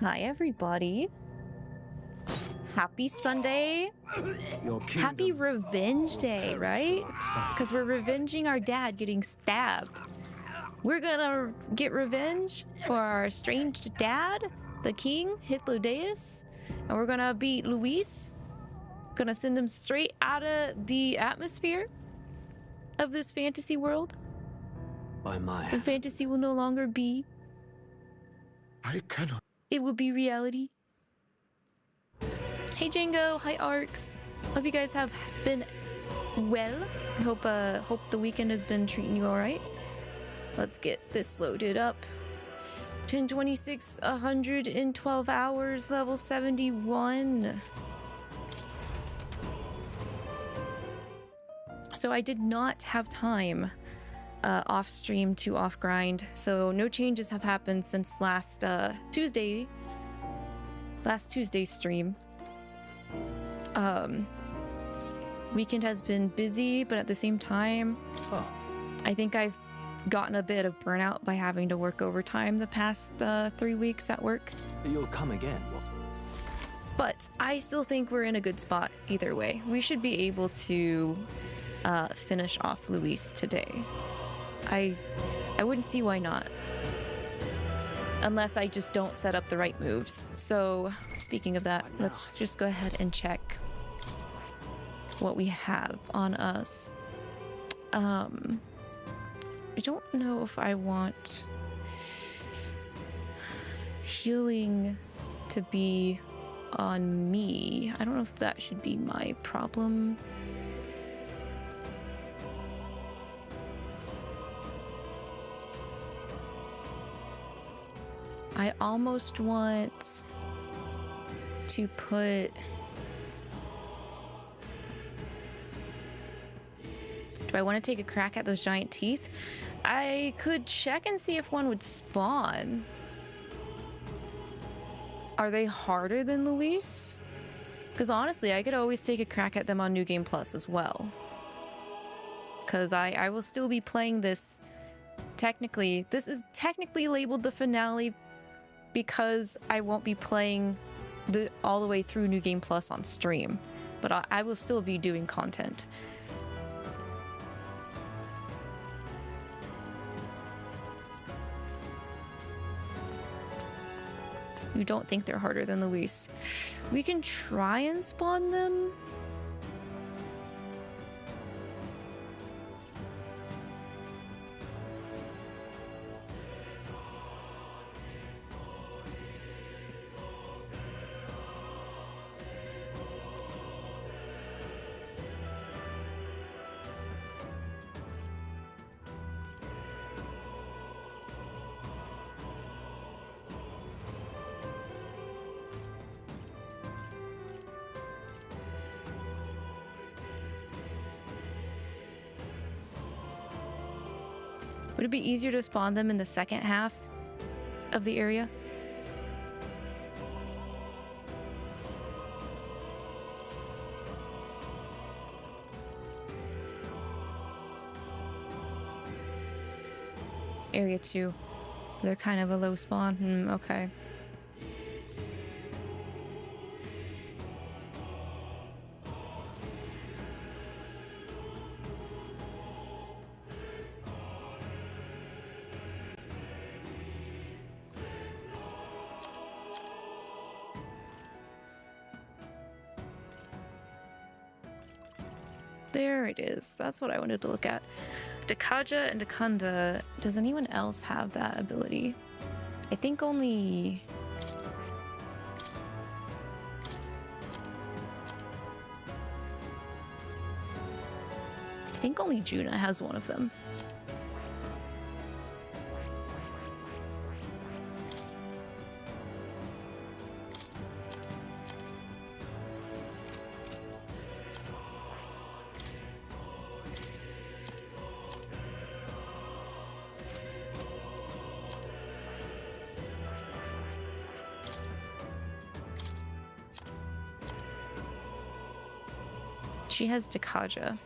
Hi, everybody. Happy Sunday. Happy Revenge Day, right? Because we're revenging our dad getting stabbed. We're gonna get revenge for our estranged dad, the king, Hitler-Deus. And we're gonna beat Luis. Gonna send him straight out of the atmosphere of this fantasy world. The fantasy will no longer be. I cannot. It will be reality. Hey Django, hi Arcs. Hope you guys have been well. I hope the weekend has been treating you all right. Let's get this loaded up. 1026, 112 hours, level 71. So I did not have time off stream to off grind, so no changes have happened since last Tuesday's stream. Weekend has been busy, but at the same time, I think I've gotten a bit of burnout by having to work overtime the past 3 weeks at work. You'll come again. But I still think we're in a good spot either way. We should be able to finish off Luis today. I wouldn't see why not. Unless I just don't set up the right moves. So, speaking of that, let's just go ahead and check what we have on us. I don't know if I want healing to be on me. I don't know if that should be my problem. I almost want to put... Do I want to take a crack at those giant teeth? I could check and see if one would spawn. Are they harder than Luis? Because honestly, I could always take a crack at them on New Game Plus as well. Because I will still be playing this. Technically, this is technically labeled the finale because I won't be playing all the way through New Game Plus on stream. But I will still be doing content. You don't think they're harder than Luis? We can try and spawn them. Would it be easier to spawn them in the second half of the area? Area 2. They're kind of a low spawn. Okay. There it is. That's what I wanted to look at. 𝐷𝐿𝐻 and 𝐷𝐿𝐻. Does anyone else have that ability? I think only... Juna has one of them. She has 𝐷𝐿𝐻.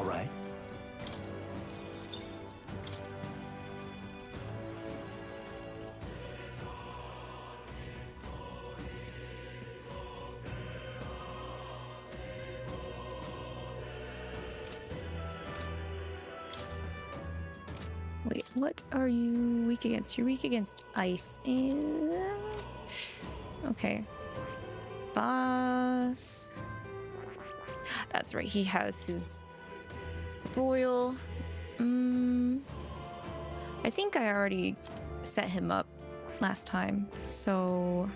right. Wait, what are you weak against? You're weak against ice and... Okay. Boss. That's right, he has his royal. I think I already set him up last time, so...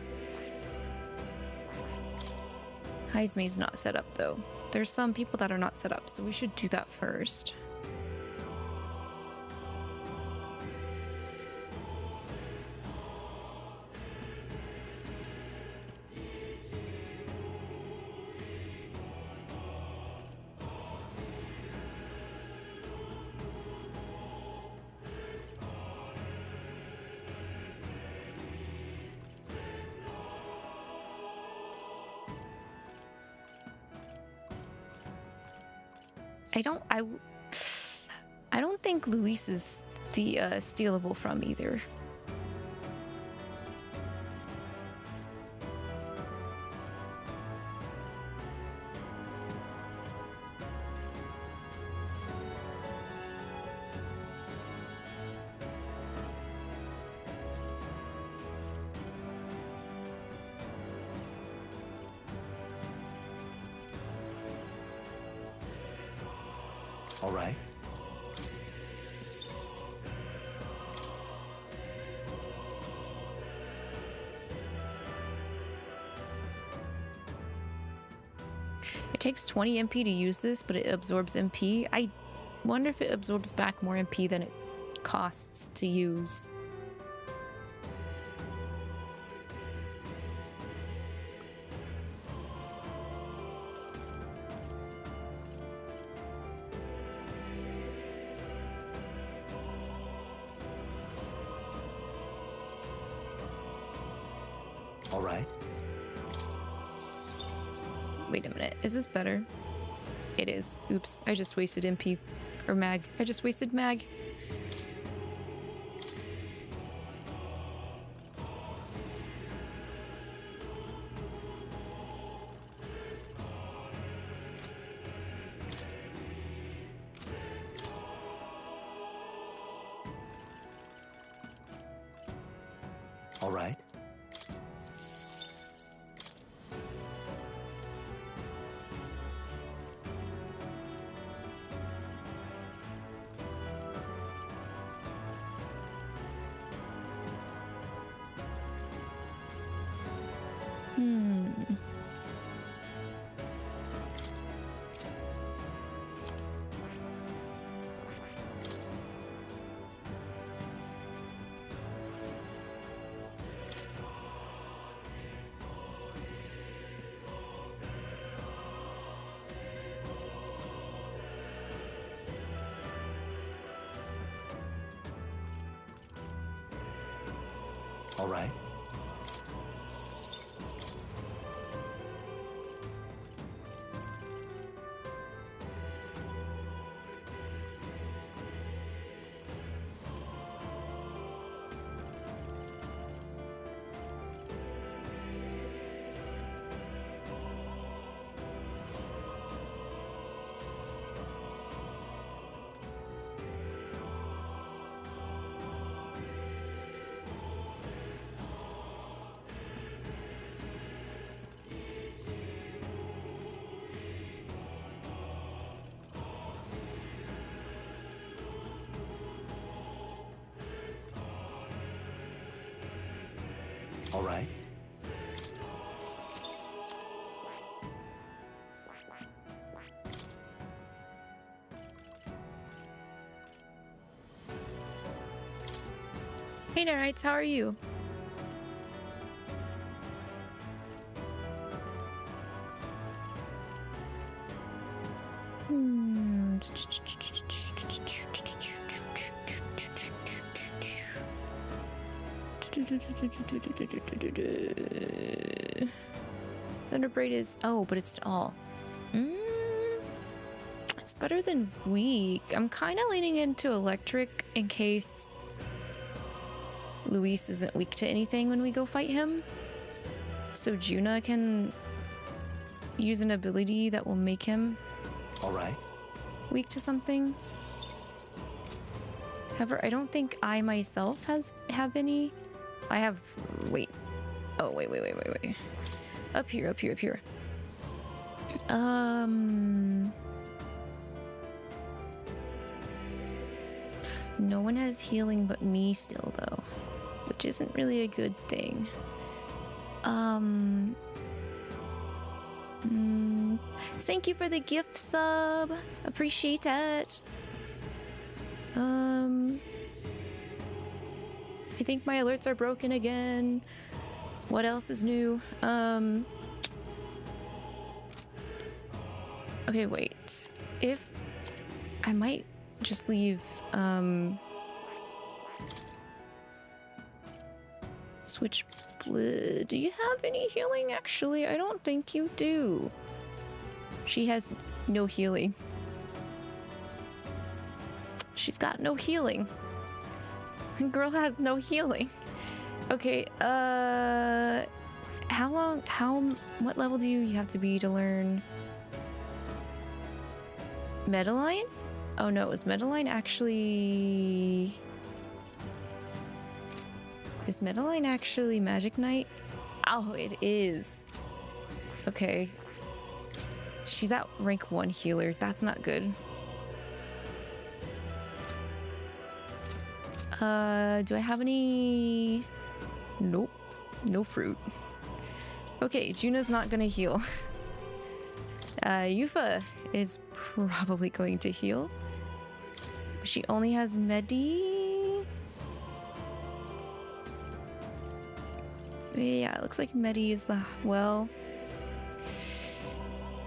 𝐿𝐼𝐒's not set up though. There's some people that are not set up, so we should do that first. I don't think Luis is the stealable from either. All right. It takes 20 MP to use this, but it absorbs MP. I wonder if it absorbs back more MP than it costs to use. All right. Wait a minute, is this better? It is. Oops, I just wasted MP, or mag. I just wasted mag. All right. All right. All right. Hey Nerites, how are you? Thunderbraid is... Oh, but it's all. It's better than weak. I'm kind of leaning into electric in case Luis isn't weak to anything when we go fight him. So Juna can use an ability that will make him weak to something. However, I don't think I myself have any. I have. Wait. Oh, wait. Up here. No one has healing but me still, though, which isn't really a good thing. Thank you for the gift sub. Appreciate it. I think my alerts are broken again. What else is new? Okay, wait. If I might just leave Switchblade. Do you have any healing? Actually, I don't think you do. She has no healing. She's got no healing. Girl has no healing. Okay, what level do you have to be to learn Medaline? Oh no, is Medaline actually... Is Medaline actually Magic Knight? Oh, it is. Okay. She's at rank 1 healer. That's not good. Do I have any... Nope. No fruit. Okay, Juna's not gonna heal. Yufa is probably going to heal. She only has Medi. Yeah, it looks like Medi is the... Well...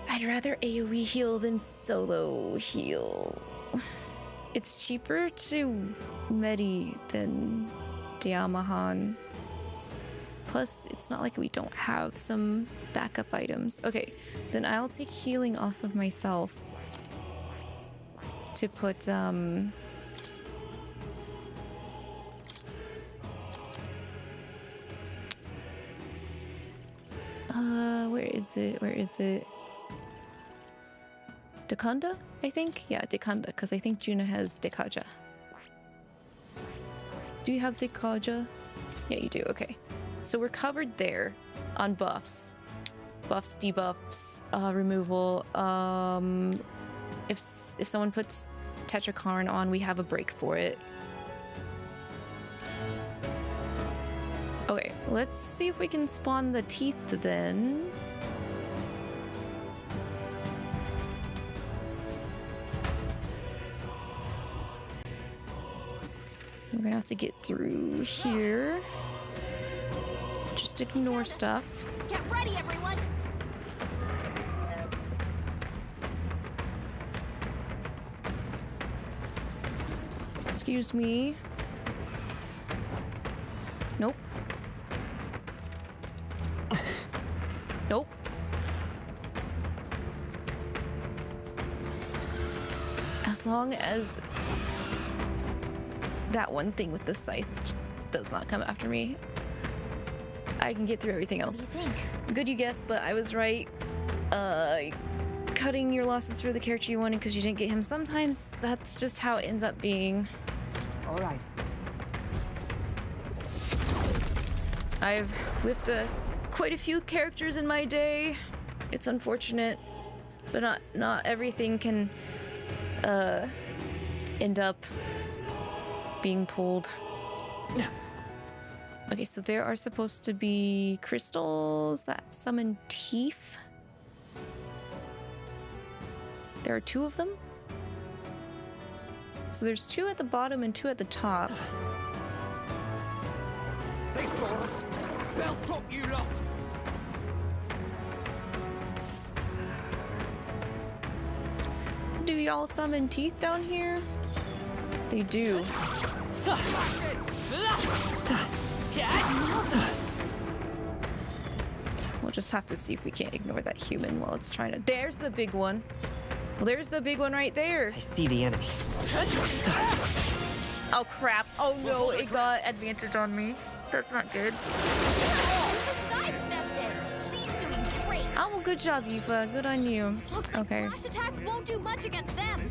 I'd rather AoE heal than solo heal. It's cheaper to Medi than Diamahan. Plus, it's not like we don't have some backup items. Okay, then I'll take healing off of myself to put, where is it? Dekanda, I think? Yeah, Dekanda, because I think Juna has Dekaja. Do you have Dekaja? Yeah, you do, okay. So we're covered there on buffs. Buffs, debuffs, removal. If someone puts Tetrakarn on, we have a break for it. Okay, let's see if we can spawn the teeth then. We're gonna have to get through here. Just ignore stuff. Get ready, everyone! Excuse me. Nope. Nope. As long as that one thing with the scythe does not come after me, I can get through everything else. What do you think? Good you guessed, but I was right. Cutting your losses for the character you wanted because you didn't get him. Sometimes that's just how it ends up being. All right. I've whiffed quite a few characters in my day. It's unfortunate, but not everything can end up being pulled. Okay, so there are supposed to be crystals that summon teeth. There are 2 of them. So there's 2 at the bottom and 2 at the top. They saw us. Belt up, you lot. Do y'all summon teeth down here? They do. We'll just have to see if we can't ignore that human while it's trying to... There's the big one. Well, there's the big one right there. I see the enemy. Oh crap! Oh no, it got advantage on me. That's not good. Sidestepped it. She's doing great. Oh well, good job, Aoife. Good on you. Looks like Okay. slash attacks won't do much against them.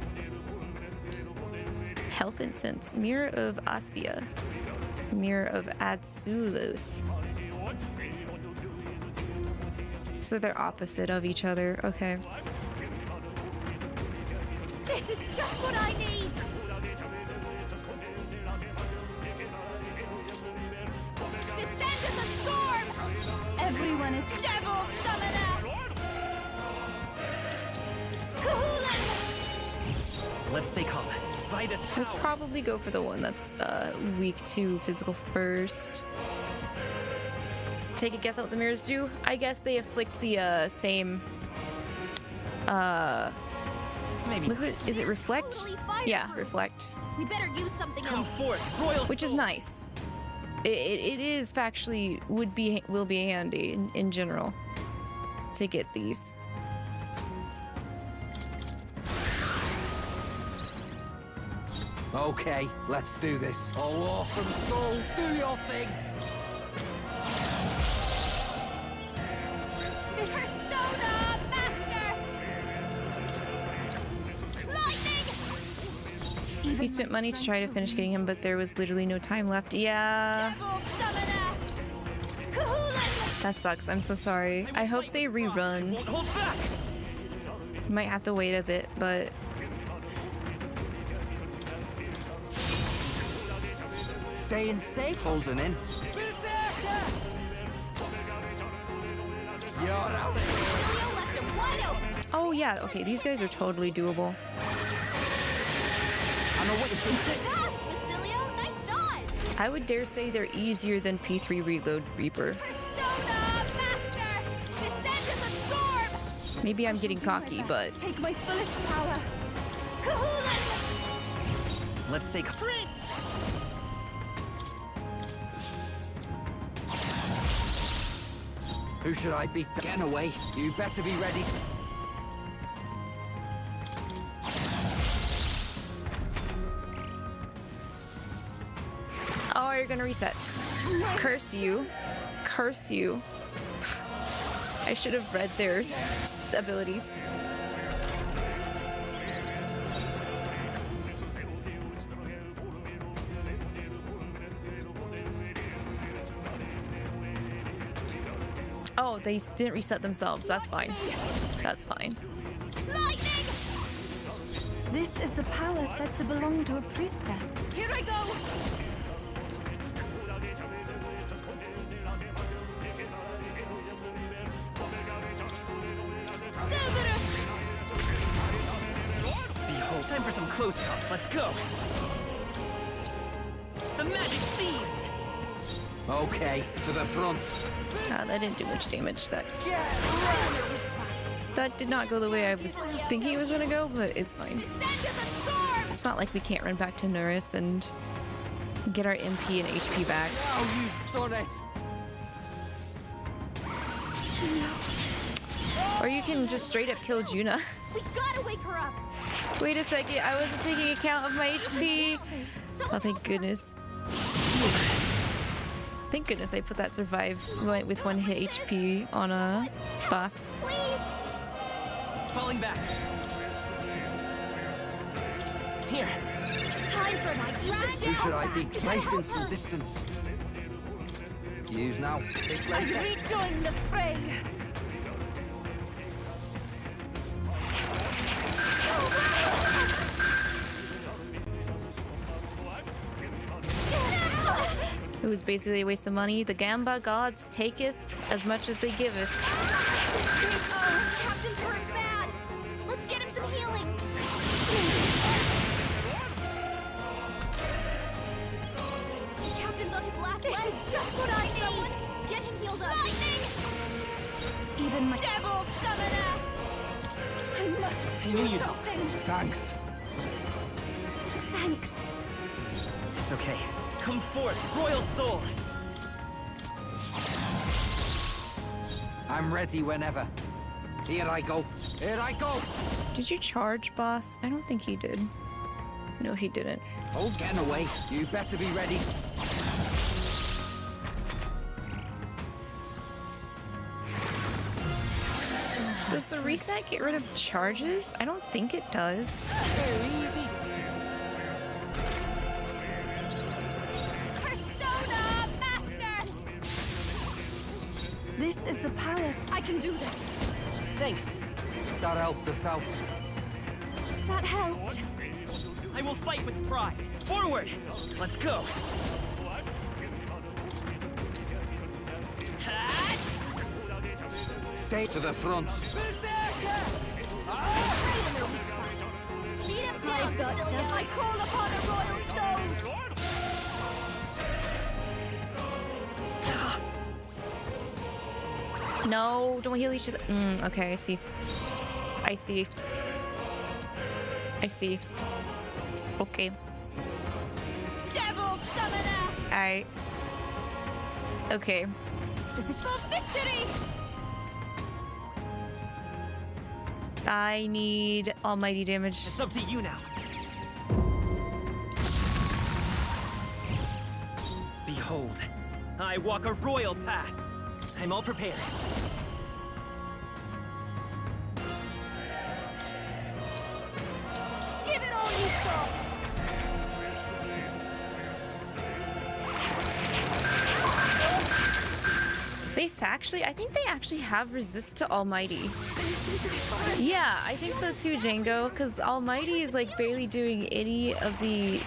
Health incense. Mirror of Asia. Mirror of Adsuluth. So they're opposite of each other. Okay. This is just what I need. Descend as a storm. Everyone is devil summoner. Kahoolan. Let's stay calm. By this We'll power. probably go for the one that's weak to physical first. Take a guess at what the mirrors do. I guess they afflict the same. Maybe. Was it? Is it reflect? Totally fire Yeah, proof. reflect. We better use something Come else. forth, royal. Which is soul. nice. It is factually will be handy in general to get these. Okay, let's do this. Oh, awesome souls, do your thing. Persona Master. Lightning. We spent money to try to finish getting him, but there was literally no time left. Yeah, Devil summoner. Kahoolan. that sucks. I'm so sorry. I hope they rerun. Won't hold back. Might have to wait a bit, but Staying safe. Closing in. You're out. Leo left him wide open. oh yeah, okay. These guys are totally doable. I know what you're thinking. Pass, Basilio. Nice dodge. I would dare say they're easier than P3 Reload Reaper. Persona Master. Descend as a storm. Maybe I'm getting cocky, but Take my fullest power. Kahoolan. Let's stay calm. Who should I beat? Get away. You better be ready. oh, you're gonna reset. Curse you. Curse you. I should have read their abilities. Oh, they didn't reset themselves. That's fine. That's fine. Lightning. This is the power said to belong to a priestess. Here I go. Cerberus. Behold, time for some close comp. Let's go. The magic seed. Okay, to the front. Ah, that didn't do much damage. That did not go the way I was thinking it was gonna go, but it's fine. Descend as a storm. It's not like we can't run back to Nuris and get our MP and HP back. Oh, you've done it. Or you can just straight up kill Juna. We gotta wake her up. Wait a second, I wasn't taking account of my HP. Oh, thank goodness. Thank goodness I put that survive with 1 hit HP on a boss. Please. Falling back. Here. Time for my grand Who should I comeback. beat? Nice in some distance. Use now. Big I've laser. rejoined the fray. It was basically a waste of money. The Gamba gods taketh as much as they giveth. Captain's hurt bad. Let's get him some healing. Captain's on his last leg. This is just what I need. Someone get him healed up. Lightning! Even my Devil summoner! I must I knew you'd. something. Thanks. Thanks. It's okay. Come forth, royal soul. I'm ready whenever. Here I go. Here I go. Did you charge, boss? I don't think he did. No, he didn't. Oh, getting away. You better be ready. Does the reset get rid of charges? I don't think it does. Too easy. Persona Master! This is the palace. I can do this. Thanks. That helped us out. That helped. I will fight with pride. Forward! Let's go. Stay to the front. Beat him down, Gachas! I call upon a royal soul! No, don't heal each other. Okay, I see. I see. I see. Okay. Devil Summoner! Aight. Okay. This is for victory! I need almighty damage. It's up to you now. Behold, I walk a royal path. I'm all prepared. Give it all you've got! I think they actually have resist to almighty. Yeah, I think so too, Django, because almighty is like barely doing any of the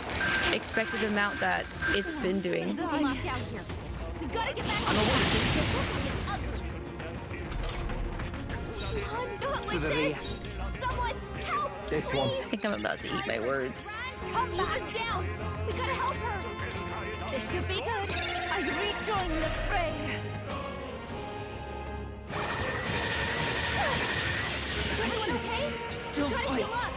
expected amount that it's been doing. Locked out here. We gotta get back on the line. Not like this! Someone help! This one. I think I'm about to eat my words. Come back down! We gotta help her! This should be good! I rejoin the fray! Is everyone okay? Still Try to fight. heal up.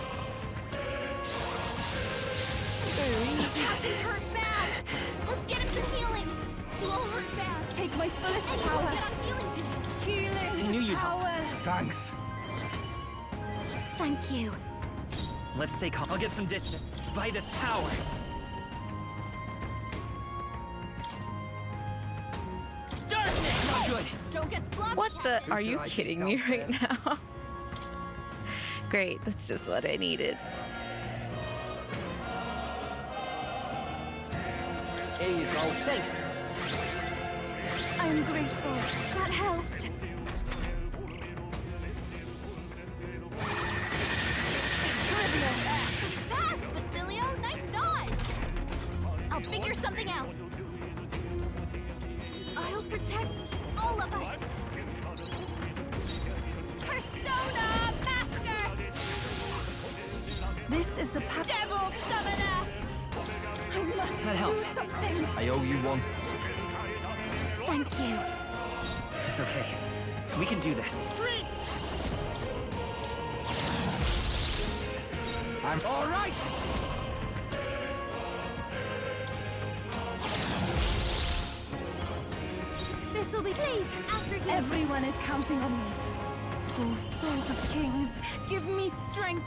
He's hurt bad! Let's get him some healing! You all hurt bad! Take my fullest Anyone power. get on healing duty! Healing I knew you'd help. power. Thanks. Thank you. Let's stay calm. I'll get some distance. By this power. Darkness! Not good. Don't get sloppy. What the? Are you should I kidding take me down right now? Great, that's just what I needed. Here you go. Thanks. I'm grateful. That helped. Fast, Basilio! Nice dodge! I'll figure something out. I'll protect all of us. Persona Master! This is the power. Devil Summoner! I must That helps. do something. I owe you one. Thank you. It's okay. We can do this. I'm all right. This'll be please after you. Everyone is counting on me. Oh, souls of kings, give me strength.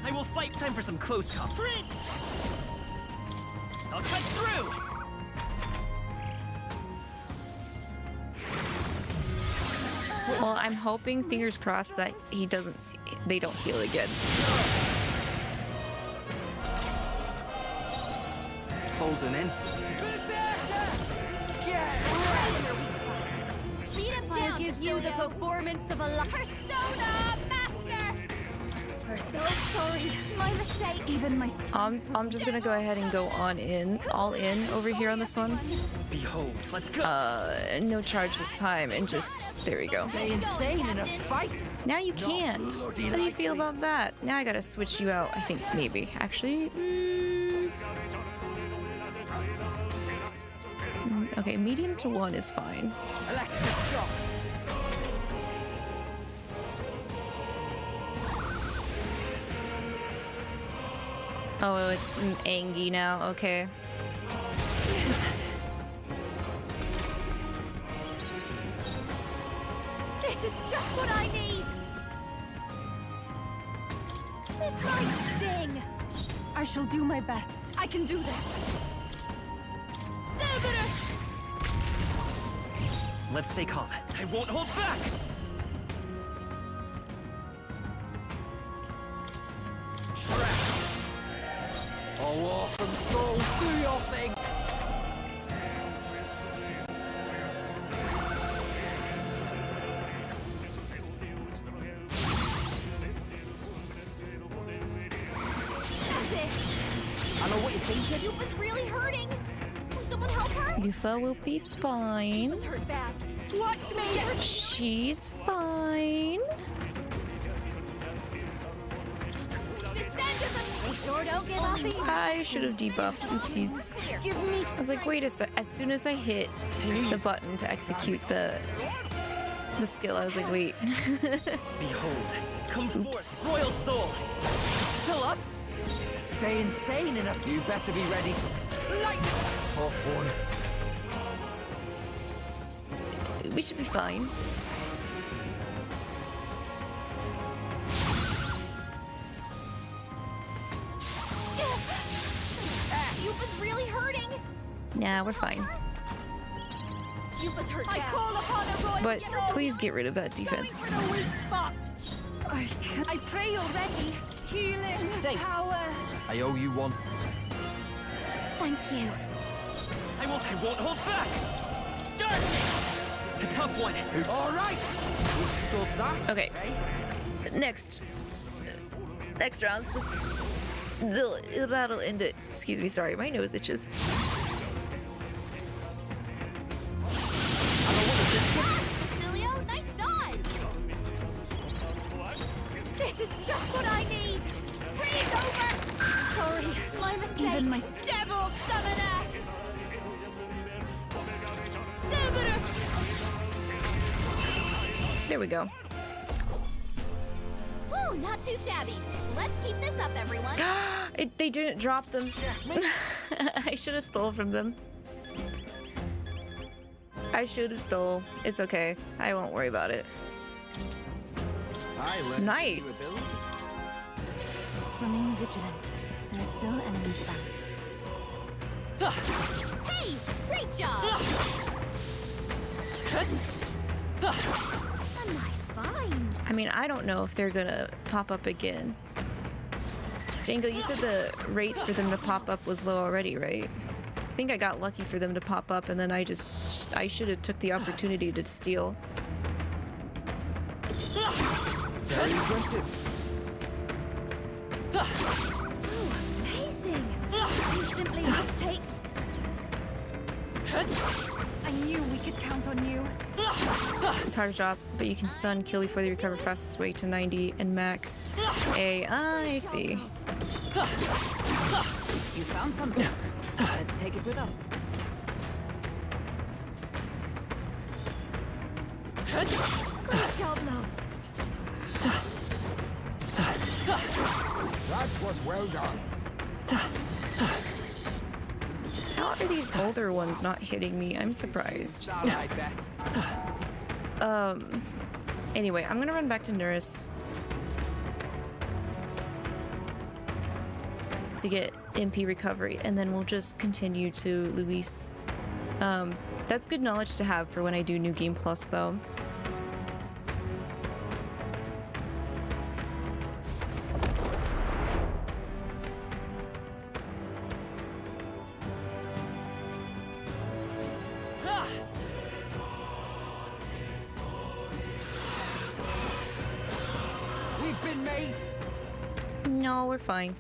I will fight. Time for some close combat. I'll cut through. Well, I'm hoping, fingers crossed, that he doesn't see, they don't heal again. Closing in. Beat him down, I'll give you the Basilio. performance of a Persona Master! We're so sorry. My mistake. Even my strength. I'm just gonna go ahead and go all in over here on this one. Behold, let's go. No charge this time, and just, there we go. Stay insane in a Fight. Now you can't. How do you feel about that? Now I gotta switch you out, I think, maybe. Actually, okay, medium to 1 is fine. Electric shock. Oh, it's Angie now, okay. This is just what I need. This might sting. I shall do my best. I can do this. Cerberus! Let's stay calm. I won't hold back! Oh, awesome souls, do your thing! That's it. I know what you're thinking. Yupa's really hurting. Can someone help her? 𝐿𝐕 will be fine. Yupa's hurt bad. Watch me. She's fine. Descend to the... We sure don't give up easy. I should have debuffed. Oopsies. Give me... I was like, wait a sec. As soon as I hit the button to execute the skill, I was like, wait. Behold, come forth, royal soul! Still up? Stay insane in a... You better be ready. Light! Tough one. We should be fine. Yupa's really hurting. Nah, we're fine. Yupa's hurt bad. I call upon a royal... But please get rid of that defense. Going for the weak spot. I pray you're ready. Healing power. I owe you one. Thank you. I won't hold back! Dirt! A tough one. All right! We've stood that. Okay. Next round. That'll end it. Excuse me, sorry, my nose itches. Cecilio, nice dodge. This is just what I need. Freeze over. Sorry, my mistake. Even my devil summoner. Cerberus. There we go. Woo, not too shabby. Let's keep this up, everyone. They didn't drop them. I should have stole from them. I should have stole. It's okay. I won't worry about it. Nice. Remain vigilant. There are still enemies about. Hey, great job. A nice find. I mean, I don't know if they're gonna pop up again. Django, you said the rates for them to pop up was low already, right? I think I got lucky for them to pop up, and then I should have took the opportunity to steal. Very impressive. Ooh, amazing. You simply must take... I knew we could count on you. It's hard to drop, but you can stun, kill before they recover fastest way to 90 and max A. I see. You found something. Let's take it with us. Great job, love. That was well done. How are these older ones not hitting me? I'm surprised. I bet. Anyway, I'm gonna run back to Nurse to get MP recovery, and then we'll just continue to Luis. That's good knowledge to have for when I do New Game Plus, though. We've been made. No, we're fine.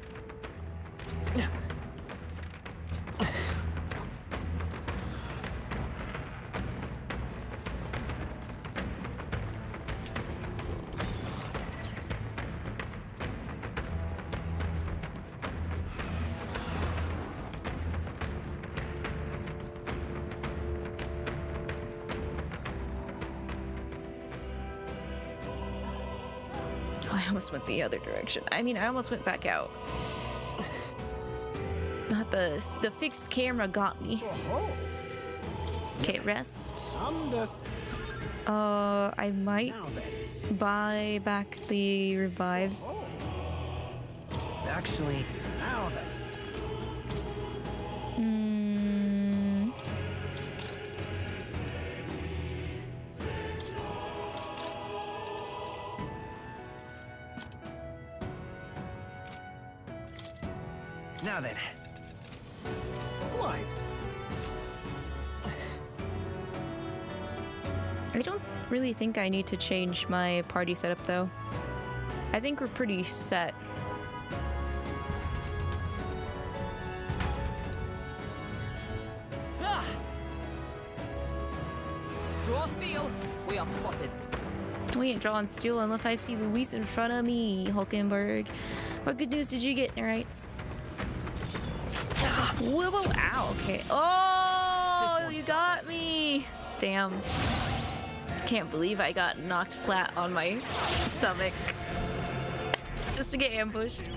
I almost went the other direction. I mean, I almost went back out. Not the fixed camera got me. Okay, rest. I might buy back the revives. Actually... Now then. Now then. Quite. I don't really think I need to change my party setup though. I think we're pretty set. Draw steel. We are spotted. We ain't drawing steel unless I see Luis in front of me, Hulkenberg. What good news did you get, Nerites? Whoa, whoa, ow, okay. Oh, you got me. Damn. Can't believe I got knocked flat on my stomach just to get ambushed.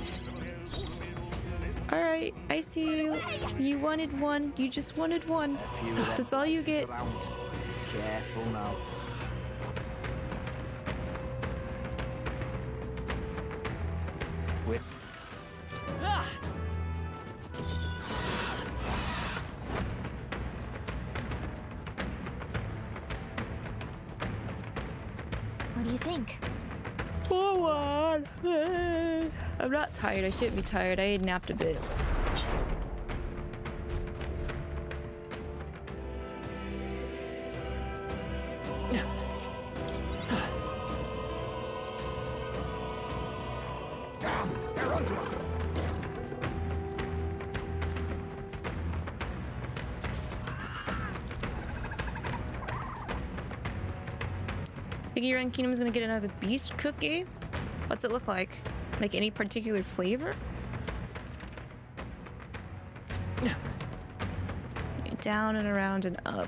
All right, I see you. You wanted one. You just wanted one. That's all you get. Careful now. Whip. What do you think? Forward. I'm not tired. I shouldn't be tired. I had napped a bit. Damn, they're onto us. Think your Ren Kingdom is gonna get another beast cookie? What's it look like? Like any particular flavor? Down and around and up.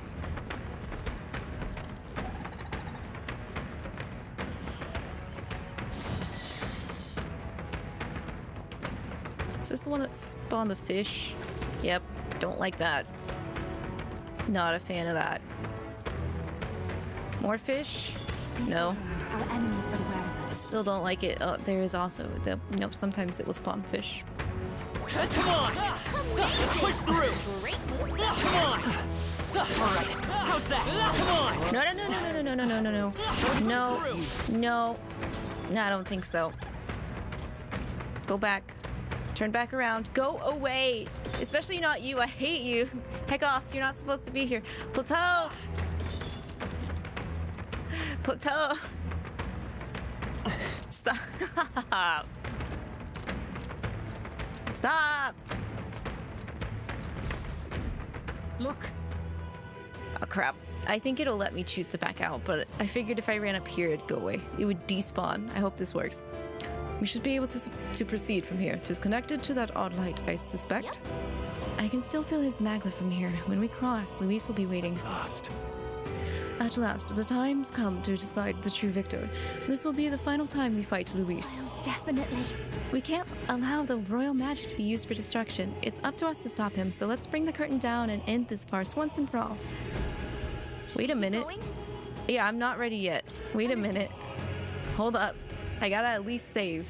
Is this the one that spawned the fish? Yep, don't like that. Not a fan of that. More fish? No. Our enemies are aware of us. Still don't like it. Oh, there is also the nope. Sometimes it will spawn fish. Come on! Push through! Great move. Come on! Alright, how's that? Come on! No, no, no, no, no, no, no, no, no, no, no, no. I don't think so. Go back. Turn back around. Go away. Especially not you. I hate you. Heck off. You're not supposed to be here. Plateau. Plateau. Stop. Stop. Look. Oh, crap. I think it'll let me choose to back out, but I figured if I ran up here, it'd go away. It would despawn. I hope this works. We should be able to proceed from here. 'Tis connected to that odd light, I suspect. Yep. I can still feel his magla from here. When we cross, Luis will be waiting. At last, the time's come to decide the true victor. This will be the final time we fight Luis. Definitely. We can't allow the royal magic to be used for destruction. It's up to us to stop him, so let's bring the curtain down and end this farce once and for all. Wait a minute. Going? Yeah, I'm not ready yet. Wait a minute. Hold up. I gotta at least save.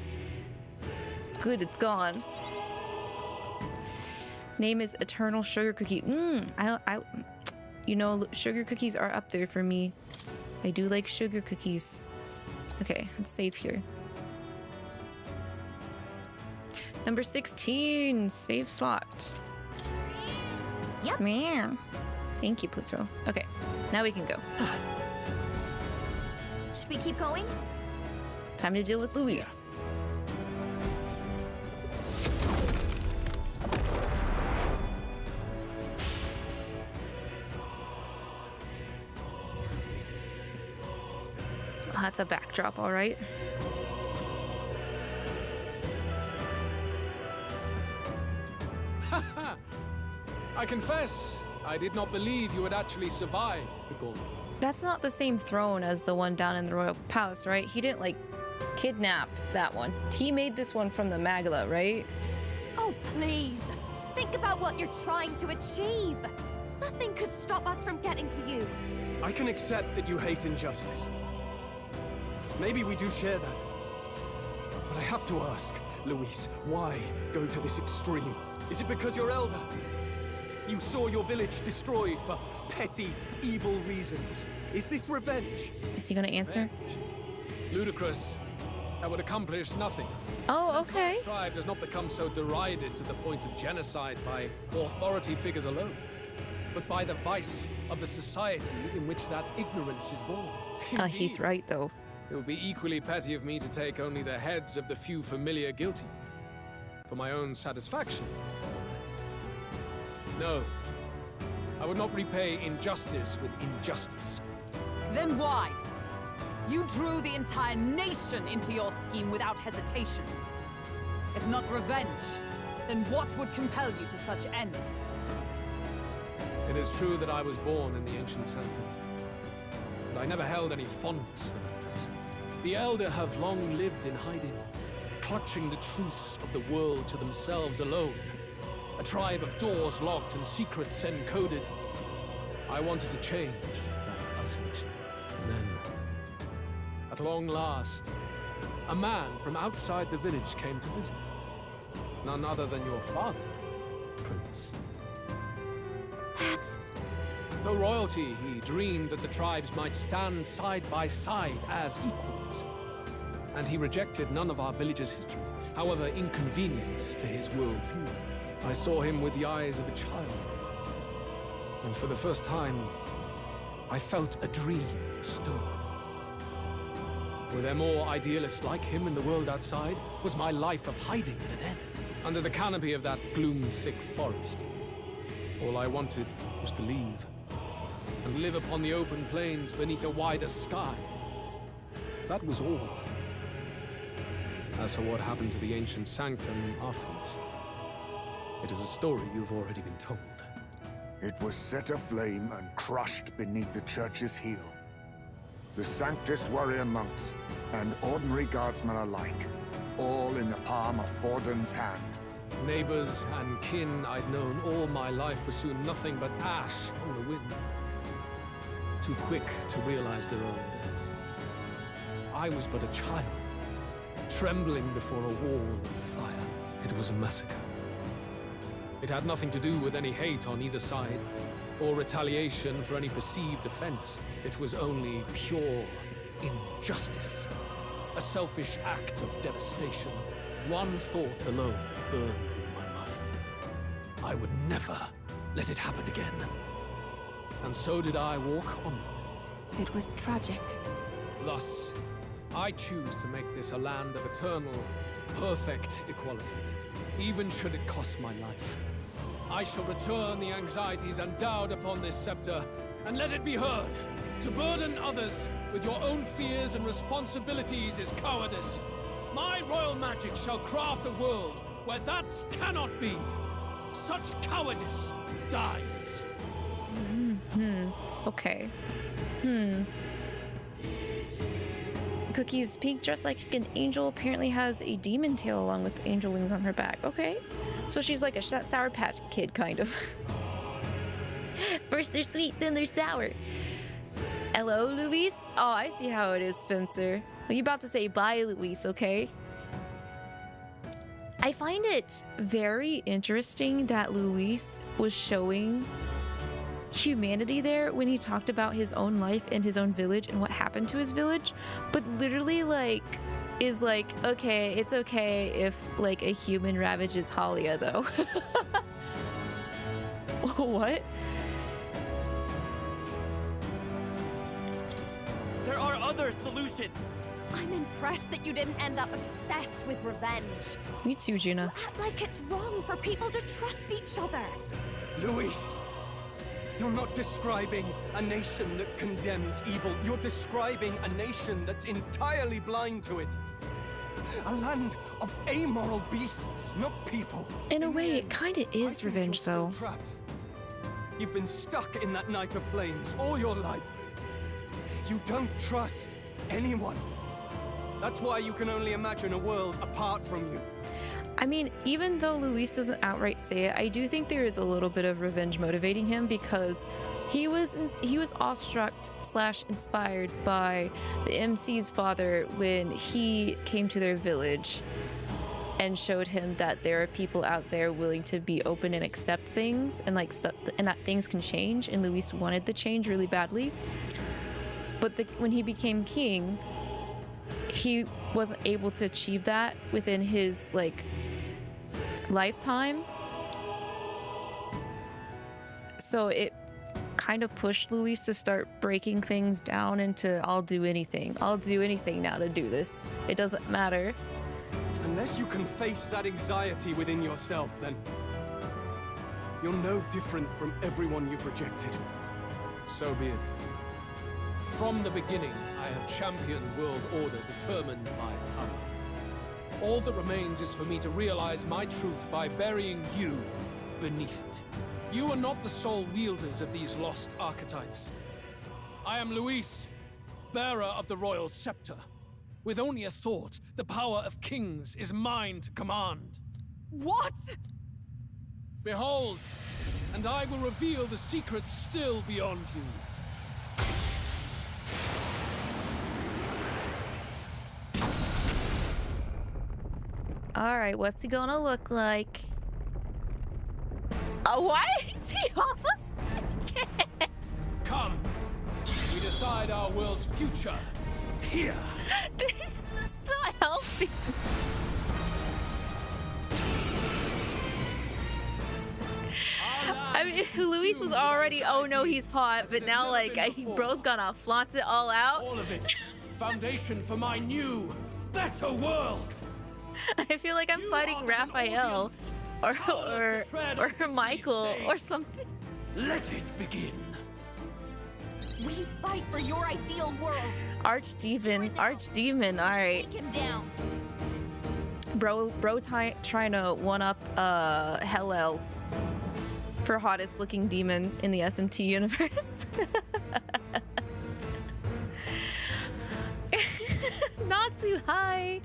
Good, it's gone. Name is Eternal Sugar Cookie. You know, sugar cookies are up there for me. I do like sugar cookies. Okay, let's save here. Number 16, save slot. Yep. Man. Thank you, Pluto. Okay, now we can go. Should we keep going? Time to deal with Luis. Oh, that's a backdrop, all right. I confess, I did not believe you would actually survive the Gauntlet. That's not the same throne as the one down in the royal palace, right? He didn't, like, kidnap that one. He made this one from the Magla, right? Oh, please. Think about what you're trying to achieve. Nothing could stop us from getting to you. I can accept that you hate injustice. Maybe we do share that. But I have to ask, Luis, why go to this extreme? Is it because you're elder? You saw your village destroyed for petty, evil reasons. Is this revenge? Is he gonna answer? Ludicrous. That would accomplish nothing. Oh, okay. The tribe does not become so derided to the point of genocide by authority figures alone, but by the vice of the society in which that ignorance is born. He's right, though. It would be equally petty of me to take only the heads of the few familiar guilty. For my own satisfaction. No. I would not repay injustice with injustice. Then why? You drew the entire nation into your scheme without hesitation. If not revenge, then what would compel you to such ends? It is true that I was born in the ancient sanctum, but I never held any fondness for that place. The elder have long lived in hiding, clutching the truths of the world to themselves alone. A tribe of doors locked and secrets encoded. I wanted to change that isolation. And then, at long last, a man from outside the village came to visit. None other than your father, Prince. That's... Though royalty, he dreamed that the tribes might stand side by side as equals. And he rejected none of our village's history, however inconvenient to his worldview. I saw him with the eyes of a child. And for the first time, I felt a dream stir. Were there more idealists like him in the world outside? Was my life of hiding at an end? Under the canopy of that gloom-thick forest, all I wanted was to leave and live upon the open plains beneath a wider sky. That was all. As for what happened to the ancient sanctum afterwards, it is a story you've already been told. It was set aflame and crushed beneath the church's heel. The Sanctist warrior monks and ordinary guardsmen alike, all in the palm of Forden's hand. Neighbors and kin I'd known all my life were soon nothing but ash on the wind. Too quick to realize their own deaths. I was but a child, trembling before a wall of fire. It was a massacre. It had nothing to do with any hate on either side, or retaliation for any perceived offense. It was only pure injustice. A selfish act of devastation. One thought alone burned in my mind. I would never let it happen again. And so did I walk onward. It was tragic. Thus, I choose to make this a land of eternal, perfect equality, even should it cost my life. I shall return the anxieties endowed upon this scepter, and let it be heard. To burden others with your own fears and responsibilities is cowardice. My royal magic shall craft a world where that cannot be. Such cowardice dies. Okay. Cookie's pink, dressed like an angel, apparently has a demon tail along with angel wings on her back. Okay. So she's like a Sour Patch Kid, kind of. First they're sweet, then they're sour. Hello, Luis? Oh, I see how it is, Spencer. Well, you about to say bye, Luis, okay? I find it very interesting that Luis was showing humanity there when he talked about his own life and his own village and what happened to his village, but literally like is like, okay, it's okay if like a human ravages Halia though. What? There are other solutions. I'm impressed that you didn't end up obsessed with revenge. Me too, Juna. You act like it's wrong for people to trust each other. Luis, you're not describing a nation that condemns evil. You're describing a nation that's entirely blind to it. A land of amoral beasts, not people. In a way, it kind of is revenge, though. Trapped. You've been stuck in that night of flames all your life. You don't trust anyone. That's why you can only imagine a world apart from you. I mean, even though Luis doesn't outright say it, I do think there is a little bit of revenge motivating him because He was awestruck / inspired by the MC's father when he came to their village and showed him that there are people out there willing to be open and accept things and like stuff, and that things can change. And Luis wanted the change really badly, but when he became king, he wasn't able to achieve that within his like lifetime. So it kind of pushed Luis to start breaking things down into I'll do anything now to do this. It doesn't matter. Unless you can face that anxiety within yourself, then you're no different from everyone you've rejected. So be it. From the beginning, I have championed world order determined by power. All that remains is for me to realize my truth by burying you beneath it. You are not the sole wielders of these lost archetypes. I am Luis, bearer of the royal scepter. With only a thought, the power of kings is mine to command. What? Behold, and I will reveal the secrets still beyond you. All right, what's he gonna look like? Why is he almost? Come, we decide our world's future here. This is not helping. I mean, Luis was already, oh no, he's hot, but now like, bro's gonna flaunt it all out. All of it. Foundation for my new, better world. I feel like I'm fighting Raphael or Michael or something. Let it begin. We fight for your ideal world. Archdemon, all right. Take him down. Bro trying to one up Hellel for hottest looking demon in the SMT universe. Not too high.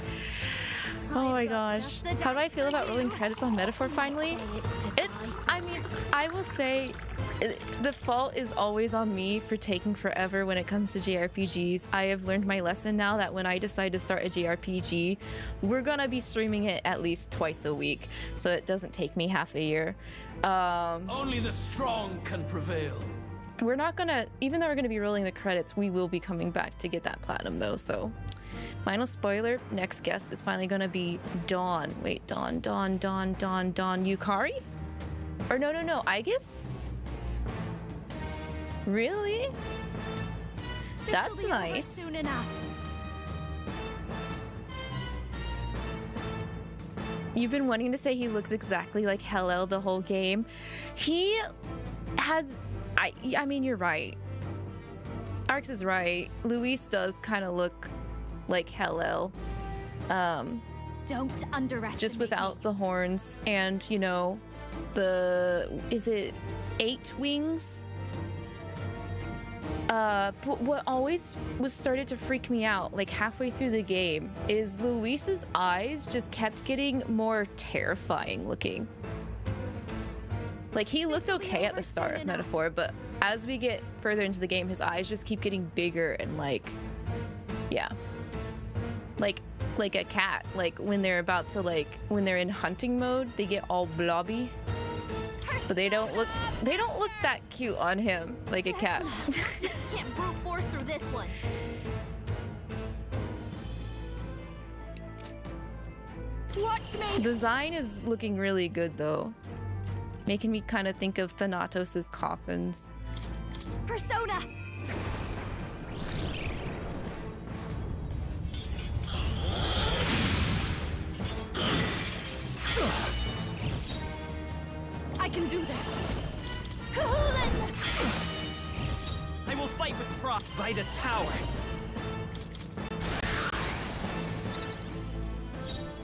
Oh my gosh. How do I feel about rolling credits on Metaphor finally? I mean, I will say the fault is always on me for taking forever when it comes to JRPGs. I have learned my lesson now that when I decide to start a JRPG, we're gonna be streaming it at least twice a week, so it doesn't take me half a year. Only the strong can prevail. We're not gonna, even though we're gonna be rolling the credits, we will be coming back to get that platinum though, so. Final spoiler, next guest is finally gonna be Dawn. Wait, Dawn Yukari? Or no, 𝐼𝐒𝐑𝐄? Really? That's nice. Soon enough. You've been wanting to say he looks exactly like Hellel the whole game. He has, I mean, you're right. Arx is right. Luis does kind of look like Hellel. Don't underestimate just without me. the horns and, you know, is it 8 wings? But what always started to freak me out, like halfway through the game, is Luis's eyes just kept getting more terrifying looking. Like, he looked okay at the start of Metaphor, but as we get further into the game, his eyes just keep getting bigger and like, yeah. Like a cat, like when they're about to when they're in hunting mode, they get all blobby. But they don't look that cute on him, like a cat. Can't brute force through this one. Watch me. Design is looking really good though. Making me kind of think of Thanatos' coffins. Persona. I can do this. I will fight with Vita's power.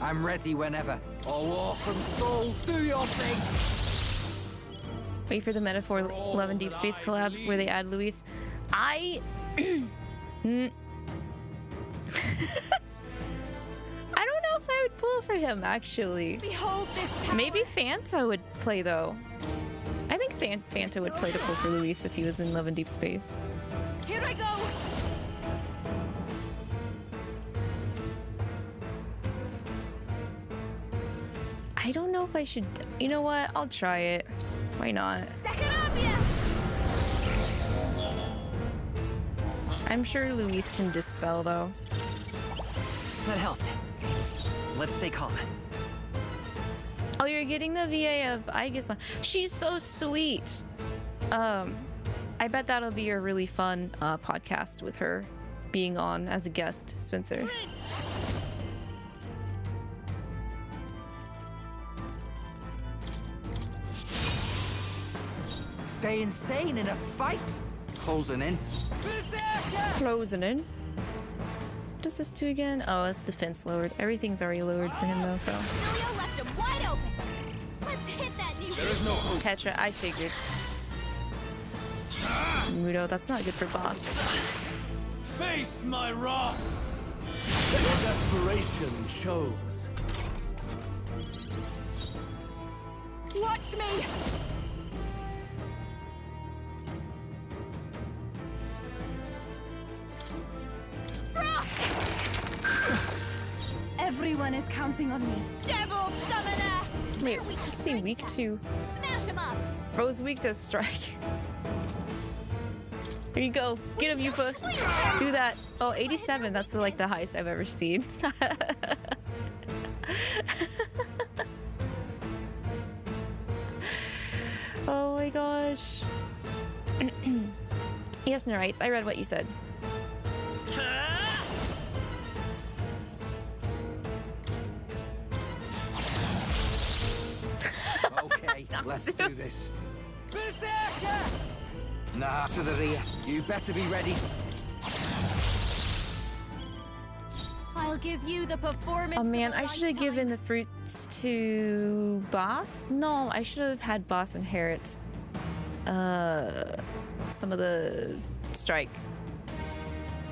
I'm ready whenever. All awesome souls, do your thing. Wait for the Metaphor Love and Deep Space collab where they add Luis. I don't know if I would pull for him actually. Behold this power. Maybe Fanta would play though. I think Fanta would play the pull for Luis if he was in Love and Deep Space. Here I go! I don't know if I should. You know what? I'll try it. Why not? I'm sure Luis can dispel though. That helped. Let's stay calm. Oh, you're getting the VA of 𝐼𝐑𝐄. She's so sweet. I bet that'll be a really fun podcast with her being on as a guest, Spencer. Stay insane in a fight? Closing in. Closing in. What does this do again? Oh, it's defense lowered. Everything's already lowered for him though, so. Julio left him wide open. Let's hit that new. There is no hope. Tetra, I figured. Mudo, that's not good for boss. Face my wrath! Your desperation shows. Watch me! Everyone is counting on me. Devil summoner! Wait, let's see, weak to. Smash him up! Rose weak to strike. Here you go. Get him, Yufa. Do that. Oh, 87. That's like the highest I've ever seen. Oh my gosh. Yes, Narites. I read what you said. Okay, let's do this. Nah, to the rear. You better be ready. I'll give you the performance. Oh man, I should have given the fruits to Boss. No, I should have had Boss inherit some of the strike.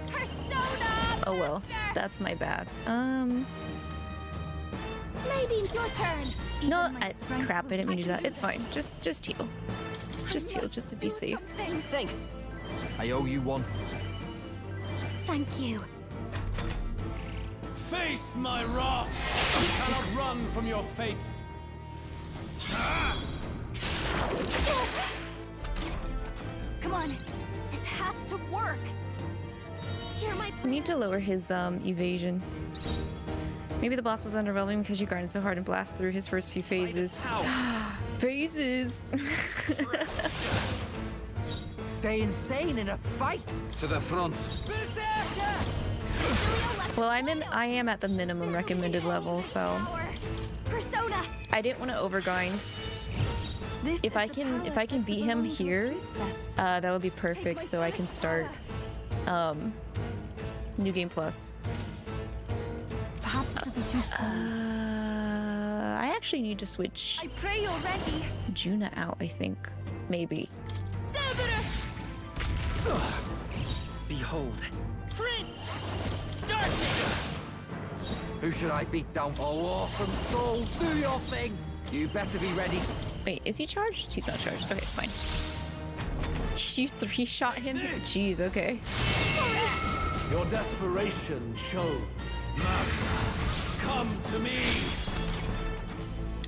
Persona! Oh well, that's my bad. Maybe your turn. No, crap, I didn't mean to do that. It's fine. Just heal. Just heal, just to be safe. Thanks. I owe you one. Thank you. Face my wrath! You cannot run from your fate. Come on. This has to work. You're my I need to lower his evasion. Maybe the boss was underwhelming because you grinded so hard and blast through his first few phases. Phases! Stay insane in a fight. To the front. Well, I am at the minimum recommended level, so Persona. I didn't want to overgrind. If I can beat him here, that'll be perfect. So I can start New Game Plus. Perhaps it'll be too soon. I actually need to switch I pray you're ready. Juna out. I think maybe. Cerberus. Behold. Prince. Who should I beat down? Oh, awesome souls, do your thing. You better be ready. Wait, is he charged? He's not charged. Okay, it's fine. You 3-shot him? Jeez, okay. Your desperation shows. Come to me.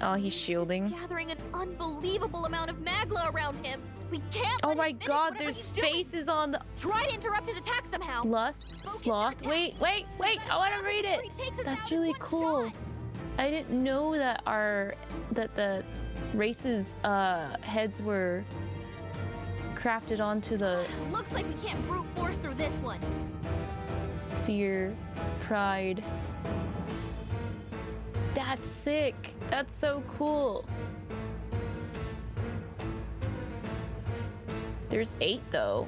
Oh, he's shielding. Gathering an unbelievable amount of magla around him. We can't. Oh let my him finish god, whatever there's he's doing. faces on the Try to interrupt his attack somehow. lust, sloth. Wait, I want to read it. That's really cool. I didn't know that the races heads were crafted onto the Looks like we can't brute force through this one. fear, pride. That's sick. That's so cool. There's 8 though.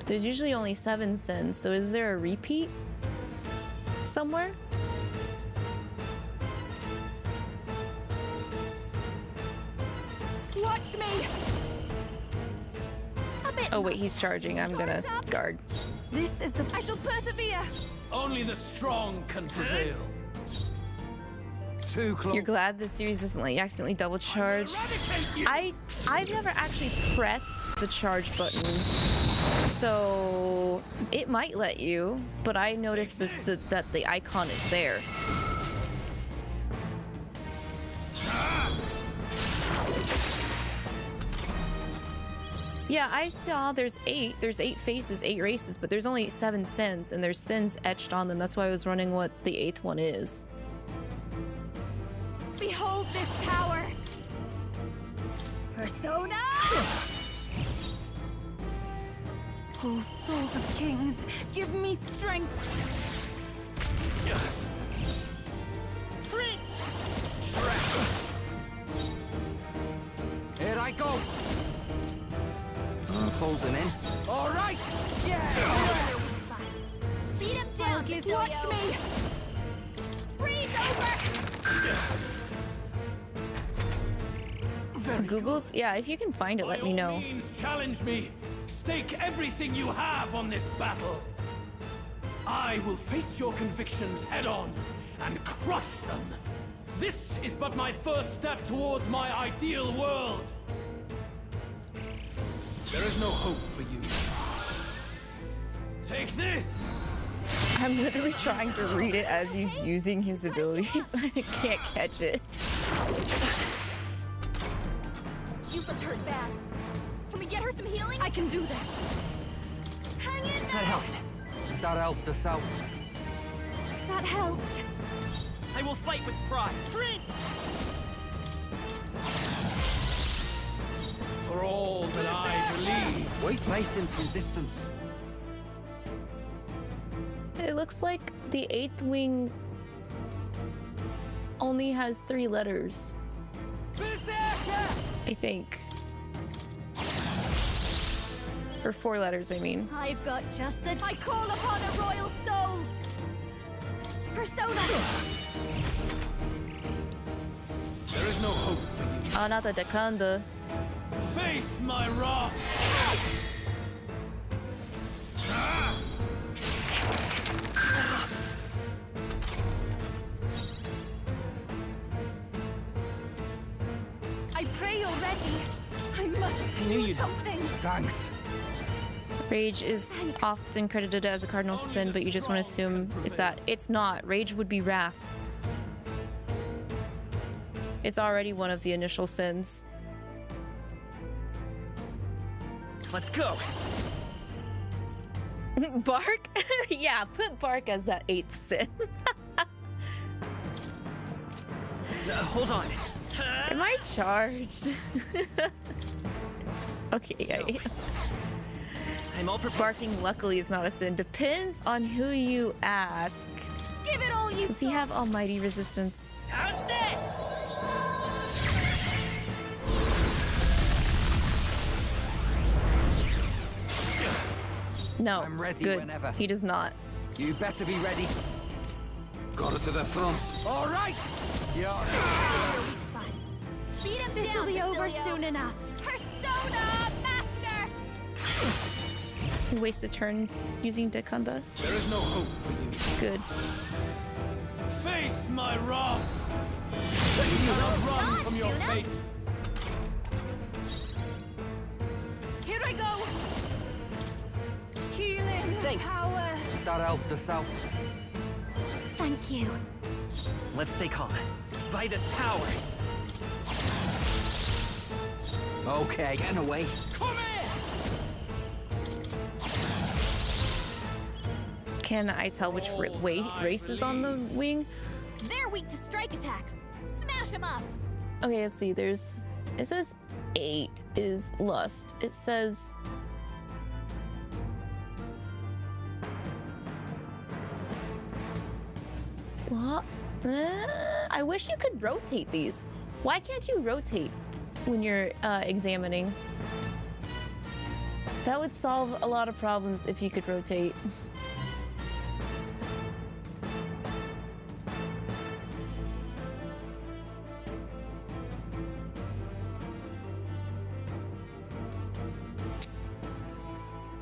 There's usually only 7 sins, so is there a repeat somewhere? Watch me. Oh wait, he's charging. I'm gonna guard. This is the. I shall persevere. Only the strong can prevail. too close. You're glad this series doesn't let you accidentally double charge. I've never actually pressed the charge button, so it might let you, but I noticed that the icon is there. Yeah, I saw there's 8 faces, 8 races, but there's only 7 sins, and there's sins etched on them. That's why I was running what the 8th one is. Behold this power! Persona! Oh, souls of kings, give me strength. Here I go. Closing in. All right. Yeah. Beat him down! Watch me! Freeze over! Google's, yeah, if you can find it, let me know. By all means, challenge me. Stake everything you have on this battle. I will face your convictions head on and crush them. This is but my first step towards my ideal world. There is no hope for you. Take this! I'm literally trying to read it as he's using his abilities. I can't catch it. Yuka's hurt bad. Can we get her some healing? I can do this. Hang in there! That helped. That helped us out. That helped. I will fight with pride. For all that I believe. Wait, placing some distance. It looks like the 8th wing only has 3 letters. I think. Or 4 letters, I mean. I've got just the... I call upon a royal soul! Persona! There is no hope for you. Anata Dekanda. Face my wrath! I pray you're ready. I must do something. Thanks. Rage is often credited as a cardinal sin, but you just want to assume it's that. It's not. Rage would be wrath. It's already one of the initial sins. Let's go. Bark? Yeah, put Bark as that 8th sin. Hold on. Am I charged? Okay, yeah. I'm all prepared. Barking luckily is not a sin. Depends on who you ask. Give it all you Does he have almighty resistance? How's this? No. I'm ready good. whenever. He does not. You better be ready. Got it to the front. All right. Yeah. Beat him This'll down, be over Basilio. soon enough. Persona Master! He wastes a turn using Dekanda. There is no hope for you. Good. Face my wrath! You cannot run from your fate. Here I go! Healing Thanks. power. That helped us out. Thank you. Let's stay calm. By this power. Okay, getting away. Come here! Can I tell which race is on the wing? They're weak to strike attacks. Smash them up! Okay, let's see. It says 8 is lust. It says... Slot? I wish you could rotate these. Why can't you rotate when you're examining? That would solve a lot of problems if you could rotate.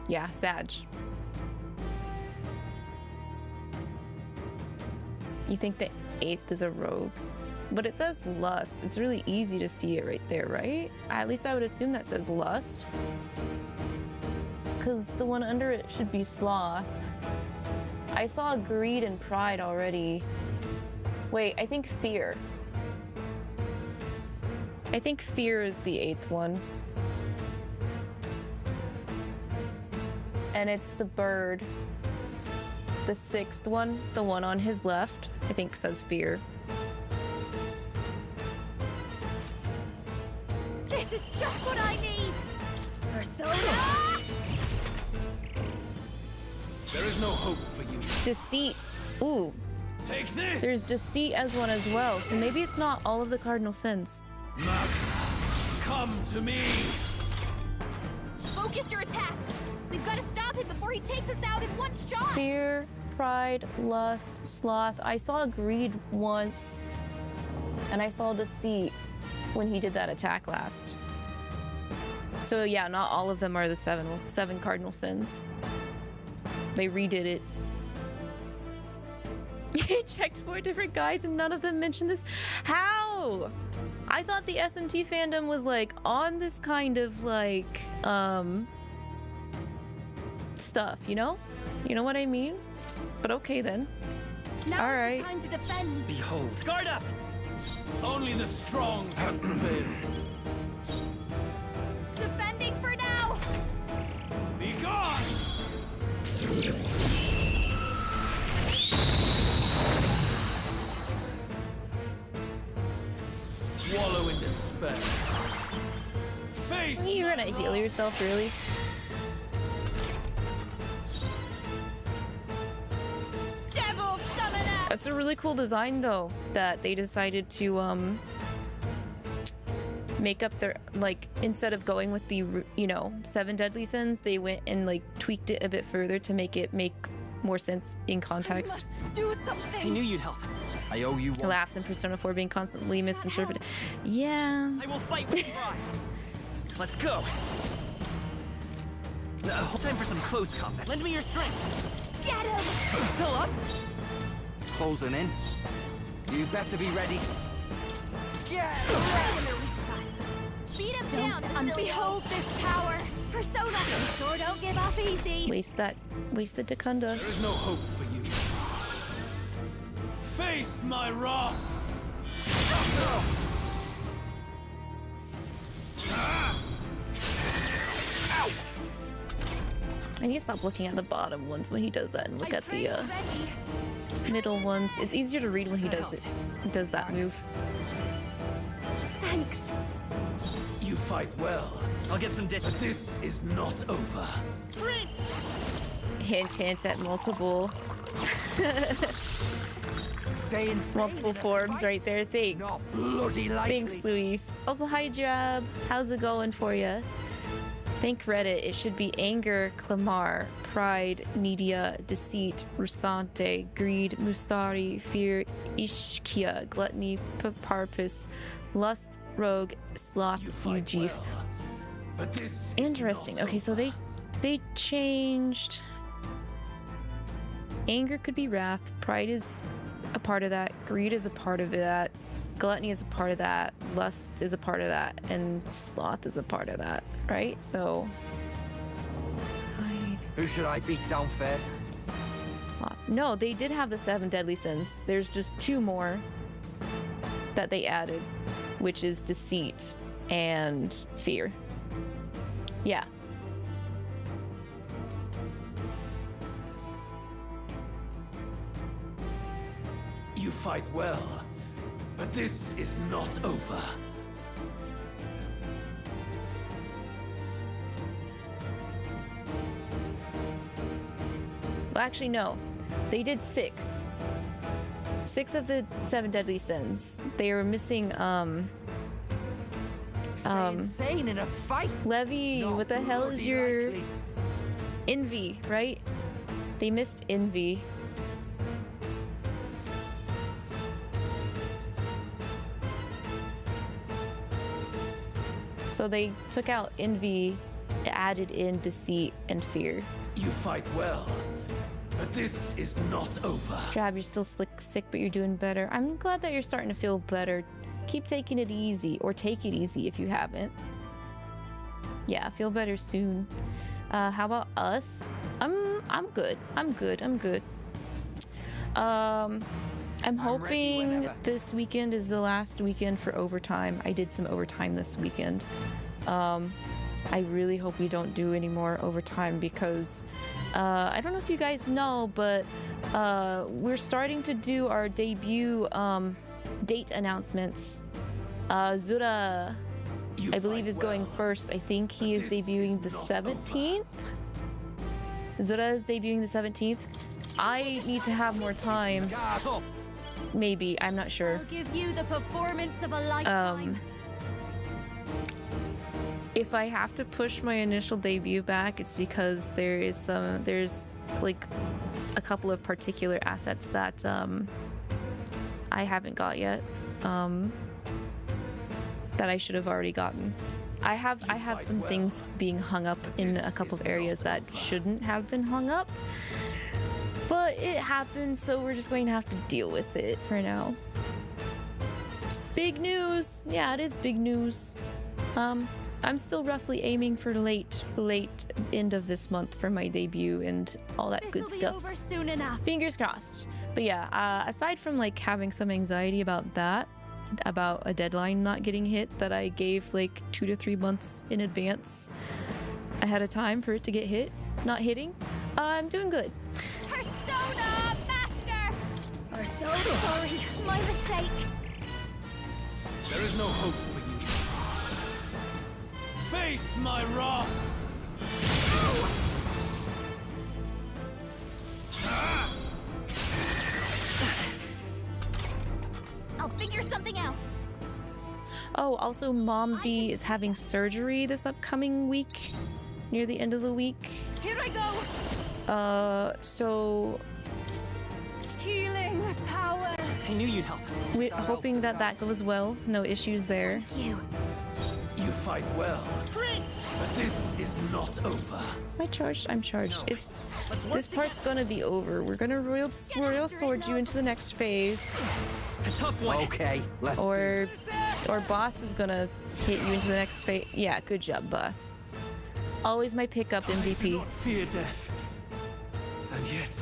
Yeah, Sag. You think the 8th is a rogue? But it says lust. It's really easy to see it right there, right? At least I would assume that says lust. Because the one under it should be sloth. I saw greed and pride already. Wait, I think fear. I think fear is the 8th one. And it's the bird. The 6th one, the one on his left, I think says fear. This is just what I need! Persona! There is no hope for you. Deceit. Ooh. Take this! There's deceit as one as well, so maybe it's not all of the cardinal sins. Magna, come to me! Focus your attacks! We've got to stop him before he takes us out in one shot! Fear, pride, lust, sloth. I saw greed once, and I saw deceit when he did that attack last. So yeah, not all of them are the seven cardinal sins. They redid it. You checked 4 different guides and none of them mentioned this? How? I thought the SMT fandom was like on this kind of like stuff, you know? You know what I mean? But okay then. Now all is right. the time to defend. Behold. Guard up! Only the strong can prevail. Defending for now! Be gone! Wallow in despair. Face. You're gonna heal yourself, really? Devil summoner! That's a really cool design though, that they decided to make up their, like, instead of going with the, you know, 7 deadly sins, they went and like tweaked it a bit further to make it make more sense in context. Do something! I knew you'd help. I owe you one. Collapse in Persona 4 being constantly misinterpreted. Yeah. I will fight with pride. Let's go. Time for some close combat. Lend me your strength. Get him! Still up? Closing in. You better be ready. Beat him down and behold this power! Persona! You sure don't give up easy! Waste the Dekunda. There is no hope for you. Face my wrath! I need to stop looking at the bottom ones when he does that and look at the middle ones. It's easier to read when he does it. He does that move. Thanks. You fight well. I'll get some But distance. this is not over. Hint, hint at multiple Stay insane. multiple forms right there. Thanks. Not bloody likely. Thanks, Luis. Also, hi, Drab. How's it going for you? Thank Reddit. It should be anger, clamor, pride, needia, deceit, rusante, greed, mustari, fear, ishkia, gluttony, purpose, lust, rogue, sloth, You fight 𝐒𝐿. well. But this is Interesting. not Okay, so over. they changed. Anger could be wrath. Pride is a part of that. Greed is a part of that. Gluttony is a part of that. Lust is a part of that. And sloth is a part of that, right? So... Who should I beat down first? Sloth. No, they did have the 7 deadly sins. There's just 2 more that they added, which is deceit and fear. Yeah. You fight well. But this is not over. Well, actually, no. They did 6. 6 of the 7 deadly sins. They were missing, Stay insane in a fight. Levi, Not what the hell is bloody your likely. envy, right? They missed envy. So they took out envy, added in deceit and fear. You fight well. But this is not over. Drab, you're still sick, but you're doing better. I'm glad that you're starting to feel better. Keep taking it easy, or take it easy if you haven't. Yeah, feel better soon. How about us? I'm good. I'm good. I'm hoping this weekend is the last weekend for overtime. I did some overtime this weekend. I really hope we don't do any more overtime because I don't know if you guys know, but we're starting to do our debut date announcements. Zura, I believe, is going first. I think he is debuting the 17th. Zura is debuting the 17th. I need to have more time. Maybe, I'm not sure. I'll give you the performance of a lifetime. If I have to push my initial debut back, it's because there's like a couple of particular assets that I haven't got yet, that I should have already gotten. I have some things being hung up in a couple of areas that shouldn't have been hung up, but it happened, so we're just going to have to deal with it for now. Big news! Yeah, it is big news. I'm still roughly aiming for late end of this month for my debut and all that good stuff. Soon enough. Fingers crossed. But yeah, aside from like having some anxiety about that, about a deadline not getting hit that I gave like 2 to 3 months in advance ahead of time for it to get hit, not hitting, I'm doing good. Persona Master! Persona. Sorry, my mistake. There is no hope for you. Face my wrath! I'll figure something out. Oh, also Mom V is having surgery this upcoming week, near the end of the week. Here I go. So Healing power. I knew you'd help. we're hoping that that goes well. No issues there. You fight well, but this is not over. Am I charged? I'm charged. This part's gonna be over. We're gonna royal sword you into the next phase. A tough one. Okay, let's Or boss is gonna hit you into the next phase. Yeah, good job, boss. Always my pickup I do MVP. not fear death, and yet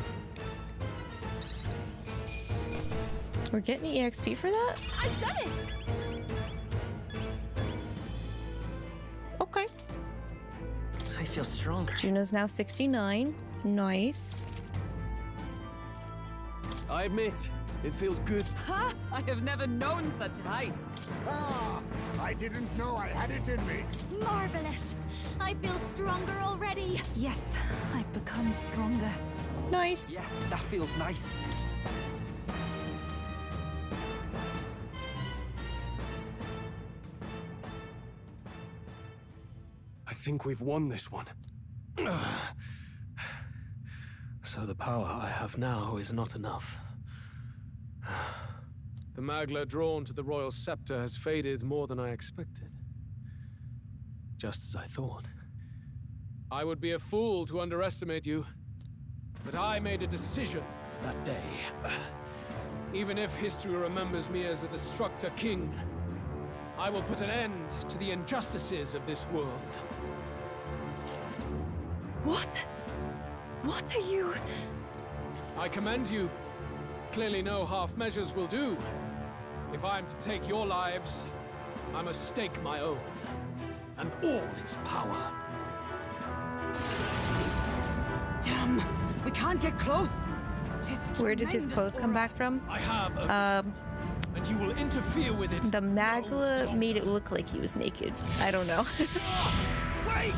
We're getting EXP for that? I've done it. Okay. I feel stronger. Juna's now 69. Nice. I admit, it feels good. Ha! I have never known such heights. Ah, I didn't know I had it in me. Marvelous. I feel stronger already. Yes, I've become stronger. Nice. Yeah, that feels nice. I think we've won this one. So the power I have now is not enough. The magla drawn to the royal scepter has faded more than I expected. Just as I thought. I would be a fool to underestimate you, but I made a decision that day. Even if history remembers me as a destructor king, I will put an end to the injustices of this world. What? What are you? I commend you. Clearly no half measures will do. If I am to take your lives, I must stake my own, and all its power. Damn, we can't get close. Where did his clothes come back from? I have a and you will interfere with it. The magla made it look like he was naked. I don't know. Wait!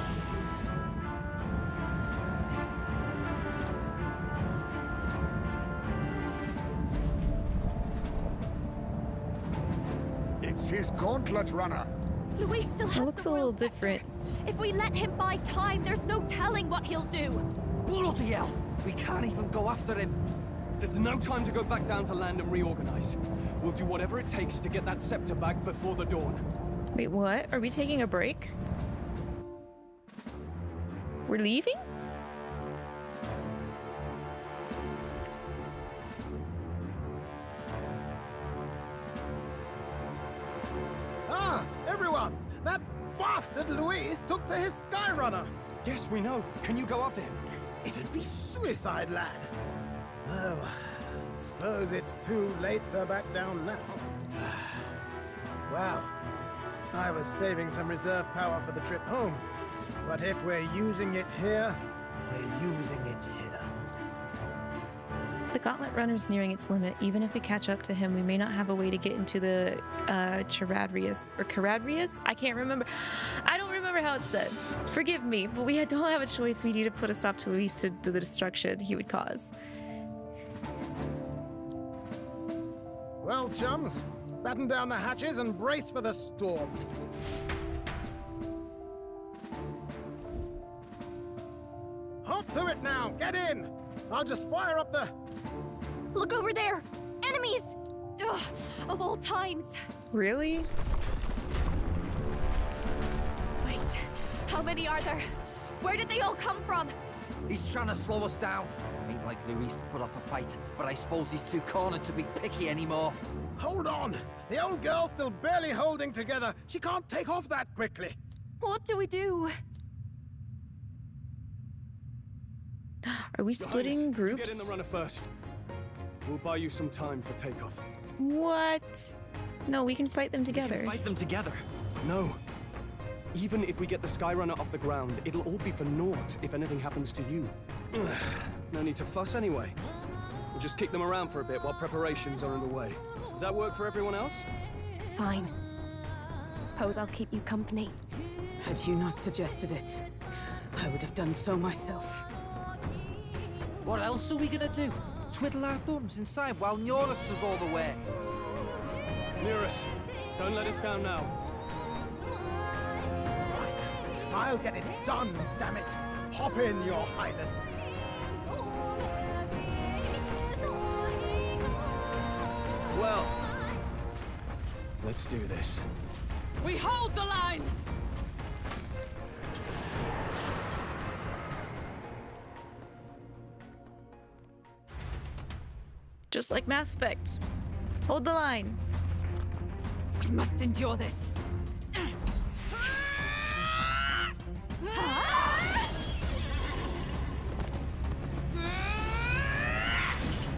It's his gauntlet runner. Luis still has It looks the a little royal scepter. different. If we let him buy time, there's no telling what he'll do. Bloody hell! We can't even go after him. There's no time to go back down to land and reorganize. We'll do whatever it takes to get that scepter back before the dawn. Wait, what? Are we taking a break? We're leaving? That bastard Luis took to his Skyrunner. Yes, we know. Can you go after him? It'd be suicide, lad. Oh, suppose it's too late to back down now. Well, I was saving some reserve power for the trip home. But if we're using it here, we're using it here. The gauntlet runner's nearing its limit. Even if we catch up to him, we may not have a way to get into the Charadrius or Caradrius? I can't remember. I don't remember how it's said. Forgive me, but we don't have a choice. We need to put a stop to Luis to the destruction he would cause. Well, chums, batten down the hatches and brace for the storm. Hop to it now! Get in! I'll just fire up the... Look over there! Enemies! Ugh, of all times! Really? Wait, how many are there? Where did they all come from? He's trying to slow us down. Ain't like Luis to put off a fight, but I suppose he's too cornered to be picky anymore. Hold on! The old girl's still barely holding together. She can't take off that quickly. What do we do? Are we splitting groups? You get in the runner first. We'll buy you some time for takeoff. What? No, we can fight them together. Fight them together. No. Even if we get the Skyrunner off the ground, it'll all be for naught if anything happens to you. No need to fuss anyway. We'll just kick them around for a bit while preparations are underway. Does that work for everyone else? Fine. Suppose I'll keep you company. Had you not suggested it, I would have done so myself. What else are we gonna do? Twiddle our thumbs inside while Norris does all the work? Nearus, don't let us down now. Right. I'll get it done, damn it. Hop in, Your Highness. Well, let's do this. We hold the line! Just like Mass Effect. Hold the line. We must endure this.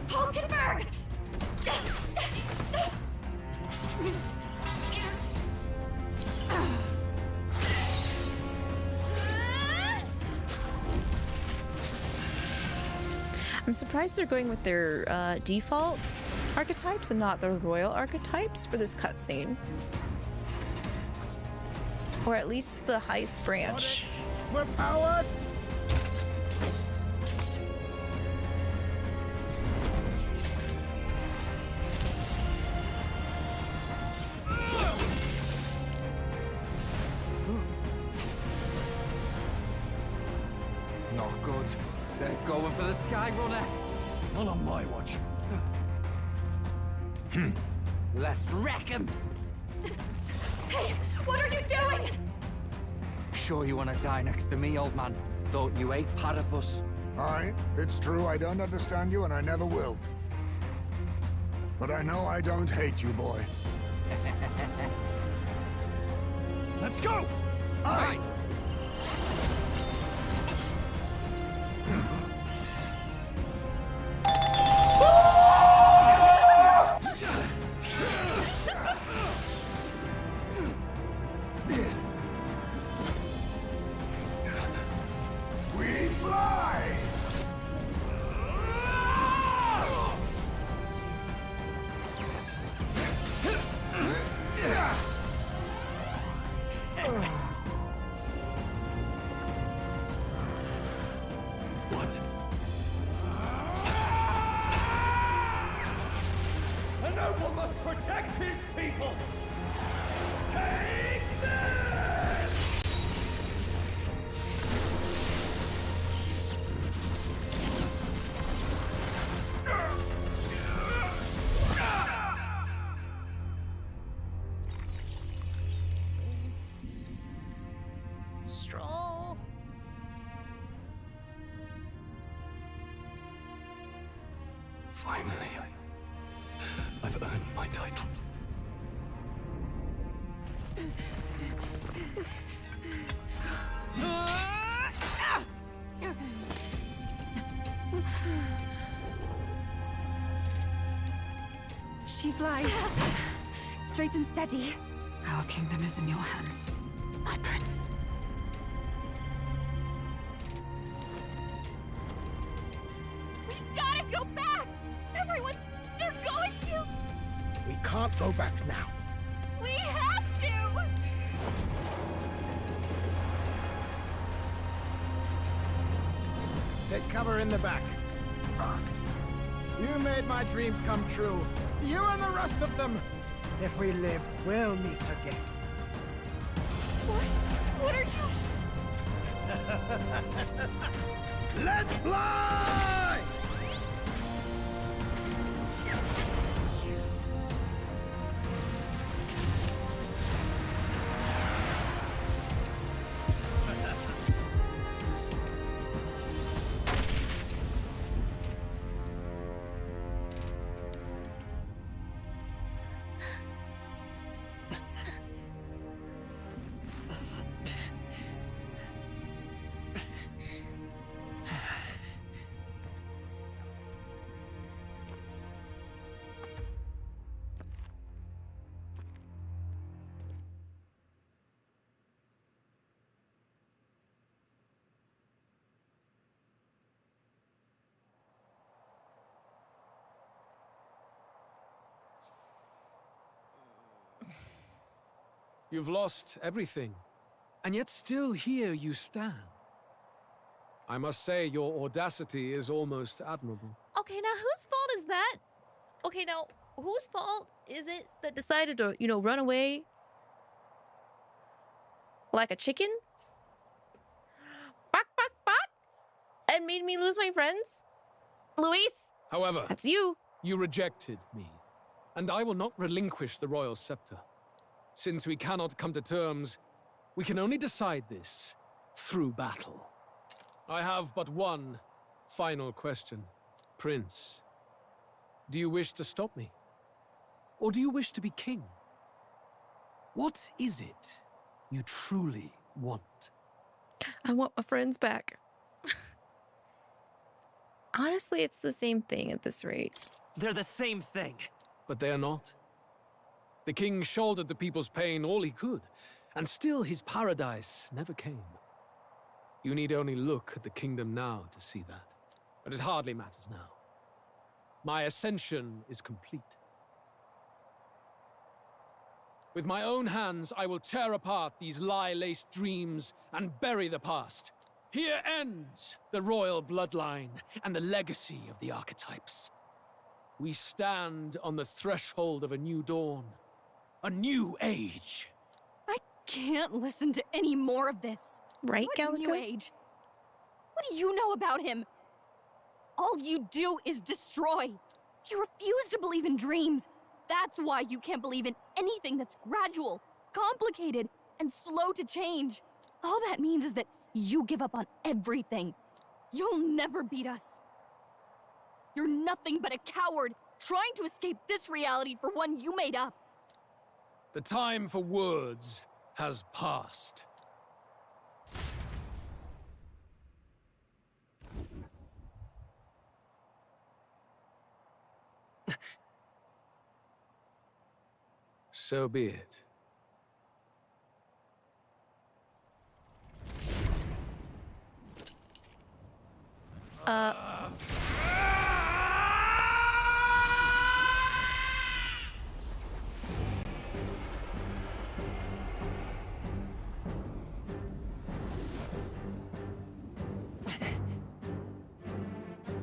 Hulkenberg! I'm surprised they're going with their default archetypes and not the royal archetypes for this cutscene. Or at least the heist branch. We're powered! Not good. They're going for the Skyrunner. Not on my watch. Let's wreck him! Hey, what are you doing? Sure you want to die next to me, old man? Thought you ate platypus. Aye, it's true I don't understand you and I never will. But I know I don't hate you, boy. Let's go! Aye! We fly! What? A noble must protect his people! Take this! Strong. Finally, I've earned my title. She flies. Straight and steady. Our kingdom is in your hands, my prince. We gotta go back! Everyone, they're going to! We can't go back now. We have to! Take cover in the back. You made my dreams come true. You and the rest of them. If we live, we'll meet again. What are you? Let's fly! You've lost everything, and yet still here you stand. I must say, your audacity is almost admirable. Okay, now whose fault is that? Okay, now whose fault is it that decided to, run away like a chicken? Bark, bark, bark! And made me lose my friends? Luis? However, That's you. you rejected me, and I will not relinquish the royal scepter. Since we cannot come to terms, we can only decide this through battle. I have but one final question. Prince, do you wish to stop me? Or do you wish to be king? What is it you truly want? I want my friends back. Honestly, it's the same thing at this rate. They're the same thing. But they are not. The king shouldered the people's pain all he could, and still his paradise never came. You need only look at the kingdom now to see that. But it hardly matters now. My ascension is complete. With my own hands, I will tear apart these lie-laced dreams and bury the past. Here ends the royal bloodline and the legacy of the archetypes. We stand on the threshold of a new dawn. A new age. I can't listen to any more of this. Right, What new 𝐿𝐿? age? What do you know about him? All you do is destroy. You refuse to believe in dreams. That's why you can't believe in anything that's gradual, complicated, and slow to change. All that means is that you give up on everything. You'll never beat us. You're nothing but a coward trying to escape this reality for one you made up. The time for words has passed. So be it.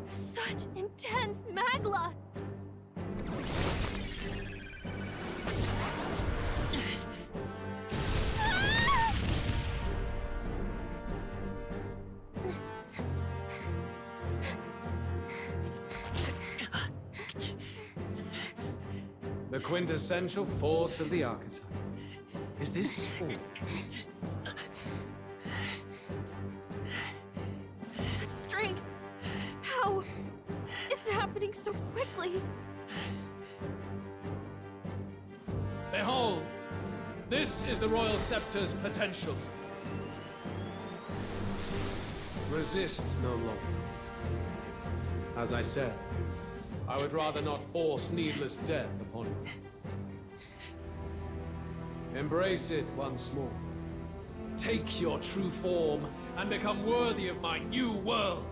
Such intense magla! The quintessential force of the archetype. Is this all? Such strength! How? It's happening so quickly! Behold, This is the Royal Scepter's potential. Resist no longer. As I said, I would rather not force needless death upon you. Embrace it once more. Take your true form and become worthy of my new world.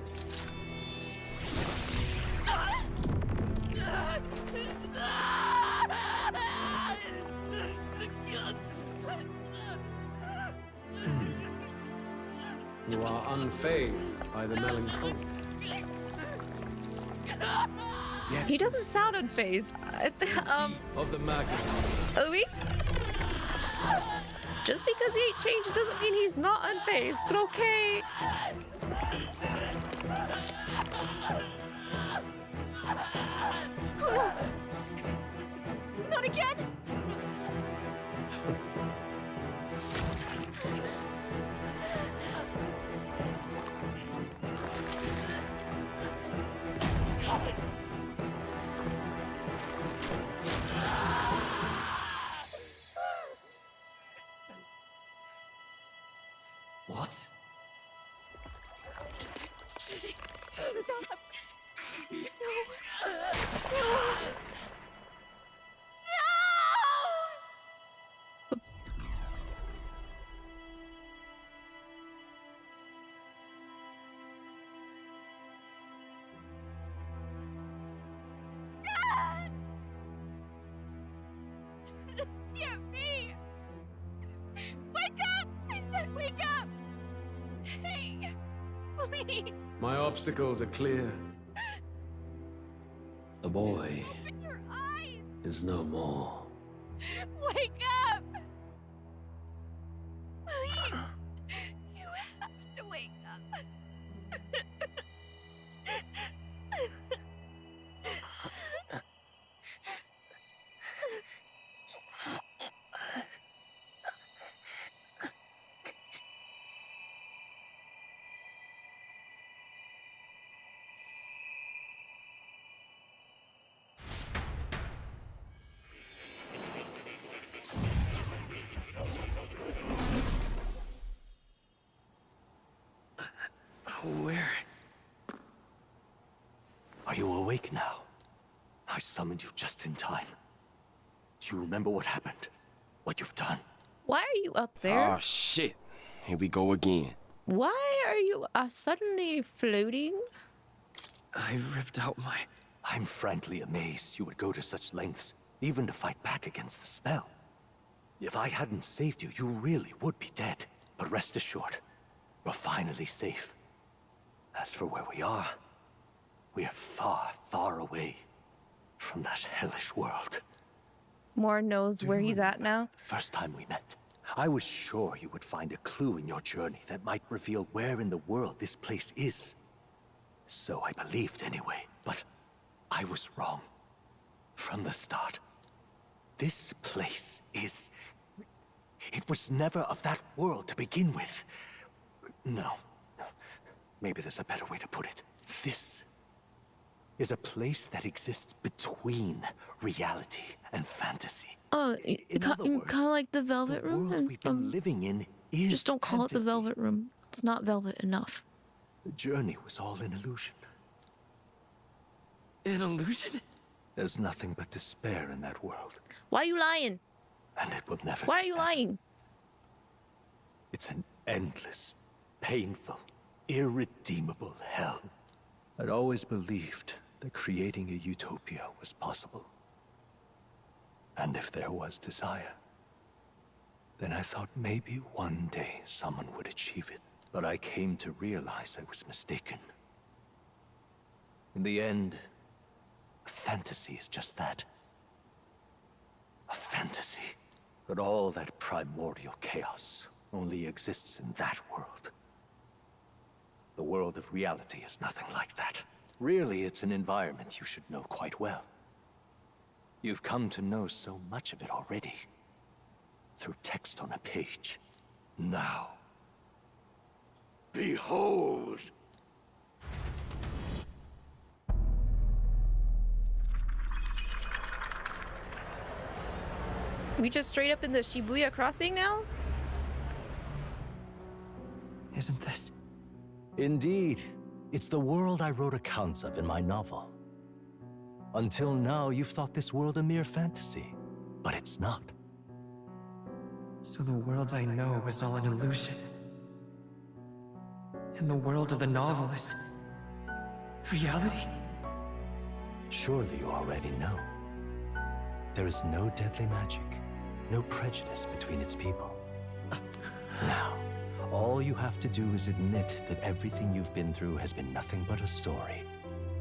You are unfazed by the melancholy. Yes. He doesn't sound unfazed. Of the magnet. Luis? Just because he ain't changed doesn't mean he's not unfazed, but okay. Oh no! Not again! What? Stop! No! This can't be! Wake up! I said wake up! Hey, please! My obstacles are clear. The boy Open your eyes! is no more. Wake up! Please! You have to wake up. Where? Are you awake now? I summoned you just in time. Do you remember what happened? What you've done? Why are you up there? Oh, shit. Here we go again. Why are you suddenly floating? I ripped out my... I'm frankly amazed you would go to such lengths, even to fight back against the spell. If I hadn't saved you, you really would be dead. But rest assured, we're finally safe. As for where we are far, far away from that hellish world. Moore knows where he's at now. The first time we met, I was sure you would find a clue in your journey that might reveal where in the world this place is. So I believed anyway, but I was wrong. From the start. This place is... It was never of that world to begin with. No. Maybe there's a better way to put it. This is a place that exists between reality and fantasy. Oh, kind of like the Velvet the Room? world we've been living in is just don't call fantasy. it the Velvet Room. It's not velvet enough. The journey was all an illusion. An illusion? There's nothing but despair in that world. Why are you lying? And it will never Why are get you better. lying? It's an endless, painful, irredeemable hell. I'd always believed that creating a utopia was possible. And if there was desire, then I thought maybe one day someone would achieve it. But I came to realize I was mistaken. In the end, a fantasy is just that. A fantasy. But all that primordial chaos only exists in that world. The world of reality is nothing like that. Really, it's an environment you should know quite well. You've come to know so much of it already. Through text on a page. Now, behold! We just straight up in the Shibuya crossing now? Isn't this? Indeed. It's the world I wrote accounts of in my novel. Until now, you've thought this world a mere fantasy, but it's not. So the world I know is all an illusion. And the world of the novel is reality? Surely you already know. There is no deadly magic, no prejudice between its people. Now, all you have to do is admit that everything you've been through has been nothing but a story,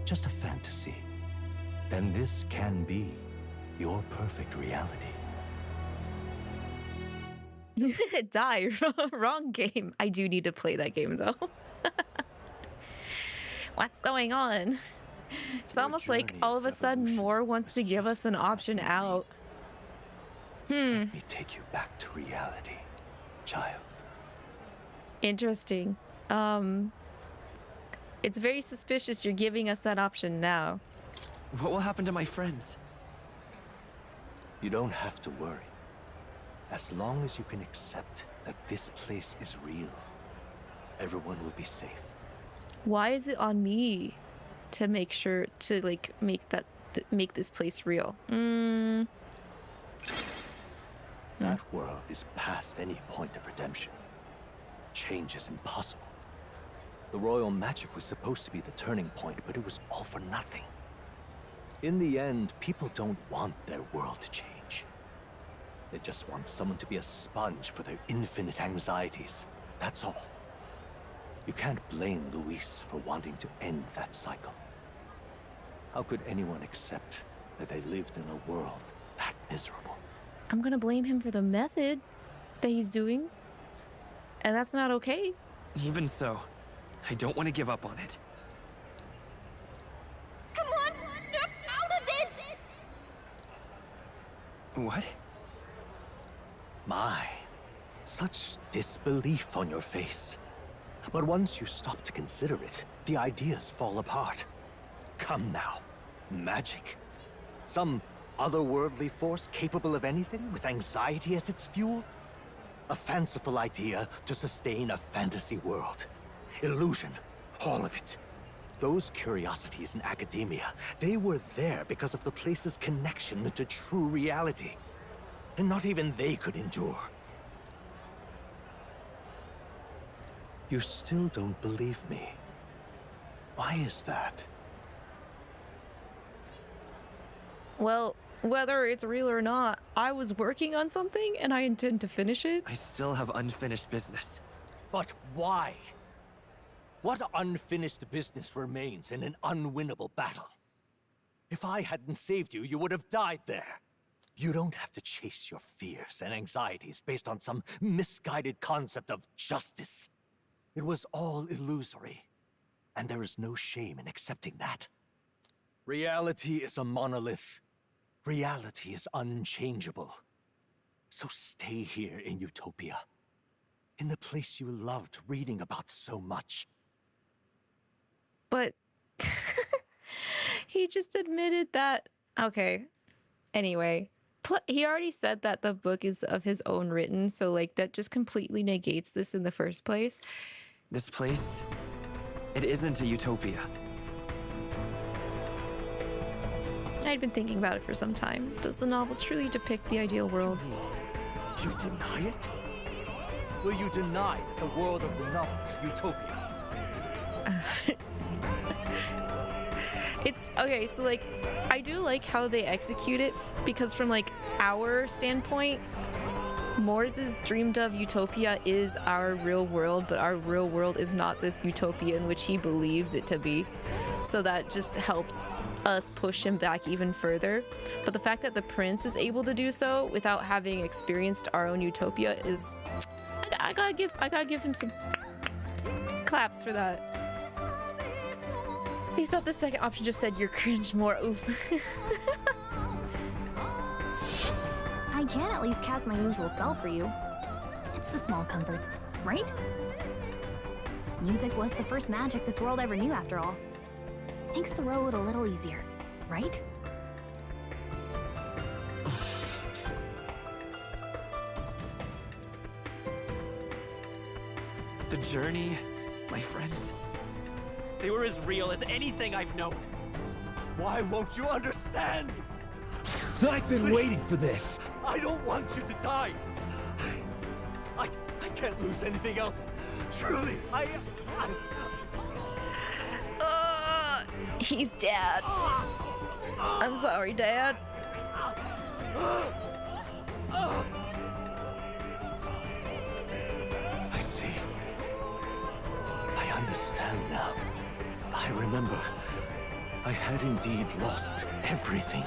just a fantasy. Then this can be your perfect reality. Die. Wrong game. I do need to play that game though. What's going on? It's almost like all of a sudden Moore wants to give us an option out. Let me take you back to reality, child. Interesting. It's very suspicious you're giving us that option now. What will happen to my friends? You don't have to worry. As long as you can accept that this place is real, everyone will be safe. Why is it on me to make sure to like make this place real? That world is past any point of redemption. Change is impossible. The royal magic was supposed to be the turning point, but it was all for nothing. In the end, people don't want their world to change. They just want someone to be a sponge for their infinite anxieties. That's all. You can't blame Luis for wanting to end that cycle. How could anyone accept that they lived in a world that miserable? I'm gonna blame him for the method that he's doing. And that's not okay. Even so, I don't want to give up on it. Come on, snap out of it! What? My, such disbelief on your face. But once you stop to consider it, the ideas fall apart. Come now, magic? Some otherworldly force capable of anything with anxiety as its fuel? A fanciful idea to sustain a fantasy world. Illusion, all of it. Those curiosities in academia, they were there because of the place's connection to true reality. And not even they could endure. You still don't believe me. Why is that? Well, whether it's real or not, I was working on something and I intend to finish it. I still have unfinished business. But why? What unfinished business remains in an unwinnable battle? If I hadn't saved you, you would have died there. You don't have to chase your fears and anxieties based on some misguided concept of justice. It was all illusory, and there is no shame in accepting that. Reality is a monolith. Reality is unchangeable. So stay here in Utopia, in the place you loved reading about so much. But he just admitted that. Okay. Anyway, he already said that the book is of his own written, so like that just completely negates this in the first place. This place, it isn't a utopia. I'd been thinking about it for some time. Does the novel truly depict the ideal world? You deny it? Will you deny that the world of the novel is utopia? It's okay, so like I do like how they execute it, because from like our standpoint, Moore's dreamed of utopia is our real world, but our real world is not this utopia in which he believes it to be. So that just helps us push him back even further. But the fact that the prince is able to do so without having experienced our own utopia is, I gotta give him some claps for that. He thought the second option just said you're cringe more. Oof. I can at least cast my usual spell for you. It's the small comforts, right? Music was the first magic this world ever knew, after all. Makes the road a little easier, right? The journey, my friends, they were as real as anything I've known. Why won't you understand? I've been waiting for this. I don't want you to die. I can't lose anything else. Truly, He's Dad. I'm sorry, Dad. I see. I understand now. I remember. I had indeed lost everything.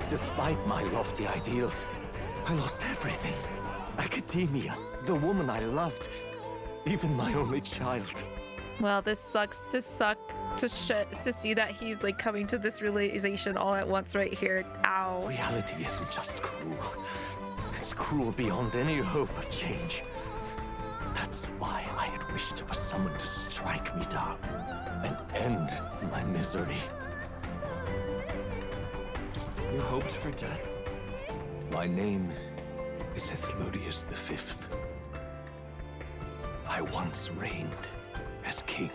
Despite my lofty ideals, I lost everything. Academia, the woman I loved, even my only child. Well, this sucks to see that he's like coming to this realization all at once right here. Ow. Reality isn't just cruel. It's cruel beyond any hope of change. That's why I had wished for someone to strike me down and end my misery. You hoped for death? My name is 𝐒𝐿𝐷 V. I once reigned as king.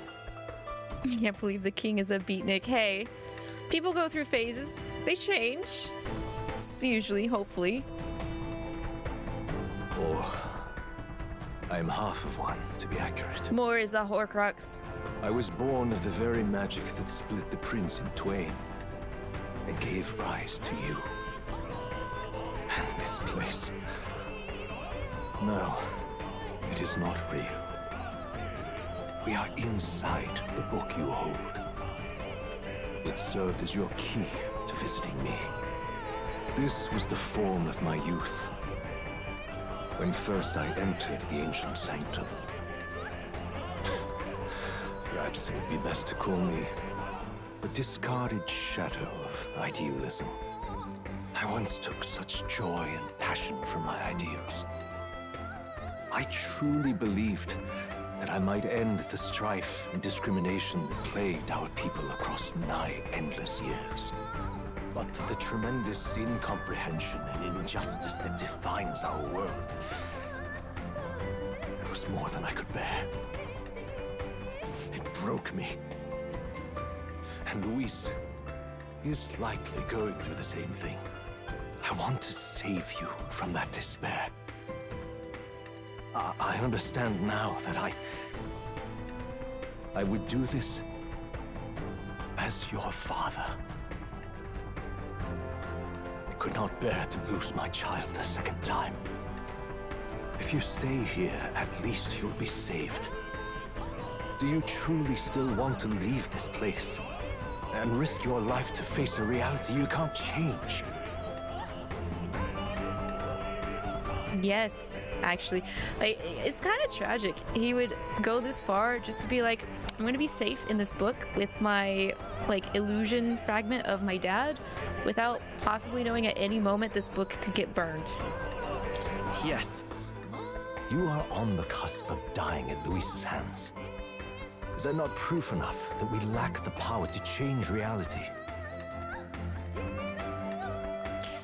I can't believe the king is a beatnik. Hey, people go through phases. They change. Usually, hopefully. Or I'm half of one, to be accurate. More is a Horcrux. I was born of the very magic that split the prince in twain and gave rise to you. And this place. No, it is not real. We are inside the book you hold. It served as your key to visiting me. This was the form of my youth, when first I entered the ancient sanctum. Perhaps it would be best to call me the discarded shadow of idealism. I once took such joy and passion from my ideals. I truly believed that I might end the strife and discrimination that plagued our people across nigh endless years. But the tremendous incomprehension and injustice that defines our world, it was more than I could bear. It broke me. And Luis is likely going through the same thing. I want to save you from that despair. I understand now that I would do this as your father. I could not bear to lose my child a second time. If you stay here, at least you'll be saved. Do you truly still want to leave this place and risk your life to face a reality you can't change? Yes, actually. It's kind of tragic. He would go this far just to be like, I'm going to be safe in this book with my, illusion fragment of my dad without possibly knowing at any moment this book could get burned. Yes. You are on the cusp of dying at Luis's hands. Is that not proof enough that we lack the power to change reality?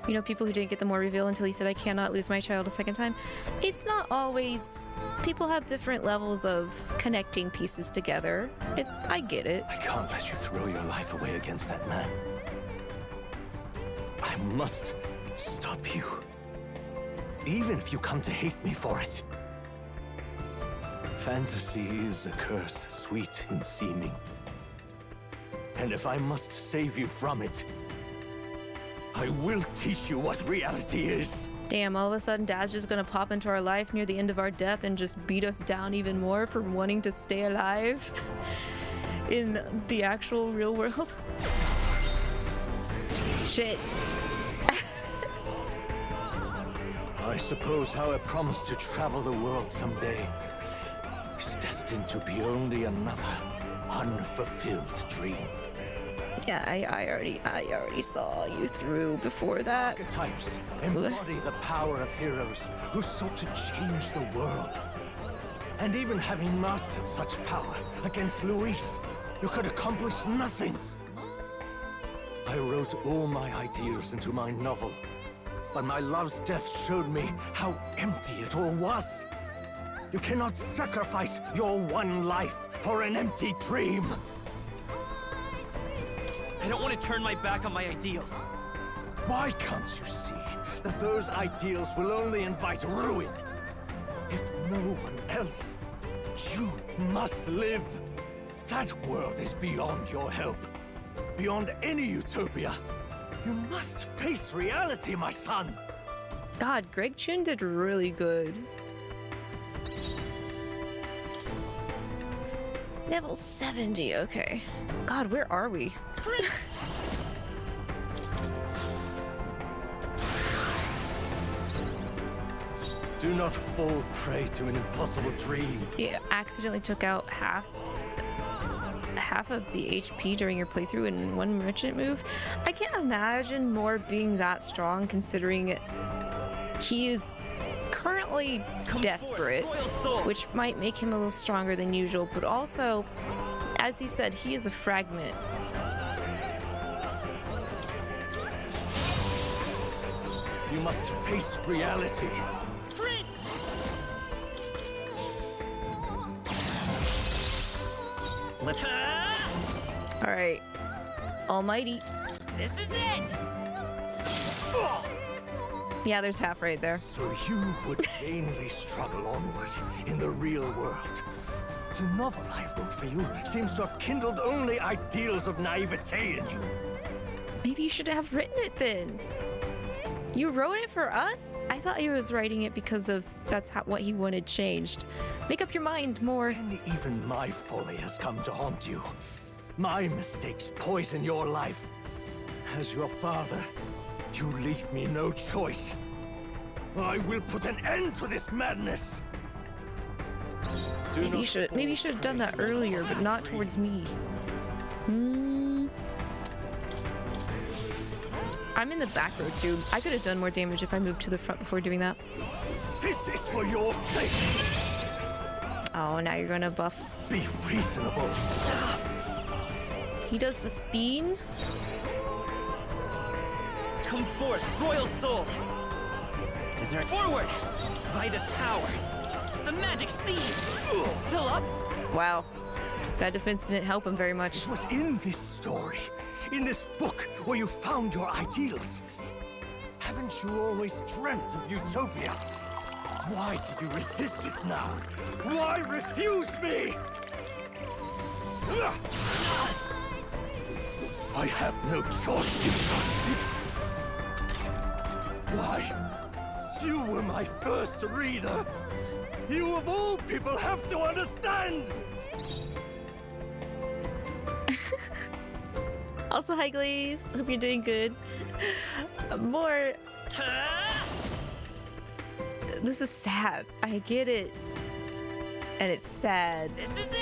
You know, people who didn't get the more reveal until he said, I cannot lose my child a second time. It's not always... People have different levels of connecting pieces together. I get it. I can't let you throw your life away against that man. I must stop you. Even if you come to hate me for it. Fantasy is a curse, sweet in seeming. And if I must save you from it, I will teach you what reality is. Damn, all of a sudden Dad's just gonna pop into our life near the end of our death and just beat us down even more for wanting to stay alive in the actual real world. Shit. I suppose how I promised to travel the world someday is destined to be only another unfulfilled dream. Yeah, I already saw you through before that. Archetypes embody the power of heroes who sought to change the world. And even having mastered such power against Luis, you could accomplish nothing. I wrote all my ideals into my novel, but my love's death showed me how empty it all was. You cannot sacrifice your one life for an empty dream. I don't want to turn my back on my ideals. Why can't you see that those ideals will only invite ruin? If no one else, you must live. That world is beyond your help. Beyond any utopia. You must face reality, my son. God, 𝐷𝐿 did really good. Level 70, okay. God, where are we? Do not fall prey to an impossible dream. You accidentally took out half of the HP during your playthrough in one merchant move. I can't imagine Moore being that strong considering he is currently desperate, which might make him a little stronger than usual, but also, as he said, he is a fragment. You must face reality. All right, Almighty. This is it. Yeah, there's half right there. So you would vainly struggle onward in the real world. The novel I wrote for you seems to have kindled only ideals of naivete in you. Maybe you should have written it then. You wrote it for us? I thought he was writing it because of what he wanted changed. Make up your mind more. And even my folly has come to haunt you. My mistakes poison your life. As your father, you leave me no choice. I will put an end to this madness. Maybe you should have done that earlier, but not towards me. I'm in the back row too. I could have done more damage if I moved to the front before doing that. This is for your sake. Oh, now you're gonna buff. Be reasonable. He does the speed. Come forth, royal soul. Is there forward by this power? The magic seed. Still up? Wow, that defense didn't help him very much. It was in this story, in this book, where you found your ideals. Haven't you always dreamt of utopia? Why did you resist it now? Why refuse me? I have no choice. You touched it. Why? You were my first reader. You of all people have to understand. Also, hi Glaze. Hope you're doing good. More. This is sad. I get it. And it's sad. This is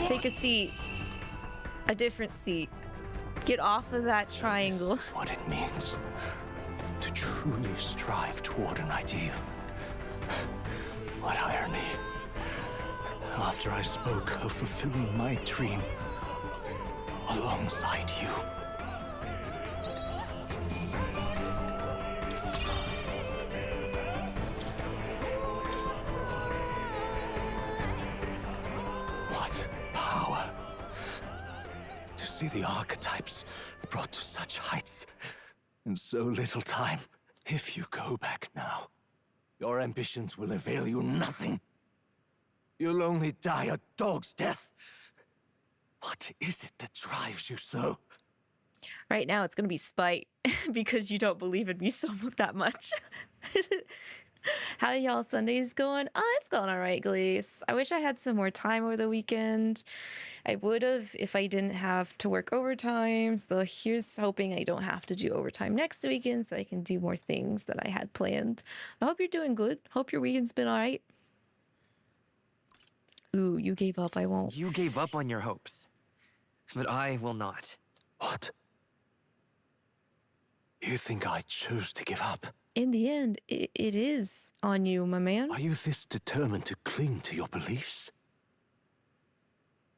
it. Take a seat. A different seat. Get off of that triangle. This is what it means to truly strive toward an ideal. What irony. After I spoke of fulfilling my dream alongside you. What power to see the archetypes brought to such heights in so little time. If you go back now, your ambitions will avail you nothing. You'll only die a dog's death. What is it that drives you so? Right now, it's gonna be spite because you don't believe in me that much. How y'all Sundays going? Oh, it's going all right, Glaze. I wish I had some more time over the weekend. I would have if I didn't have to work overtime. So here's hoping I don't have to do overtime next weekend so I can do more things that I had planned. I hope you're doing good. Hope your weekend's been all right. Ooh, you gave up. I won't. You gave up on your hopes, but I will not. What? You think I chose to give up? In the end, it is on you, my man. Are you this determined to cling to your beliefs?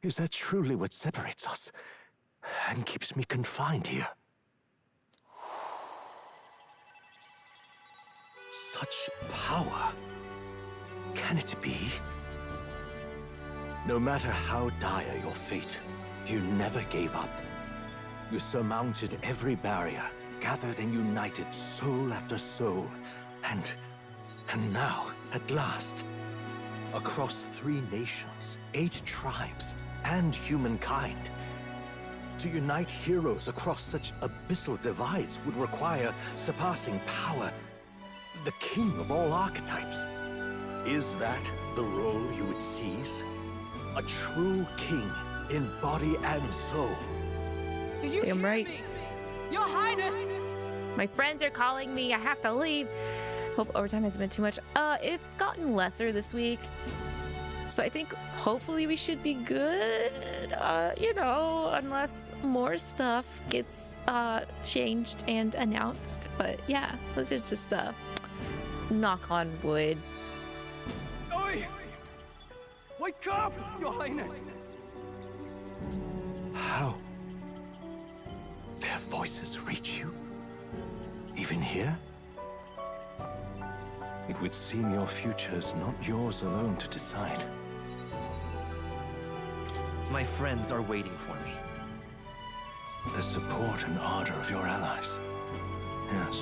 Is that truly what separates us and keeps me confined here? Such power. can it be? No matter how dire your fate, you never gave up. You surmounted every barrier, gathered and united soul after soul, and now, at last, across 3 nations, 8 tribes, and humankind, to unite heroes across such abyssal divides would require surpassing power. The king of all archetypes. Is that the role you would seize? A true king in body and soul. Do you Damn hear right. me? Your Highness! My friends are calling me. I have to leave. Hope overtime hasn't been too much. It's gotten lesser this week. So I think hopefully we should be good, you know, unless more stuff gets changed and announced. But yeah, let's just knock on wood. Oi! Wake up, Your Highness! How? Their voices reach you? Even here? It would seem your future is not yours alone to decide. My friends are waiting for me. The support and ardor of your allies. Yes.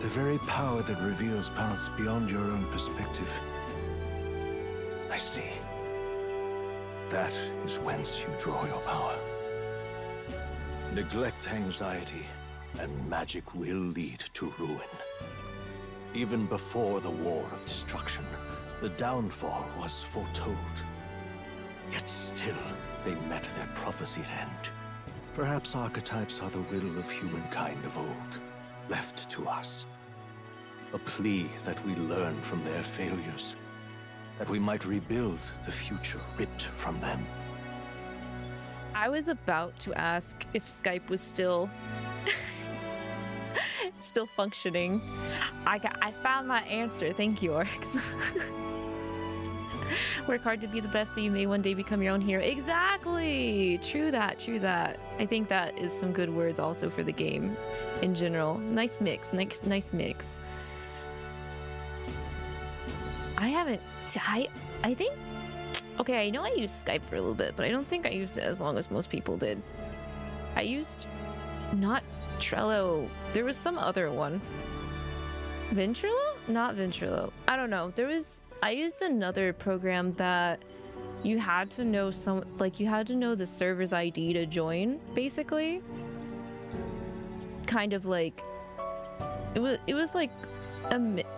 The very power that reveals paths beyond your own perspective. I see. That is whence you draw your power. Neglect anxiety, and magic will lead to ruin. Even before the War of Destruction, the downfall was foretold. Yet still, they met their prophesied end. Perhaps archetypes are the will of humankind of old, left to us. A plea that we learn from their failures, that we might rebuild the future ripped from them. I was about to ask if Skype was still functioning. I found my answer. Thank you, Orcs. Work hard to be the best so you may one day become your own hero. Exactly! True that, true that. I think that is some good words also for the game in general. Nice mix, nice mix. I think... Okay, I know I used Skype for a little bit, but I don't think I used it as long as most people did. I used... not Trello. There was some other one. Ventrilo? Not Ventrilo. I don't know. I used another program that you had to know you had to know the server's ID to join, basically. Kind of like it was like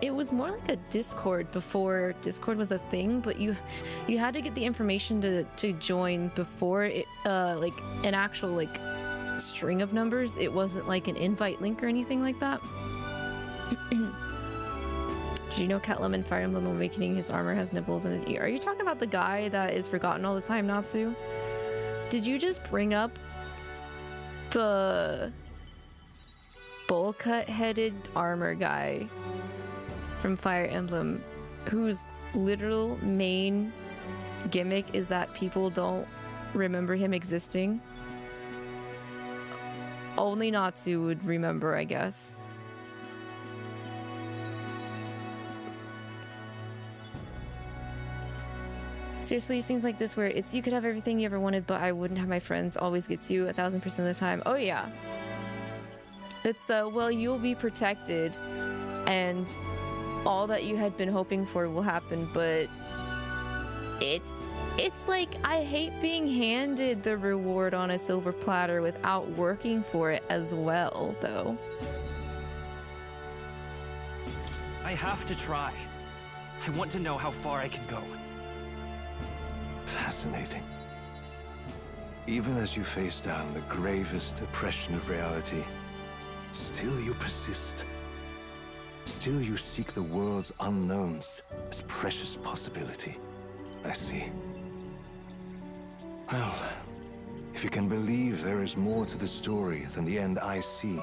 it was more like a Discord before Discord was a thing, but you had to get the information to join before it like an actual like string of numbers. It wasn't like an invite link or anything like that. Did you know Cat Lemon Fire Emblem Awakening, his armor has nipples in his ear? Are you talking about the guy that is forgotten all the time, Natsu? Did you just bring up the bowl cut headed armor guy from Fire Emblem, whose literal main gimmick is that people don't remember him existing? Only Natsu would remember, I guess. Seriously, scenes like this where it's you could have everything you ever wanted, but I wouldn't have my friends always gets you 1000% of the time. Oh yeah. It's the, well, you'll be protected and all that you had been hoping for will happen, but it's like, I hate being handed the reward on a silver platter without working for it as well, though. I have to try. I want to know how far I can go. Fascinating. Even as you face down the gravest oppression of reality, still you persist. Still you seek the world's unknowns as precious possibility. I see. Well, if you can believe there is more to the story than the end I see,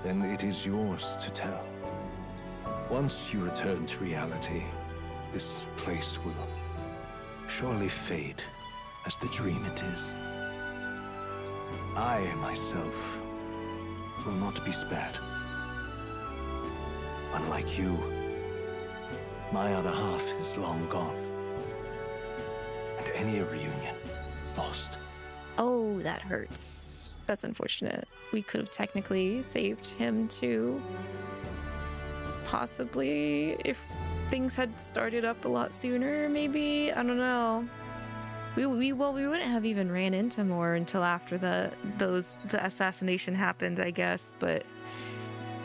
then it is yours to tell. Once you return to reality, this place will surely fade as the dream it is. I, myself, will not be spared. Unlike you, My other half is long gone. And any reunion, lost. Oh, that hurts. That's unfortunate. We could have technically saved him too. Possibly, if things had started up a lot sooner, maybe? I don't know. We wouldn't have even ran into more until after the assassination happened, I guess, but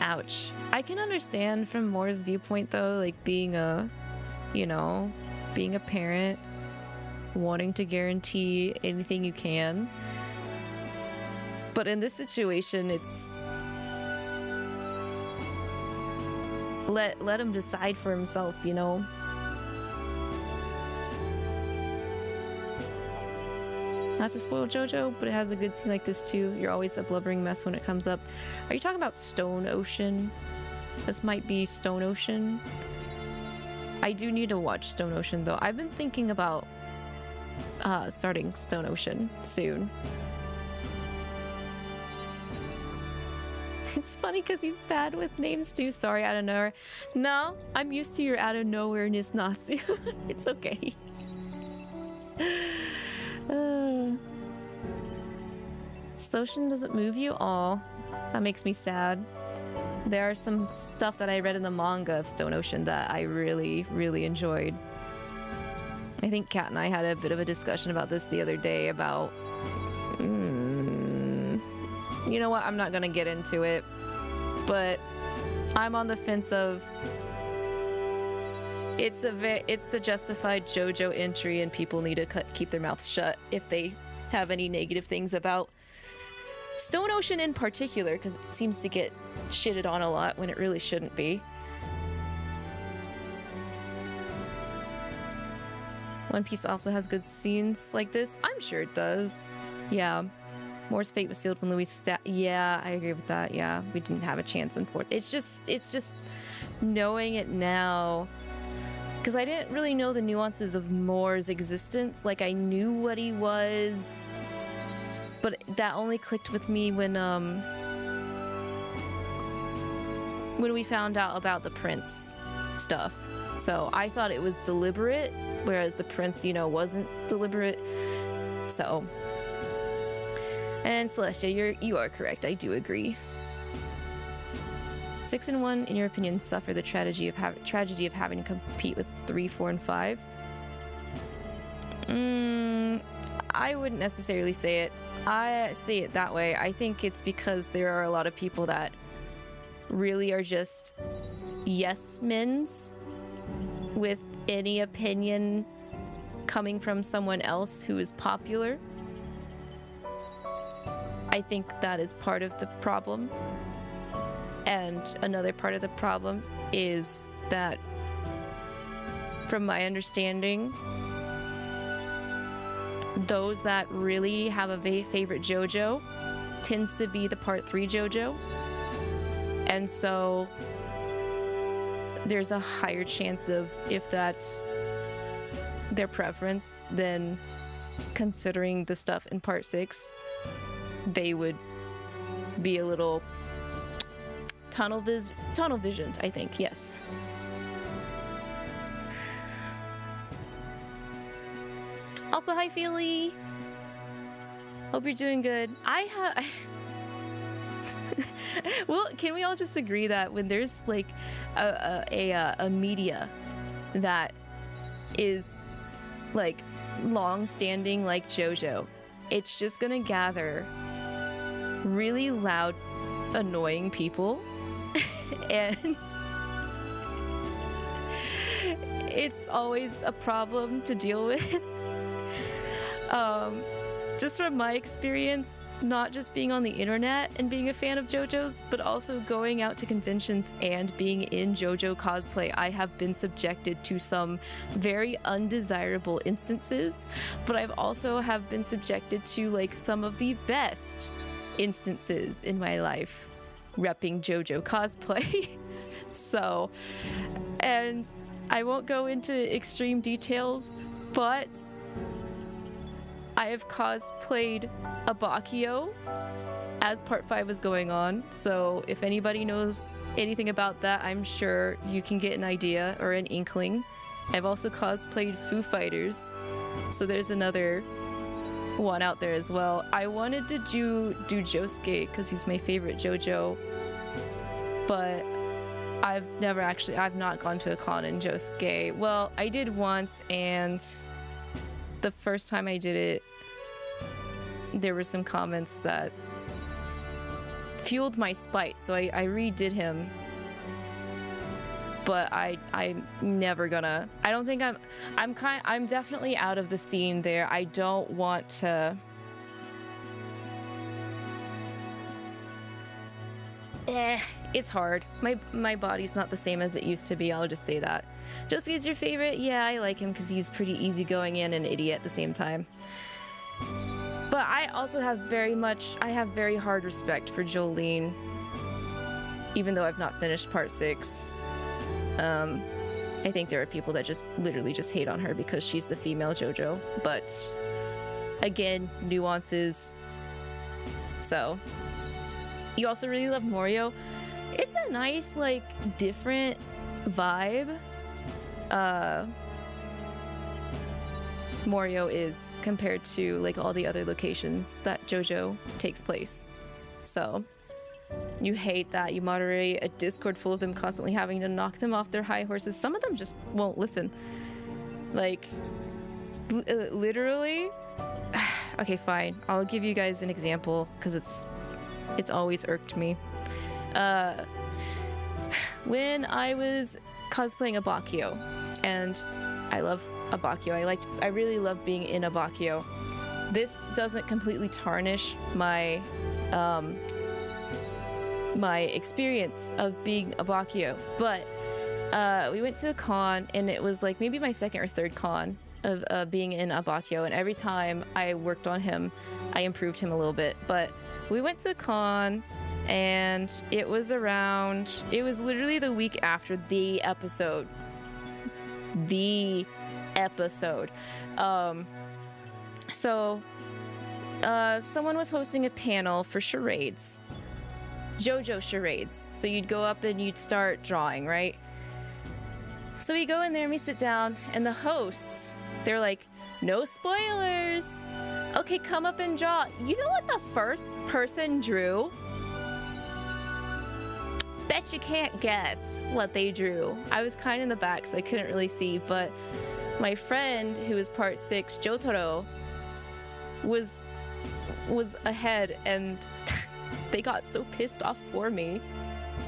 ouch. I can understand from Moore's viewpoint though, like being a parent, wanting to guarantee anything you can. But in this situation, it's let him decide for himself, you know? Not to spoil JoJo, but it has a good scene like this too. You're always a blubbering mess when it comes up. Are you talking about Stone Ocean? This might be Stone Ocean. I do need to watch Stone Ocean though. I've been thinking about starting Stone Ocean soon. It's funny because he's bad with names too. Sorry, out of nowhere. No, I'm used to your out of nowhere-ness, Natsu. It's okay. Stone doesn't move you? Aw, that makes me sad. There are some stuff that I read in the manga of Stone Ocean that I really, really enjoyed. I think Kat and I had a bit of a discussion about this the other day about... You know what? I'm not gonna get into it, but I'm on the fence of... It's a justified JoJo entry, and people need to keep their mouths shut if they have any negative things about Stone Ocean in particular, because it seems to get shitted on a lot when it really shouldn't be. One Piece also has good scenes like this. I'm sure it does. Yeah. Moore's fate was sealed when Louis yeah, I agree with that. Yeah, we didn't have a chance in Fort. It's just knowing it now, because I didn't really know the nuances of Moore's existence. Like, I knew what he was, but that only clicked with me when we found out about the prince stuff. So I thought it was deliberate, whereas the prince, you know, wasn't deliberate. So, and Celestia, you are correct. I do agree. 6 and 1, in your opinion, suffer the tragedy of having to compete with 3, 4, and 5. I wouldn't necessarily say it. I say it that way. I think it's because there are a lot of people that really are just yes men's with any opinion coming from someone else who is popular. I think that is part of the problem. And another part of the problem is that, from my understanding, those that really have a favorite JoJo tends to be the Part 3 JoJo. And so there's a higher chance of, if that's their preference, then considering the stuff in Part 6, they would be a little tunnel visioned, I think, yes. Also, hi Feely. Hope you're doing good. Well, can we all just agree that when there's like a media that is like long-standing, like JoJo, it's just gonna gather really loud, annoying people, and it's always a problem to deal with. Just from my experience, not just being on the internet and being a fan of JoJo's, but also going out to conventions and being in JoJo cosplay, I have been subjected to some very undesirable instances, but I've also have been subjected to like some of the best instances in my life repping JoJo cosplay. So, and I won't go into extreme details, but I have cosplayed 𝐒𝐑𝐈𝐒 as part 5 was going on. So if anybody knows anything about that, I'm sure you can get an idea or an inkling. I've also cosplayed Foo Fighters, so there's another one out there as well. I wanted to do Josuke because he's my favorite JoJo, but I've not gone to a con in Josuke. Well, I did once, and the first time I did it, there were some comments that fueled my spite, so I redid him. But I'm never gonna. I don't think I'm definitely out of the scene there. I don't want to. It's hard. My body's not the same as it used to be. I'll just say that. Josuke's your favorite? Yeah, I like him because he's pretty easygoing and an idiot at the same time. But I also have very hard respect for Jolene, even though I've not finished part 6. I think there are people that just literally just hate on her because she's the female JoJo, but again, nuances. So you also really love Morio. It's a nice, like, different vibe. Morio is compared to like all the other locations that JoJo takes place. So you hate that you moderate a Discord full of them constantly having to knock them off their high horses. Some of them just won't listen. Like, literally. Okay, fine. I'll give you guys an example because it's always irked me. When I was cosplaying Abakio, and I love Abakio. I really love being in Abakio. This doesn't completely tarnish my my experience of being Abakio, but we went to a con, and it was like maybe my second or third con of being in Abakio, and every time I worked on him, I improved him a little bit. But we went to a con, and it was literally the week after the episode. So someone was hosting a panel for charades, JoJo charades. So you'd go up and you'd start drawing, right? So we go in there and we sit down, and the hosts, they're like, no spoilers. Okay, come up and draw. You know what the first person drew? Bet you can't guess what they drew. I was kind of in the back, so I couldn't really see, but my friend, who was part 6, Jotaro, was ahead, and they got so pissed off for me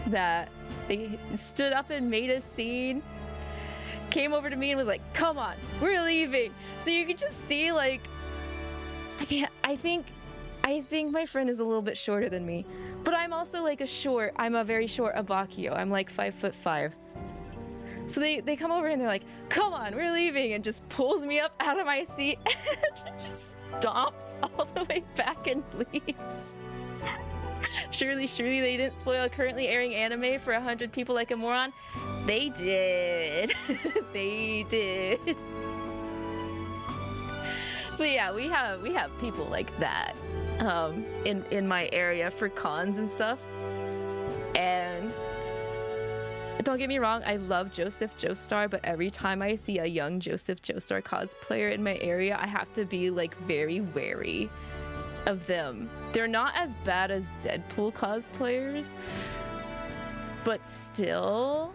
that they stood up and made a scene, came over to me and was like, come on, we're leaving. So you could just see, like, I think my friend is a little bit shorter than me, but I'm also like I'm a very short Abakio. I'm like 5'5". So they come over and they're like, come on, we're leaving, and just pulls me up out of my seat and just stomps all the way back and leaves. Surely they didn't spoil currently airing anime for 100 people like a moron. They did. They did. So yeah, we have people like that in my area for cons and stuff. And don't get me wrong, I love Joseph Joestar, but every time I see a young Joseph Joestar cosplayer in my area, I have to be like very wary of them. They're not as bad as Deadpool cosplayers, but still,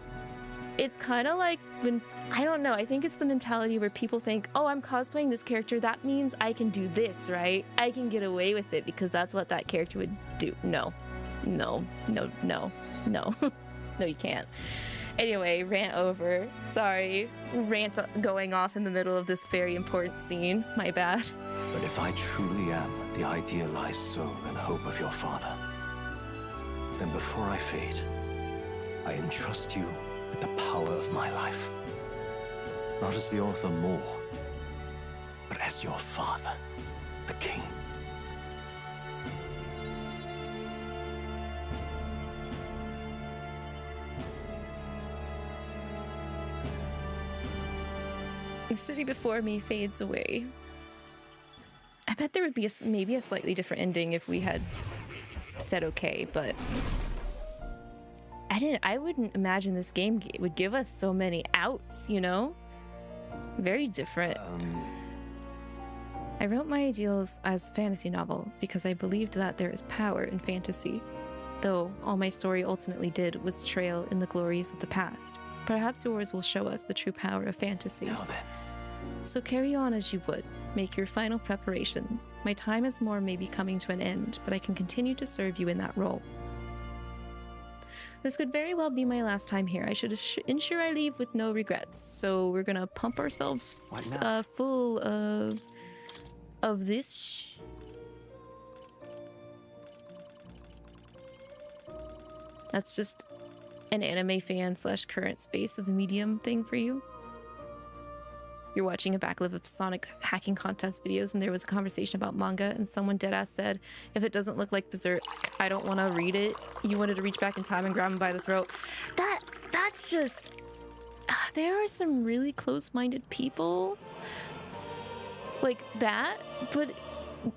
it's kind of like when, I don't know, I think it's the mentality where people think, oh, I'm cosplaying this character, that means I can do this, right? I can get away with it because that's what that character would do. No, you can't. Anyway, rant over. Sorry, rant going off in the middle of this very important scene. My bad. But if I truly am the idealized soul and hope of your father, then before I fade, I entrust you with the power of my life. Not as the author more, but as your father, the king. The city before me fades away. I bet there would be maybe a slightly different ending if we had said okay, but I wouldn't imagine this game would give us so many outs, you know? Very different. I wrote my ideals as a fantasy novel because I believed that there is power in fantasy, though all my story ultimately did was trail in the glories of the past. Perhaps yours will show us the true power of fantasy. Now then. So carry on as you would. Make your final preparations. My time as Moore may be coming to an end, but I can continue to serve you in that role. This could very well be my last time here. I should ensure I leave with no regrets. So we're gonna pump ourselves full of this. That's just an anime fan / current space of the medium thing for you. You're watching a backlist of Sonic hacking contest videos and there was a conversation about manga and someone deadass said, if it doesn't look like Berserk, I don't want to read it. You wanted to reach back in time and grab him by the throat. That's just... there are some really close-minded people like that, but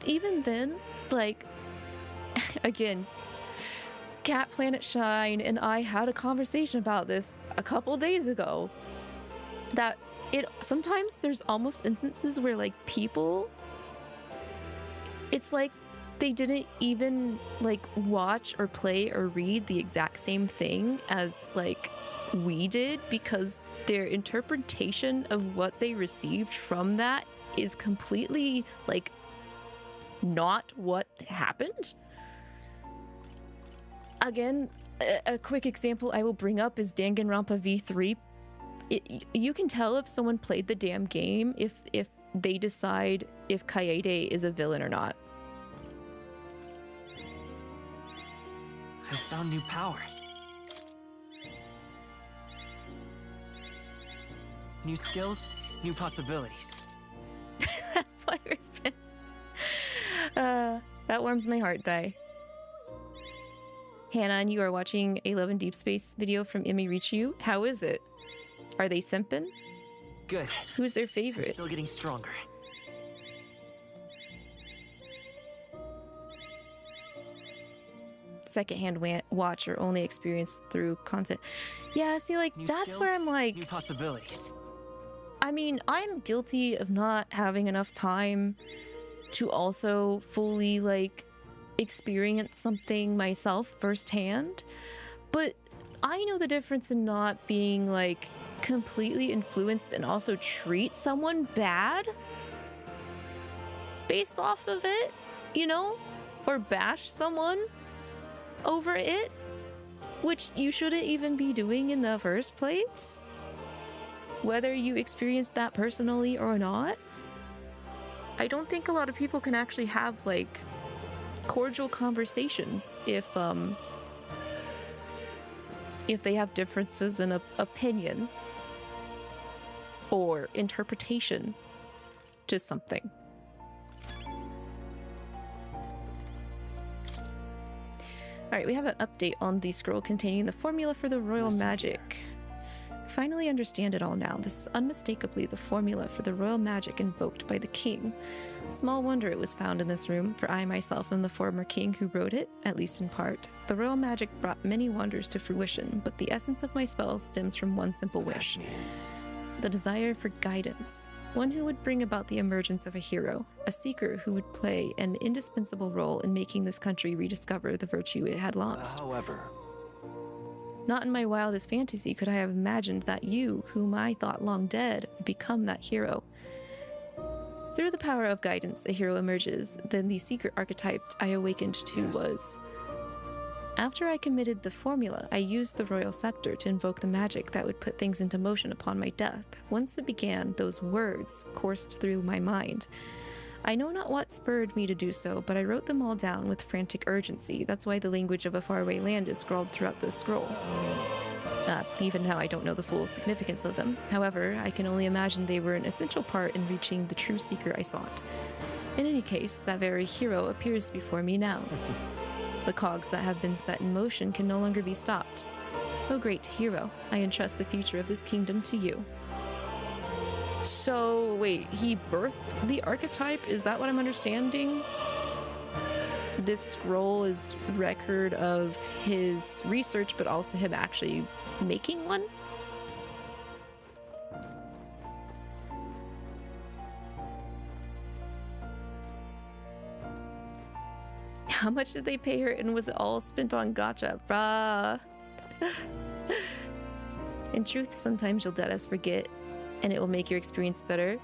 even then, like, again, Cat Planet Shine and I had a conversation about this a couple days ago, that sometimes there's almost instances where like people, it's like they didn't even like watch or play or read the exact same thing as like we did, because their interpretation of what they received from that is completely like not what happened. Again, a quick example I will bring up is Danganronpa V3. You can tell if someone played the damn game if they decide if Kaede is a villain or not. I found new power. New skills, new possibilities. That's why we're friends. That warms my heart, Dai. Hannah, and you are watching a Love in Deep Space video from Imi Richu. How is it? Are they simpin'? Good. Who's their favorite? I'm still getting stronger. Secondhand watch or only experienced through content. Yeah, see, like, that's where I'm like... New possibilities. I mean, I'm guilty of not having enough time to also fully, like, experience something myself firsthand. But I know the difference in not being, like, completely influenced and also treat someone bad based off of it, you know? Or bash someone over it, which you shouldn't even be doing in the first place, whether you experienced that personally or not. I don't think a lot of people can actually have like cordial conversations if they have differences in opinion or interpretation to something. Alright, we have an update on the scroll containing the formula for the royal magic. I finally understand it all now. This is unmistakably the formula for the royal magic invoked by the king. Small wonder it was found in this room, for I myself am the former king who wrote it, at least in part. The royal magic brought many wonders to fruition, but the essence of my spell stems from one simple wish. The desire for guidance. One who would bring about the emergence of a hero, a seeker who would play an indispensable role in making this country rediscover the virtue it had lost. However, not in my wildest fantasy could I have imagined that you, whom I thought long dead, would become that hero. Through the power of guidance, a hero emerges. Then the secret archetype I awakened to was... After I committed the formula, I used the royal scepter to invoke the magic that would put things into motion upon my death. Once it began, those words coursed through my mind. I know not what spurred me to do so, but I wrote them all down with frantic urgency. That's why the language of a faraway land is scrawled throughout the scroll. Even now I don't know the full significance of them. However, I can only imagine they were an essential part in reaching the true seeker I sought. In any case, that very hero appears before me now. The cogs that have been set in motion can no longer be stopped. O great hero, I entrust the future of this kingdom to you. So, wait, he birthed the archetype? Is that what I'm understanding? this scroll is record of his research, but also him actually making one. How much did they pay her, and was it all spent on gacha? Bruh. In truth, sometimes you'll deadass forget, and it will make your experience better.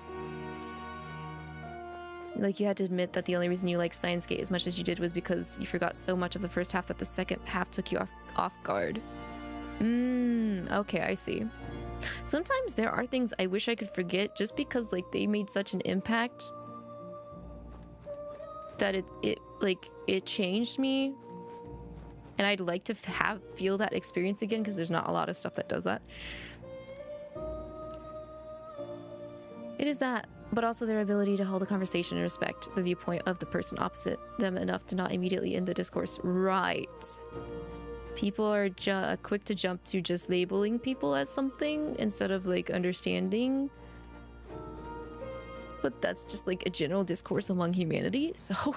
Like, you had to admit that the only reason you liked Steins Gate as much as you did was because you forgot so much of the first half that the second half took you off guard. Okay, I see. Sometimes there are things I wish I could forget just because, like, they made such an impact that it changed me, and I'd like to feel that experience again, because there's not a lot of stuff that does that. It is that, but also their ability to hold a conversation and respect the viewpoint of the person opposite them enough to not immediately end the discourse. Right. People are quick to jump to just labeling people as something instead of, like, understanding. But that's just, like, a general discourse among humanity, so...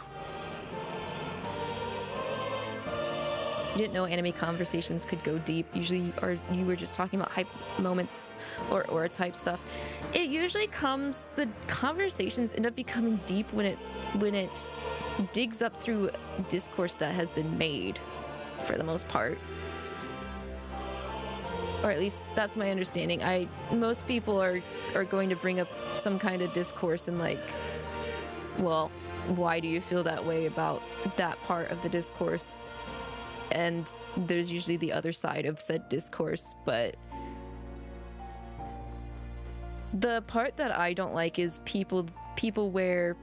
You didn't know anime conversations could go deep. Usually, or you were just talking about hype moments or type stuff. It usually comes, the conversations end up becoming deep when it digs up through discourse that has been made, for the most part. Or at least that's my understanding. Most people are going to bring up some kind of discourse and, like, well, why do you feel that way about that part of the discourse? And there's usually the other side of said discourse, but the part that I don't like is people where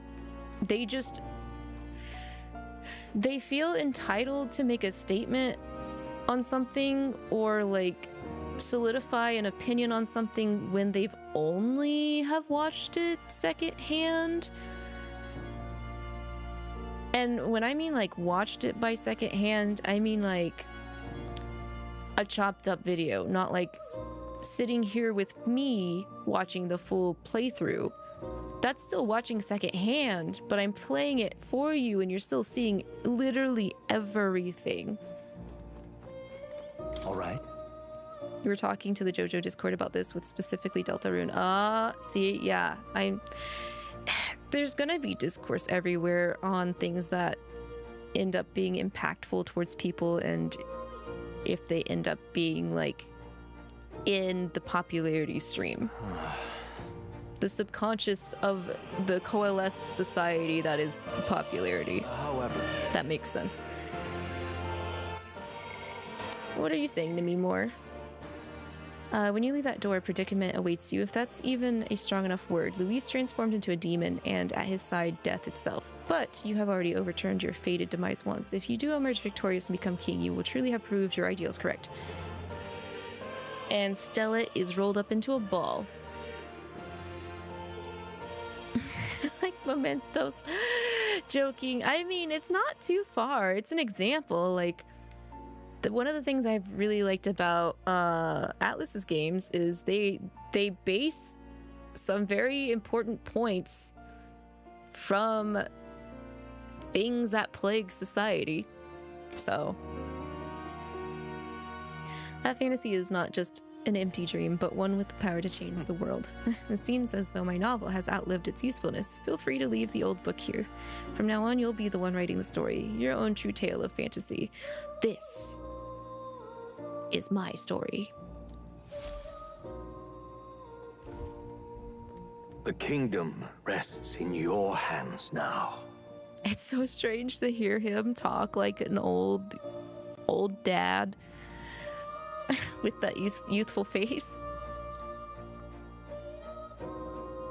they feel entitled to make a statement on something or, like, solidify an opinion on something when they've only have watched it secondhand. And when I mean, like, watched it by secondhand, I mean, like, a chopped up video, not like sitting here with me watching the full playthrough. That's still watching secondhand, but I'm playing it for you and you're still seeing literally everything. All right. You were talking to the JoJo Discord about this with specifically Deltarune. See, yeah, there's gonna be discourse everywhere on things that end up being impactful towards people, and if they end up being, like, in the popularity stream. The subconscious of the coalesced society that is popularity. However, that makes sense. What are you saying to me, more? When you leave that door, predicament awaits you, if that's even a strong enough word. Luis transformed into a demon, and at his side, death itself. But you have already overturned your fated demise once. If you do emerge victorious and become king, you will truly have proved your ideals correct. And Stella is rolled up into a ball. Like mementos. Joking. I mean, it's not too far. It's an example, like... One of the things I've really liked about Atlus's games is they base some very important points from things that plague society. So that fantasy is not just an empty dream, but one with the power to change the world. It seems as though my novel has outlived its usefulness. Feel free to leave the old book here. From now on, you'll be the one writing the story, your own true tale of fantasy. This is my story. The kingdom rests in your hands now. It's so strange to hear him talk like an old dad with that youthful face.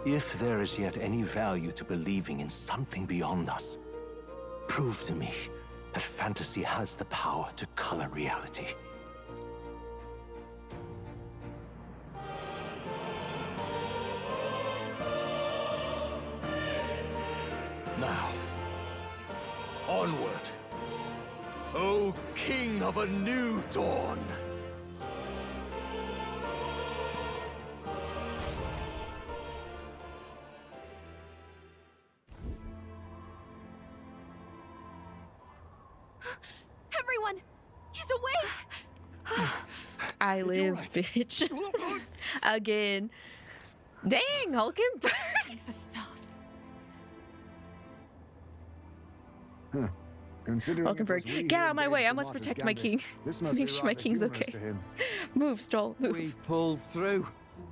If there is yet any value to believing in something beyond us, prove to me that fantasy has the power to color reality. Now, onward, O King of a new dawn! Everyone! He's awake! I live, bitch. Again. Dang, Hulkenberg. For stars. Huh. Considering it was we Get who out of my way. engaged I the must martyr's protect my gambit, king. This must Make be sure my rather king's humorous okay. to him. Move, Stroll. Move. We pulled through.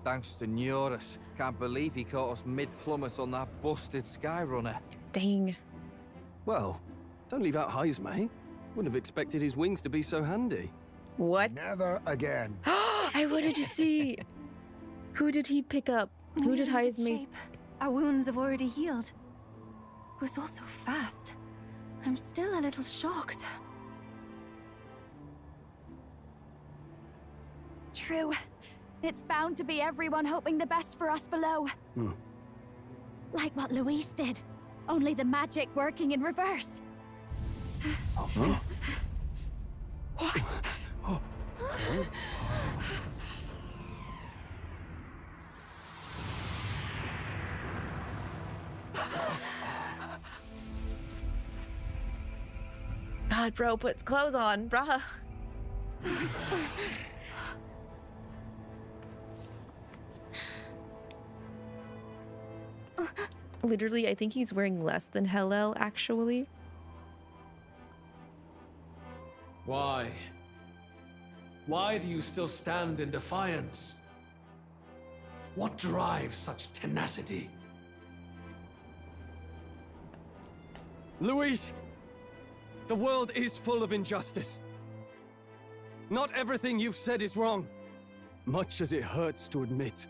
Thanks to Neurus. Can't believe he caught us mid-plummet on that busted Skyrunner. Dang. Well, don't leave out 𝐿𝐼𝐒, Wouldn't have expected his wings to be so handy. What? Never again. I wanted to see. Who did he pick up? Who did 𝐼𝐼𝐒? Our wounds have already healed. It was all so fast. I'm still a little shocked. True. It's bound to be everyone hoping the best for us below. Like what Luis did. Only the magic working in reverse. Huh? What? God, bro, puts clothes on, bruh. Literally, I think he's wearing less than Hellel, actually. Why? Why do you still stand in defiance? What drives such tenacity? Luis, the world is full of injustice. Not everything you've said is wrong, much as it hurts to admit.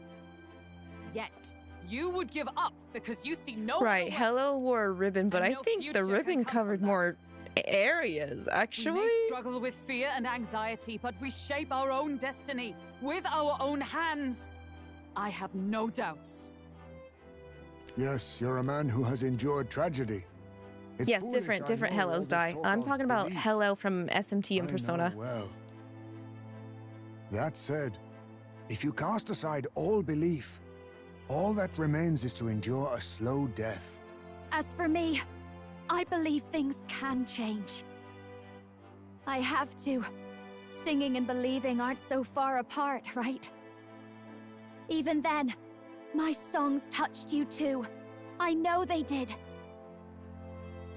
Yet, you would give up because you see no Right, Hellel wore a ribbon, but I no think the future can ribbon come covered from more areas, We actually. may struggle with fear and anxiety, but we shape our own destiny with our own hands. I have no doubts. Yes, you're a man who has endured tragedy. It's Yes, foolish, different I know, all Hellels this die. talk I'm of talking about belief. Hellel from SMT and I Persona. know well. That said, if you cast aside all belief, all that remains is to endure a slow death. As for me, I believe things can change. I have to. Singing and believing aren't so far apart, right? Even then, my songs touched you too. I know they did.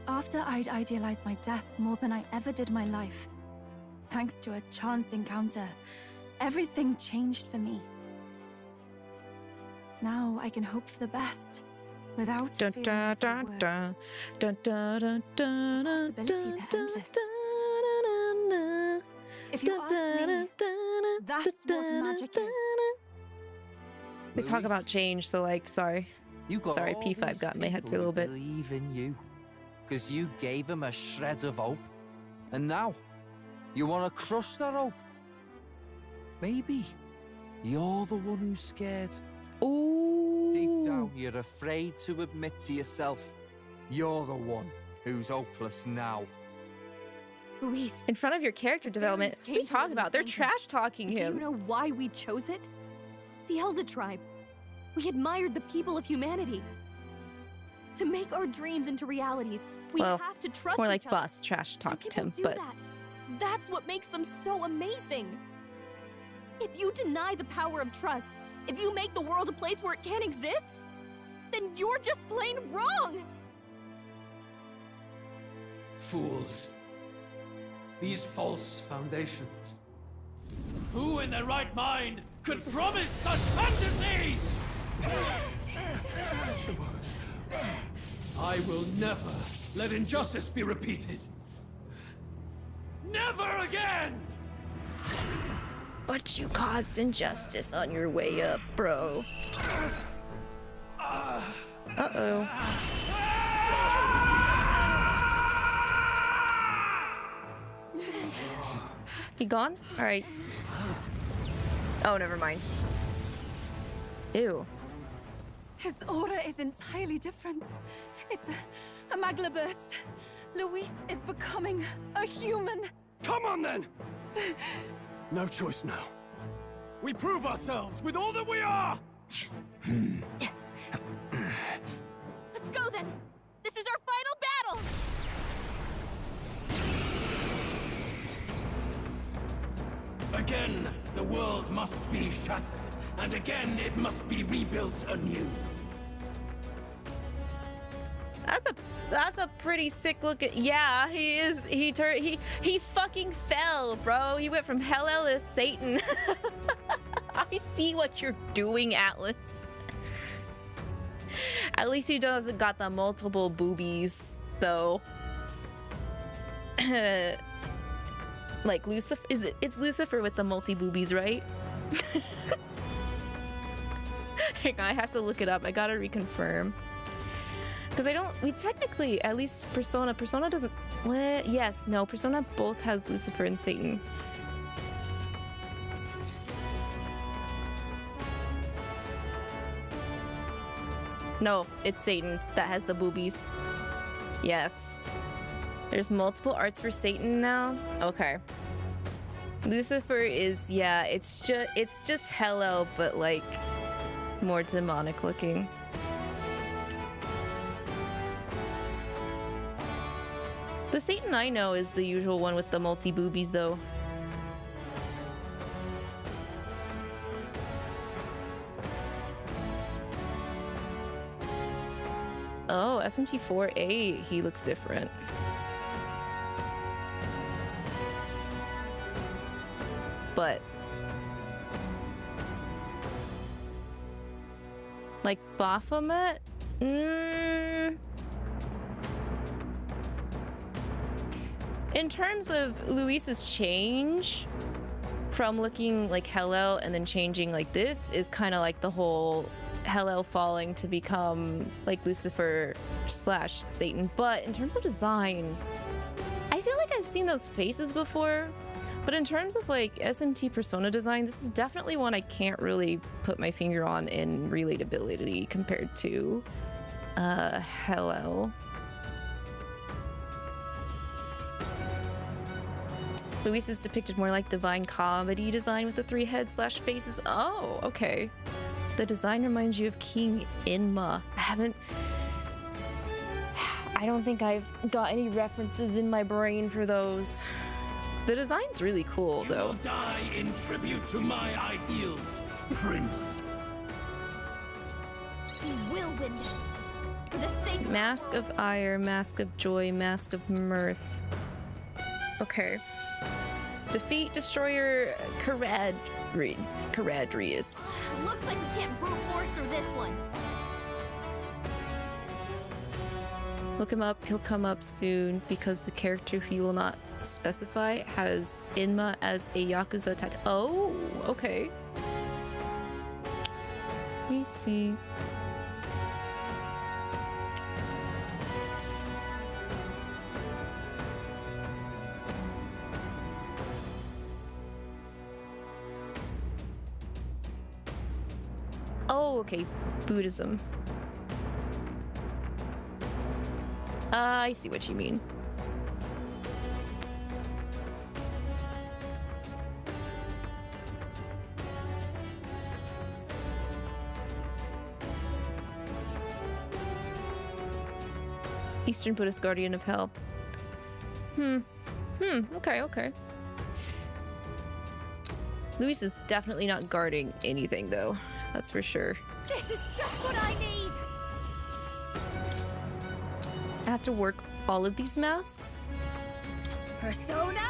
After I'd idealized my death more than I ever did my life, thanks to a chance encounter, everything changed for me. Now I can hope for the best, without Dun, fearing dun, for the dun, worst. dun. Dun, dun, dun, dun, dun, Possibilities are dun, endless. dun, dun, If you dun, ask dun, me, dun, that's what dun, magic dun, is. We talk about change, so like, sorry. You got Sorry, all P5 these got in my head for a people little bit. who believe in you, because you gave them a shred of hope, and now you want to crush that hope. Maybe you're the one who's scared. Ooh. Deep down, you're afraid to admit to yourself you're the one who's hopeless now. Luis, In front of your character development, what are you talking about? They're trash talking do you him. know why we chose it? The Elder Tribe. We admired the people of humanity. To make our dreams into realities, we Well, have to trust more each like other. Boss trash And talked people him, do but that. That's what makes them so amazing. If you deny the power of trust, if you make the world a place where it can't exist, then you're just plain wrong. Fools. These false foundations. Who in their right mind could promise such fantasies? I will never let injustice be repeated. Never again! But you caused injustice on your way up, bro. Uh-oh. He gone? Alright. Oh, never mind. Ew. His aura is entirely different. It's a magla burst. Luis is becoming a human. Come on then! No choice now. We prove ourselves with all that we are! Let's go then. This is our final battle. Again, the world must be shattered, and again it must be rebuilt anew. That's a pretty sick looking. Yeah, he is. He fucking fell, bro. He went from Hell to Satan. I see what you're doing, Atlas. At least he doesn't got the multiple boobies, though. Like Lucifer, it's Lucifer with the multi boobies, right? Hang on, I have to look it up. I gotta reconfirm. Because we technically, at least Persona doesn't, what? Yes, no, Persona both has Lucifer and Satan. No, it's Satan that has the boobies. Yes. There's multiple arts for Satan now? Okay. Lucifer is, yeah, it's just Hell, but like more demonic looking. The Satan I know is the usual one with the multi-boobies, though. Oh, SMT4A, he looks different. But like Baphomet? In terms of Luis's change from looking like Hell and then changing like this is kind of like the whole Hell falling to become like Lucifer / Satan. But in terms of design, I feel like I've seen those faces before. But in terms of like SMT Persona design, this is definitely one I can't really put my finger on in relatability compared to Hell. Luis is depicted more like divine comedy design with the 3 heads / faces. Oh, okay. The design reminds you of King Inma. I don't think I've got any references in my brain for those. The design's really cool, though. You will die in tribute to my ideals, Prince. He will win this. For the sake of Mask of Ire, Mask of Joy, Mask of Mirth. Okay. Defeat Destroyer Caradrius. Looks like we can't brute force through this one. Look him up, he'll come up soon because the character he will not specify has Inma as a Yakuza tattoo. Oh, okay. Let me see. Oh, okay. Buddhism. I see what you mean. Eastern Buddhist Guardian of Hell. Okay. Luis is definitely not guarding anything, though. That's for sure. This is just what I need! I have to work all of these masks? Persona!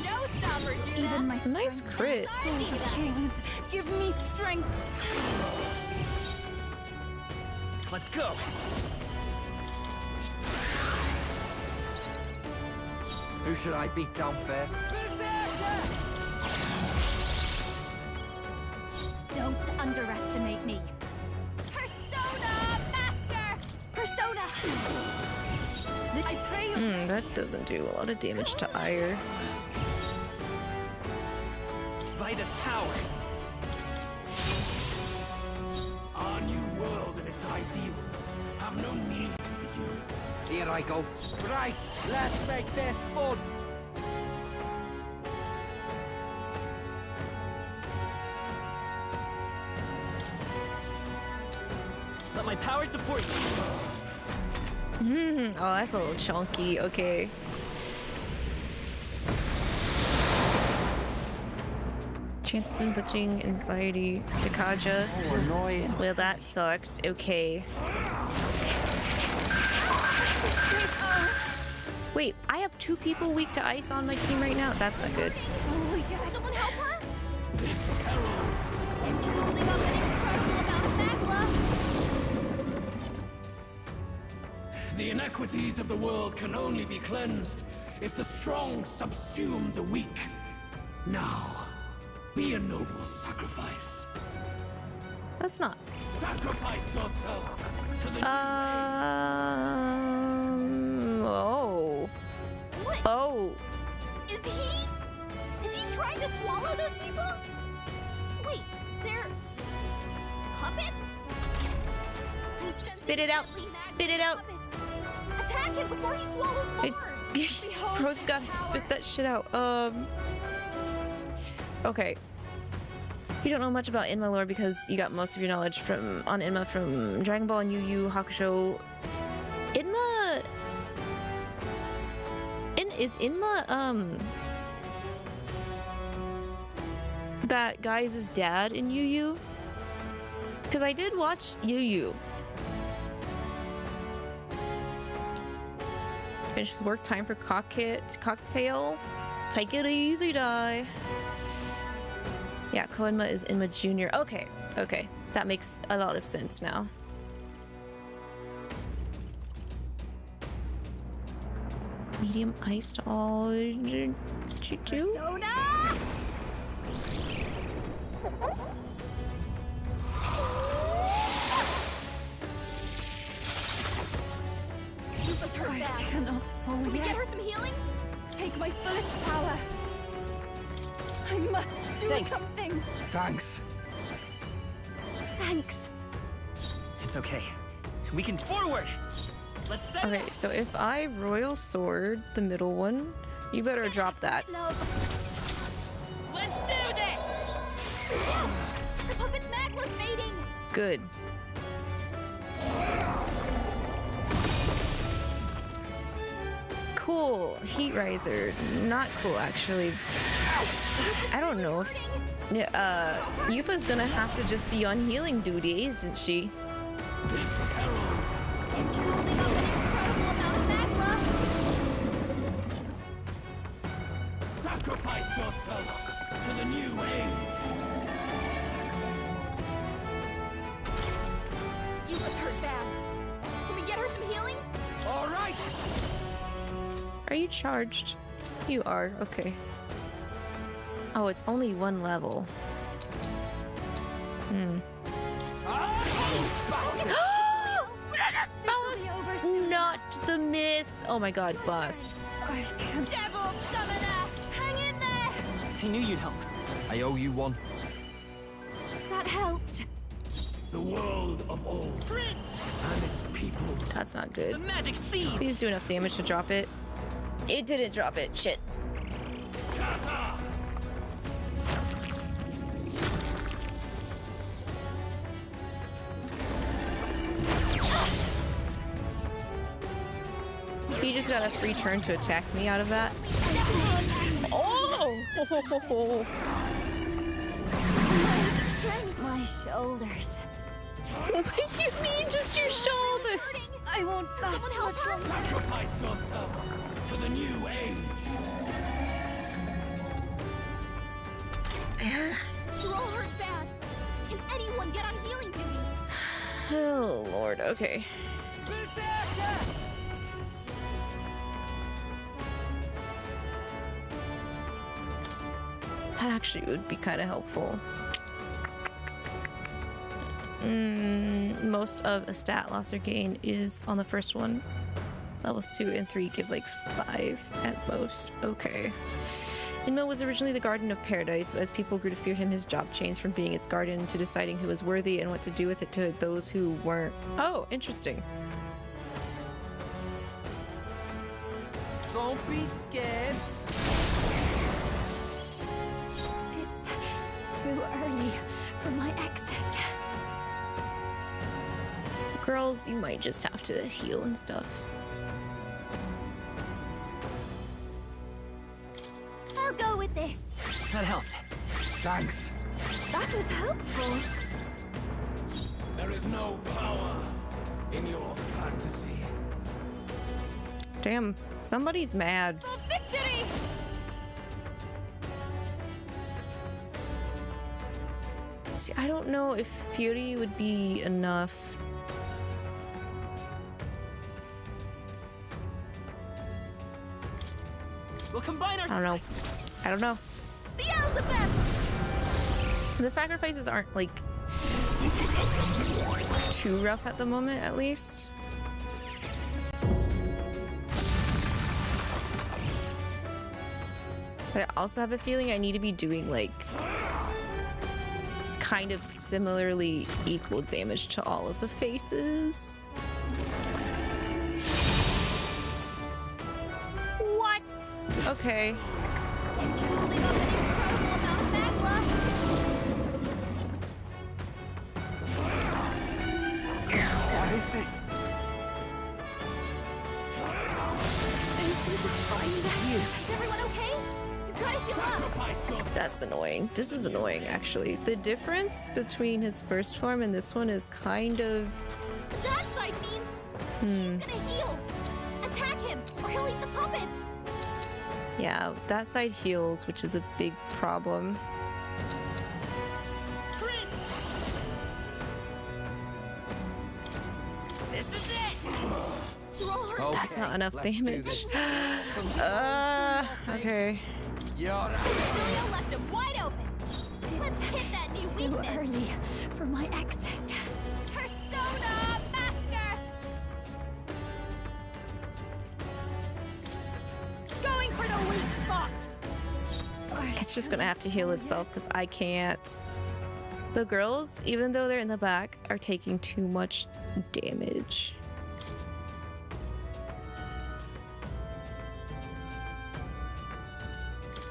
Showstopper, dude! Even my nice crit. Souls of kings, give me strength. Let's go. Who should I beat down first? Don't underestimate me. Persona Master! Persona! I pray you. That doesn't do a lot of damage to Ire. Vida's power. Our new world and its ideals have no need for you. Here I go. Right, let's make this fun. Let my power support you. Oh, that's a little chunky. Okay. Chance of inflicting anxiety to 𝐂𝐁𝐕𝐈. Oh, annoying. Well, that sucks. Okay. Wait, I have 2 people weak to ice on my team right now? That's not good. Someone help her? This heralds Holding up an incredible amount of magma. the inequities of the world can only be cleansed if the strong subsume the weak. Now, be a noble sacrifice. That's not. Sacrifice yourself to the Oh. What? Oh. Is he trying to swallow those people? Wait, they're puppets? Spit it out. Spit it out. Puppets. Attack him before he swallows more. Bro's gotta spit that shit out. Okay. You don't know much about Inma lore because you got most of your knowledge on Inma from Dragon Ball and Yu Yu Hakusho. Is Inma that guy's dad in Yu Yu? Because I did watch Yu Yu. Finishes work, time for cocktail. Take it easy, die. Yeah, Koenma is Inma Jr. Okay, okay. That makes a lot of sense now. Medium iced all. G2? Persona! I cannot fall Can we yet. get her some healing? Take my fullest power. I must do something. Thanks. Thanks. It's okay. We can forward. Let's set Okay, so if I Royal Sword the middle one, you better drop that. Let's do this. Yes! The puppet's magma's mating! Good. Cool. Heat Riser. Not cool, actually. I don't know if... Yeah, Yufa's gonna have to just be on healing duty, isn't she? This heralds Holding up an incredible amount of magma! sacrifice yourself to the new age. You was hurt bad. Can we get her some healing? All right. Are you charged? You are. Okay. Oh, it's only 1 level. Boss! Not the miss! Oh my god, boss. Devil summoner! Hang in there! I knew you'd help. I owe you one. That helped. The world of old and its people. That's not The good. magic seed. Please do enough damage to drop it. It didn't drop it. Shit. Shatter. He just got a free turn to attack me out of that. Oh! My shoulders. What do you mean, just your shoulders? I won't last Someone help much her! longer. Sacrifice yourself to the new age. You're all hurt bad. Can anyone get on healing duty? Oh, Lord. Okay. That actually would be kind of helpful. Most of a stat loss or gain is on the first one. Levels 2 and 3 give like 5 at most. Okay. Inma was originally the Garden of Paradise, but as people grew to fear him, his job changed from being its garden to deciding who was worthy and what to do with it to those who weren't. Oh, interesting. Don't be scared. It's too early for my exit. Girls, you might just have to heal and stuff. I'll go with this. That helped. Thanks. That was helpful. There is no power in your fantasy. Damn, somebody's mad. For victory! See, I don't know if Fury would be enough. We'll combine our I don't know. I don't know. The Elizabeth! The sacrifices aren't like too rough at the moment, at least. But I also have a feeling I need to be doing like kind of similarly equal damage to all of the faces. What? Okay. It's building up an incredible amount of magma. What is this? Is everyone okay? You gotta heal up. That's annoying. This is annoying, actually. The difference between his first form and this one is kind of... That side means he's gonna heal. Attack him, or he'll eat the puppets. Yeah, that side heals, which is a big problem. This is it! That's not enough damage. Okay. Julio left him wide open. Let's hit that new weakness. Too early for my exit. Persona Master! Going for the weak spot. It's just gonna have to heal itself because I can't. The girls, even though they're in the back, are taking too much damage.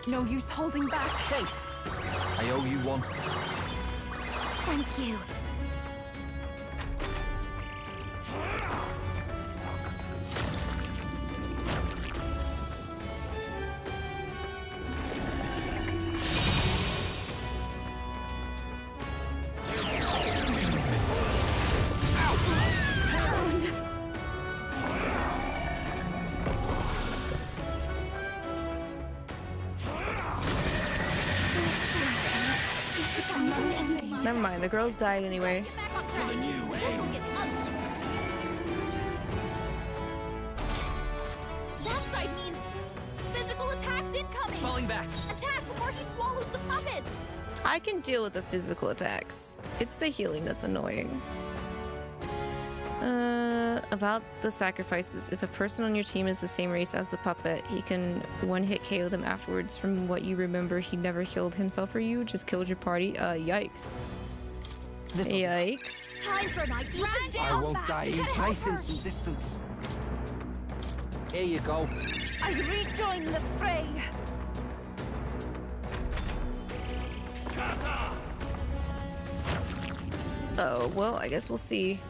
No use holding back. I owe you one. Thank you. Never mind, the girls died anyway. This'll get ugly. That side means physical attacks incoming. Falling back. Attack before he swallows the puppets. I can deal with the physical attacks. It's the healing that's annoying. About the sacrifices. If a person on your team is the same race as the puppet, he can one-hit KO them afterwards. From what you remember, he never healed himself or you, just killed your party. Yikes. Yikes. Time for my grand I won't die. He's nice in some distance. Here you go. I rejoin the fray. Shatter! Oh, well, I guess we'll see.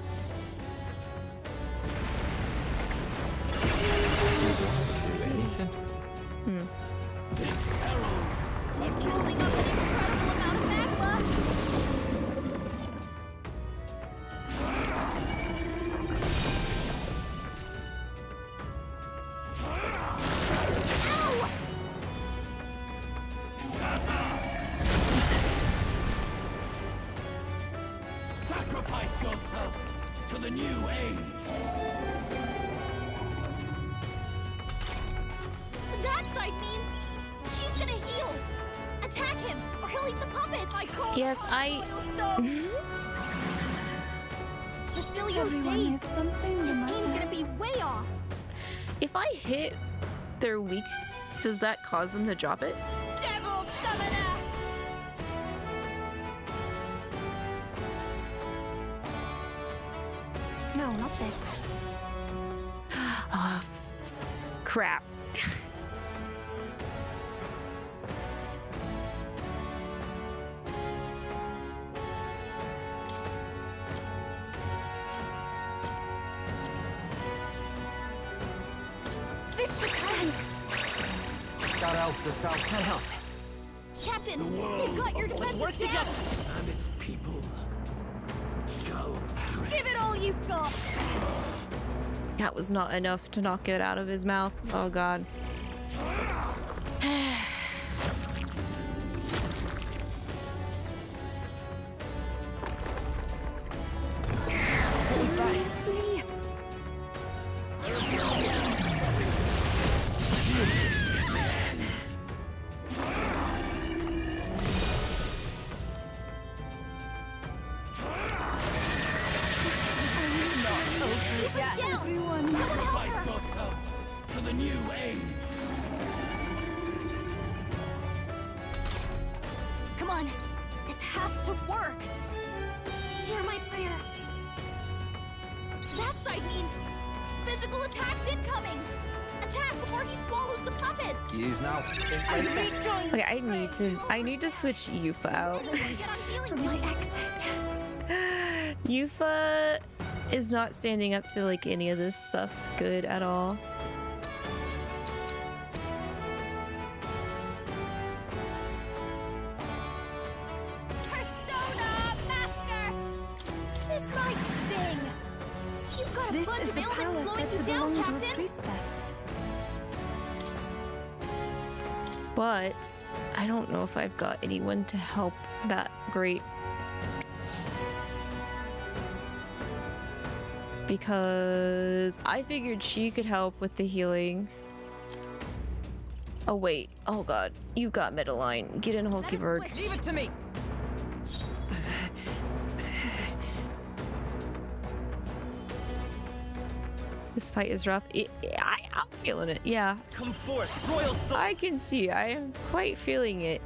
This heralds He's building up an incredible amount of magma. Ow! Sacrifice yourself to the new age. That side means he's gonna heal. Attack him, or he'll eat the puppets. I call Yes, I... Cecilio's Everyone days. is something His no aim's matter. gonna be way off. If I hit their weak, does that cause them to drop it? Devil Summoner! No, not this. Oh, crap. Thanks. That helped us out. That helped. Captain, Yappin! They've got your defenses work down! together. And its people shall perish. Give it all you've got! That was not enough to knock it out of his mouth. Oh god. Seriously? Sacrifice yourself to the new age. Come on, this has to work! Hear my prayer. That side means physical attacks incoming! Attack before he swallows the puppets! Use now. I rejoin. Okay, I need to switch Yufa out. Get on healing For my exit. Yufa is not standing up to like any of this stuff good at all. Persona Master! This might sting! You've got a This bunch is of the ailments power slowing said you to down, belong to a Captain! priestess. But I don't know if I've got anyone to help that great. Because I figured she could help with the healing. Oh wait, oh god, you got Meadowline. Get in 𝐒𝐿𝐷𝐒𝐕𝐈. Leave it to me. This fight is rough. I'm feeling it, yeah. Come forth, royal soul. I can see, I am quite feeling it.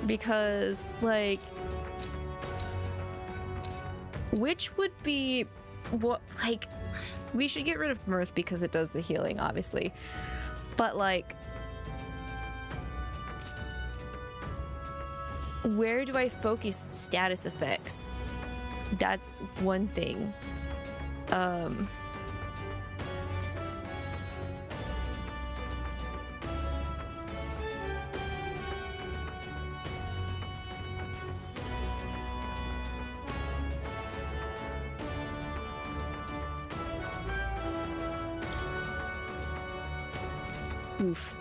Because, like, which would be what, like, we should get rid of Mirth because it does the healing, obviously. But, like, where do I focus status effects? That's one thing. Oof.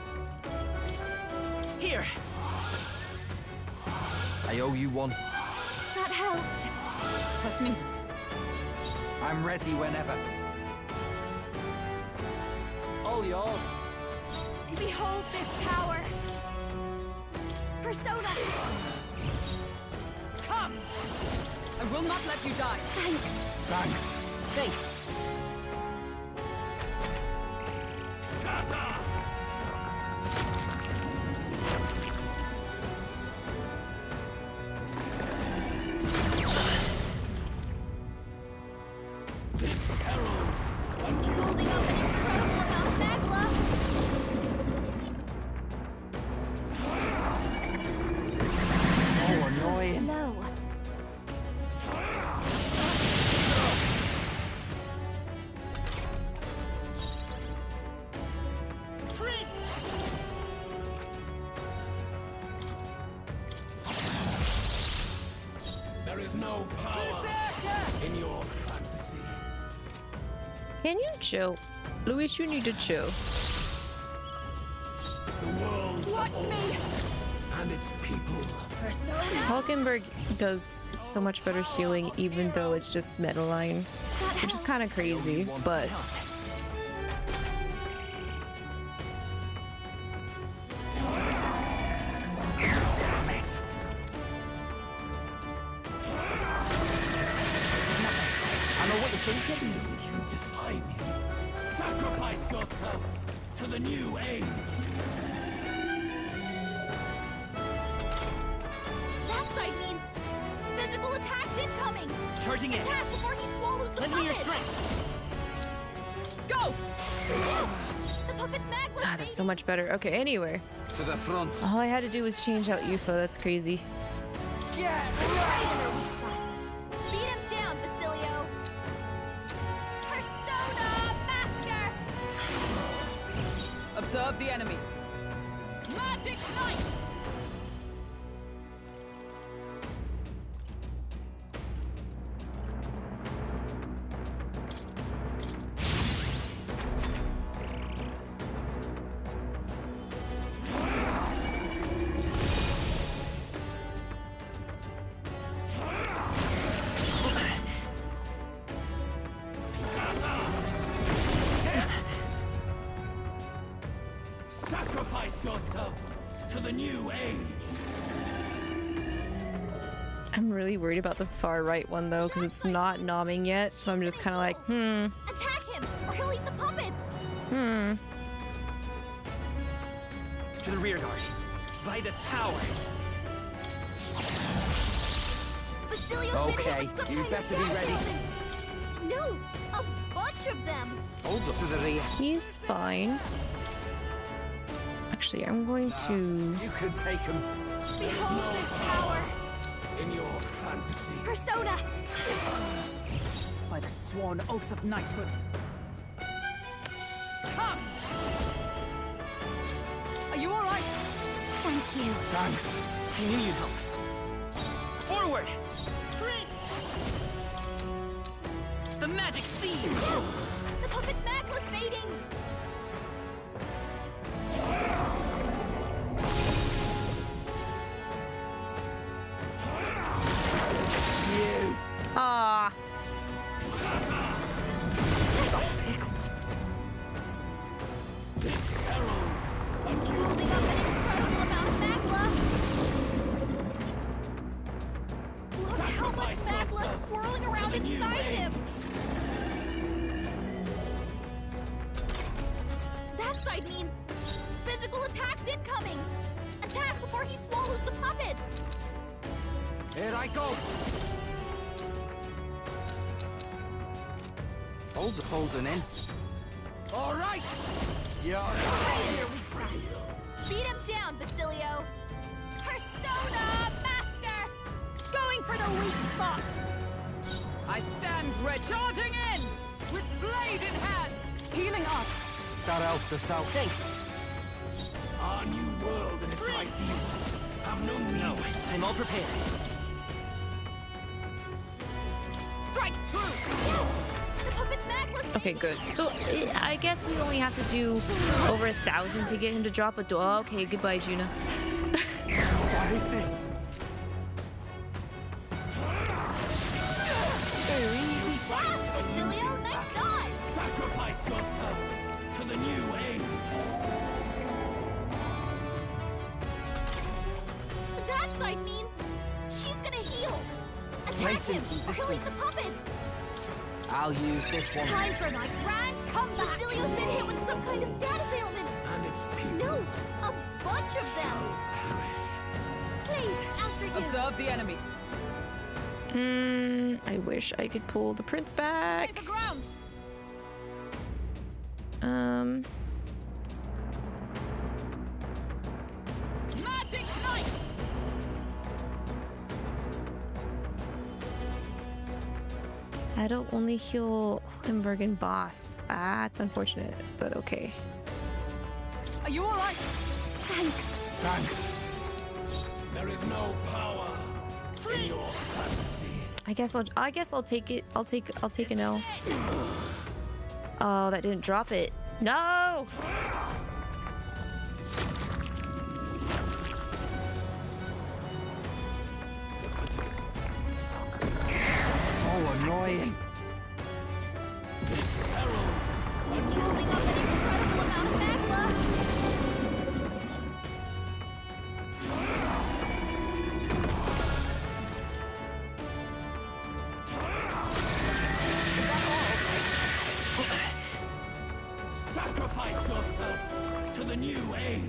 Here. I owe you one. That helped! Trust me. I'm ready whenever. All yours. Behold this power! Persona! Come! I will not let you die. Thanks! Thanks. Thanks. Shatter! This heralds a new Holding up an incredible amount of magma! So annoying. Slow. There is no power in your fantasy. Can you chill? Luis, you need to chill. The world Watch me! and its people. Persona! 𝐒𝐿𝐷𝐒 does so much better healing even though it's just Meadowline, which is kind of crazy, but Damn it. I know what you're thinking. You defy me. Sacrifice yourself to the new age. That side means physical attacks incoming! Charging in. Attack before he swallows the Lend me your puppet! strength. Go! Yes! The puppet's magma! ah, that's so much better. Okay, anyway, To the front. all I had to do was change out Yufa. That's crazy. Right in their weak spot. Beat him down, Basilio! Persona Master! Observe the enemy. Magic Knight! yourself to the new age. I'm really worried about the far right one though, because it's not nomming yet, so I'm just kind of like, Attack him, or he'll eat the puppets! To the rear guard. By this power. Basilio's Okay, been hit with some you kind of better be status ready. ailment. No, a bunch of them! Hold up to the rear. he's fine. Actually, I'm going to... You can take him. Behold this power! In your fantasy. Persona! By the sworn oath of knighthood. Come! Are you alright? Thank you. Thanks. I knew you'd help. Forward! The magic seed! Yes! The puppet's magla's fading! Ah, This heralds a He's new holding up an incredible amount of magla! Look how much magla is swirling around inside him! That side means physical attacks incoming! Attack before he swallows the puppets! Here I go. Hold the closing in. All right. You're Here we go! Beat him down, Basilio! Persona Master! Going for the weak spot! I stand ready. Charging in! With blade in hand! Healing up! that helped us out. Thanks. Our new world and its ideals have no need. No, I'm all prepared. Strike true! Yes! The puppet's magla's okay, good. So I guess we only have to do over 1,000 to get him to drop a door. Oh, okay, goodbye, Juna. What is this? Fast, Basilio! Nice dodge! Sacrifice yourself to the new age. That side means she's gonna heal! Attack Nice him, and some or he'll eat the distance. puppets! I'll use this one. Time for my grand comeback! Basilio's been hit with some kind of status ailment! And its people No! A bunch of them! perish. Please, after you! Observe the enemy. I wish I could pull the prince back. Stay for ground! Magic Knight! That'll only heal Hulkenberg and Boss. Ah, it's unfortunate, but okay. Are you alright? Thanks! Thanks. There is no power in your fantasy. I guess I'll take it. I'll take an L. Oh, that didn't drop it. No! So annoying. This heralds a new Holding up an incredible amount of magma! Sacrifice yourself to the new age.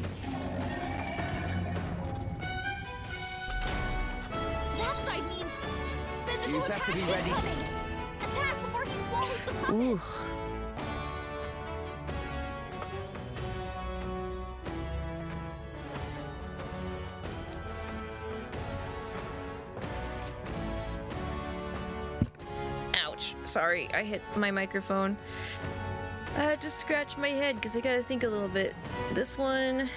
That side means physical You better attack be ready. incoming! Attack before he swallows the puppet! Ooh. Ouch. Sorry, I hit my microphone. I had to scratch my head because I gotta think a little bit. This one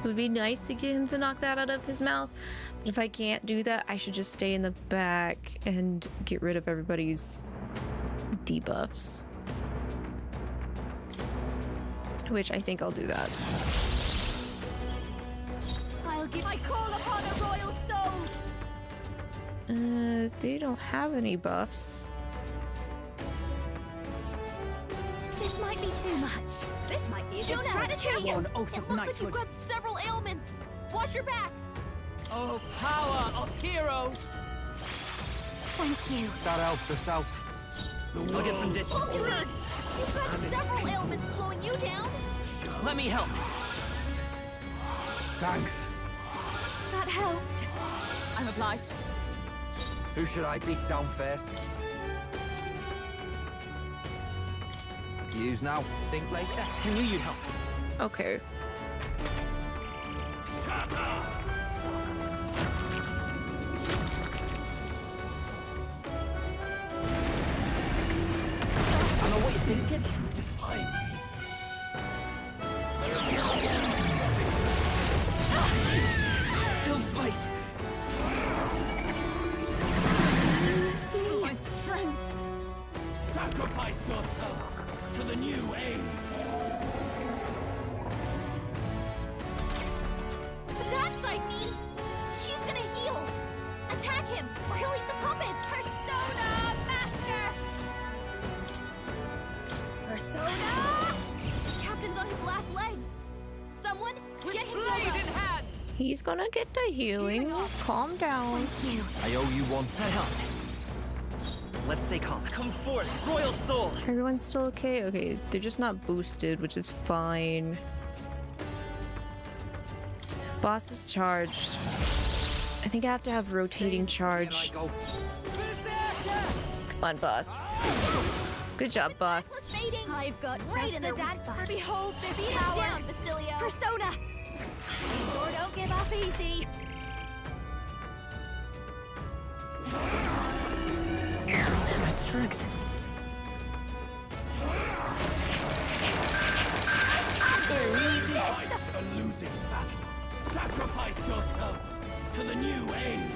would be nice to get him to knock that out of his mouth. But if I can't do that, I should just stay in the back and get rid of everybody's debuffs. Which I think I'll do that. I call upon a royal soul! They don't have any buffs. This might be too much. much. This might be a good strategy. Sworn oath It of looks like you've knighthood. got several ailments. Watch your back. Oh, power of heroes! Thank you. That helped us out. I'll get some dishes. Hulkenberg, you've got several ailments slowing you down. Let me help. Thanks. That helped. I'm obliged. Who should I beat down first? Use now, think later. I knew you'd help. Okay. Shut up! I know what you're thinking. You defy me. Still fight. My strength. Sacrifice yourself to the new age. But that side means he's gonna heal. Attack him, or he'll eat the puppet. Persona Master. Persona. Captain's on his last legs. Someone get him Blade yoga. in hand! He's gonna get the healing. Calm down. Thank you. I owe you one. That helped. Let's stay calm. Come forth, royal soul. Everyone's still okay? Okay, they're just not boosted, which is fine. Boss is charged. I think I have to have rotating charge. Come on, boss. Good job, boss. Fading. I've got Right just in the their weak dance spot. for behold this power. Down, Basilio. Persona. You sure don't give up easy. My strength. Fight a losing battle. Sacrifice yourself to the new age.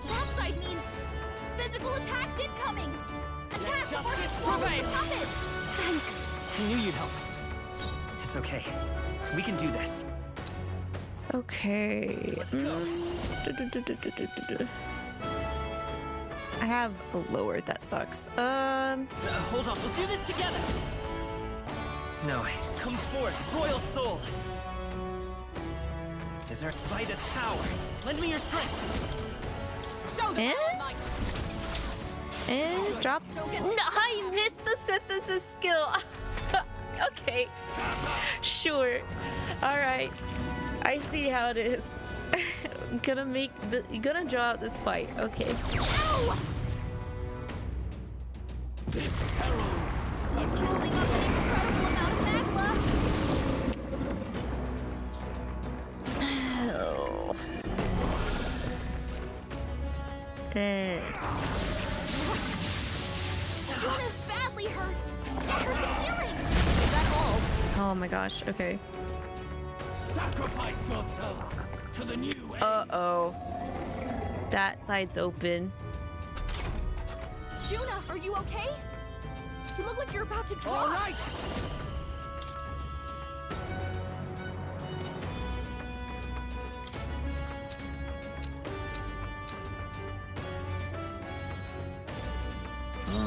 That side means physical attacks incoming. Attack before you justice swallow the prevail. puppet. Thanks. I knew you'd help. It's okay. We can do this. Okay. I have lowered. That sucks. Hold on, we'll do this together. No, come forth, royal soul. Is there by this power? Lend me your strength. Show them Eh? your might! And drop. No, I missed the synthesis skill. Okay. Sure. All right. I see how it is. I'm gonna gonna draw out this fight. Okay. Ow! This heralds a new Building up an incredible amount of magma. Oh. Juna's badly hurt. Get her some healing. Is that all? Oh my gosh. Okay. sacrifice yourself to the new age. Uh-oh. That side's open. Juna, are you okay? You look like you're about to drop. All right.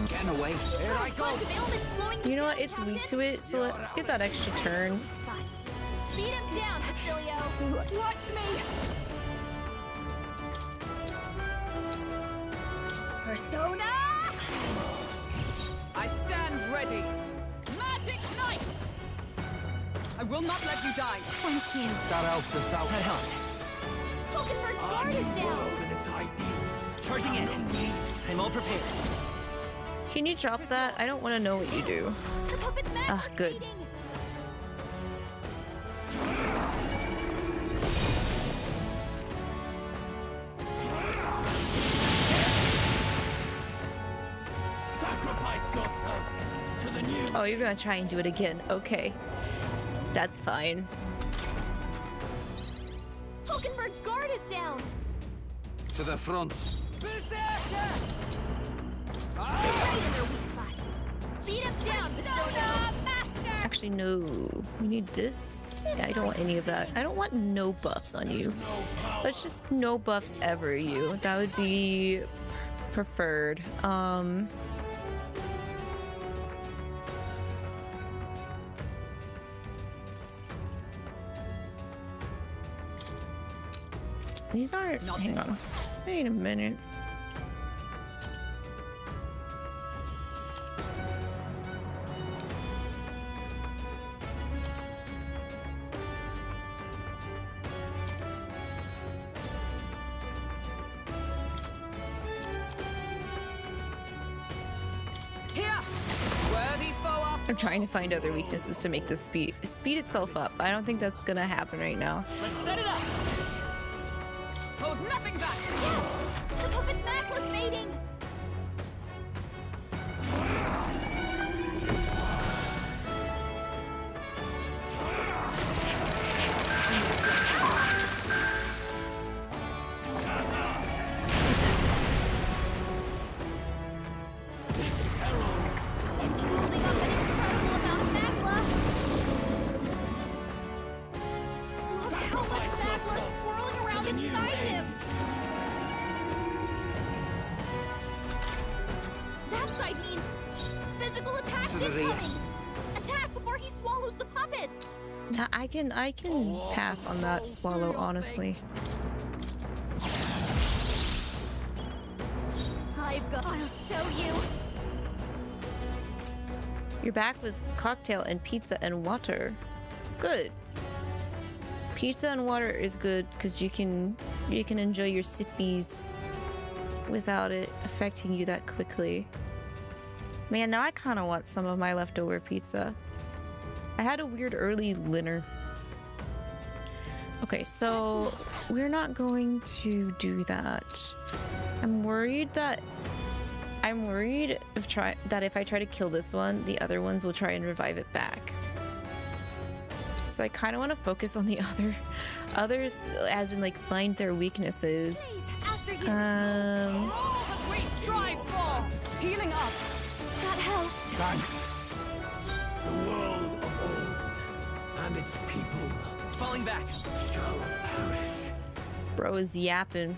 Getting away. Here I go. You know what? It's weak to it, so let's get that extra turn. Beat him down, Basilio. Watch me. Persona. I stand ready. Magic Knight! I will not let you die. Thank you. That helped us out. That helped. Hulkenberg's guard is down. World and its ideals. Charging in. I'm all prepared. Can you drop that? I don't want to know what you do. The puppet's Ah, good. activating. Sacrifice yourself to the new. Oh, you're gonna try and do it again. Okay. That's fine. Hulkenberg's guard is down. To the front. Right in their weak spot. Beat him down, Persona Master. Actually, no. We need this. Yeah, I don't want any of that. I don't want no buffs on you. Let's just no buffs ever, you. That would be preferred. These aren't. Hang on. Wait a minute. I'm trying to find other weaknesses to make this speed itself up. I don't think that's gonna happen right now. Let's set it up! Hold nothing back! Yes! The puppet's necklace mating! I can pass on that swallow, honestly. I'll show you. You're back with cocktail and pizza and water. Good. Pizza and water is good because you can enjoy your sippies without it affecting you that quickly. Man, now I kind of want some of my leftover pizza. I had a weird early dinner. Okay, so we're not going to do that. I'm worried that if I try to kill this one, the other ones will try and revive it back. So I kind of want to focus on the others, as in like find their weaknesses. All that we strive for! Healing up! That helped. Thanks. The world of old and its people Falling back shall perish. Bro is yapping.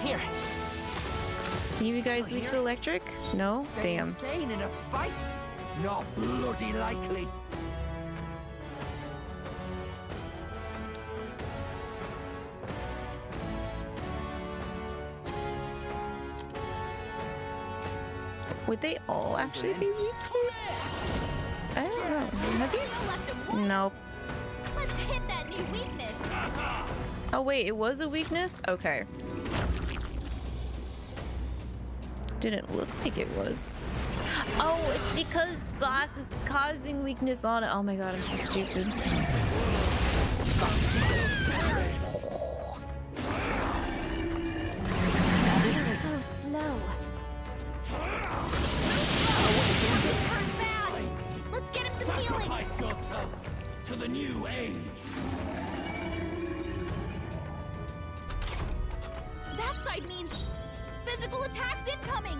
Here. You guys weak to electric? No? Damn. Insane in a fight? Not bloody likely. Would they all actually be weak to it? I don't know. Have you? Nope. Let's hit that new weakness. Oh wait, it was a weakness? Okay. Didn't look like it was. Oh, it's because boss is causing weakness on it. Oh my god, I'm so stupid. So slow. Let's get him some healing. Sacrifice yourself to the new age. That side means physical attacks incoming.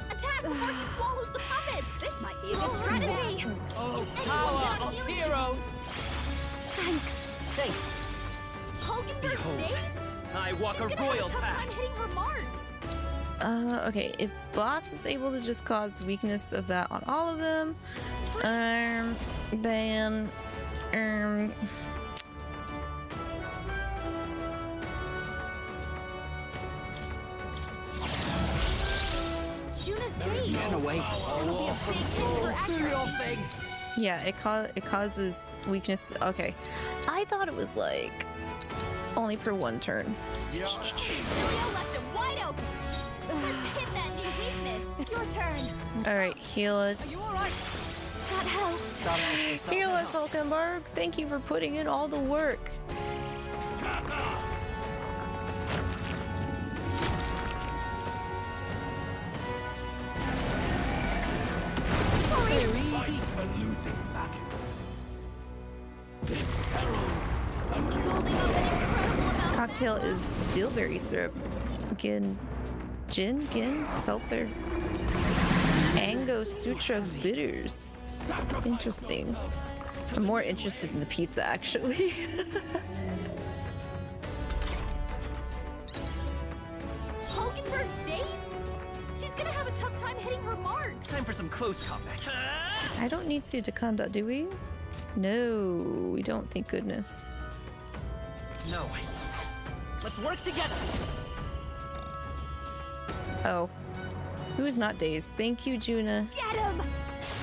Attack before he swallows the puppets. This might be a good strategy. Oh, power of heroes! Thanks. Hulkenberg's dazed? I walk She's a gonna royal have a tough path. time hitting her marks. Okay, if boss is able to just cause weakness of that on all of them, then, Juna's dazed. Get away. It'll be a big hit to her accuracy. yeah, it causes weakness. Okay, I thought it was like only per one turn. Julio left him wide open. Let's hit that new weakness. Your turn. All right, heal us. All right. That helped. Heal us, Hulkenberg. Thank you for putting in all the work. Fight a losing battle. This heralds a new Holding up an incredible amount of Cocktail is bilberry syrup. Gin, seltzer. Ango Sutra bitters. Interesting. I'm more interested in the pizza, actually. Hulkenberg's dazed? She's gonna have a tough time hitting her marks. Time for some close combat. I don't need Sekunda, do we? No, we don't, thank goodness. No. Let's work together. Oh. Who's not dazed? Thank you, Juna. Get him!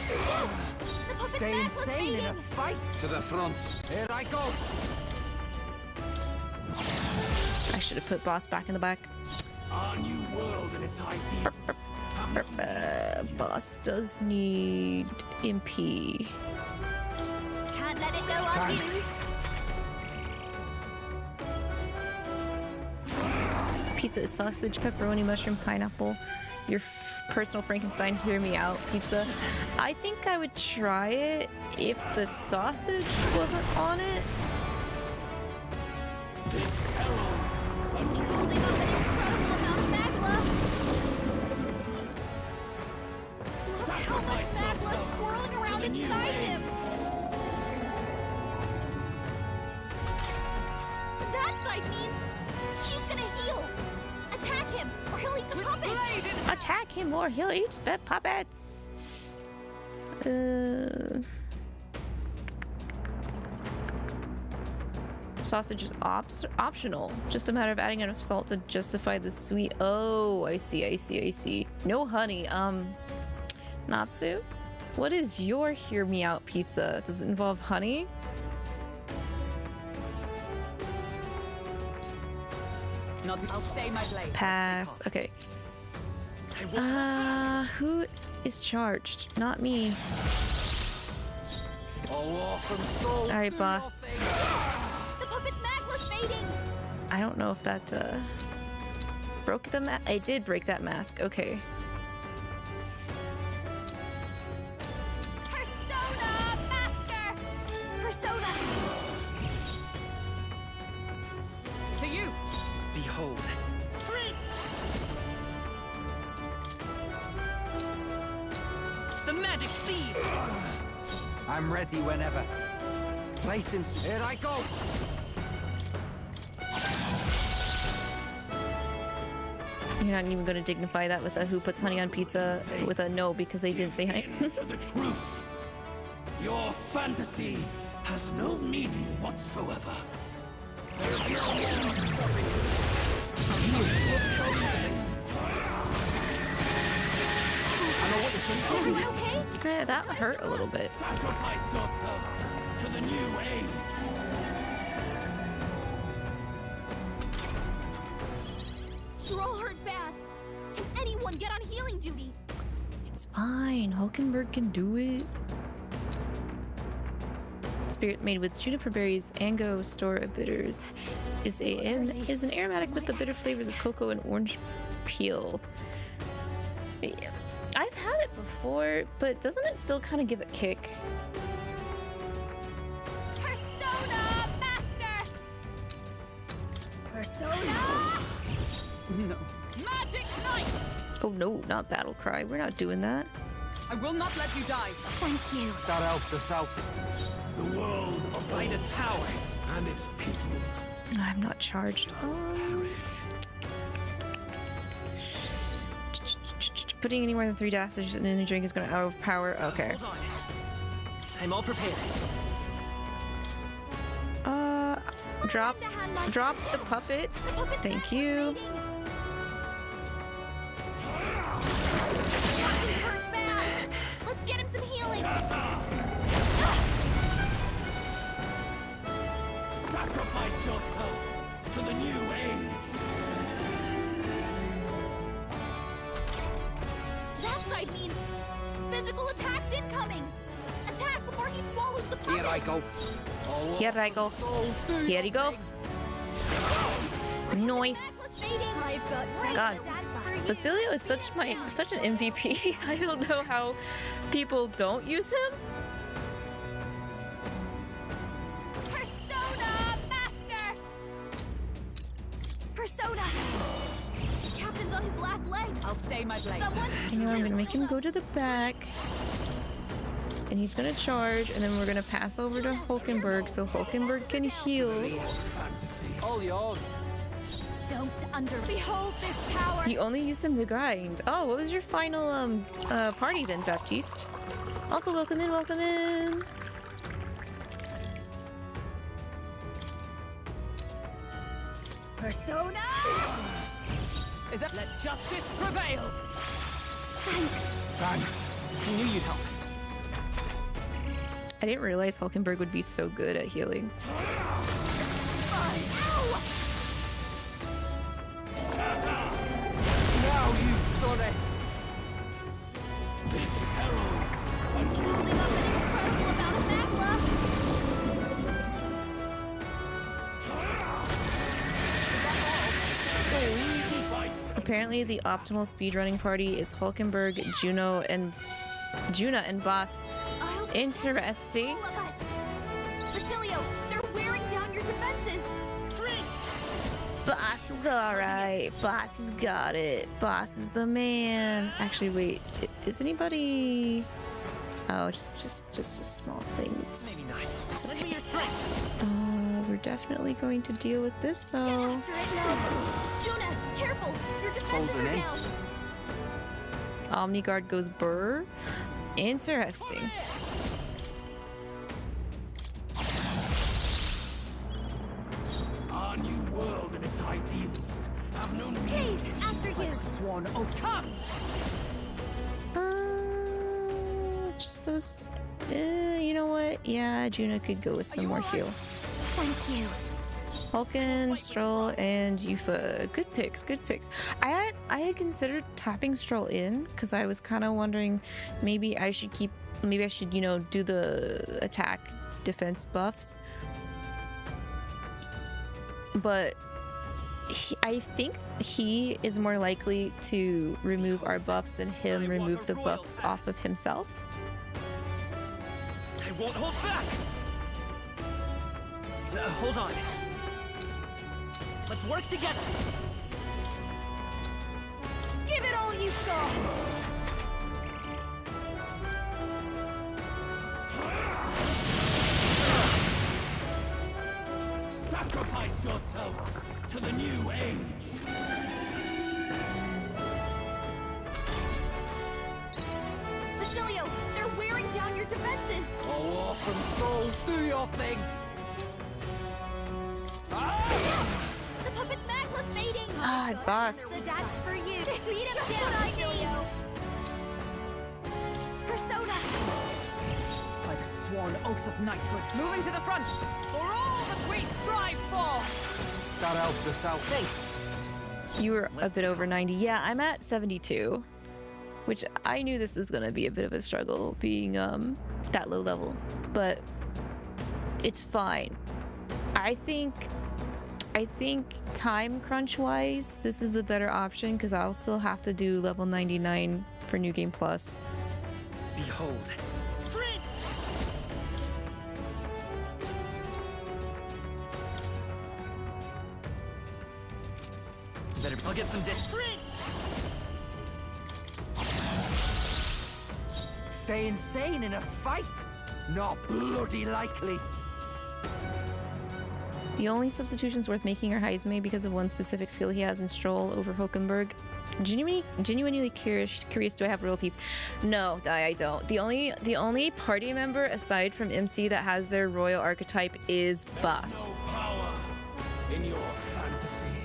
Yes! The puppet's Stay back was insane in a fading. fight. To the front. Here I go. I should have put boss back in the back. Our new world and its ideals. Boss does need MP. Can't let it go unused. Pizza is sausage, pepperoni, mushroom, pineapple. Your personal Frankenstein, hear me out, pizza. I think I would try it if the sausage wasn't on it. This heralds a new Holding up an incredible amount of magma. Look how much sacrifice magma is yourself swirling to around the new inside him. age. That sight means he's gonna heal. Attack him, or he'll eat the puppet. Attack him or he'll eat the puppets. Sausage is optional. Just a matter of adding enough salt to justify the sweet. Oh, I see. No honey. Natsu? What is your hear me out pizza? Does it involve honey? Not. I'll stay my blade. Pass. Okay. Who is charged? Not me. Alright, boss. The puppet's mag was fading. I don't know if that broke the mask. It did break that mask. Okay. Persona Master! Persona! To you. Behold. The magic seed! I'm ready whenever. Placing. Here I go. You're not even going to dignify that with a who puts honey on pizza with a no because they didn't say honey. To the truth. Your fantasy has no meaning whatsoever. There's no one stopping Yeah, that hurt a little bit. Sacrifice yourself to the new age. You're all hurt bad. Can anyone get on healing duty? It's fine. Hulkenberg can do it. Spirit made with juniper berries, Ango store of bitters, is an aromatic with the bitter flavors of cocoa and orange peel. I've had it before, but doesn't it still kind of give a kick? Persona Master! Persona! No. Magic Knight! Oh no, not battle cry. We're not doing that. I will not let you die. Thank you. That helped us out. The world of Light is power. and its people I'm not charged. perish. Putting any more than 3 dosages in any drink is going to overpower. Okay. Hold on. I'm all prepared. Drop the puppet. Thank you. Hurt bad. Let's get him some healing. Sacrifice yourself to the new age. That side means physical attacks incoming. Attack before he swallows the puppet. Here I go. Here I go. Here you go. Nice. God, Basilio is such an MVP. I don't know how people don't use him. Persona Master! Persona! Captain's on his last leg. I'll stay my blade. Someone? I know I'm gonna make him go to the back. And he's gonna charge, and then we're gonna pass over to Hulkenberg so Hulkenberg can heal. All yours. Don't behold this power. You only used him to grind. Oh, what was your final party then, Baptiste? Also, welcome in, welcome in. Persona! Is that let justice prevail? Thanks. I knew you'd help. I didn't realize 𝐿𝐿𝐷𝐓 would be so good at healing. Now you've done it! This heralds He's building up an incredible amount of magma! Apparently, the optimal speedrunning party is 𝐿𝐿𝐷𝐓, Juna, and Boss. Interesting. All of us! Basilio, they're wearing down your defenses! Boss is alright. Boss has got it. Boss is the man. Actually, wait. Is anybody... Oh, just a small thing. It's... Maybe not. It's Lend okay. me your strength. We're definitely going to deal with this, though. Get after it now! Juna, careful! Your defenses are down! Omniguard goes burr. Interesting. our new world and its ideals have no need. Please, after you! Sworn oath, come! Just so... you know what? Yeah, Juna could go with some more heal. Thank you. Vulcan, Stroll, and Yufa. Good picks, good picks. I had considered tapping Stroll in because I was kind of wondering maybe I should, you know, do the attack defense buffs. But I think he is more likely to remove our buffs than him remove the buffs off of himself. I won't hold back! Hold on. Let's work together. Give it all you've got! Sacrifice yourself to the new age. Basilio, they're wearing down your defenses! Oh, awesome souls, do your thing. The puppet's magma's fading! God, boss. The dance for you! Beat him down, Basilio! Persona! By the sworn oath of knighthood, moving to the front for all that we strive for! That helped us out. Thanks. You were a bit over 90. Yeah, I'm at 72, which I knew this was going to be a bit of a struggle being that low level, but it's fine. I think time crunch wise, this is the better option because I'll still have to do level 99 for New Game Plus. Behold. Better, I'll get some dish. Stay insane in a fight? Not bloody likely. The only substitutions worth making are 𝐼sme because of one specific skill he has in Stroll over 𝐿𝐿𝐷𝐓. Genuinely curious, do I have Royal Thief? No, I don't. The only party member aside from MC that has their royal archetype is Boss. No power in your fantasy.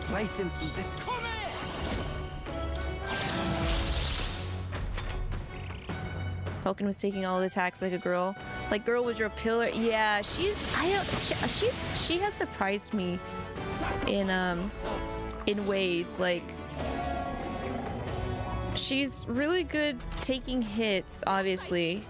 Placing some this. Vulcan was taking all the attacks like a girl. Like, girl was your pillar. Yeah, she has surprised me in ways. Like, she's really good taking hits, obviously.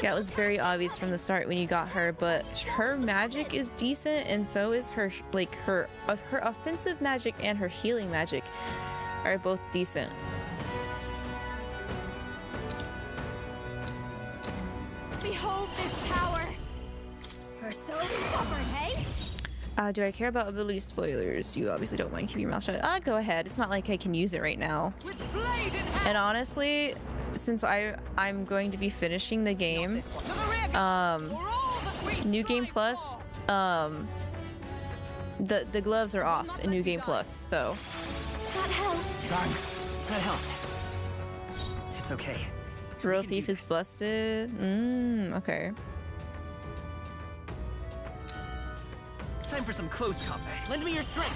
That was very obvious from the start when you got her, but her magic is decent, and so is her, like, her offensive magic and her healing magic are both decent. Behold this power! Her so stubborn, hey? Do I care about ability spoilers? You obviously don't mind keeping your mouth shut. Go ahead. It's not like I can use it right now. And honestly, since I'm going to be finishing the game, New Game Plus, the gloves are off in New Game Plus, so. That helped. Thanks. That helped. It's okay. Royal Thief is busted. Okay. Time for some close combat. Lend me your strength.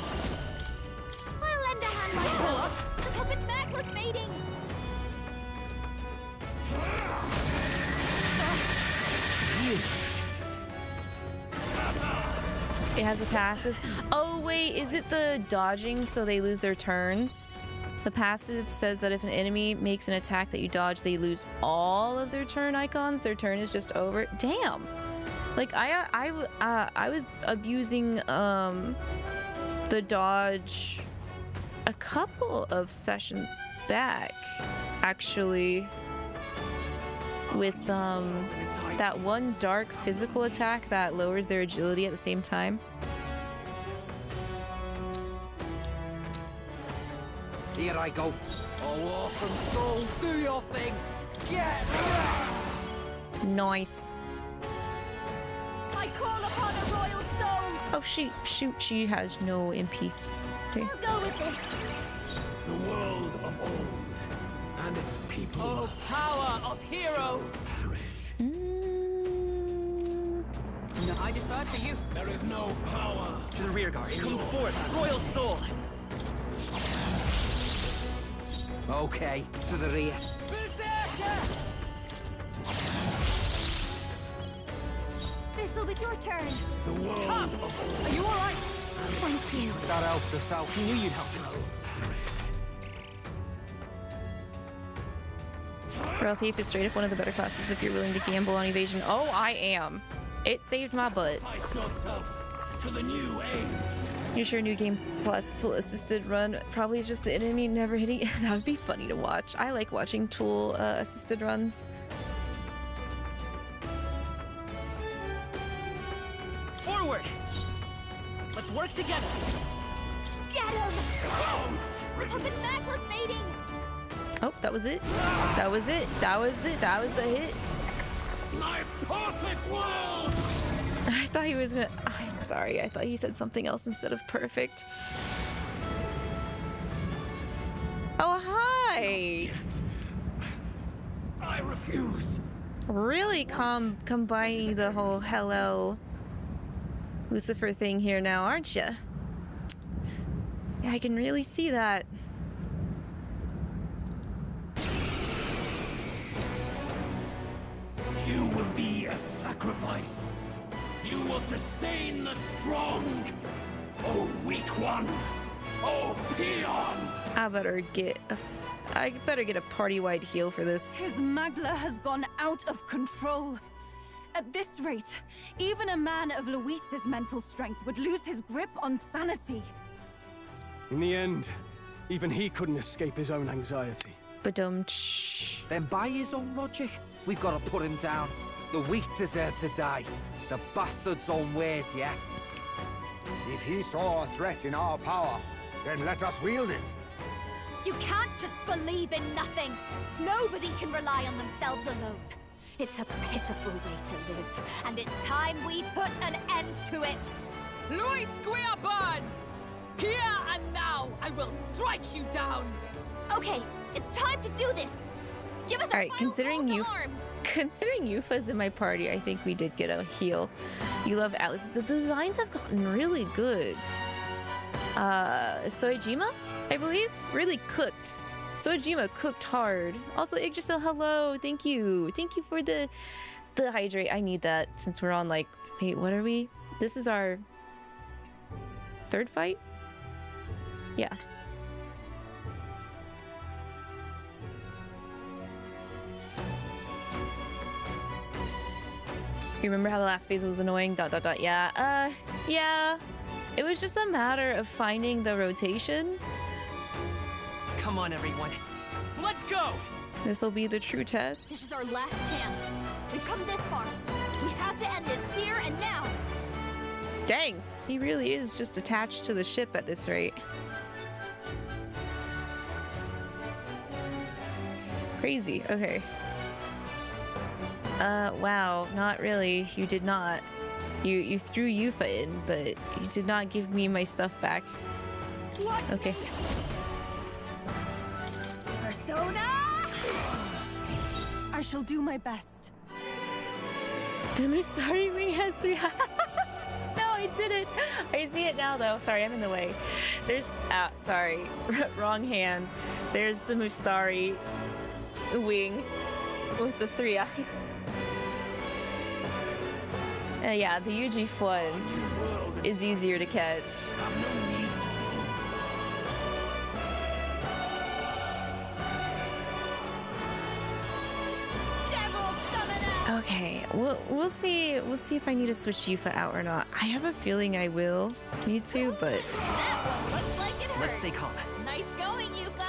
I'll lend a hand myself. The puppet's backless mating. It has a passive. Oh wait, is it the dodging so they lose their turns? The passive says that if an enemy makes an attack that you dodge, they lose all of their turn icons. Their turn is just over. Damn. Like I was abusing the dodge a couple of sessions back, actually, with that one dark physical attack that lowers their agility at the same time. Here I go. Oh, awesome souls, do your thing. Get Nice. I call upon a royal soul. Oh, shoot, she has no MP. Okay. I'll go with this. The world of old and its people. Oh, power of heroes! Perish. No, I defer to you. There is no power. To the rear guard. Come forth, royal soul. Okay, to the rear. This'll be your turn. The world of Are you all right? Thank you. That helped us out. I knew you'd help. Royal Thief is straight up one of the better classes if you're willing to gamble on evasion. Oh, I am. It saved my butt. Sacrifice yourself to the new age. You sure New Game Plus tool assisted run probably is just the enemy never hitting. That would be funny to watch. I like watching tool assisted runs. Forward! Let's work together. Get him! Yes! The puppet's backless mating. Oh, that was it. That was it. That was it. That was the hit. My perfect world! I thought he was gonna. I'm sorry. I thought he said something else instead of perfect. Oh, hi! I refuse. Really combining the whole hello Lucifer thing here now, aren't you? Yeah, I can really see that. You will be a sacrifice. You will sustain the strong. Oh, weak one. Oh, peon. I better get a party-wide heal for this. His Magla has gone out of control. At this rate, even a man of Luis's mental strength would lose his grip on sanity. In the end, even he couldn't escape his own anxiety. Ba-dum-tsh. Then by his own logic, we've got to put him down. The weak deserve to die. The bastard's own words, yeah? If he saw a threat in our power, then let us wield it. You can't just believe in nothing. Nobody can rely on themselves alone. It's a pitiful way to live, and it's time we put an end to it. Luis Guillaban! Here and now, I will strike you down! Okay, it's time to do this. Give us a Alright, final call to arms. considering Yufa's in my party, I think we did get a heal. You love Atlas. The designs have gotten really good. Soejima, I believe? Really cooked. Soejima cooked hard. Also, Yggdrasil, hello. Thank you. Thank you for the hydrate. I need that since we're on like, wait, what are we? This is our third fight? Yeah. You remember how the last phase was annoying? ... Yeah. Yeah. It was just a matter of finding the rotation. Come on, everyone. Let's go! This will be the true test. This is our last chance. We've come this far. We have to end this here and now. Dang, he really is just attached to the ship at this rate. Crazy. Okay. Wow, not really. You did not. You threw Yufa in, but you did not give me my stuff back. What? Okay. Persona! I shall do my best. The Mustari ring has 3. No, I did it. I see it now, though. Sorry, I'm in the way. There's... sorry. Wrong hand. There's the Mustari wing with the 3 eyes. Yeah, the UG1 is easier to catch. Okay, we'll see if I need to switch Yufa out or not. I have a feeling I will need to, but Let's stay calm. Nice going, Yufa.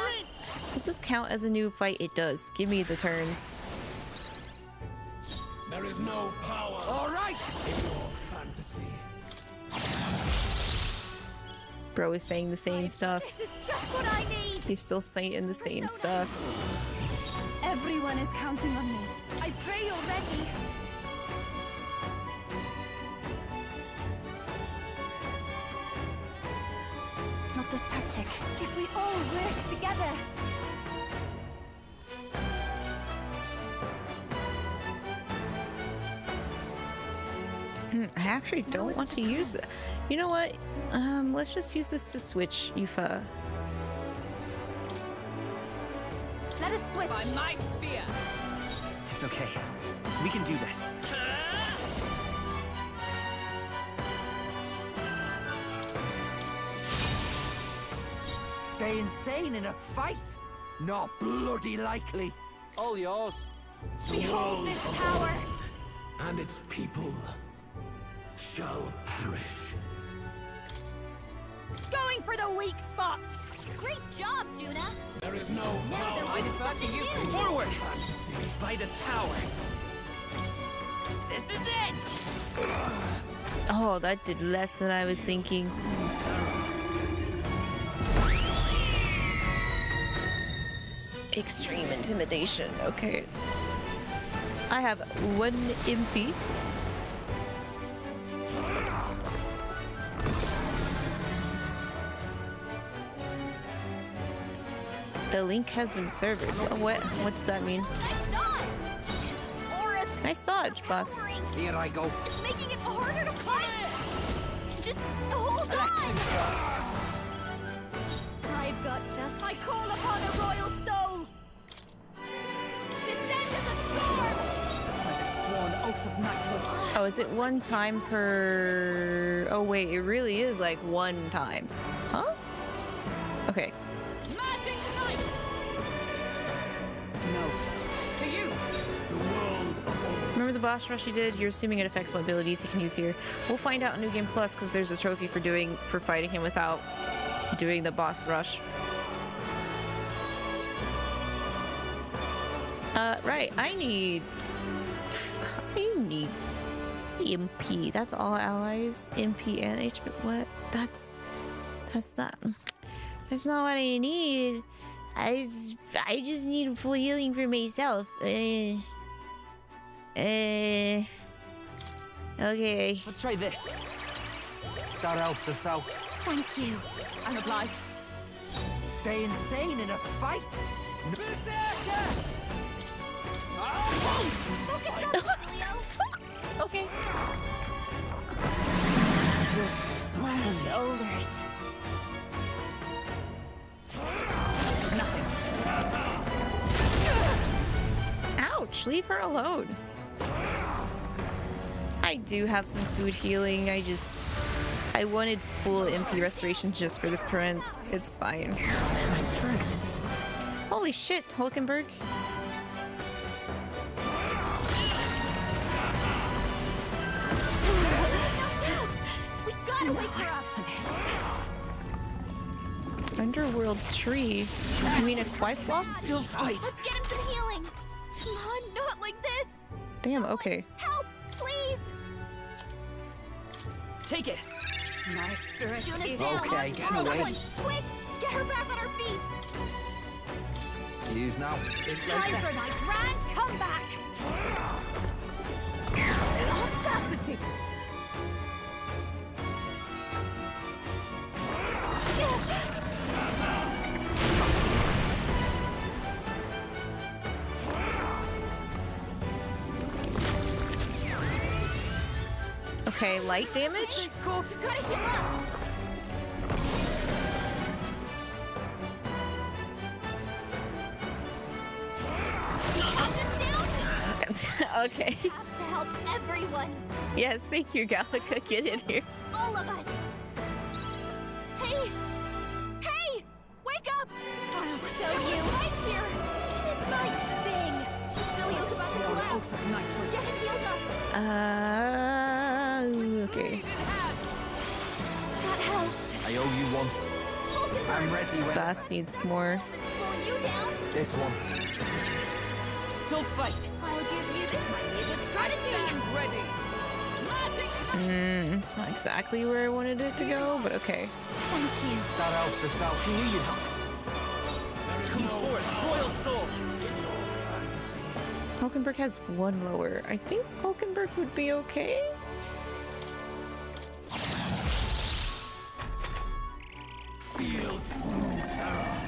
does this count as a new fight? It does. Give me the turns. There is no power. All right. In your fantasy. Bro is saying the same stuff. This is just what I need. He's still saying the same stuff. Everyone is counting on me. I pray you're ready. Not this tactic. If we all work together. I actually don't want to use it. You know what? Let's just use this to switch Yufa. Let us switch. By my spear. It's okay. We can do this. Stay insane in a fight? Not bloody likely. All yours. Behold this power. And its people shall perish. Going for the weak spot. Great job, Juna. There is no power. I defer to you. Forward! By this power. This is it! Oh, that did less than I was thinking. Extreme intimidation. Okay. I have 1 MP. The link has been served. What does that mean? Nice dodge. Aura's Nice dodge, boss. covering. Here I go. It's making it harder to fight. Just hold on. I've got just I call upon a royal soul. Descend as a storm. By the sworn oath of knighthood. Oh, is it 1 time per... Oh, wait, it really is like 1 time. Huh? Okay. Magic Knight! No. To you! Remember the boss rush you did? You're assuming it affects what abilities he can use here. We'll find out in New Game Plus because there's a trophy for fighting him without doing the boss rush. Right. I need MP. That's all allies. MP and HP. What? That's not what I need. I just need full healing for myself. Okay. Let's try this. That helped us out. Thank you. I'm obliged. Stay insane in a fight? Focus up, Leo. Okay. My shoulders. Ouch, leave her alone. I do have some food healing. I wanted full MP restoration just for the prince. It's fine. Holy shit, Hulkenberg. We gotta wake her up. Underworld tree. You mean a quiet block? Still fight. Let's get him some healing. Come on, not like this. Damn, okay. Help, please. Take it. My spirit Juna's is down. Okay, get away. Someone, quick, get her back on her feet. Use now. Time for my grand comeback. audacity. Okay, light damage? Gotta heal up. Okay. We have to help everyone. Yes, thank you, Gallica. Get in here. All of us. Hey! Hey! Wake up! I'll show you. Right here. This might sting. Cillian's about to collapse. Get him healed up. Okay. That helped. I owe you one. I'm ready when Bass needs more. Slowing you down. This one. Still fight. I'll give you this might be a good I strategy. stand ready. It's not exactly where I wanted it to go, but okay. Thank you. That helped us out. Who you? Come forth, royal soul. Hulkenberg has one lower. I think Hulkenberg would be okay. Feel true terror.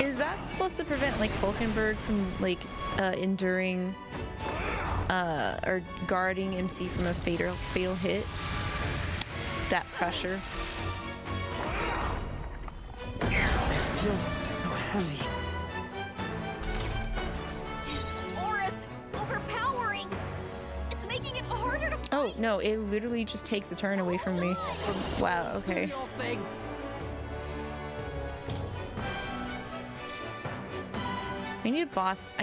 Is that supposed to prevent like Hulkenberg from like enduring or guarding MC from a fatal hit? That pressure. I feel so heavy. This aura's overpowering. It's making it harder to. Oh no, it literally just takes a turn away from me. Wow, okay. I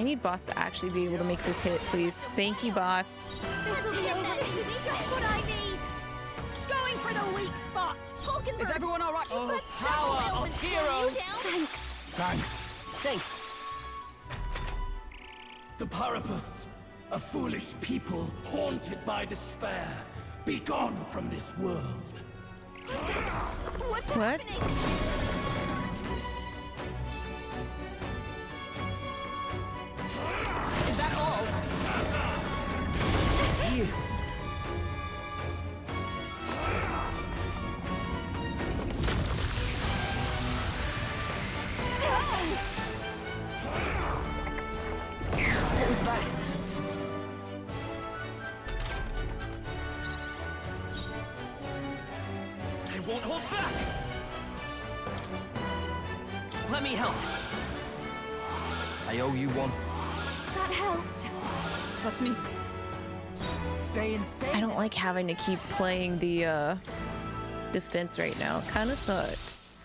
need boss to actually be able to make this hit, please. Thank you, boss. This is just what I need. Going for the weak spot. Hulkenberg. Is everyone all right? Oh, power of heroes. Thanks. Thanks. The Parapus, a foolish people haunted by despair. Be gone from this world. What's What? happening? Is that all? You. What was that? I won't hold back. Let me help. I owe you one. That helped. Trust me. Stay insane. I don't like having to keep playing the defense right now. It kind of sucks.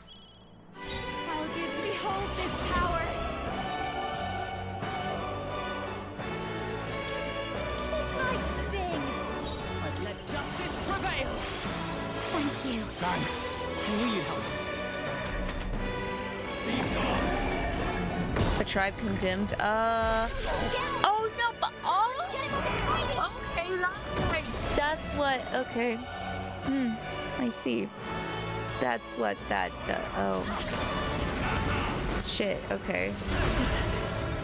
I'll behold this power. This might sting. I've let justice prevail. Thank you. Thanks. Who will you help? Be gone. The tribe condemned. Oh no, but okay, like, that's what. Okay. I see. That's what that. Oh. Shit. Okay.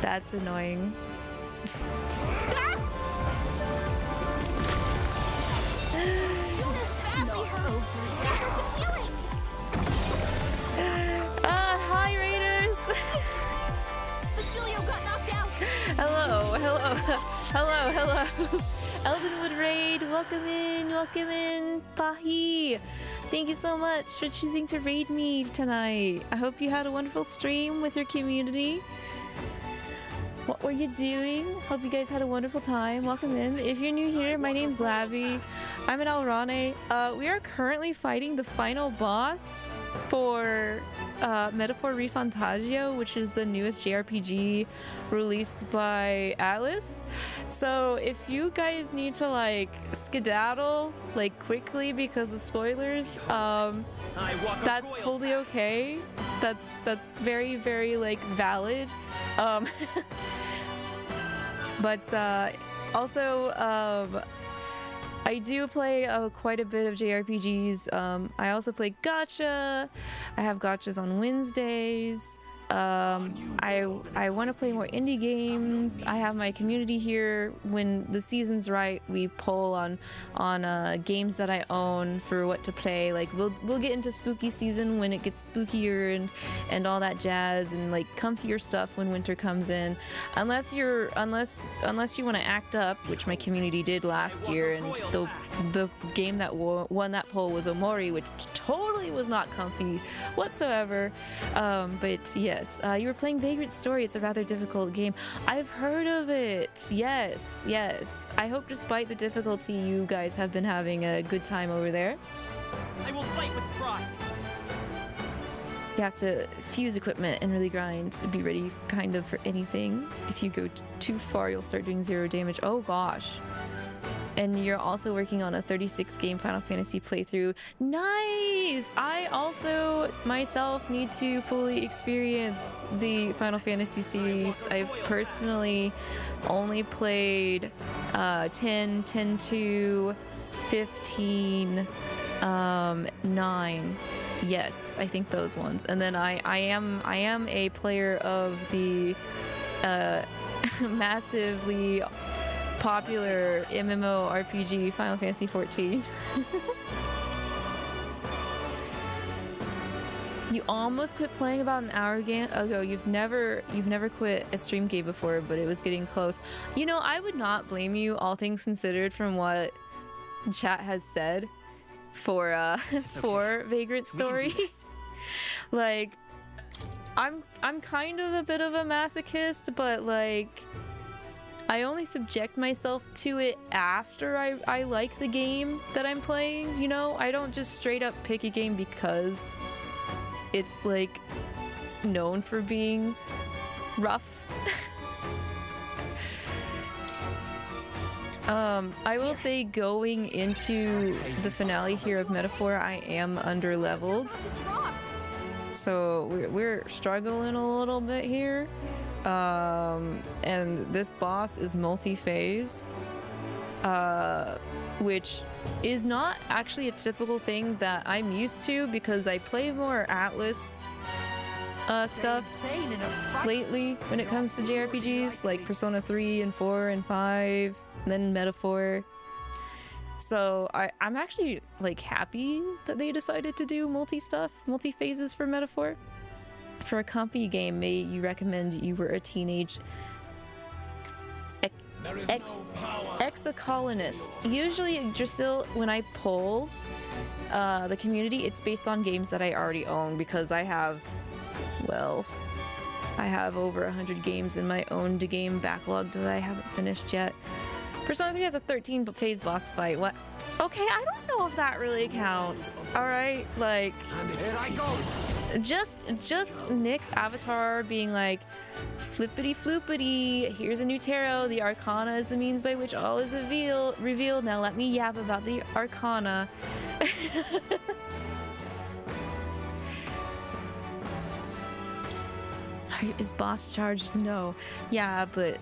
That's annoying. This badly hurt. There's some healing. Hi Raiders. Basilio got knocked out. Hello. Eldenwood Raid, welcome in, Pahi. Thank you so much for choosing to raid me tonight. I hope you had a wonderful stream with your community. What were you doing? Hope you guys had a wonderful time. Welcome in. If you're new here, my name's Lavi. I'm an Alraune. We are currently fighting the final boss for Metaphor ReFantazio, which is the newest JRPG released by Atlas. So if you guys need to like skedaddle like quickly because of spoilers, that's totally okay. That's very, very like valid. But also I do play quite a bit of JRPGs. I also play gacha. I have gachas on Wednesdays. I want to play more indie games. I have my community here. When the season's right, we poll on games that I own for what to play. Like we'll get into spooky season when it gets spookier and all that jazz, and like comfier stuff when winter comes in. Unless you want to act up, which my community did last year, and the game that won that poll was Omori, which totally was not comfy whatsoever. But yes, you were playing Vagrant Story. It's a rather difficult game. I've heard of it. Yes. I hope despite the difficulty, you guys have been having a good time over there. I will fight with pride. You have to fuse equipment and really grind to be ready kind of for anything. If you go too far, you'll start doing 0 damage. Oh gosh. And you're also working on a 36-game Final Fantasy playthrough. Nice! I also, myself, need to fully experience the Final Fantasy series. I've personally only played 10, 10-2, 15, 9. Yes, I think those ones. And then I am a player of the massively popular MMORPG Final Fantasy 14. You almost quit playing about an hour ago. You've never quit a stream game before, but it was getting close. You know, I would not blame you, all things considered, from what chat has said for for Vagrant Story. Like, I'm kind of a bit of a masochist, but like, I only subject myself to it after I like the game that I'm playing, you know? I don't just straight up pick a game because it's like known for being rough. I will say, going into the finale here of Metaphor, I am under-leveled. So we're struggling a little bit here. And this boss is multi-phase, which is not actually a typical thing that I'm used to, because I play more Atlas stuff lately when it comes to JRPGs, like Persona 3 and 4 and 5, and then Metaphor. So I'm actually like happy that they decided to do multi-phases for Metaphor. For a comfy game, may you recommend you were a teenage ex-colonist. Usually, just still, when I poll the community, it's based on games that I already own, because I have over 100 games in my owned game backlog that I haven't finished yet. Persona 3 has a 13-phase boss fight. What? Okay, I don't know if that really counts. All right, like, here I go. Just Nick's avatar being like, flippity floopity, here's a new tarot, the arcana is the means by which all is revealed. Now let me yap about the arcana. Is boss charged? No. Yeah, but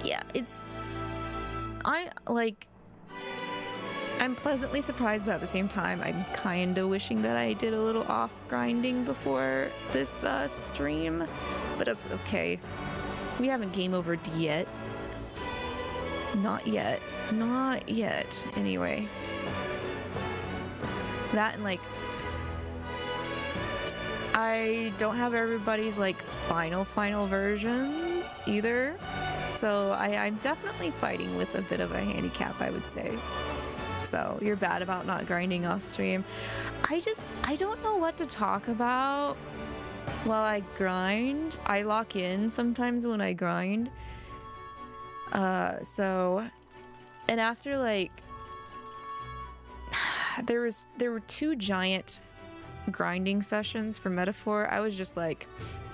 yeah, I'm pleasantly surprised, but at the same time, I'm kind of wishing that I did a little off grinding before this stream, but it's okay. We haven't game over'd yet. Not yet. Anyway. That, and like, I don't have everybody's like final versions either, so I'm definitely fighting with a bit of a handicap, I would say. So you're bad about not grinding off stream. I don't know what to talk about while I grind. I lock in sometimes when I grind. And after like, there were 2 giant grinding sessions for Metaphor. I was just like,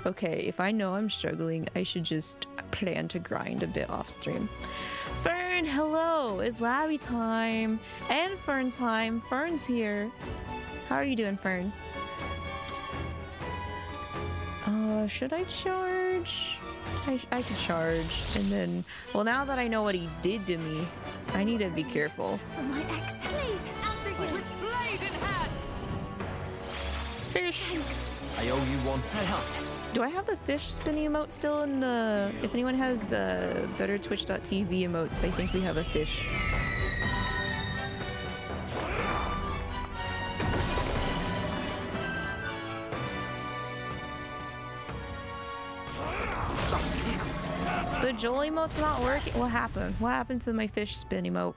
okay, if I know I'm struggling, I should just plan to grind a bit off stream. Fern, hello! It's Lavi time and Fern time. Fern's here. How are you doing, Fern? Should I charge? I could charge, and then, well, now that I know what he did to me, I need to be careful. For my ex, please, after you. With blade in hand. Fish. Thanks. I owe you one. That helped. Do I have the fish spinning emote still in the... If anyone has better twitch.tv emotes, I think we have a fish. The Joel emote's not working. What happened? What happened to my fish spin emote?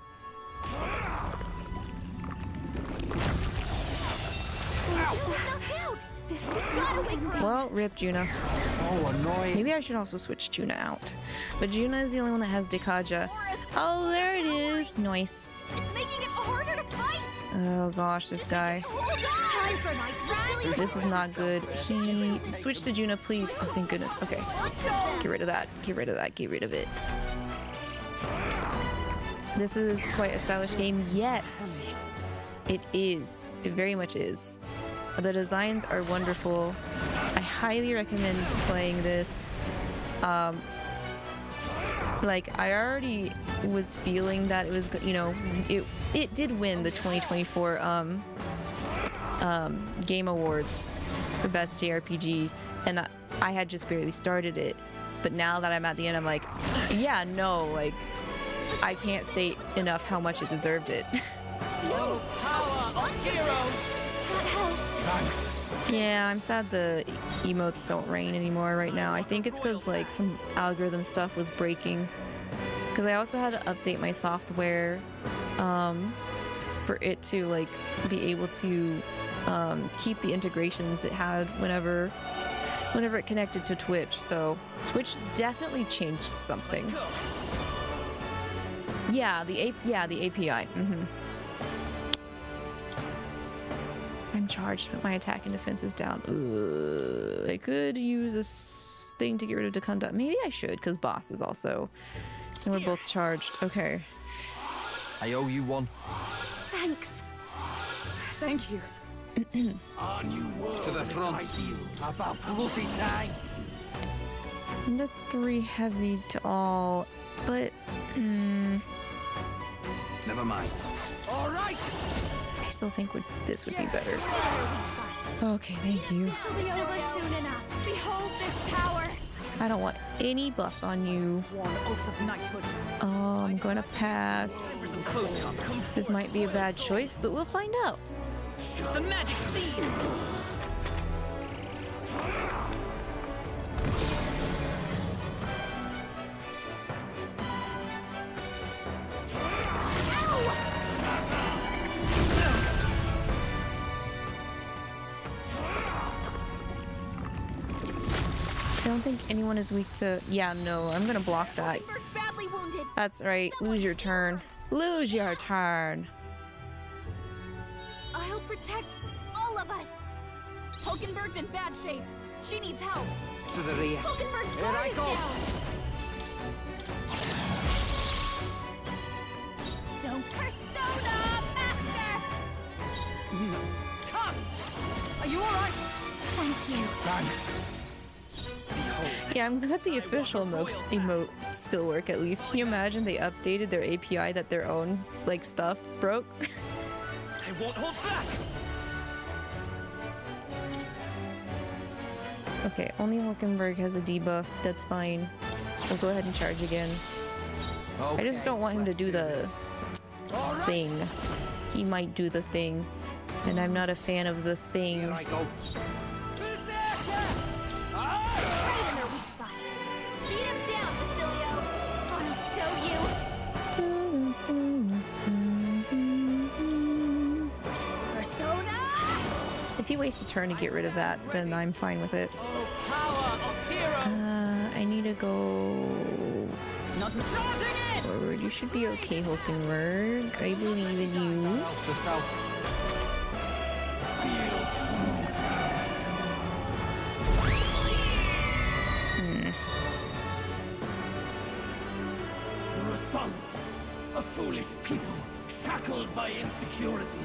Well, rip Juna. So annoying. Maybe I should also switch Juna out. But Juna is the only one that has Dekaja. Oh, there it is. Nice. It's making it harder to fight. Oh gosh, this guy. Time for my rally. This is not good. He switched to Juna, please. Oh, thank goodness. Okay. Get rid of that. Get rid of that. Get rid of it. This is quite a stylish game. Yes, it is. It very much is. The designs are wonderful. I highly recommend playing this. Like, I already was feeling that it was, you know, it did win the 2024 Game Awards for Best JRPG, and I had just barely started it. But now that I'm at the end, I'm like, yeah, no, like, I can't state enough how much it deserved it. Oh, power of heroes! Thanks. Yeah, I'm sad the emotes don't reign anymore right now. I think it's because like some algorithm stuff was breaking. Because I also had to update my software for it to like be able to keep the integrations it had whenever it connected to Twitch. So Twitch definitely changed something. Yeah, the API. I'm charged, but my attack and defense is down. I could use a thing to get rid of Dekunda. Maybe I should, because boss is also... And we're both charged. Okay. I owe you one. Thanks. Thank you. Our new world To the front. about bloody time. I'm not 3 heavy to all, but... Never mind. All right. I still think this would be better. Okay, thank you. This will be over soon enough. Behold this power. I don't want any buffs on you. Sworn oath of knighthood. I'm gonna pass. This might be a bad choice, but we'll find out. The magic seed! I don't think anyone is weak to... Yeah, no, I'm gonna block that. Badly wounded. That's right. Lose your turn. Lose your turn. I'll protect all of us. Hulkenberg's in bad shape. She needs help. To the rear. Hulkenberg's Here I go. down. Don't persona, master. Come! Are you alright? Thank you. Thanks. Yeah, I'm glad the official emote still work at least. Can you imagine they updated their API that their own, like, stuff broke? I won't hold back! Okay, only Hulkenberg has a debuff. That's fine. We'll go ahead and charge again. I just don't want him to do the thing. He might do the thing, and I'm not a fan of the thing. Here I go. Right in their weak spot. Beat him down, Basilio. I'll show you. Persona! If he wastes a turn to get rid of that, then I'm fine with it. Oh, power of heroes! I need to go Not charging it! forward. You should be okay, Hulkenberg. I believe in you. The south. The Result, a foolish people shackled by insecurity.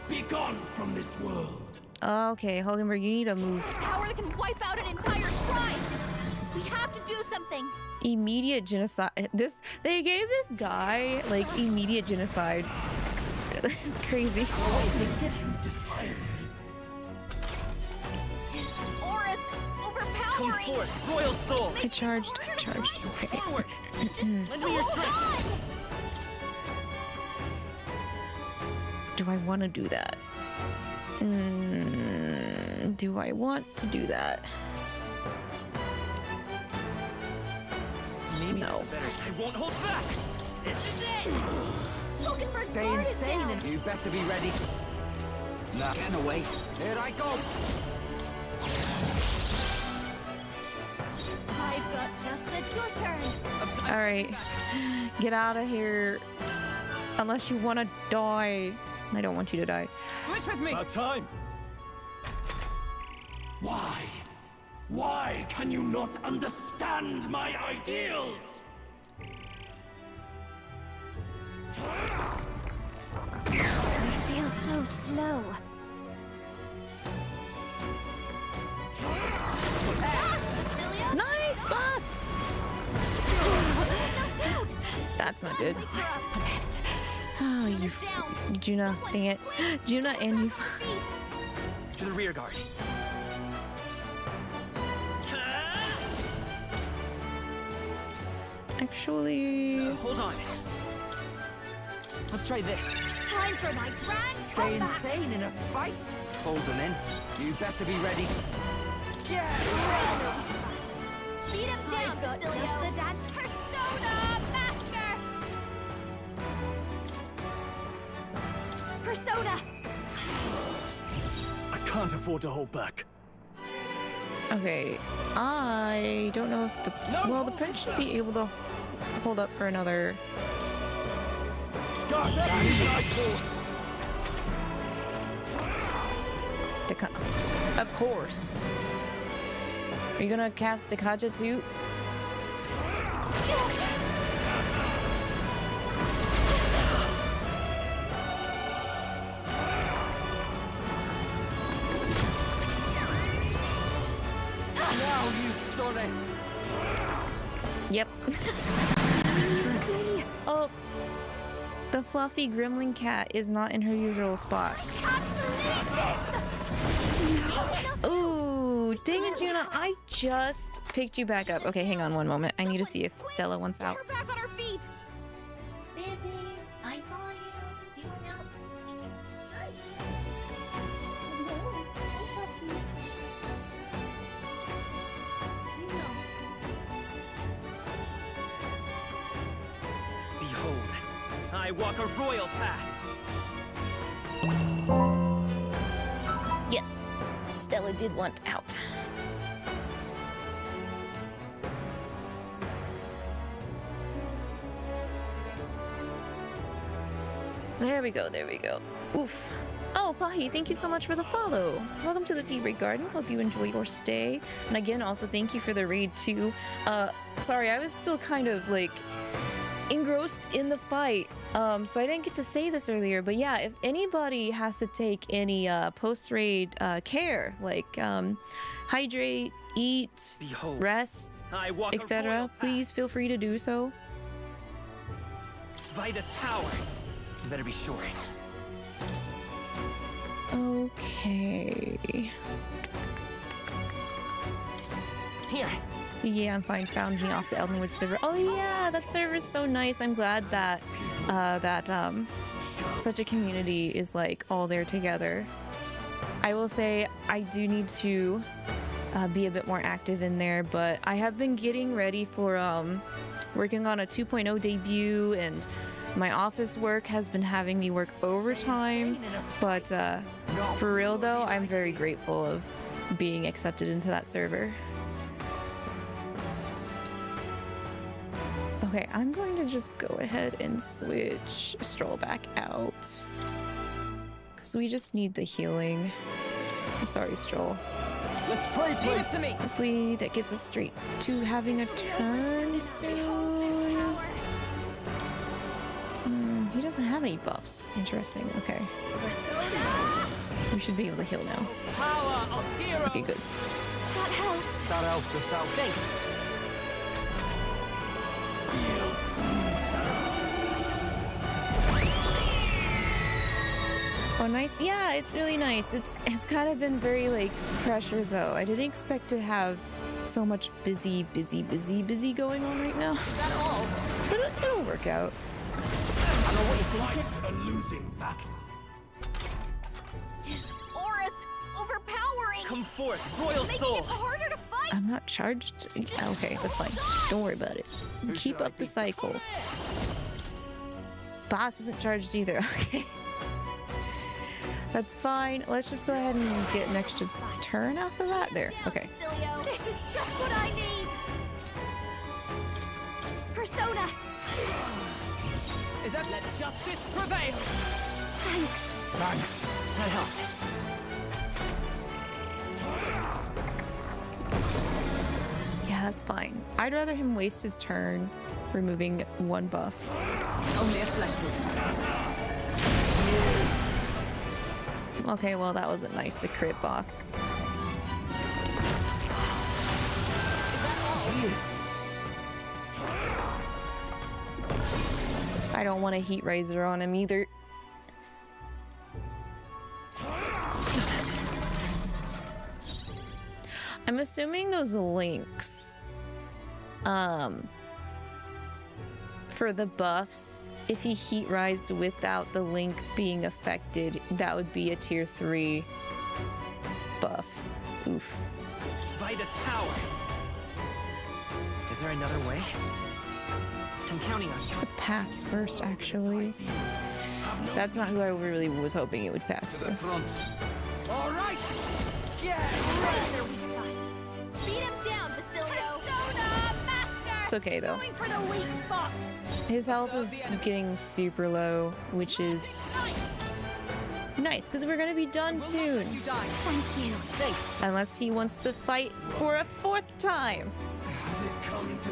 Be gone from this world. Okay, Hulkenberg, you need to move. Power that can wipe out an entire tribe. We have to do something. Immediate genocide. They gave this guy like immediate genocide. It's crazy. Come forth, royal soul. I charged. I'm charged. Okay. Forward. Lend me your strength. Do I want to do that? Do I want to do that? No. I won't hold back. This is it. Stay insane and you better be ready. Nah, get away. Here I go. I've got just your turn. All right, get out of here. Unless you want to die. I don't want you to die. Switch with me. About time. Why? Why can you not understand my ideals? You feel so slow. Nice, boss. That's not good. Oh, you, Juna, dang it. Juna and you. To the rear guard. Actually... hold on. Let's try this. Time for my grand Stay insane in a fight. Closing in. You better be ready. Beat him down, I've got just the dance persona master. Persona. I can't afford to hold back. Okay, I don't know if the... Well, the prince should be able to hold up for another... Of course. Are you gonna cast 𝐂𝐃𝐍𝐿 too? Now you've done it. Yep. Oh, the fluffy gremlin cat is not in her usual spot. Ooh, dang it, Juna! I just picked you back up. Okay, hang on one moment. I need to see if Stella wants out. We're back on our feet. Baby, I saw you. Do you want help? Behold, I walk a royal path. Yes, Stella did want out. There we go, there we go. Oof. Oh, Pahi, thank you so much for the follow. Welcome to the Tea Break Garden. Hope you enjoy your stay. And again, also thank you for the raid too. Sorry, I was still kind of like engrossed in the fight. So I didn't get to say this earlier, but yeah, if anybody has to take any post-raid care, like hydrate, eat, Behold, rest, I walk a etc., royal please feel free to do so. By this power, you better be sure. Okay. Here. Yeah, I'm fine. Found me off the Eldenwood server. Oh yeah, that server's so nice. I'm glad that such a community is like all there together. I will say I do need to be a bit more active in there, but I have been getting ready for working on a 2.0 debut, and my office work has been having me work overtime. But for real though, I'm very grateful of being accepted into that server. Okay, I'm going to just go ahead and switch Stroll back out, because we just need the healing. I'm sorry, Stroll. Let's trade places. to me. Hopefully that gives us straight to having a turn soon. He doesn't have any buffs. Interesting. Okay. We should be able to heal now. Power of hero. Okay, good. That helped. That helped us out. Thanks. Oh, nice. Yeah, it's really nice. It's kind of been very like pressure though. I didn't expect to have So much busy going on right now. But it'll work out. Fight's a losing battle. His aura's overpowering. Come forth, royal making soul. it harder to fight. I'm not charged. Okay, that's fine. Don't worry about it. Keep up the cycle. Boss isn't charged either. Okay. That's fine. Let's just go ahead and get an extra turn after that. There. Okay. This is just what I need. Persona. Is that let justice prevail? Thanks. That helped. Yeah, that's fine. I'd rather him waste his turn removing one buff. Only a flesh wound. Okay, well, that wasn't nice to crit, boss. I don't want a heat razor on him either. I'm assuming those links, for the buffs, if he heat rised without the link being affected, that would be a tier 3 buff. Oof. Vitus power. Is there another way? I'm counting on you. Could pass first, actually. That's not who I really was hoping it would pass to. All right. Beat him down, Basilio. Persona Master. It's okay though. Going for the weak spot. His health is getting super low, which is nice because we're gonna be done soon. Thank you. Thanks. Unless he wants to fight for a 4th time.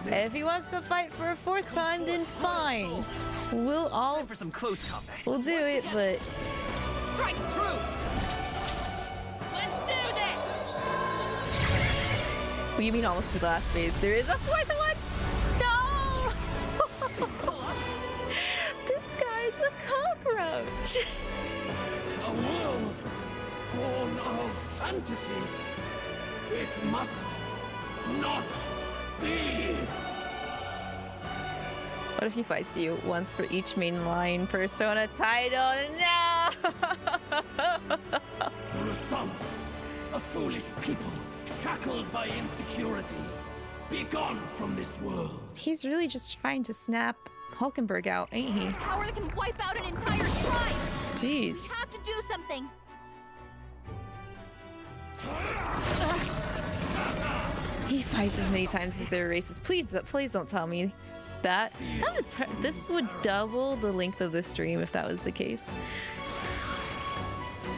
If he wants to fight for a 4th time, then fine. We'll all Time for some close combat. we'll do it, but Strike true. Let's do this. you mean almost for the last phase? There is a 4th one. No. This guy's a cockroach. A world born of fantasy. It must not be. What if he fights you once for each mainline Persona title? No! The Result, a foolish people shackled by insecurity. Be gone from this world. He's really just trying to snap Hulkenberg out, ain't he? Power that can wipe out an entire tribe. Jeez. We have to do something. He fights as many times as there are races. Please don't tell me that. This would double the length of the stream if that was the case.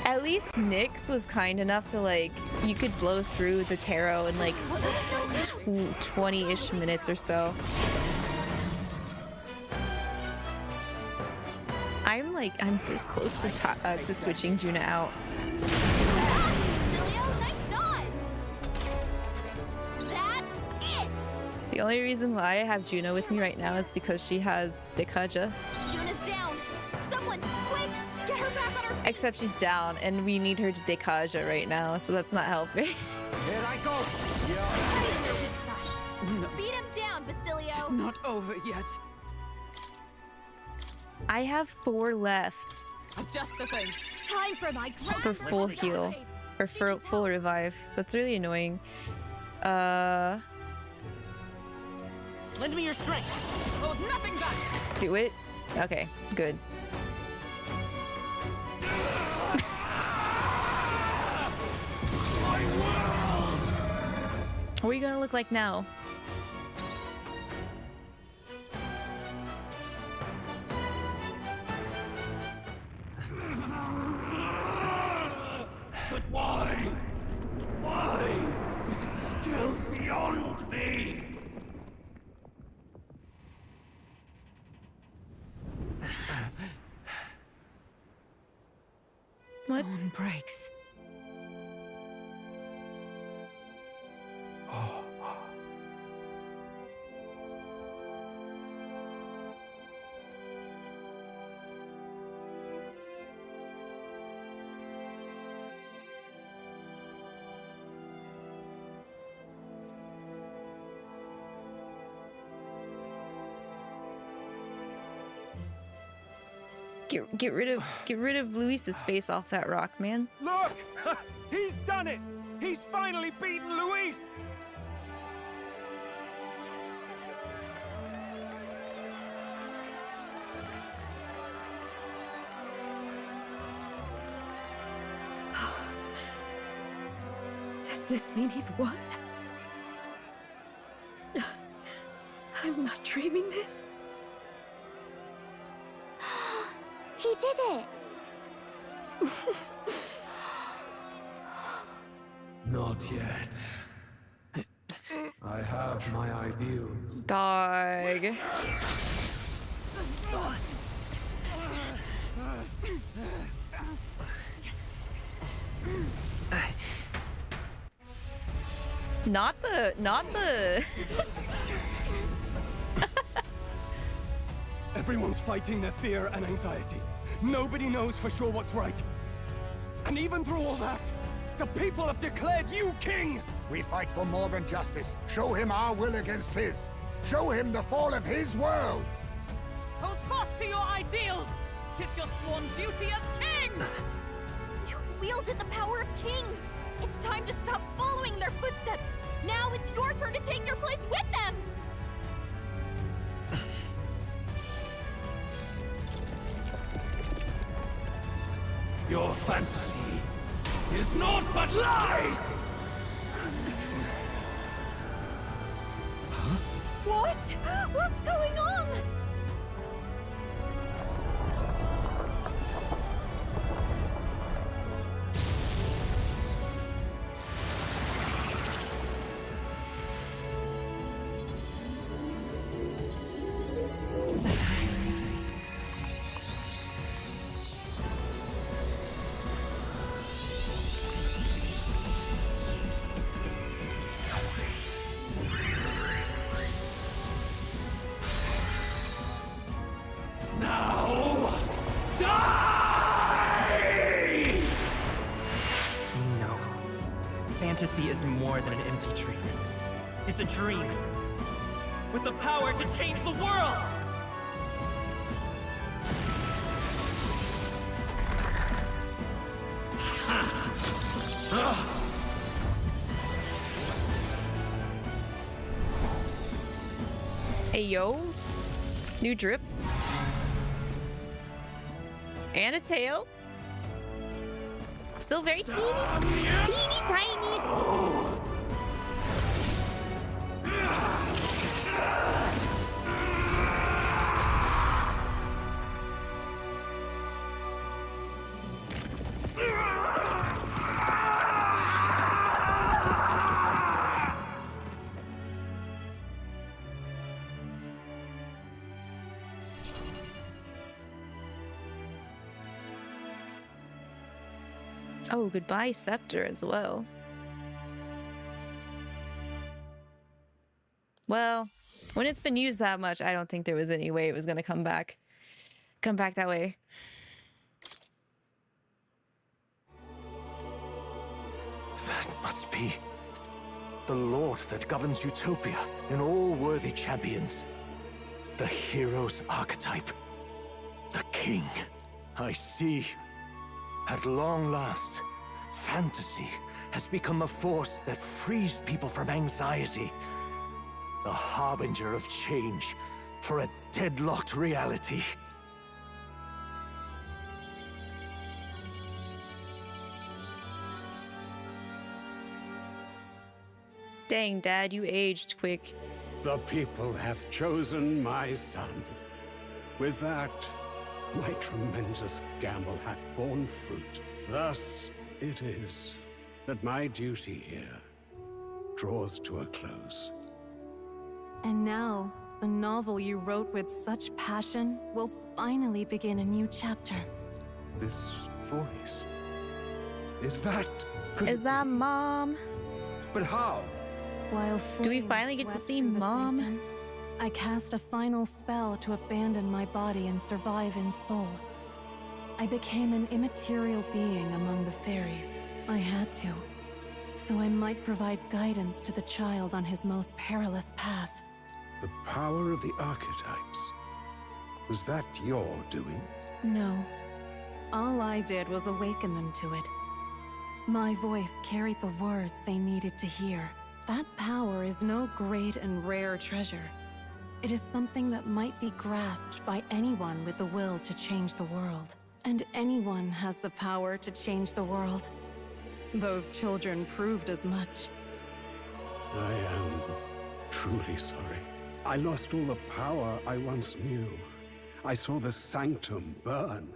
At least Nyx was kind enough to, like, you could blow through the tarot in like 20-ish minutes or so. I'm this close to switching Juna out. Nice dodge. That's it. The only reason why I have Juno with me right now is because she has 𝐿𝐿𝐿𝐿𝐿. Juna's down. Someone, quick, get her back on her feet. Except she's down, and we need her to 𝐿𝐿𝐿𝐿 right now, so that's not helping. Here I go. Beat him down, Basilio. It's not over yet. I have 4 left Just the thing. Time for my for full heal, or for full revive. That's really annoying. Lend me your strength. Hold nothing back. Do it? Okay, good. What are you gonna look like now? But why? Why is it still beyond me? What? Dawn breaks. Get rid of Luis's face off that rock, man. Look! He's done it! He's finally beaten Luis! Does this mean he's won? I'm not dreaming this. He did it! Not yet. I have my ideals. Dog. Not the. Everyone's fighting their fear and anxiety. Nobody knows for sure what's right. And even through all that, the people have declared you king! We fight for more than justice. Show him our will against his. Show him the fall of his world! Hold fast to your ideals! 'Tis your sworn duty as king! You wielded the power of kings! It's time to stop following their footsteps! Now it's your turn to take your place with them! Your fantasy is naught but lies! What? What's going on? Fantasy is more than an empty dream. It's a dream with the power to change the world! Hey yo, new drip. And a tail. Still very teeny tiny. Oh, goodbye, Scepter, as well. Well, when it's been used that much, I don't think there was any way it was gonna come back that way. That must be the Lord that governs Utopia and all worthy champions. The hero's archetype. The king. I see. At long last, fantasy has become a force that frees people from anxiety. The harbinger of change for a deadlocked reality. Dang, Dad, you aged quick. The people have chosen my son. With that, my tremendous gamble hath borne fruit. Thus it is that my duty here draws to a close. And now, the novel you wrote with such passion will finally begin a new chapter. This voice... Is that... Is that Mom? But how? While Do we finally get to see Mom? Sanctum, I cast a final spell to abandon my body and survive in soul. I became an immaterial being among the fairies. I had to, so I might provide guidance to the child on his most perilous path. The power of the archetypes. Was that your doing? No. All I did was awaken them to it. My voice carried the words they needed to hear. That power is no great and rare treasure. It is something that might be grasped by anyone with the will to change the world. And anyone has the power to change the world. Those children proved as much. I am truly sorry. I lost all the power I once knew. I saw the sanctum burn.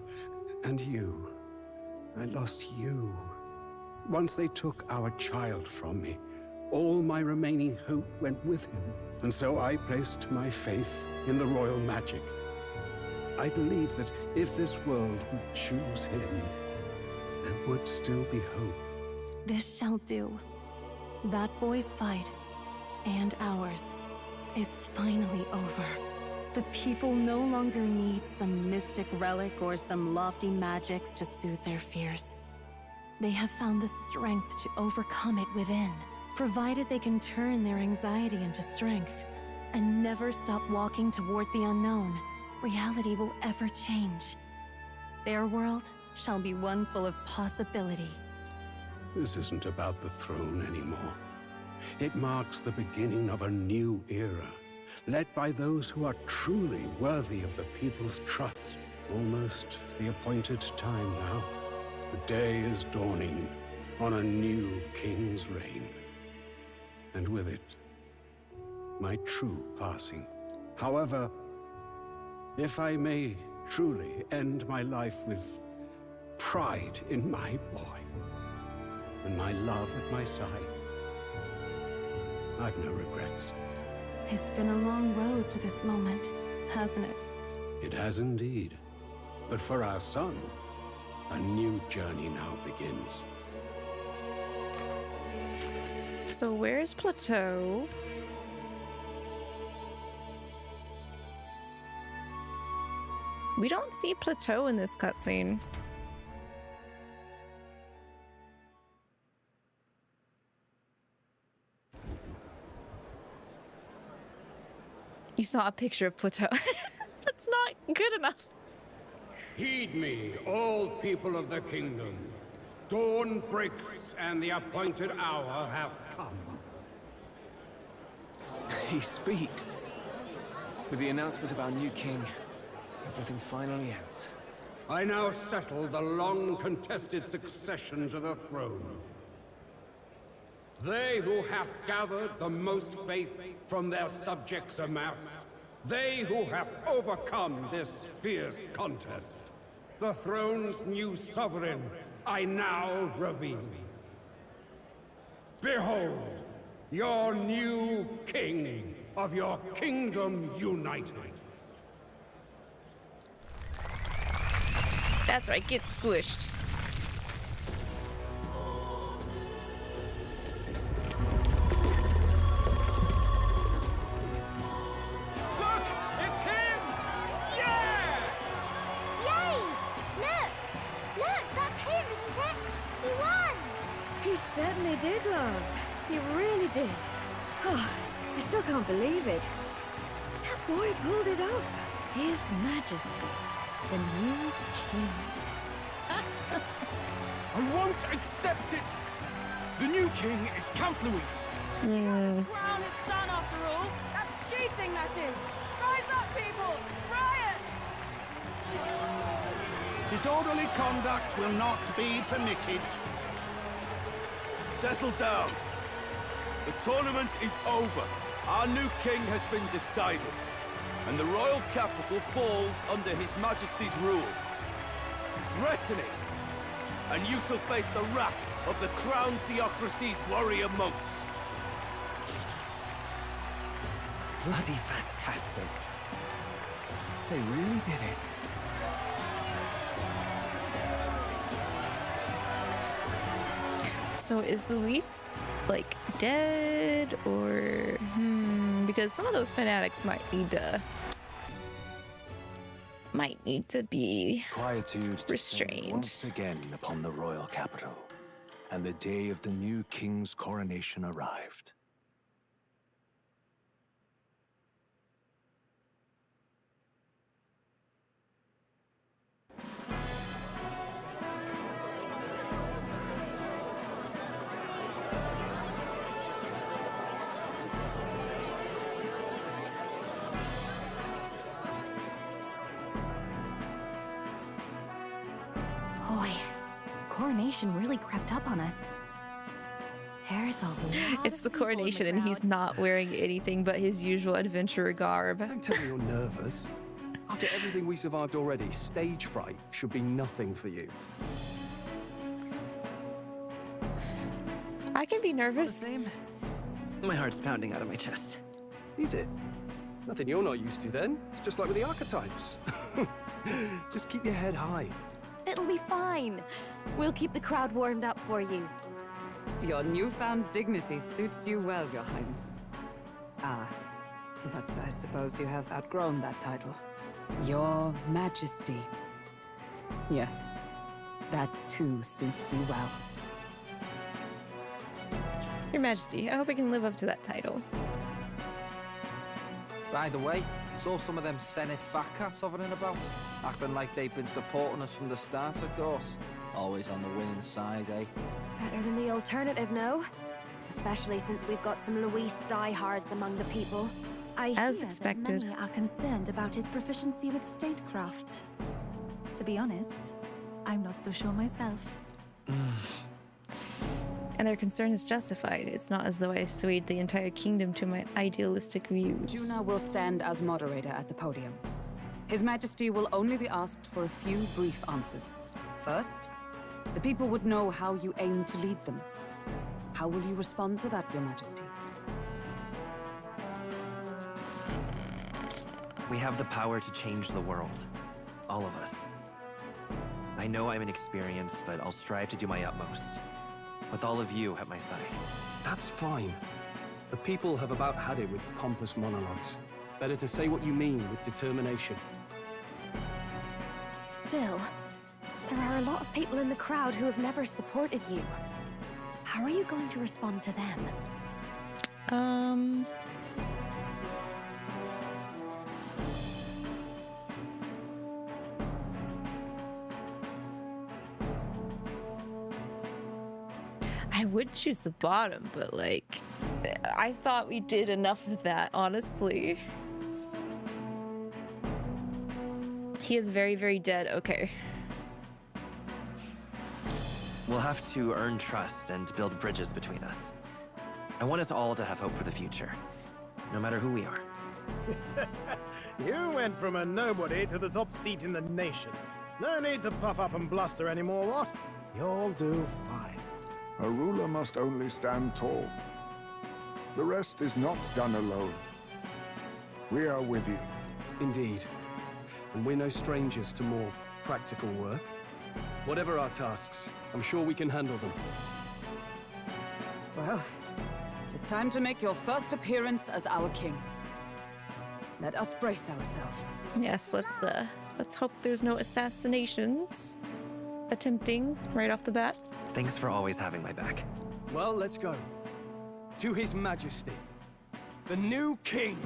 And you. I lost you. Once they took our child from me, all my remaining hope went with him. And so I placed my faith in the royal magic. I believed that if this world would choose him, there would still be hope. This shall do. That boy's fight, and ours, is finally over. The people no longer need some mystic relic or some lofty magics to soothe their fears. They have found the strength to overcome it within, provided they can turn their anxiety into strength and never stop walking toward the unknown. Reality will ever change. Their world shall be one full of possibility. This isn't about the throne anymore. It marks the beginning of a new era, led by those who are truly worthy of the people's trust. Almost the appointed time now. The day is dawning on a new king's reign. And with it, my true passing. However, if I may truly end my life with pride in my boy, and my love at my side, I've no regrets. It's been a long road to this moment, hasn't it? It has indeed. But for our son, a new journey now begins. So where's Plateau? We don't see Plateau in this cutscene. You saw a picture of Plateau. That's not good enough. Heed me, all people of the kingdom. Dawn breaks, and the appointed hour hath come. He speaks. With the announcement of our new king, everything finally ends. I now settle the long-contested succession to the throne. They who hath gathered the most faith from their subjects amassed, they who hath overcome this fierce contest, the throne's new sovereign, I now reveal. Behold, your new king of your kingdom united. That's right, get squished. Look! It's him! Yeah! Yay! Look! Look, that's him, isn't it? He won! He certainly did, love. He really did. Oh, I still can't believe it. That boy pulled it off. His Majesty, the new king. I won't accept it! The new king is Camp Louise. Crown his son after all. That's cheating, that is. Rise up, people! Riot! Disorderly conduct will not be permitted. Settle down. The tournament is over. Our new king has been decided, and the royal capital falls under His Majesty's rule. Threaten it, and you shall face the wrath of the crowned theocracy's warrior monks. Bloody fantastic. They really did it. So is Luis, like, dead, or because some of those fanatics might need to be Quietude restrained. once again upon the royal capital, and the day of the new king's coronation arrived. Boy, coronation really crept up on us. There's a lot It's the coronation and he's not wearing anything but his usual adventurer garb. Don't tell me you're nervous. After everything we survived already, stage fright should be nothing for you. I can be nervous. My heart's pounding out of my chest. Is it? Nothing you're not used to then. It's just like with the archetypes. Just keep your head high. It'll be fine. We'll keep the crowd warmed up for you. Your newfound dignity suits you well, Your Highness. Ah, but I suppose you have outgrown that title. Your Majesty. Yes, that too suits you well. Your Majesty, I hope I can live up to that title. By the way, saw some of them Senate fat cats hovering about, acting like they've been supporting us from the start, of course. Always on the winning side, eh? Better than the alternative, no? Especially since we've got some Luis diehards among the people. I As hear expected. that many are concerned about his proficiency with statecraft. To be honest, I'm not so sure myself. And their concern is justified. It's not as though I swayed the entire kingdom to my idealistic views. Juna will stand as moderator at the podium. His Majesty will only be asked for a few brief answers. First, the people would know how you aim to lead them. How will you respond to that, Your Majesty? We have the power to change the world. All of us. I know I'm inexperienced, but I'll strive to do my utmost. With all of you at my side. That's fine. The people have about had it with pompous monologues. Better to say what you mean with determination. Still, there are a lot of people in the crowd who have never supported you. How are you going to respond to them? I would choose the bottom, but like, I thought we did enough of that, honestly. He is very, very dead. Okay. We'll have to earn trust and build bridges between us. I want us all to have hope for the future, no matter who we are. You went from a nobody to the top seat in the nation. No need to puff up and bluster anymore, what? You'll do fine. A ruler must only stand tall. The rest is not done alone. We are with you. Indeed. And we're no strangers to more practical work. Whatever our tasks, I'm sure we can handle them. Well, it is time to make your first appearance as our king. Let us brace ourselves. Yes, let's hope there's no assassinations attempting right off the bat. Thanks for always having my back. Well, let's go. To His Majesty, The new king.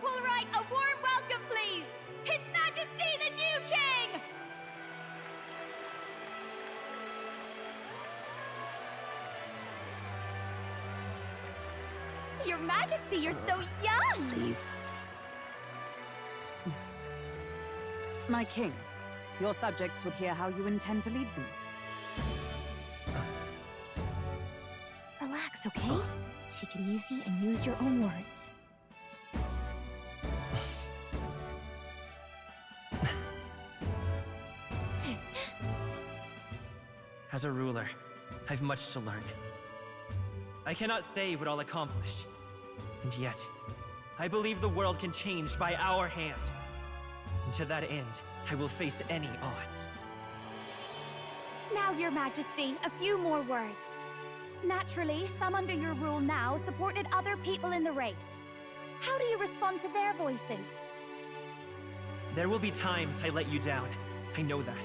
All right, a warm welcome, please! His Majesty the new king! Your Majesty, you're so young! Please. My king, your subjects would hear how you intend to lead them. Relax, okay? Take it easy and use your own words. As a ruler, I've much to learn. I cannot say what I'll accomplish. And yet, I believe the world can change by our hand. And to that end, I will face any odds. Now, Your Majesty, a few more words. Naturally, some under your rule now supported other people in the race. How do you respond to their voices? There will be times I let you down. I know that.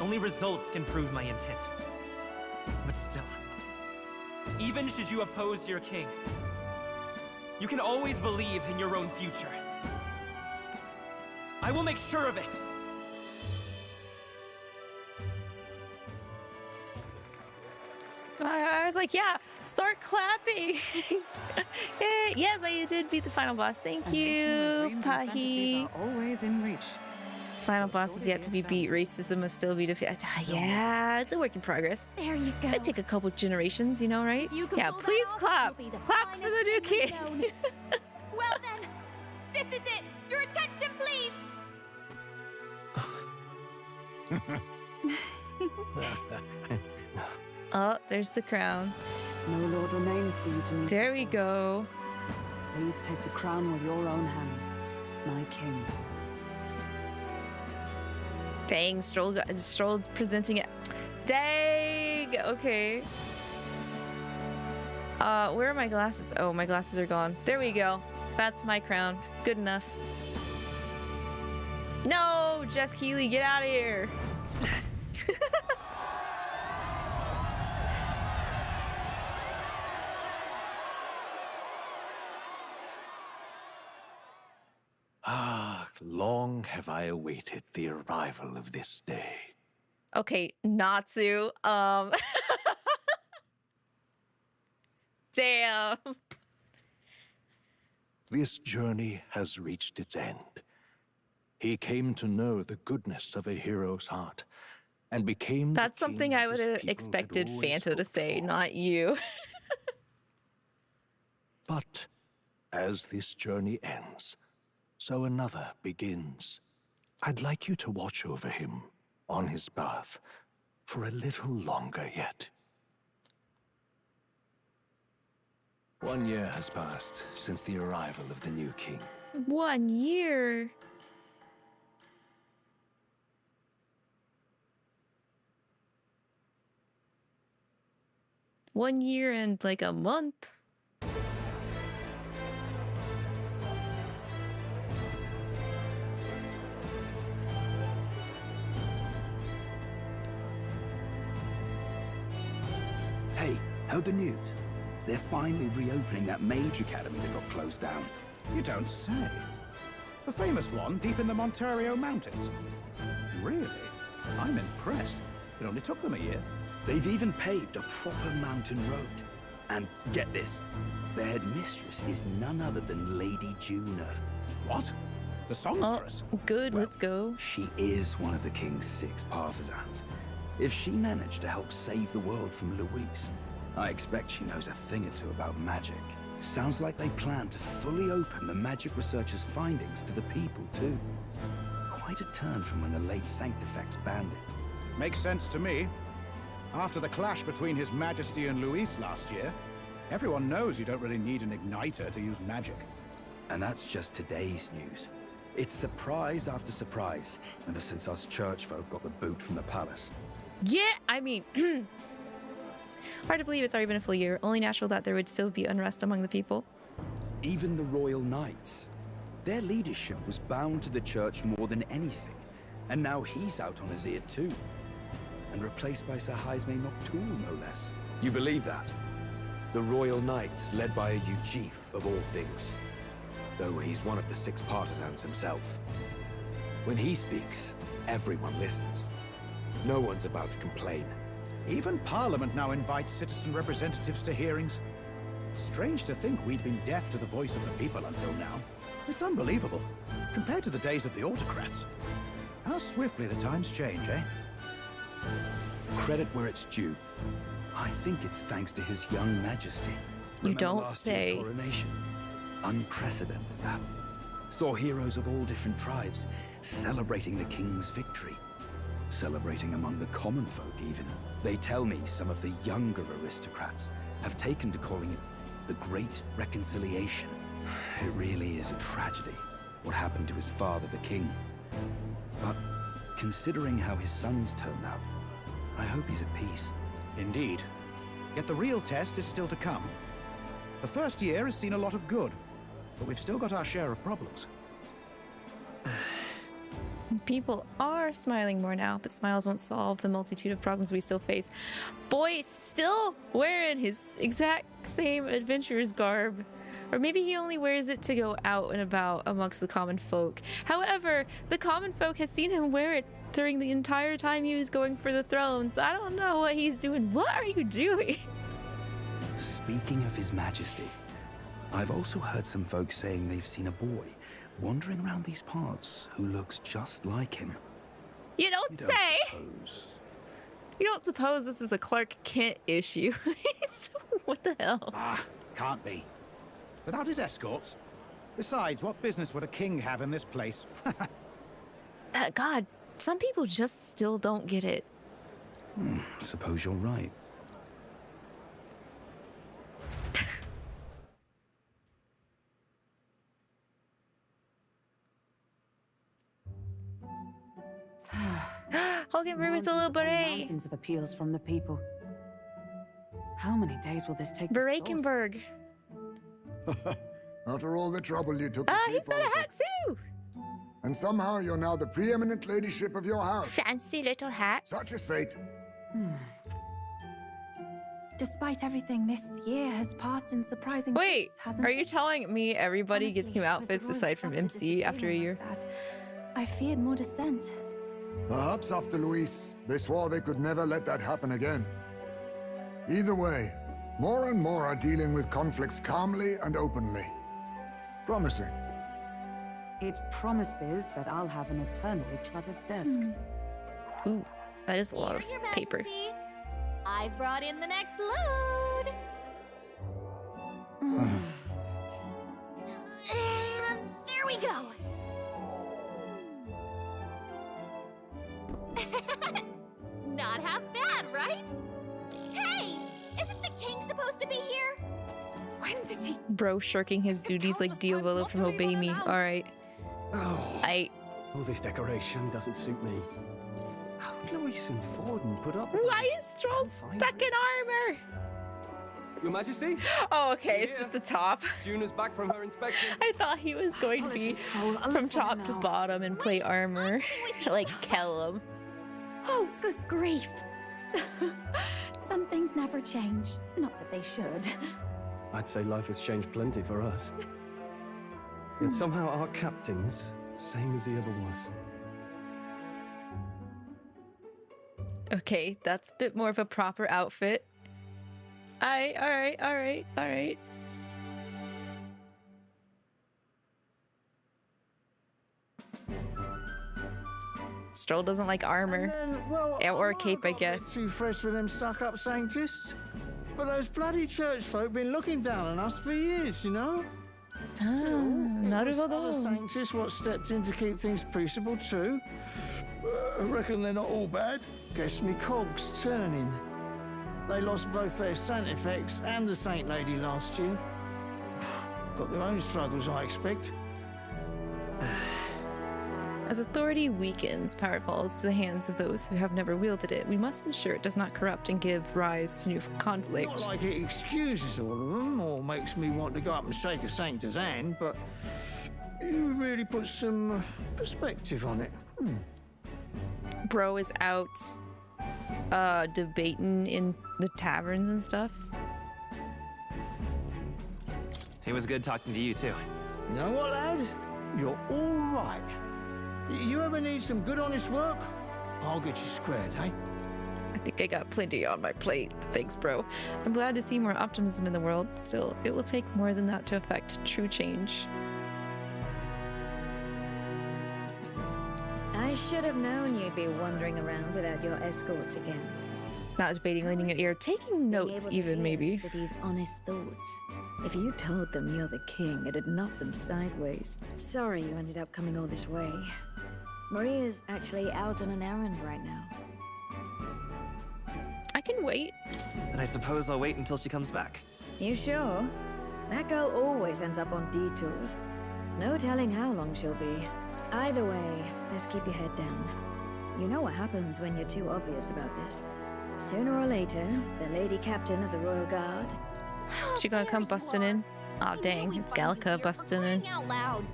Only results can prove my intent. But still, even should you oppose your king, You can always believe in your own future. I will make sure of it. I was like, yeah, start clapping. Yeah, yes, I did beat the final boss. Thank you, Pahi. Always in reach. Final boss is yet to be beat. Racism must still be defeated. Yeah, it's a work in progress. There you go. It'd take a couple generations, you know, right? Yeah, please clap. Clap for the new king. Well then, this is it. Your attention, please. Oh, there's the crown. No lord remains for you to meet. There we go. Please take the crown with your own hands, my king. Dang, Stroll presenting it. Dang, okay. Where are my glasses? Oh, my glasses are gone. There we go. That's my crown. Good enough. No, Jeff Keighley, get out of here. Long have I awaited the arrival of this day. Okay, Natsu. Damn. This journey has reached its end. He came to know the goodness of a hero's heart, and became. That's something I would have expected Phanto to say, not you. But as this journey ends, so another begins. I'd like you to watch over him on his path for a little longer yet. 1 year has passed since the arrival of the new king. 1 year. One year and like a month. Hey, heard the news? They're finally reopening that mage academy that got closed down. You don't say. The famous one deep in the Montario Mountains. Really? I'm impressed. It only took them a year. They've even paved a proper mountain road. And get this, their headmistress is none other than Lady Juna. What? The songstress? Oh, good, let's go. She is one of the king's 6 partisans. If she managed to help save the world from Luis, I expect she knows a thing or two about magic. Sounds like they plan to fully open the magic researchers' findings to the people, too. Quite a turn from when the late Sanctifex banned it. Makes sense to me. After the clash between His Majesty and Luis last year, everyone knows you don't really need an igniter to use magic. And that's just today's news. It's surprise after surprise, ever since us church folk got the boot from the palace. Yeah, I mean, hard to believe it's already been a full year. Only natural that there would still be unrest among the people. Even the royal knights. Their leadership was bound to the church more than anything. And now he's out on his ear too. And replaced by Sir Jaime Noctul, no less. You believe that? The royal knights, led by a 𝐒𝐿 of all things. Though he's one of the 6 partisans himself. When he speaks, everyone listens. No one's about to complain. Even Parliament now invites citizen representatives to hearings. Strange to think we'd been deaf to the voice of the people until now. It's unbelievable, compared to the days of the autocrats. How swiftly the times change, eh? Credit where it's due. I think it's thanks to His young Majesty. You Remember don't last year's say. Coronation? Unprecedented, that. Saw heroes of all different tribes celebrating the king's victory. Celebrating among the common folk, even. They tell me some of the younger aristocrats have taken to calling it the Great Reconciliation. It really is a tragedy, what happened to his father, the king. But considering how his sons turned out, I hope he's at peace. Indeed. Yet the real test is still to come. The first year has seen a lot of good, but we've still got our share of problems. People are smiling more now, but smiles won't solve the multitude of problems we still face. Boy, still wearing his exact same adventurer's garb. Or maybe he only wears it to go out and about amongst the common folk. However, the common folk has seen him wear it during the entire time he was going for the throne, so I don't know what he's doing. What are you doing? Speaking of His Majesty, I've also heard some folks saying they've seen a boy wandering around these parts who looks just like him. You don't say! You don't suppose this is a Clark Kent issue? What the hell? Ah, can't be. Without his escorts? Besides, what business would a king have in this place? God, some people just still don't get it. Suppose you're right. Holding room with a little beret. Mountains of appeals from the people. How many days will this take? Barakenberg. After all the trouble you took. He's got a hat too. And somehow you're now the preeminent ladyship of your house. Fancy little hat. Such is fate. Despite everything, this year has passed in surprising Wait, pace, hasn't are it? you telling me everybody gets new outfits aside from MC after a year? I feared more dissent. Perhaps after Luis, they swore they could never let that happen again. Either way, more and more are dealing with conflicts calmly and openly. Promising. It promises that I'll have an eternally cluttered desk. Ooh, that is a lot of Here, Your paper. Majesty. I've brought in the next load. And there we go. Not half bad, right? Hey, isn't the king supposed to be here? When did he? Bro shirking his duties like Diavolo from Obey Me. Alright. Oh, all this decoration doesn't suit me. How did Luis and Forden put up? Why is Stroll stuck in armor? Your Majesty? Oh, okay, it's just the top. Juna's back from her inspection. I thought he was going to be from top to bottom and play armor, like Kellum. Oh, good grief. Some things never change. Not that they should. I'd say life has changed plenty for us. Yet somehow our captain's same as he ever was. Okay, that's a bit more of a proper outfit. Alright. Stroll doesn't like armor. Or a cape, I guess. Too fresh with them stuck-up sanctists. But those bloody church folk been looking down on us for years, you know? Not at all. Other sanctists what stepped in to keep things peaceable too. I reckon they're not all bad. Guess me cogs turning. They lost both their Sanctifex and the Saint Lady last year. Got their own struggles, I expect. As authority weakens, power falls to the hands of those who have never wielded it. We must ensure it does not corrupt and give rise to new conflict. Not like it excuses all of them or makes me want to go up and shake a sanctor's hand, but you really put some perspective on it. Bro is out debating in the taverns and stuff. It was good talking to you too. You know what, lad? You're all right. You ever need some good honest work? I'll get you squared, eh? I think I got plenty on my plate. Thanks, bro. I'm glad to see more optimism in the world. Still, it will take more than that to affect true change. I should have known you'd be wandering around without your escorts again. Not debating, lending an ear, taking notes even, maybe. The city's honest thoughts. If you told them you're the king, it'd knock them sideways. Sorry you ended up coming all this way. Maria's actually out on an errand right now. I can wait. And I suppose I'll wait until she comes back. You sure? That girl always ends up on detours. No telling how long she'll be. Either way, let's keep your head down. You know what happens when you're too obvious about this. Sooner or later, the lady captain of the Royal Guard... She gonna come busting in? Aw, dang, it's Gallica busting in. Out loud.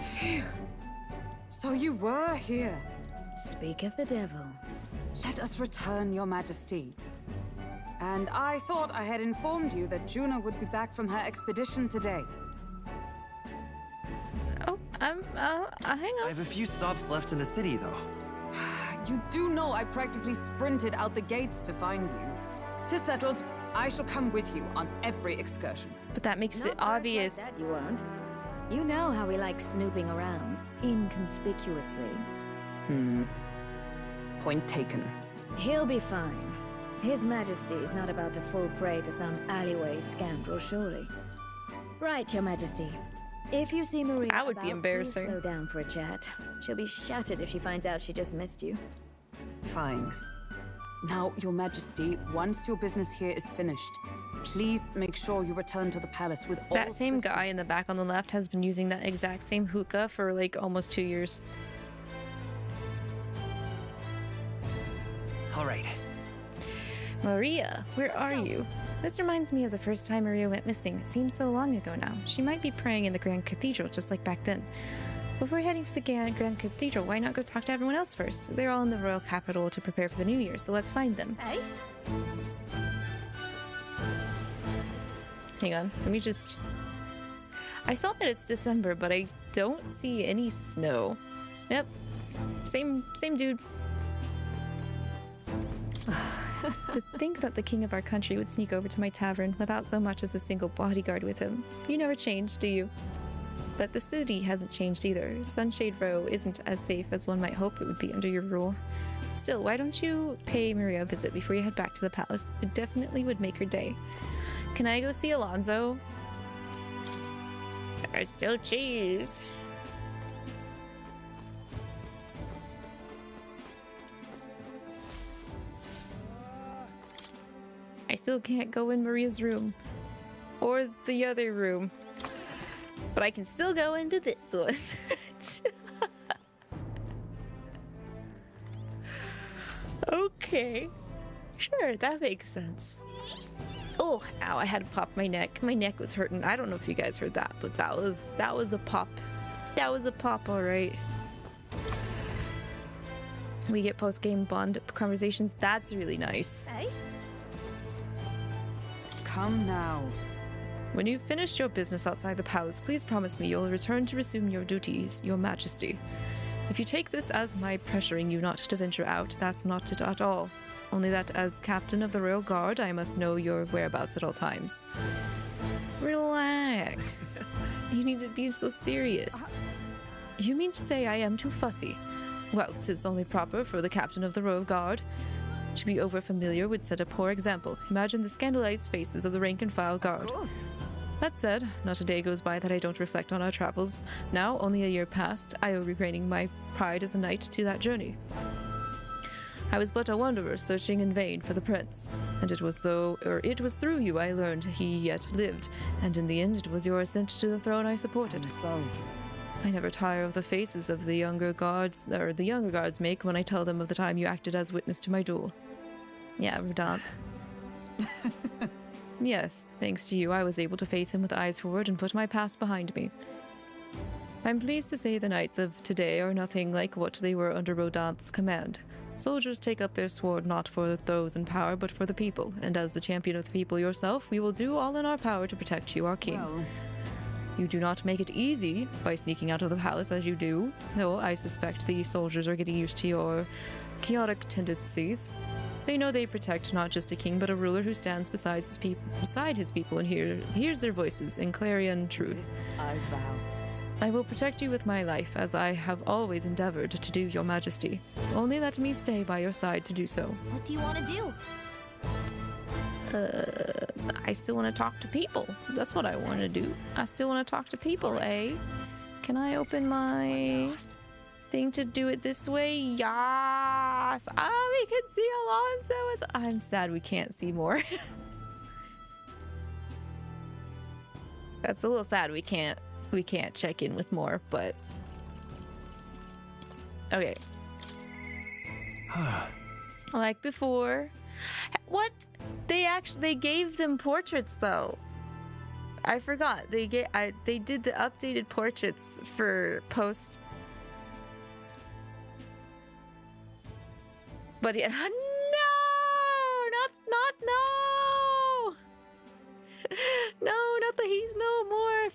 Phew. So you were here. Speak of the devil. Let us return, Your Majesty. And I thought I had informed you that Juno would be back from her expedition today. Oh, hang on. I have a few stops left in the city, though. You do know I practically sprinted out the gates to find you. 'Tis settled. I shall come with you on every excursion. But that makes it obvious. Like that you won't. You know how we like snooping around, inconspicuously. Point taken. He'll be fine. His Majesty is not about to fall prey to some alleyway scoundrel, surely. Right, Your Majesty. If you see Maria That would be embarrassing. do slow down for a chat. She'll be shattered if she finds out she just missed you. Fine. Now, Your Majesty, once your business here is finished, please make sure you return to the palace with all That same guy in the back on the left has been using that exact same hookah for like almost 2 years. All right. Maria, where are you? This reminds me of the first time Maria went missing. It seems so long ago now. She might be praying in the Grand Cathedral, just like back then. Before heading for the Grand Cathedral, why not go talk to everyone else first? They're all in the royal capital to prepare for the new year, so let's find them. Hey? Hang on, let me just... I saw that it's December, but I don't see any snow. Yep, same dude. To think that the king of our country would sneak over to my tavern without so much as a single bodyguard with him. You never changed, do you? But the city hasn't changed either. Sunshade Row isn't as safe as one might hope it would be under your rule. Still, why don't you pay Maria a visit before you head back to the palace? It definitely would make her day. Can I go see Alonso? There's still cheese. I still can't go in Maria's room. Or the other room. But I can still go into this one. Okay. Sure, that makes sense. Oh, ow, I had to pop my neck. My neck was hurting. I don't know if you guys heard that, but that was a pop. That was a pop, all right. We get post-game bond conversations. That's really nice. Hey? Come now. When you've finished your business outside the palace, please promise me you'll return to resume your duties, Your Majesty. If you take this as my pressuring you not to venture out, that's not it at all. Only that as captain of the Royal Guard, I must know your whereabouts at all times. Relax. You need to be so serious. You mean to say I am too fussy? Well, 'tis only proper for the captain of the Royal Guard. To be over-familiar would set a poor example. Imagine the scandalized faces of the rank-and-file guard. Of course. That said, not a day goes by that I don't reflect on our travels. Now, only a year past, I owe regaining my pride as a knight to that journey. I was but a wanderer searching in vain for the prince, and it was through you I learned he yet lived, and in the end it was your ascent to the throne I supported. And so, I never tire of the faces of the younger guards make when I tell them of the time you acted as witness to my duel. Yeah, Verdant. Yes, thanks to you, I was able to face him with eyes forward and put my past behind me. I'm pleased to say the knights of today are nothing like what they were under Rodant's command. Soldiers take up their sword not for those in power, but for the people, and as the champion of the people yourself, we will do all in our power to protect you, our king. well, You do not make it easy by sneaking out of the palace as you do, though I suspect the soldiers are getting used to your chaotic tendencies. They know they protect not just a king, but a ruler who stands beside his people and hears their voices in clarion truth. this I vow. I will protect you with my life, as I have always endeavored to do, Your Majesty. Only let me stay by your side to do so. What do you want to do? I still want to talk to people. That's what I want to do. I still want to talk to people, eh? Can I open my thing to do it this way? Yes! Ah, we can see Alonso. I'm sad we can't see more. That's a little sad we can't check in with more, but okay. Like before. What? They gave them portraits though. I forgot. They did the updated portraits for post. But yeah, no!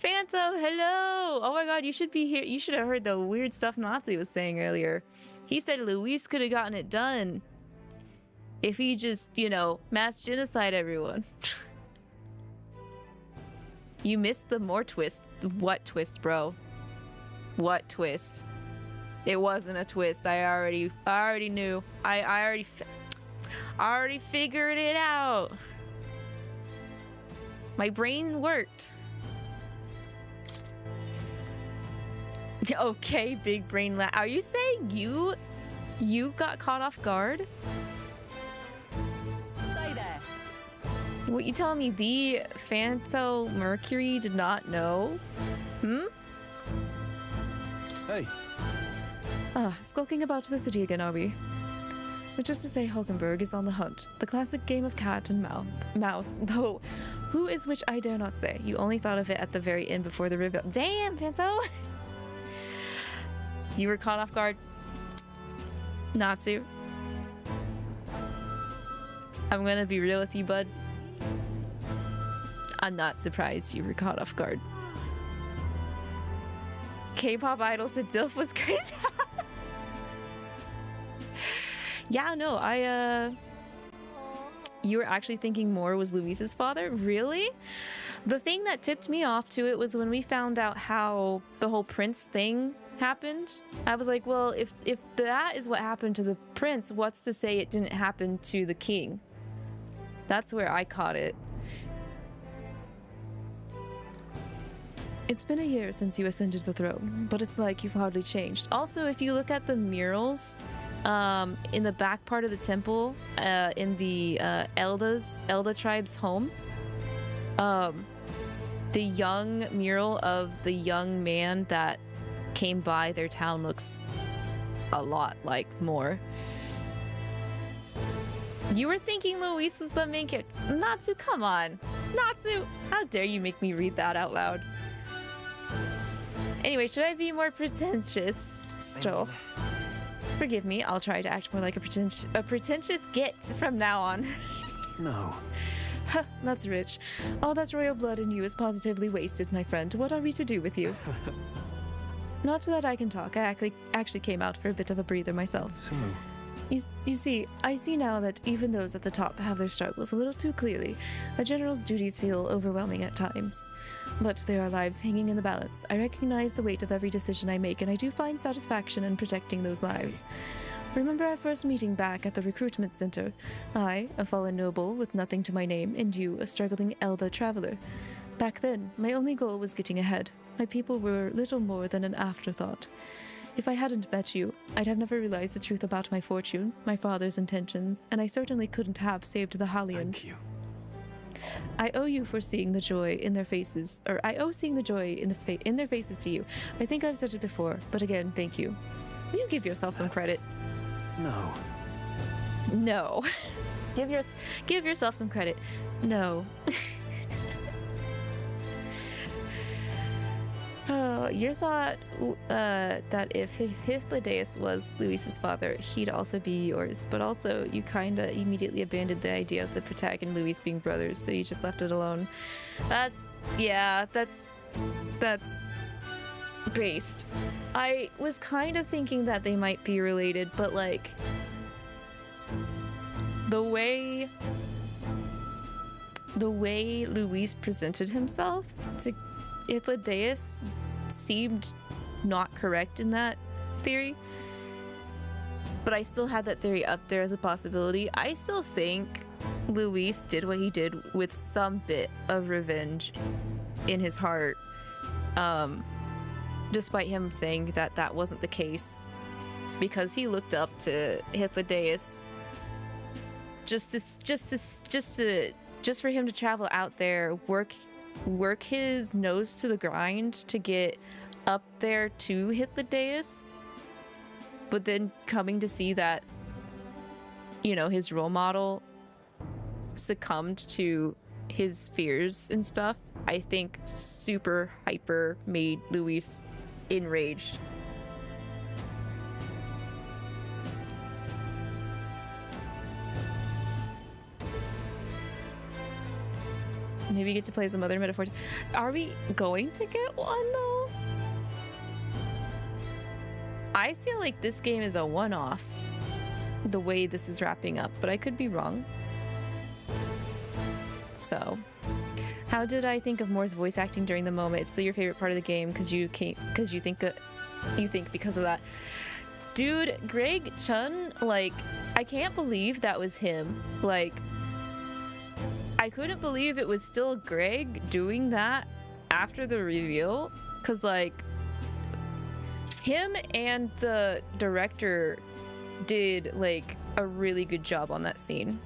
Phantom, hello! Oh my god, you should be here. You should have heard the weird stuff Nazi was saying earlier. He said Luis could have gotten it done if he just, you know, mass genocide everyone. You missed the more twist. What twist, bro? What twist? It wasn't a twist. I already knew. I already figured it out. My brain worked. Okay, big brain Are you saying you got caught off guard? Stay there. What, you telling me the Phantom Mercury did not know? Hmm? Hey. Skulking about the city again, are we? Which is to say, Hulkenberg is on the hunt. The classic game of cat and mouse. Though, who is which I dare not say. You only thought of it at the very end before the reveal. Damn, Phantom! You were caught off guard. Natsu. I'm gonna be real with you, bud. I'm not surprised you were caught off guard. K-pop idol to DILF was crazy. Yeah, no, you were actually thinking more was Luis's father? Really? The thing that tipped me off to it was when we found out how the whole prince thing happened. I was like, well, if that is what happened to the prince, what's to say it didn't happen to the king? That's where I caught it. It's been a year since you ascended the throne, but it's like you've hardly changed. Also, if you look at the murals in the back part of the temple, in the Elda tribe's home, the young mural of the young man that came by their town looks a lot like Moore. You were thinking Luis was the main character. Natsu, come on. Natsu, how dare you make me read that out loud? Anyway, should I be more pretentious still? Forgive me, I'll try to act more like a pretentious git from now on. No. Huh, that's rich. All that royal blood in you is positively wasted, my friend. What are we to do with you? Not that I can talk. I actually came out for a bit of a breather myself. So, you see, I see now that even those at the top have their struggles a little too clearly. A general's duties feel overwhelming at times. But there are lives hanging in the balance. I recognize the weight of every decision I make, and I do find satisfaction in protecting those lives. Remember our first meeting back at the recruitment center? I, a fallen noble with nothing to my name, and you, a struggling Elda traveler. Back then, my only goal was getting ahead. My people were little more than an afterthought. If I hadn't met you, I'd have never realized the truth about my fortune, my father's intentions, and I certainly couldn't have saved the Hallians. Thank you. I owe you for seeing the joy in their faces, or I owe seeing the joy in their faces to you. I think I've said it before, but again, thank you. Will you give yourself some credit? No. No. Give yourself some credit. No. Oh, your thought that if Hythlodaeus was Luis's father, he'd also be yours, but also you kinda immediately abandoned the idea of the protagonist and Luis being brothers, so you just left it alone. That's based. I was kind of thinking that they might be related, but like the way Luis presented himself to Hythlodaeus seemed not correct in that theory, but I still have that theory up there as a possibility. I still think Luis did what he did with some bit of revenge in his heart, despite him saying that that wasn't the case, because he looked up to Hythlodaeus just for him to travel out there, work his nose to the grind to get up there to Hythlodaeus, but then coming to see that, you know, his role model succumbed to his fears and stuff, I think super hyper made Luis enraged. Maybe you get to play as a mother metaphor. Are we going to get one though? I feel like this game is a one-off, the way this is wrapping up, but I could be wrong. So, how did I think of Moore's voice acting during the moment? It's still your favorite part of the game because you think because of that. Dude, Greg Chun, like, I can't believe that was him. Like, I couldn't believe it was still Greg doing that after the reveal, because like him and the director did like a really good job on that scene.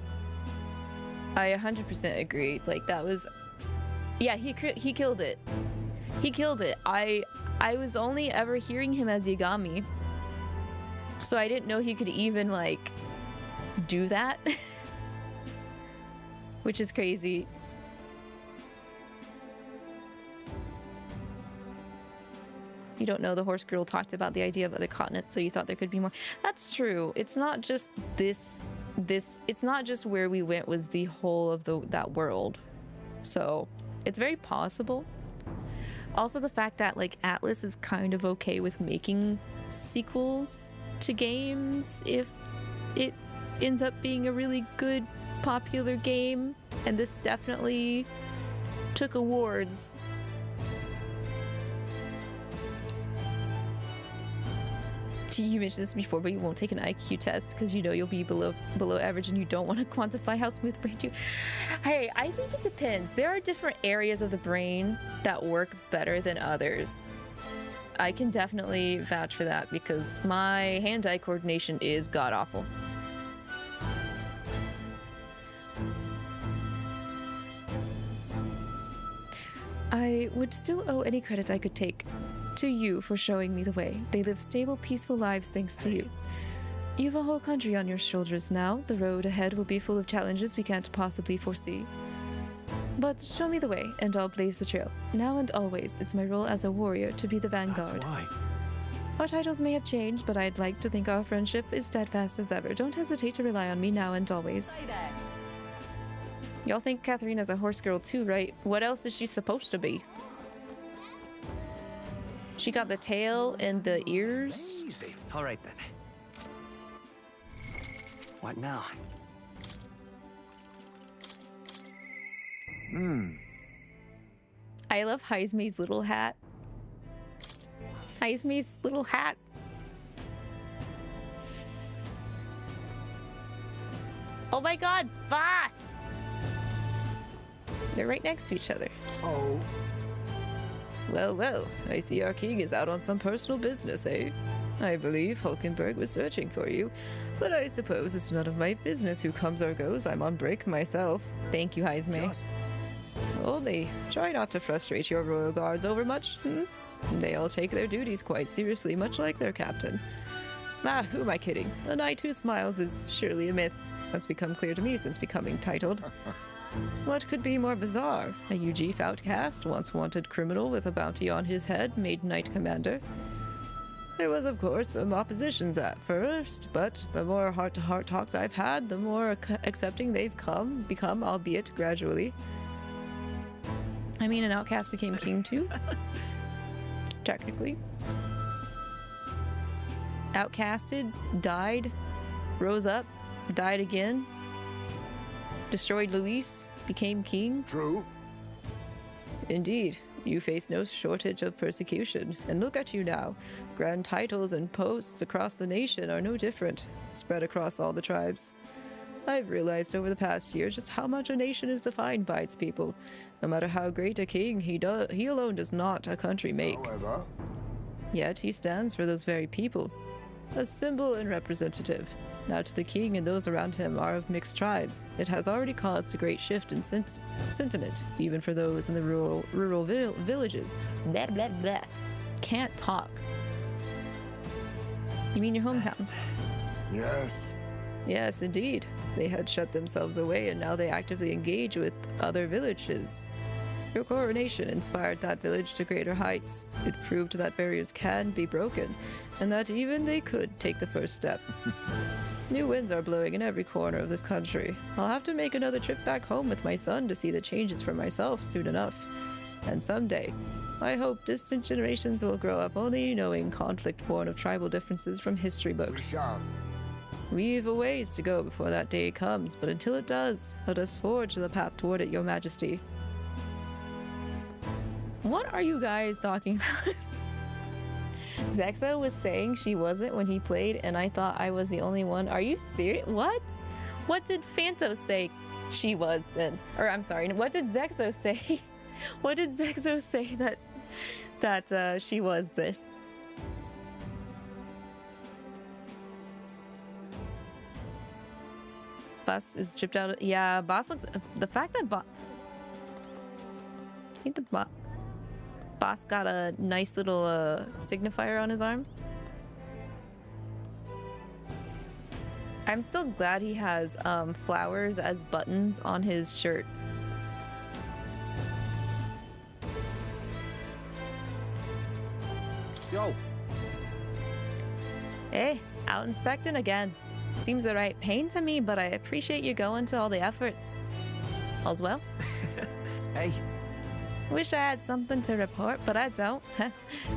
I 100% agree. Like that was, yeah, he killed it. He killed it. I was only ever hearing him as Yagami, so I didn't know he could even like do that. Which is crazy. You don't know, the horse girl talked about the idea of other continents, so you thought there could be more. That's true. It's not just this it's not just where we went was the whole of that world. So it's very possible. Also the fact that like Atlas is kind of okay with making sequels to games if it ends up being a really good popular game, and this definitely took awards. You mentioned this before, but you won't take an IQ test because you know you'll be below average and you don't want to quantify how smooth brain you. Hey, I think it depends. There are different areas of the brain that work better than others. I can definitely vouch for that because my hand-eye coordination is god-awful. I would still owe any credit I could take to you for showing me the way. They live stable, peaceful lives thanks to you. You've a whole country on your shoulders now. The road ahead will be full of challenges we can't possibly foresee. But show me the way, and I'll blaze the trail. Now and always, it's my role as a warrior to be the vanguard. That's why. Our titles may have changed, but I'd like to think our friendship is steadfast as ever. Don't hesitate to rely on me now and always. Y'all think Katharina's a horse girl too, right? What else is she supposed to be? She got the tail and the ears. Easy. All right then. What now? I love 𝐿𝐼𝐒's little hat. 𝐿𝐼𝐒's little hat. Oh my god, boss! They're right next to each other. Oh. Well, well, I see our king is out on some personal business, eh? I believe Hulkenberg was searching for you, but I suppose it's none of my business who comes or goes. I'm on break myself. Thank you, 𝐿𝐼𝐒. Only try not to frustrate your royal guards over much, They all take their duties quite seriously, much like their captain. Ah, who am I kidding? A knight who smiles is surely a myth. That's become clear to me since becoming titled. What could be more bizarre? A 𝐂𝐃 outcast, once wanted criminal with a bounty on his head, made knight commander. There was, of course, some oppositions at first, but the more heart-to-heart talks I've had, the more accepting they've become, albeit gradually. I mean, an outcast became king too. Technically. Outcasted, died, rose up, died again. Destroyed Luis, became king. True. Indeed, you face no shortage of persecution. And look at you now. Grand titles and posts across the nation are no different, spread across all the tribes. I've realized over the past year just how much a nation is defined by its people. No matter how great a king he alone does not a country make. However, yet he stands for those very people. A symbol and representative. Now to the king and those around him are of mixed tribes. It has already caused a great shift in sentiment, even for those in the rural villages. Blah, blah, blah. Can't talk. You mean your hometown? Yes. Yes, indeed. They had shut themselves away and now they actively engage with other villages. Your coronation inspired that village to greater heights. It proved that barriers can be broken, and that even they could take the first step. New winds are blowing in every corner of this country. I'll have to make another trip back home with my son to see the changes for myself soon enough. And someday, I hope distant generations will grow up only knowing conflict born of tribal differences from history books. We've a ways to go before that day comes, but until it does, let us forge the path toward it, Your Majesty. What are you guys talking about? 𝐒𝐔𝐏 was saying she wasn't when he played, and I thought I was the only one. Are you serious? What? What did Phantos say she was then? Or I'm sorry, what did 𝐒𝐔𝐏 say? What did 𝐒𝐔𝐏 say that she was then? Boss is stripped out. Yeah, Boss looks. The fact that I think the Boss got a nice little signifier on his arm. I'm still glad he has flowers as buttons on his shirt. Yo. Hey, out inspecting again. Seems the right pain to me, but I appreciate you going to all the effort. All's well? Hey. Wish I had something to report, but I don't.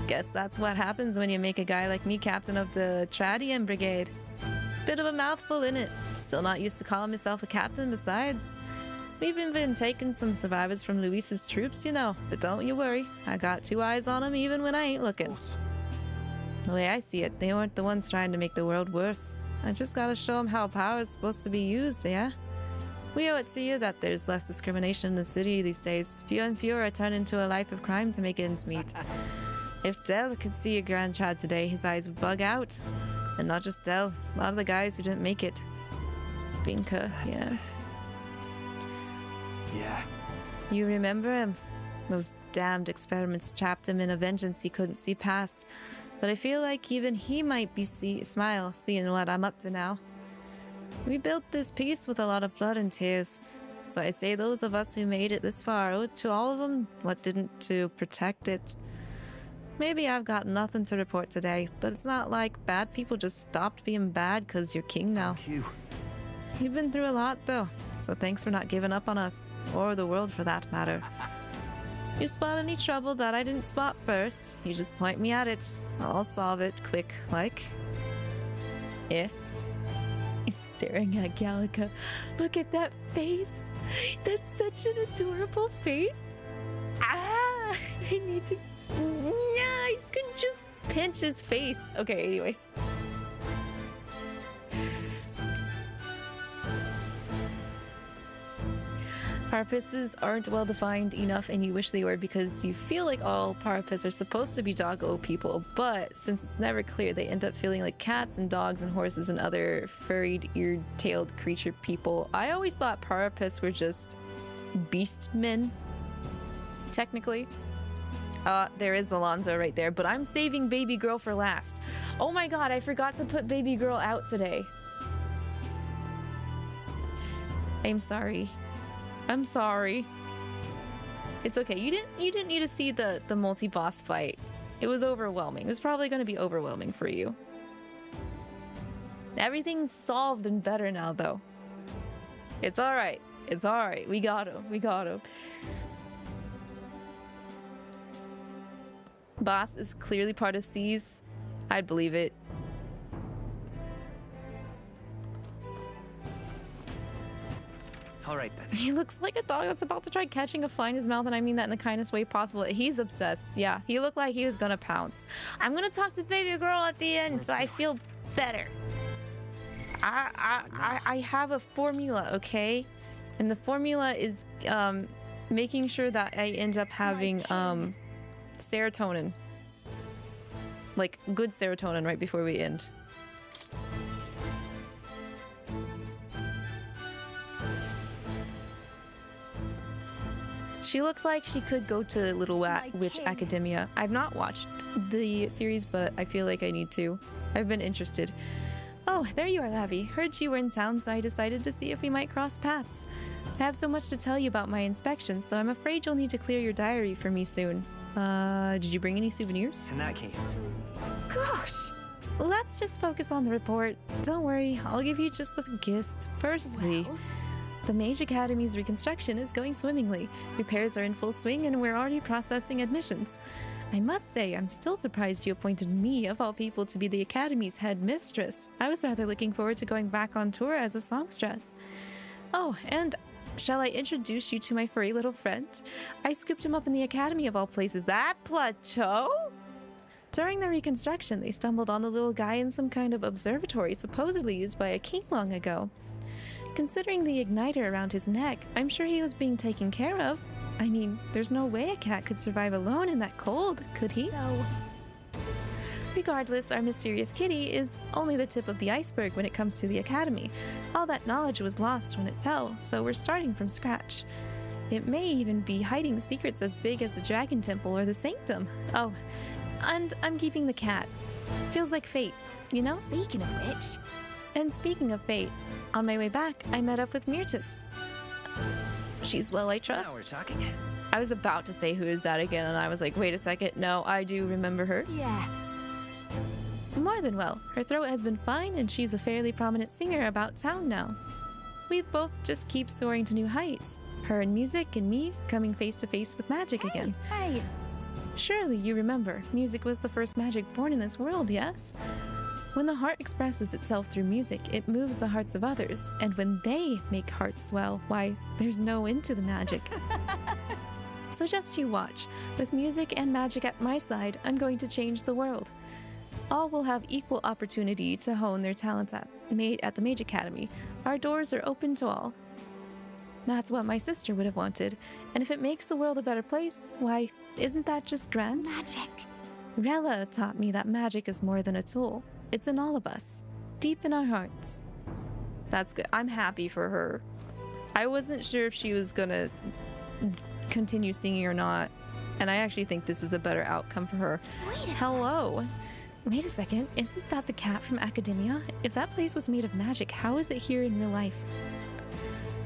Guess that's what happens when you make a guy like me captain of the Tradian Brigade. Bit of a mouthful, innit? Still not used to calling myself a captain besides. We've even been taking some survivors from Luis's troops, you know. But don't you worry, I got 2 eyes on them even when I ain't looking. The way I see it, they weren't the ones trying to make the world worse. I just gotta show them how power is supposed to be used, yeah? We owe it to you that there's less discrimination in the city these days. Fewer and fewer are turned into a life of crime to make ends meet. If Del could see a grandchild today, his eyes would bug out. And not just Del, a lot of the guys who didn't make it. Binka, yeah. Yeah. You remember him? Those damned experiments trapped him in a vengeance he couldn't see past. But I feel like even he might be smile seeing what I'm up to now. We built this peace with a lot of blood and tears. So I say those of us who made it this far owe it to all of them what didn't to protect it. Maybe I've got nothing to report today, but it's not like bad people just stopped being bad because you're king now. Thank you. You've been through a lot though, so thanks for not giving up on us, or the world for that matter. You spot any trouble that I didn't spot first, you just point me at it. I'll solve it quick, like. Yeah. He's staring at Gallica. Look at that face. That's such an adorable face. Ah, I need to. Yeah, I can just pinch his face. Okay, anyway. Carapaces aren't well defined enough, and you wish they were because you feel like all carapaces are supposed to be doggo people, but since it's never clear, they end up feeling like cats and dogs and horses and other furried, ear-tailed creature people. I always thought carapaces were just beast men, technically. There is Alonzo right there, but I'm saving baby girl for last. Oh my god, I forgot to put baby girl out today. I'm sorry. I'm sorry. It's okay. You didn't need to see the multi-boss fight. It was overwhelming. It was probably going to be overwhelming for you. Everything's solved and better now, though. It's all right. It's all right. We got him. We got him. Boss is clearly part of C's. I'd believe it. All right then. He looks like a dog that's about to try catching a fly in his mouth, and I mean that in the kindest way possible. He's obsessed. Yeah, he looked like he was gonna pounce. I'm gonna talk to baby girl at the end, so I feel better. I have a formula, okay? And the formula is making sure that I end up having serotonin. Like good serotonin right before we end. She looks like she could go to Little Witch Academia. I've not watched the series, but I feel like I need to. I've been interested. Oh, there you are, Lavi. Heard you were in town, so I decided to see if we might cross paths. I have so much to tell you about my inspection, so I'm afraid you'll need to clear your diary for me soon. Did you bring any souvenirs? In that case. Gosh! Let's just focus on the report. Don't worry, I'll give you just the gist. Firstly, the Mage Academy's reconstruction is going swimmingly. Repairs are in full swing and we're already processing admissions. I must say, I'm still surprised you appointed me, of all people, to be the Academy's head mistress. I was rather looking forward to going back on tour as a songstress. Oh, and shall I introduce you to my furry little friend? I scooped him up in the Academy of all places. That plateau? During the reconstruction, they stumbled on the little guy in some kind of observatory supposedly used by a king long ago. Considering the igniter around his neck, I'm sure he was being taken care of. I mean, there's no way a cat could survive alone in that cold, could he? Regardless, our mysterious kitty is only the tip of the iceberg when it comes to the Academy. All that knowledge was lost when it fell, so we're starting from scratch. It may even be hiding secrets as big as the Dragon Temple or the Sanctum. Oh, and I'm keeping the cat. Feels like fate, you know? Speaking of which... And speaking of fate, on my way back, I met up with Myrtis. She's well, I trust. Now we're talking. I was about to say who is that again, and I was like, wait a second, no, I do remember her. Yeah. More than well. Her throat has been fine, and she's a fairly prominent singer about town now. We both just keep soaring to new heights. Her in music, and me coming face to face with magic again. Hey! Surely you remember, music was the first magic born in this world, yes? When the heart expresses itself through music, it moves the hearts of others, and when they make hearts swell, why, there's no end to the magic. So just you watch. With music and magic at my side, I'm going to change the world. All will have equal opportunity to hone their talents at the Mage Academy. Our doors are open to all. That's what my sister would have wanted, and if it makes the world a better place, why, isn't that just grand? Magic. Rella taught me that magic is more than a tool. It's in all of us, deep in our hearts. That's good. I'm happy for her. I wasn't sure if she was gonna continue singing or not, and I actually think this is a better outcome for her. Hello. Wait a second, isn't that the cat from Academia? If that place was made of magic, how is it here in real life?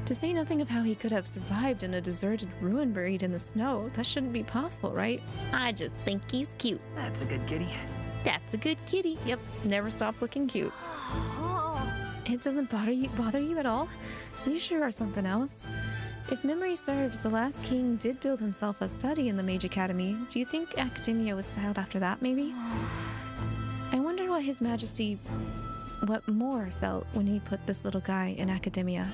To say nothing of how he could have survived in a deserted ruin buried in the snow, that shouldn't be possible, right? I just think he's cute. That's a good kitty. That's a good kitty. Yep, never stopped looking cute. It doesn't bother you at all? You sure are something else. If memory serves, the last king did build himself a study in the Mage Academy. Do you think Academia was styled after that, maybe? I wonder what His Majesty, what more felt when he put this little guy in Academia.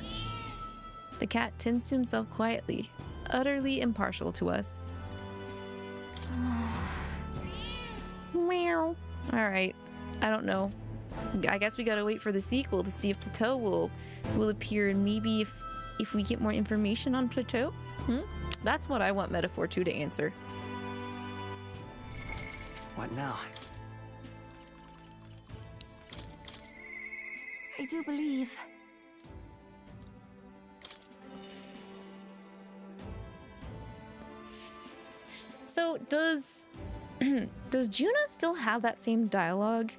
The cat tends to himself quietly, utterly impartial to us. Meow. Alright, I don't know. I guess we gotta wait for the sequel to see if Plateau will appear, and maybe if we get more information on Plateau. That's what I want Metaphor 2 to answer. What now? I do believe. So does Juna still have that same dialogue?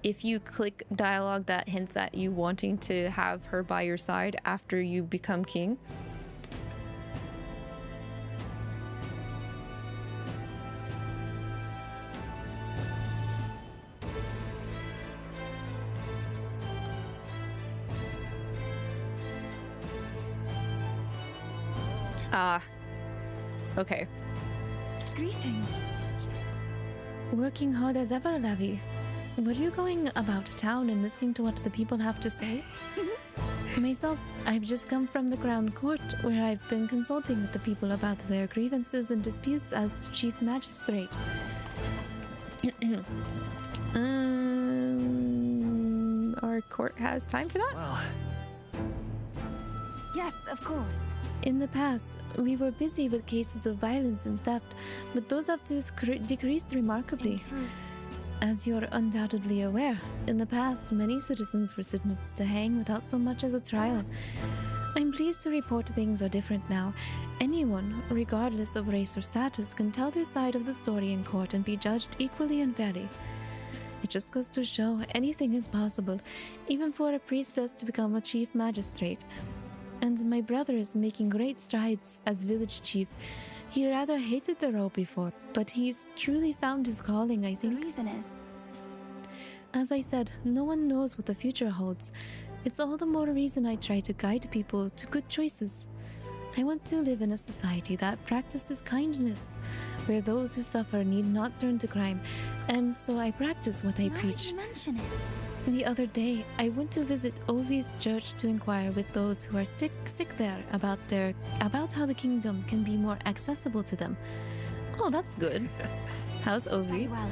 If you click dialogue that hints at you wanting to have her by your side after you become king? Okay. Greetings. Working hard as ever, Lavi. Were you going about town and listening to what the people have to say? Myself, I've just come from the Crown Court, where I've been consulting with the people about their grievances and disputes as Chief Magistrate. Our court has time for that? Well. Yes, of course. In the past, we were busy with cases of violence and theft, but those have decreased remarkably. In truth. As you're undoubtedly aware, in the past, many citizens were sentenced to hang without so much as a trial. Yes. I'm pleased to report things are different now. Anyone, regardless of race or status, can tell their side of the story in court and be judged equally and fairly. It just goes to show anything is possible, even for a priestess to become a chief magistrate. And my brother is making great strides as village chief. He rather hated the role before, but he's truly found his calling, I think. The reason is? As I said, no one knows what the future holds. It's all the more reason I try to guide people to good choices. I want to live in a society that practices kindness, where those who suffer need not turn to crime, and so I practice what I preach. Why did you mention it? The other day, I went to visit 𝐂𝐕's church to inquire with those who are sick there about how the kingdom can be more accessible to them. Oh, that's good. How's 𝐂𝐕? Well.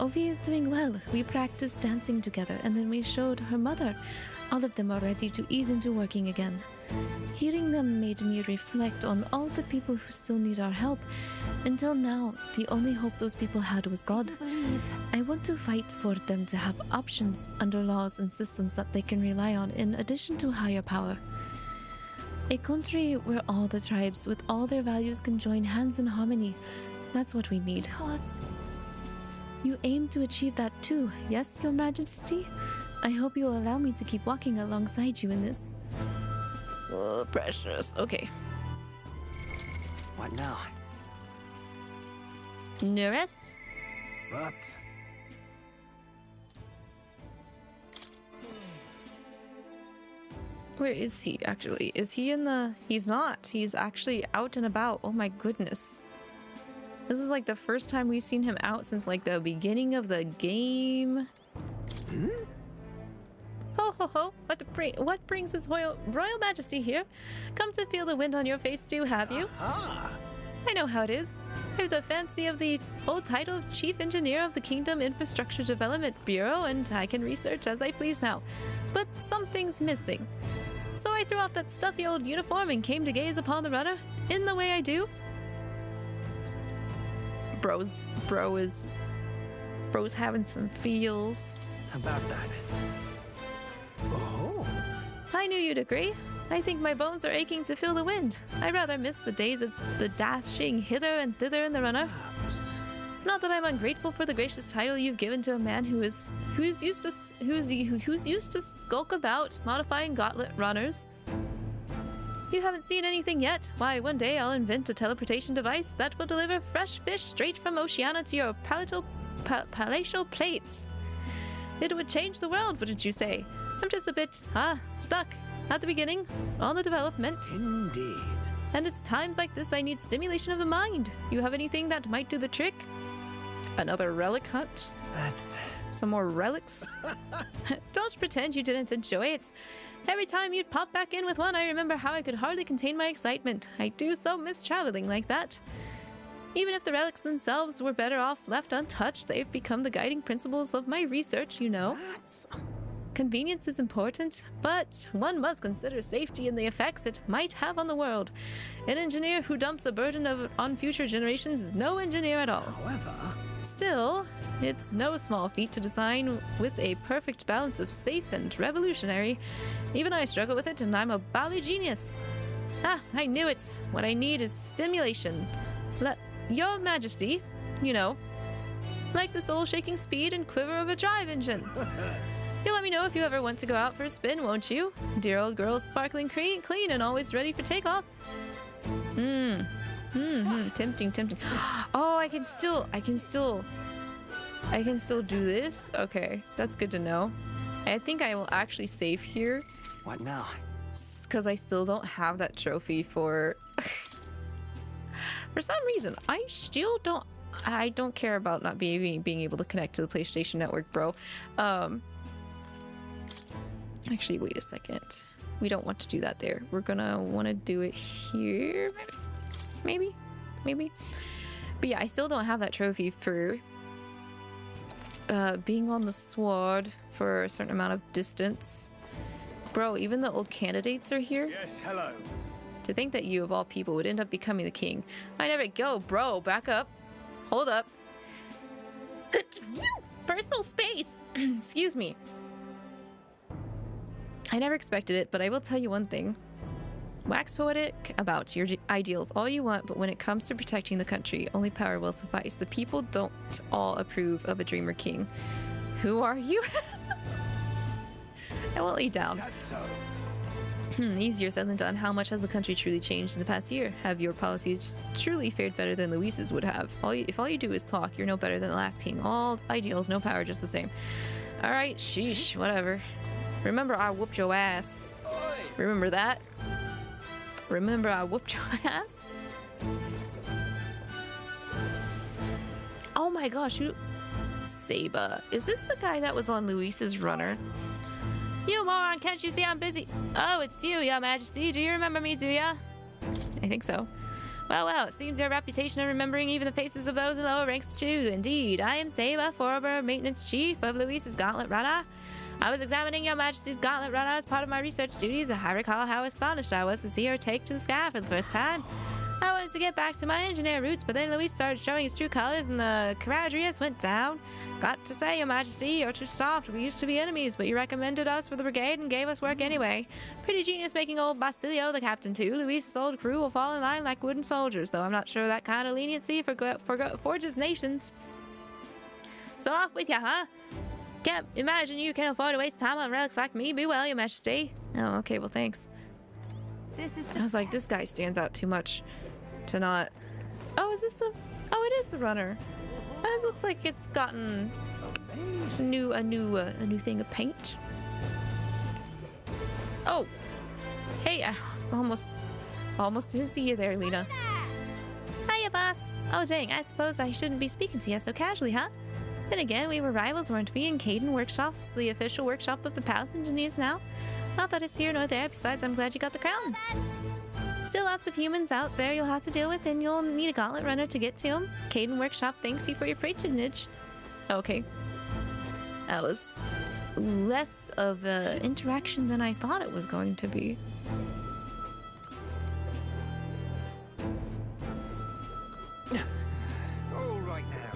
𝐂𝐕 is doing well. We practiced dancing together, and then we showed her mother. All of them are ready to ease into working again. Hearing them made me reflect on all the people who still need our help. Until now, the only hope those people had was God. I want to fight for them to have options under laws and systems that they can rely on in addition to higher power. A country where all the tribes with all their values can join hands in harmony. That's what we need. You aim to achieve that too, yes, Your Majesty? I hope you'll allow me to keep walking alongside you in this. Oh, precious. Okay. What now? Nurse? But... Where is he, actually? Is he in the... He's not. He's actually out and about. Oh my goodness. This is like the first time we've seen him out since like the beginning of the game. Ho ho ho! What brings his royal majesty here? Come to feel the wind on your face too, have you? I know how it is. I have the fancy of the old title of Chief Engineer of the Kingdom Infrastructure Development Bureau, and I can research as I please now. But something's missing. So I threw off that stuffy old uniform and came to gaze upon the runner in the way I do. Bro's having some feels. About that. Oh. I knew you'd agree. I think my bones are aching to feel the wind. I rather miss the days of the dashing hither and thither in the runner. Not that I'm ungrateful for the gracious title you've given to a man who's used to skulk about modifying gauntlet runners. You haven't seen anything yet? Why, one day I'll invent a teleportation device that will deliver fresh fish straight from Oceania to your palatial plates. It would change the world, wouldn't you say? I'm just a bit, stuck at the beginning on the development. Indeed. And it's times like this I need stimulation of the mind. You have anything that might do the trick? Another relic hunt? That's... Some more relics? Don't pretend you didn't enjoy it. Every time you'd pop back in with one, I remember how I could hardly contain my excitement. I do so miss traveling like that. Even if the relics themselves were better off left untouched, they've become the guiding principles of my research, you know. Convenience is important, but one must consider safety and the effects it might have on the world. An engineer who dumps a burden on future generations is no engineer at all. However... Still, it's no small feat to design with a perfect balance of safe and revolutionary. Even I struggle with it, and I'm a bally genius. I knew it. What I need is stimulation. Your Majesty, you know, like the soul-shaking speed and quiver of a drive engine. You'll let me know if you ever want to go out for a spin, won't you? Dear old girl, sparkling clean and always ready for takeoff. Tempting. Oh, I can still do this? Okay, that's good to know. I think I will actually save here. What now? Because I still don't have that trophy for... For some reason, I don't care about not being able to connect to the PlayStation Network, bro. Actually, wait a second. We don't want to do that there. We're gonna want to do it here, maybe. But yeah, I still don't have that trophy for being on the sword for a certain amount of distance. Bro, even the old candidates are here. Yes, hello. To think that you, of all people, would end up becoming the king. I never go, bro. Back up. Hold up. Personal space. Excuse me. I never expected it, but I will tell you one thing. Wax poetic about your ideals all you want, but when it comes to protecting the country, only power will suffice. The people don't all approve of a dreamer king. Who are you? I won't lay down. That's so. Easier said than done. How much has the country truly changed in the past year? Have your policies truly fared better than Luis's would have? If all you do is talk, you're no better than the last king. All ideals, no power, just the same. Alright, sheesh, whatever. Remember, I whooped your ass. Remember that? Remember, I whooped your ass? Oh my gosh, who? Saba. Is this the guy that was on Luis's runner? You moron, can't you see I'm busy? Oh, it's you, Your Majesty. Do you remember me, do ya? I think so. Well, it seems your reputation of remembering even the faces of those in lower ranks too. Indeed, I am Saba, former maintenance chief of Luis's Gauntlet Runner. I was examining Your Majesty's Gauntlet Runner as part of my research duties. I recall how astonished I was to see her take to the sky for the first time. I wanted to get back to my engineer roots, but then Luis started showing his true colors and the Caradrius went down. Got to say, Your Majesty, you're too soft. We used to be enemies, but you recommended us for the brigade and gave us work anyway. Pretty genius making old Basilio the captain too. Luis's old crew will fall in line like wooden soldiers, though I'm not sure that kind of leniency forges nations. So off with ya, huh? Can't imagine you can afford to waste time on relics like me. Be well, Your Majesty. Oh, okay, well thanks. I was like, this guy stands out too much to not. Oh, is this the? Oh, it is the runner. This looks like it's gotten a new thing of paint. Oh, hey, I almost didn't see you there, Lena. Hiya, boss. Oh, dang, I suppose I shouldn't be speaking to you so casually, huh? Then again, we were rivals, weren't we? In 𝐾𝐸 Workshops, the official workshop of the Palace Engineers now. Not that it's here nor there. Besides, I'm glad you got the crown. Still lots of humans out there you'll have to deal with, and you'll need a gauntlet runner to get to them. 𝐾𝐸 Workshop thanks you for your patronage. Okay. That was less of an interaction than I thought it was going to be. All right now.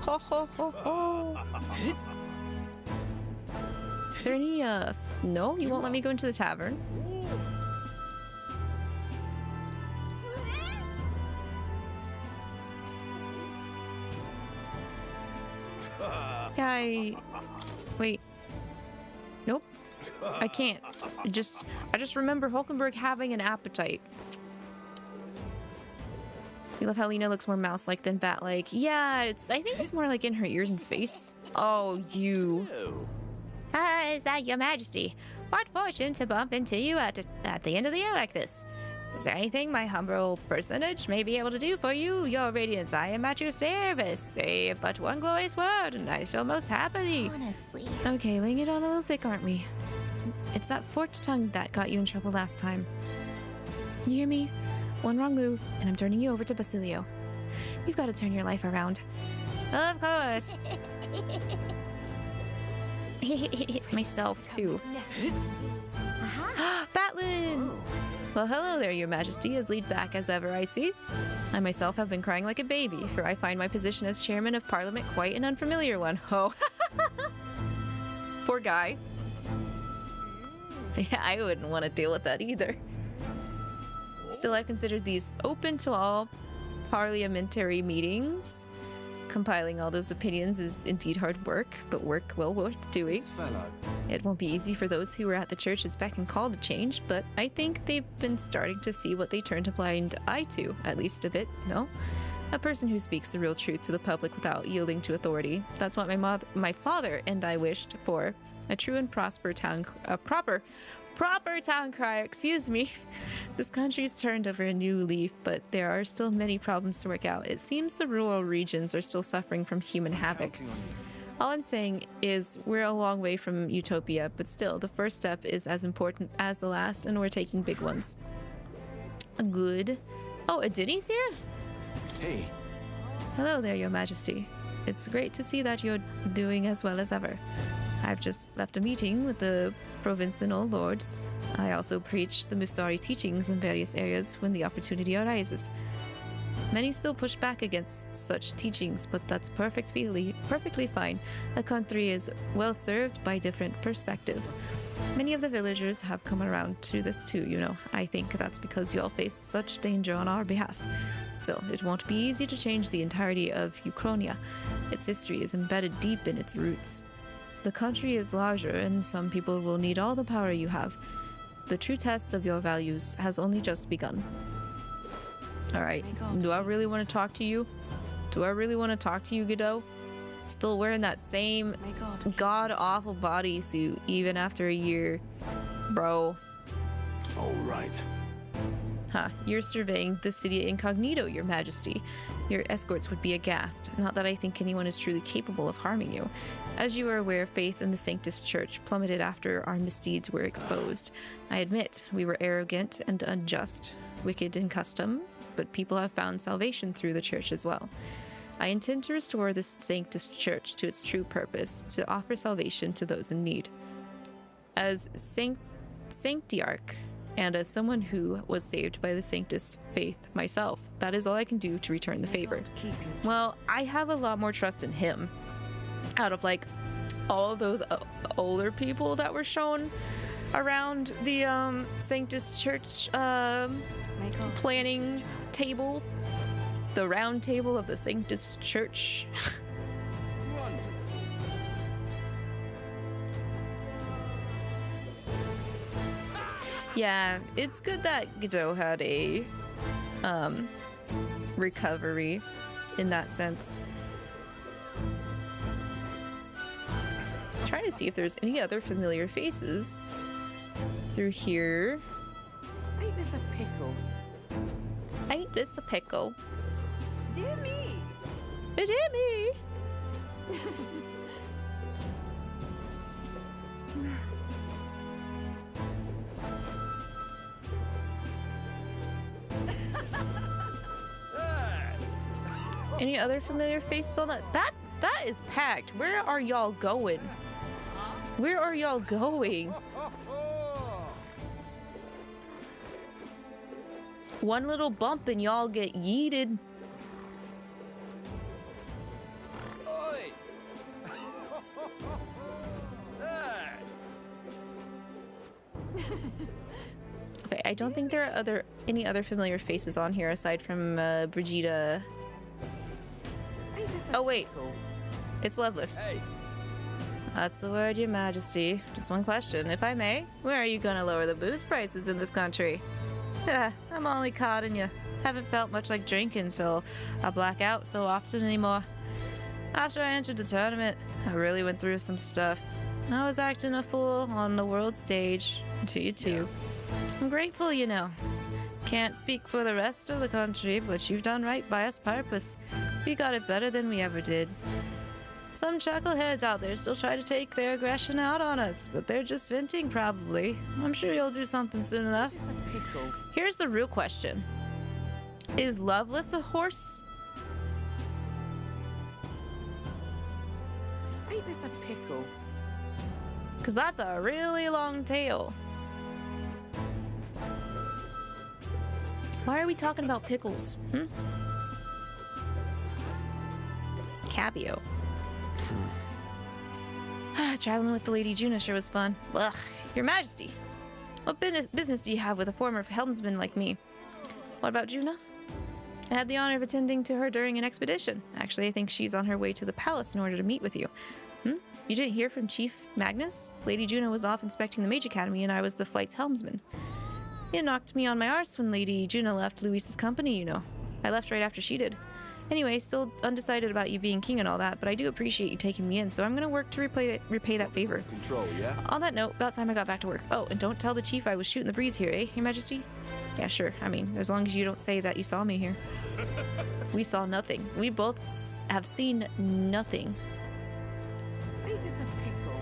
Ho ho ho ho. Is there any no? You won't let me go into the tavern. Wait. Nope. I can't. I just remember Hulkenberg having an appetite. You love how Lena looks more mouse-like than bat-like. Yeah, I think it's more like in her ears and face. Oh, you. Is that Your Majesty? What fortune to bump into you at the end of the year like this? Is there anything my humble personage may be able to do for you? Your Radiance, I am at your service. Say but one glorious word, and I shall most happily. Honestly. Okay, laying it on a little thick, aren't we? It's that forked tongue that got you in trouble last time. You hear me? One wrong move, and I'm turning you over to Basilio. You've got to turn your life around. Of course. Myself, too. Batlin! Well, hello there, Your Majesty, as laid back as ever, I see. I myself have been crying like a baby, for I find my position as Chairman of Parliament quite an unfamiliar one. Oh. Poor guy. Yeah, I wouldn't want to deal with that either. Still, I've considered these open to all parliamentary meetings. Compiling all those opinions is indeed hard work, but work well worth doing. It won't be easy for those who were at the church's beck and call to change, but I think they've been starting to see what they turned a blind eye to, at least a bit, no? A person who speaks the real truth to the public without yielding to authority. That's what my father and I wished for. A true and proper town crier, excuse me. This country's turned over a new leaf, but there are still many problems to work out. It seems the rural regions are still suffering from human havoc. All I'm saying is we're a long way from utopia, but still, the first step is as important as the last, and we're taking big ones. Good. Oh, Adini's here? Hey. Hello there, Your Majesty. It's great to see that you're doing as well as ever. I've just left a meeting with the provincial lords. I also preach the Mustari teachings in various areas when the opportunity arises. Many still push back against such teachings, but that's perfectly fine. A country is well served by different perspectives. Many of the villagers have come around to this too, you know. I think that's because you all face such danger on our behalf. Still, it won't be easy to change the entirety of Ukronia. Its history is embedded deep in its roots. The country is larger, and some people will need all the power you have. The true test of your values has only just begun. Alright, do I really want to talk to you? Do I really want to talk to you, Godot? Still wearing that same god-awful bodysuit even after a year. Bro. Alright. Huh, you're surveying the city incognito, Your Majesty. Your escorts would be aghast. Not that I think anyone is truly capable of harming you. As you are aware, faith in the Sanctus Church plummeted after our misdeeds were exposed. I admit, we were arrogant and unjust, wicked in custom, but people have found salvation through the Church as well. I intend to restore the Sanctus Church to its true purpose, to offer salvation to those in need. As Sanctiarch, and as someone who was saved by the Sanctus faith myself, that is all I can do to return the favor. Well, I have a lot more trust in him out of like all of those older people that were shown around the Sanctus Church planning table, the round table of the Sanctus Church. Yeah, it's good that Godot had a recovery in that sense. Trying to see if there's any other familiar faces through here. Ain't this a pickle? Ain't this a pickle? Dear me! Dear me! Any other familiar faces on that? That is packed. Where are y'all going? Where are y'all going? One little bump and y'all get yeeted. Okay, I don't think there are any other familiar faces on here aside from Brigida. Oh wait, it's Loveless. Hey. That's the word, Your Majesty. Just one question, if I may. Where are you gonna lower the booze prices in this country? I'm only codding you. Haven't felt much like drinking till I black out so often anymore. After I entered the tournament, I really went through some stuff. I was acting a fool on the world stage, to you too. I'm grateful, you know. Can't speak for the rest of the country, but you've done right by us purpose. We got it better than we ever did. Some chuckleheads out there still try to take their aggression out on us, but they're just venting probably. I'm sure you'll do something soon enough. Here's the real question. Is Loveless a horse? Ain't this a pickle? Because that's a really long tail. Why are we talking about pickles? Cabio. Traveling with the Lady Juna sure was fun. Ugh, Your Majesty. What business do you have with a former helmsman like me? What about Juna? I had the honor of attending to her during an expedition. Actually, I think she's on her way to the palace in order to meet with you. You didn't hear from Chief Magnus? Lady Juna was off inspecting the Mage Academy and I was the flight's helmsman. It knocked me on my arse when Lady Juna left Luis's company, you know. I left right after she did. Anyway, still undecided about you being king and all that, but I do appreciate you taking me in, so I'm gonna work to repay that favor. Control, yeah? On that note, about time I got back to work. Oh, and don't tell the chief I was shooting the breeze here, eh, Your Majesty? Yeah, sure. I mean, as long as you don't say that you saw me here. We saw nothing. We both have seen nothing. Ain't this a pickle?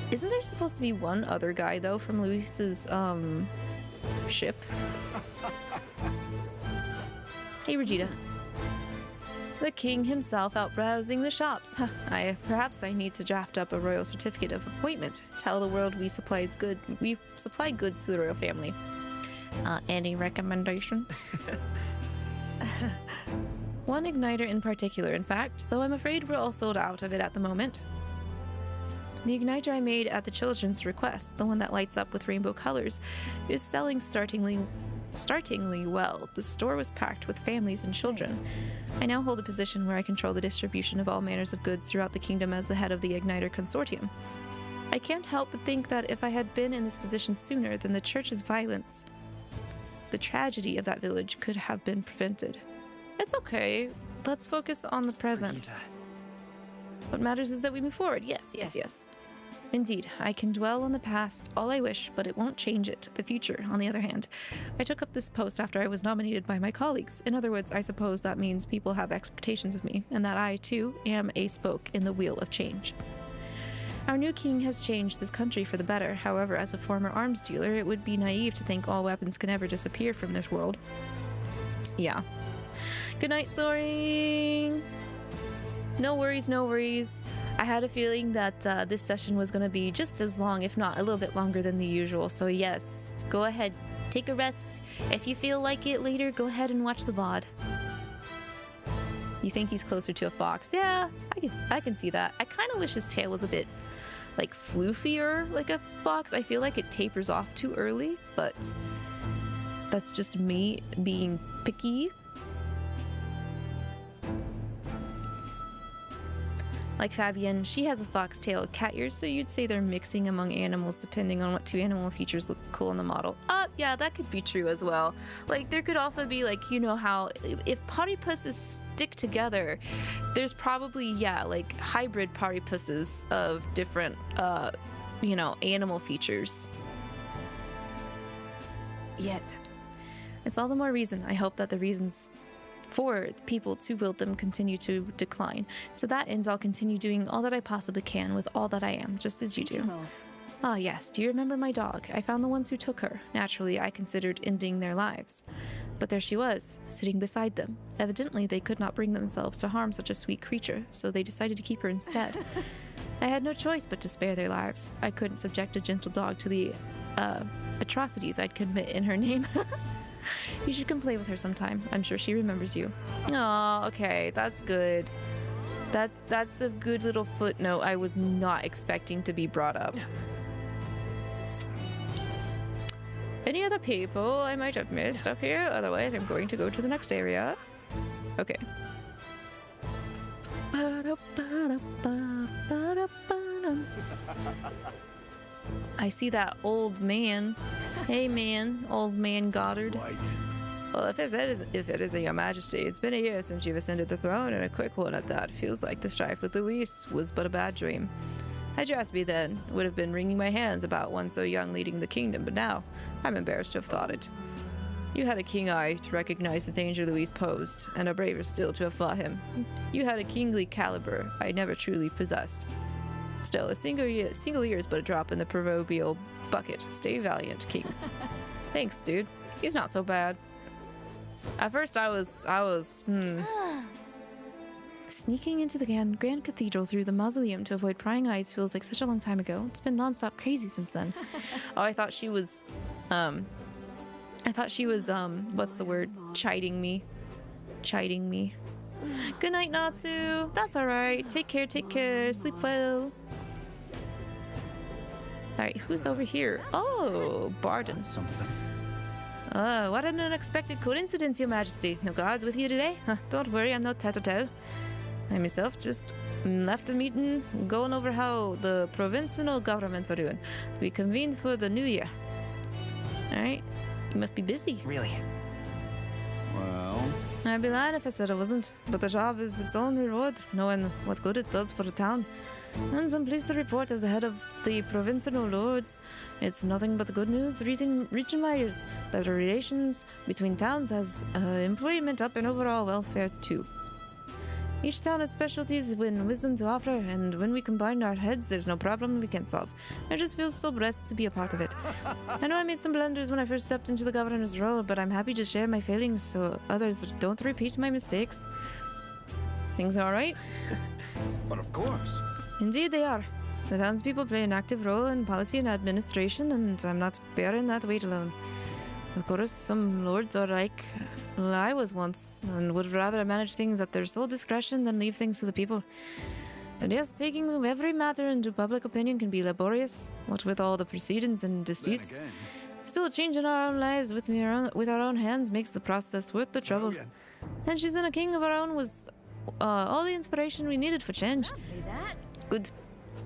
Isn't there supposed to be one other guy, though, from Luis's, ship? Hey, Regina. The king himself out browsing the shops. Perhaps I need to draft up a royal certificate of appointment. Tell the world we supply goods to the royal family. Any recommendations? One igniter in particular, in fact, though I'm afraid we're all sold out of it at the moment. The igniter I made at the children's request, the one that lights up with rainbow colors, is selling startlingly well. The store was packed with families and children. I now hold a position where I control the distribution of all manners of goods throughout the kingdom as the head of the Igniter Consortium. I can't help but think that if I had been in this position sooner, then the church's violence, the tragedy of that village, could have been prevented. It's okay. Let's focus on the present. What matters is that we move forward. Yes. Indeed, I can dwell on the past all I wish, but it won't change it. The future, on the other hand. I took up this post after I was nominated by my colleagues. In other words, I suppose that means people have expectations of me, and that I, too, am a spoke in the wheel of change. Our new king has changed this country for the better. However, as a former arms dealer, it would be naive to think all weapons can ever disappear from this world. Yeah. Good night, Soaring! No worries. I had a feeling that this session was going to be just as long, if not a little bit longer than the usual. So yes, go ahead, take a rest. If you feel like it later, go ahead and watch the VOD. You think he's closer to a fox? Yeah, I can see that. I kind of wish his tail was a bit like floofier like a fox. I feel like it tapers off too early, but that's just me being picky. Like Fabienne, she has a foxtail cat ears, so you'd say they're mixing among animals depending on what two animal features look cool in the model. Yeah, that could be true as well. Like, there could also be, like, you know how if pottypusses stick together, there's probably, yeah, like hybrid pottypusses of different, you know, animal features. Yet. It's all the more reason I hope that the reasons for people to wield them continue to decline. To that end, I'll continue doing all that I possibly can with all that I am, just as you do. Ah, yes. Do you remember my dog? I found the ones who took her. Naturally, I considered ending their lives. But there she was, sitting beside them. Evidently, they could not bring themselves to harm such a sweet creature, so they decided to keep her instead. I had no choice but to spare their lives. I couldn't subject a gentle dog to the atrocities I'd commit in her name. You should come play with her sometime. I'm sure she remembers you. Oh, okay, that's good. That's a good little footnote I was not expecting to be brought up. Any other people I might have missed up here? Otherwise, I'm going to go to the next area. Okay. I see that old man. Hey man, old man Goddard. Well, if it isn't your majesty, it's been a year since you've ascended the throne, and a quick one at that. Feels like the strife with Luis was but a bad dream. Had you asked me then, would have been wringing my hands about one so young leading the kingdom, but now, I'm embarrassed to have thought it. You had a keen eye to recognize the danger Luis posed, and a braver still to have fought him. You had a kingly caliber I never truly possessed. Still, a single ear is but a drop in the proverbial bucket. Stay valiant, king. Thanks, dude. He's not so bad. At first, I was Sneaking into the Grand Cathedral through the mausoleum to avoid prying eyes feels like such a long time ago. It's been non-stop crazy since then. Oh, I thought she was, what's the word? Chiding me. Good night, Natsu. That's alright. Take care. Sleep well. Alright, who's over here? Oh, Barden. What an unexpected coincidence, Your Majesty. No guards with you today? Don't worry, I'm no tattletale. I myself just left a meeting going over how the provincial governments are doing. We convened for the new year. Alright, you must be busy. Really? Well... I'd be lying if I said I wasn't, but the job is its own reward, knowing what good it does for the town. And I'm pleased to report as the head of the provincial lords, it's nothing but good news reaching my ears. Better relations between towns has employment up and overall welfare too. Each town has specialties and wisdom to offer, and when we combine our heads, there's no problem we can't solve. I just feel so blessed to be a part of it. I know I made some blunders when I first stepped into the governor's role, but I'm happy to share my failings so others don't repeat my mistakes. Things all right? But of course. Indeed they are. The townspeople play an active role in policy and administration, and I'm not bearing that weight alone. Of course, some lords are like I was once, and would rather manage things at their sole discretion than leave things to the people. And yes, taking every matter into public opinion can be laborious, what with all the proceedings and disputes. Still, changing our own lives with our own hands makes the process worth the trouble. And choosing a king of our own was all the inspiration we needed for change. Good.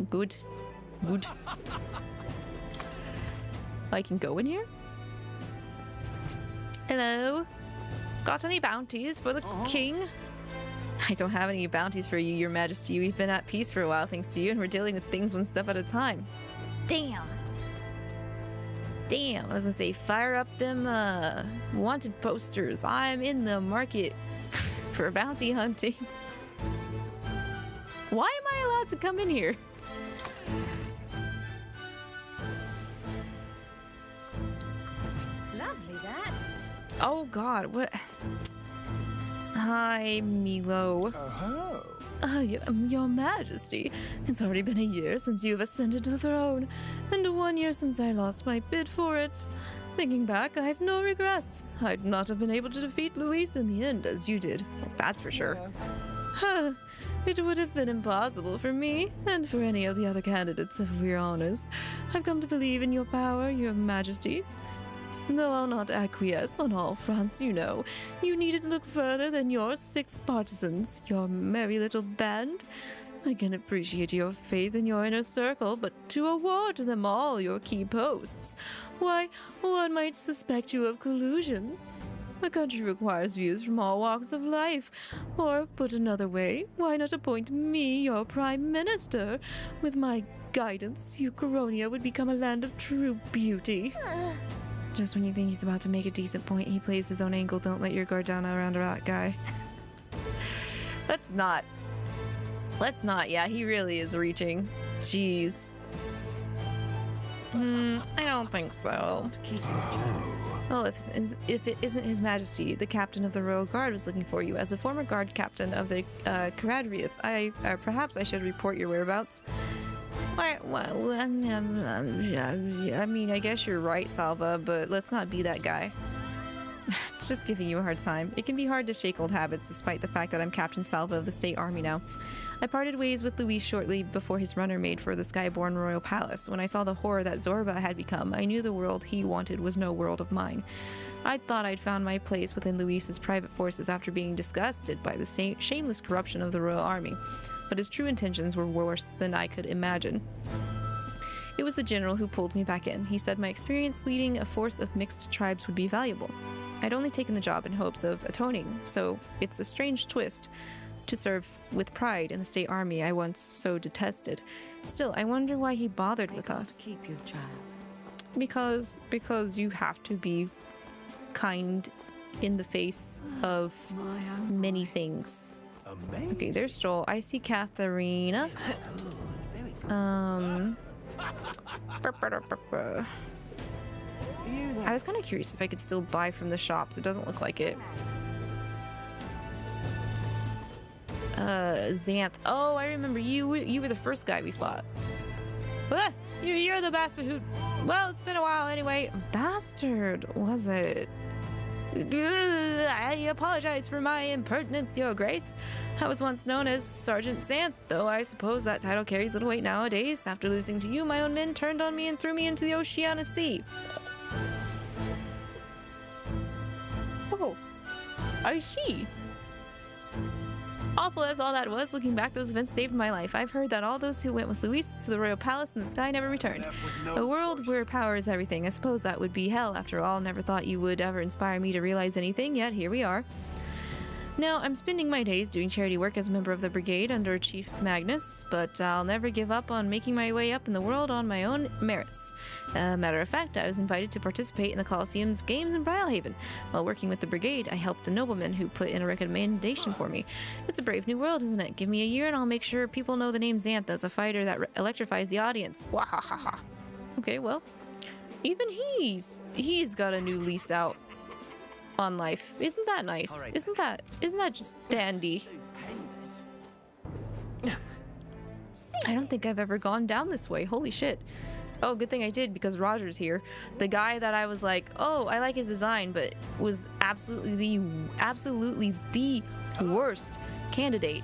Good. Good. I can go in here? Hello? Got any bounties for the king? I don't have any bounties for you, your majesty. We've been at peace for a while thanks to you, and we're dealing with things one step at a time. Damn. Damn, I was gonna say, fire up them wanted posters. I'm in the market for bounty hunting. Why am I allowed to come in here? Lovely, that. Oh god, what? Hi, Milo. Your Majesty, it's already been a year since you've ascended to the throne, and 1 year since I lost my bid for it. Thinking back, I have no regrets. I'd not have been able to defeat Luis in the end as you did. Well, that's for sure. It would have been impossible for me, and for any of the other candidates, if we're honest. I've come to believe in your power, your Majesty. Though I'll not acquiesce on all fronts, you know. You needed to look further than your 6 partisans, your merry little band. I can appreciate your faith in your inner circle, but to award to them all your key posts, why, one might suspect you of collusion. The country requires views from all walks of life. Or, put another way, why not appoint me your prime minister? With my guidance, 𝐒𝐿 would become a land of true beauty. Just when you think he's about to make a decent point, he plays his own angle. Don't let your guard down around that guy. Let's not. Yeah, he really is reaching. Jeez. I don't think so. Well, if it isn't His Majesty, the captain of the Royal Guard was looking for you. As a former guard captain of the Caradrius, perhaps I should report your whereabouts. Well, I mean, I guess you're right, Salva, but let's not be that guy. It's just giving you a hard time. It can be hard to shake old habits, despite the fact that I'm Captain Salva of the State Army now. I parted ways with Luis shortly before his runner made for the Skyborn Royal Palace. When I saw the horror that Zorba had become, I knew the world he wanted was no world of mine. I thought I'd found my place within Luis's private forces after being disgusted by the shameless corruption of the Royal Army. But his true intentions were worse than I could imagine. It was the general who pulled me back in. He said my experience leading a force of mixed tribes would be valuable. I'd only taken the job in hopes of atoning, so it's a strange twist to serve with pride in the state army I once so detested. Still, I wonder why he bothered with us. Keep you, child. Because you have to be kind in the face of many things. Okay, there's Stroll. I see Katharina. I was kind of curious if I could still buy from the shops. It doesn't look like it. Xanth. Oh, I remember you. You were the first guy we fought. You're the bastard who... Well, it's been a while anyway. Bastard, was it? I apologize for my impertinence, Your Grace. I was once known as Sergeant Xanth, though I suppose that title carries little weight nowadays. After losing to you, my own men turned on me and threw me into the Oceana Sea. Oh, I see. Awful as all that was, looking back, those events saved my life. I've heard that all those who went with Luis to the Royal Palace in the sky never returned. A world where power is everything. I suppose that would be hell, after all. Never thought you would ever inspire me to realize anything, yet here we are. Now, I'm spending my days doing charity work as a member of the brigade under Chief Magnus, but I'll never give up on making my way up in the world on my own merits. Matter of fact, I was invited to participate in the Colosseum's games in Brylehaven. While working with the brigade, I helped a nobleman who put in a recommendation for me. It's a brave new world, isn't it? Give me a year and I'll make sure people know the name Xanth as a fighter that electrifies the audience. Wahahaha. Okay, well, even he's got a new lease out on life. Isn't that nice? Right. Isn't that just dandy? I don't think I've ever gone down this way. Holy shit. Oh, good thing I did because Roger's here. The guy that I was like, oh, I like his design, but was absolutely the worst candidate.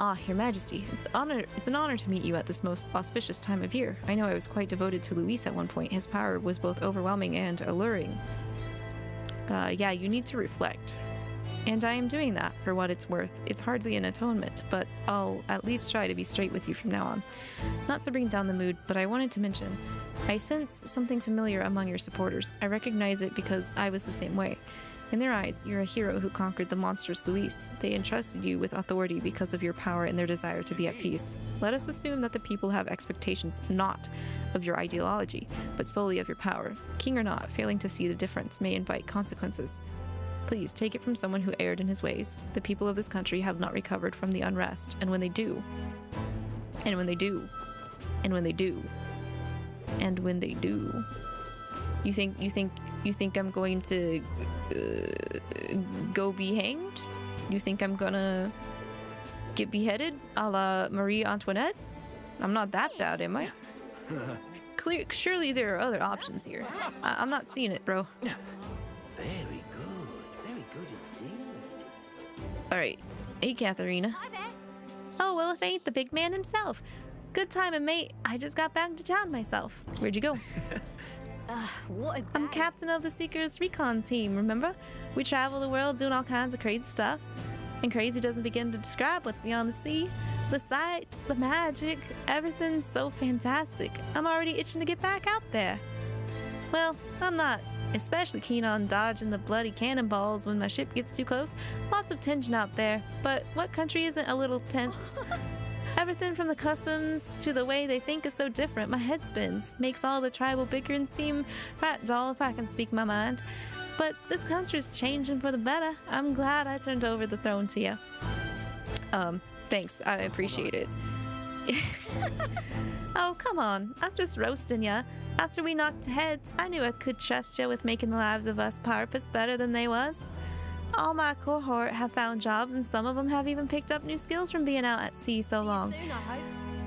Ah, Your Majesty, it's an honor to meet you at this most auspicious time of year. I know I was quite devoted to Luis at one point. His power was both overwhelming and alluring. Yeah, you need to reflect. And I am doing that for what it's worth. It's hardly an atonement, but I'll at least try to be straight with you from now on. Not to bring down the mood, but I wanted to mention, I sense something familiar among your supporters. I recognize it because I was the same way. In their eyes, you're a hero who conquered the monstrous Luis. They entrusted you with authority because of your power and their desire to be at peace. Let us assume that the people have expectations not of your ideology, but solely of your power. King or not, failing to see the difference may invite consequences. Please take it from someone who erred in his ways. The people of this country have not recovered from the unrest, and when they do, and when they do, and when they do, and when they do, you think I'm going to go be hanged? You think I'm gonna get beheaded a la Marie Antoinette? I'm not that bad, am I? Surely there are other options here. I'm not seeing it, bro. Very good indeed. Alright. Hey, Katharina. Oh, well, if ain't the big man himself. Good timing, mate. I just got back to town myself. Where'd you go? What a day. I'm captain of the Seekers recon team, remember? We travel the world doing all kinds of crazy stuff. And crazy doesn't begin to describe what's beyond the sea. The sights, the magic, everything's so fantastic. I'm already itching to get back out there. Well, I'm not especially keen on dodging the bloody cannonballs when my ship gets too close. Lots of tension out there, but what country isn't a little tense? Everything from the customs to the way they think is so different. My head spins. Makes all the tribal bickering seem right dull if I can speak my mind. But this country's changing for the better. I'm glad I turned over the throne to you. Thanks. I appreciate it. Oh, come on. I'm just roasting ya. After we knocked heads, I knew I could trust you with making the lives of us purpose better than they was. All my cohort have found jobs, and some of them have even picked up new skills from being out at sea so long.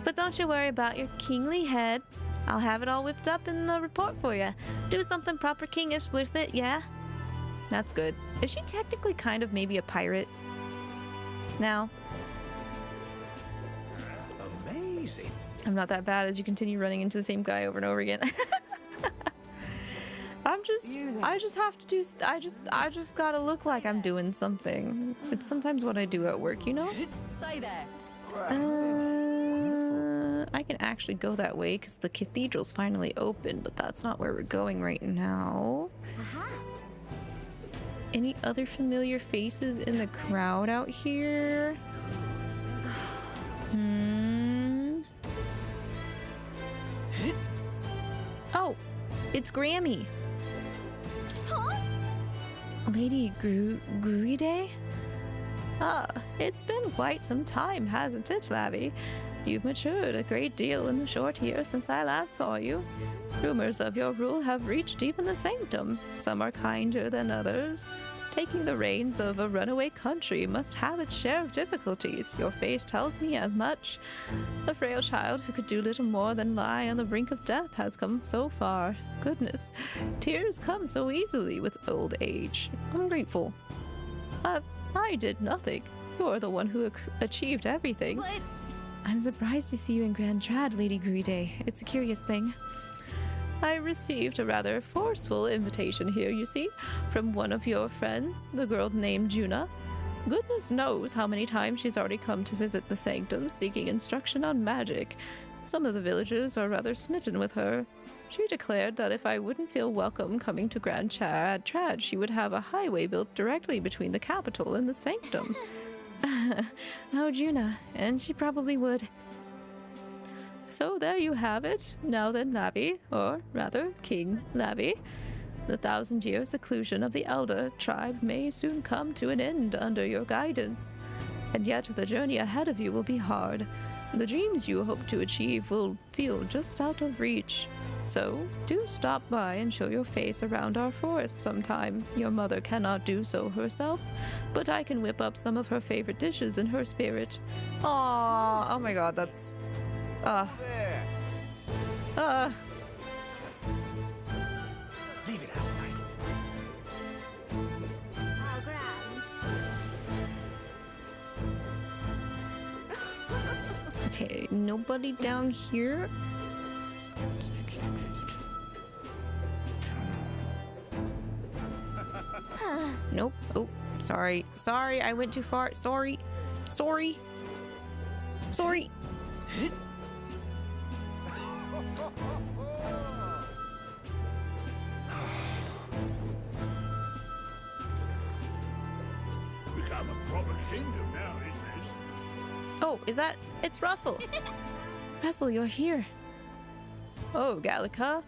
But don't you worry about your kingly head. I'll have it all whipped up in the report for you. Do something proper kingish with it, yeah? That's good. Is she technically kind of maybe a pirate now? Amazing. I'm not that bad as you continue running into the same guy over and over again. I just gotta look like I'm doing something. It's sometimes what I do at work, you know? Say there. I can actually go that way because the cathedral's finally open, but that's not where we're going right now. Any other familiar faces in the crowd out here? Oh, it's Grammy. Lady Gruide? Ah, it's been quite some time, hasn't it, Lavi? You've matured a great deal in the short years since I last saw you. Rumors of your rule have reached even the sanctum. Some are kinder than others. Taking the reins of a runaway country must have its share of difficulties. Your face tells me as much. The frail child who could do little more than lie on the brink of death has come so far. Goodness, tears come so easily with old age. I'm grateful. I did nothing. You're the one who achieved everything. What? I'm surprised to see you in Grand Trad, Lady Gruide. It's a curious thing. I received a rather forceful invitation here, you see, from one of your friends, the girl named Juna. Goodness knows how many times she's already come to visit the sanctum seeking instruction on magic. Some of the villagers are rather smitten with her. She declared that if I wouldn't feel welcome coming to Grand Trad, she would have a highway built directly between the capital and the sanctum. Oh, Juna, and she probably would. So there you have it. Now then, Lavi, or rather, King Lavi, the 1,000-year seclusion of the Elder tribe may soon come to an end under your guidance. And yet the journey ahead of you will be hard. The dreams you hope to achieve will feel just out of reach. So, do stop by and show your face around our forest sometime. Your mother cannot do so herself, but I can whip up some of her favorite dishes in her spirit. Aww, oh my god, that's... Okay, nobody down here. Nope. Oh, sorry. Sorry, I went too far. Sorry. Sorry. Sorry. Become a proper kingdom now, is this? Oh, is that? It's Russell. Russell, you're here. Oh, Gallica.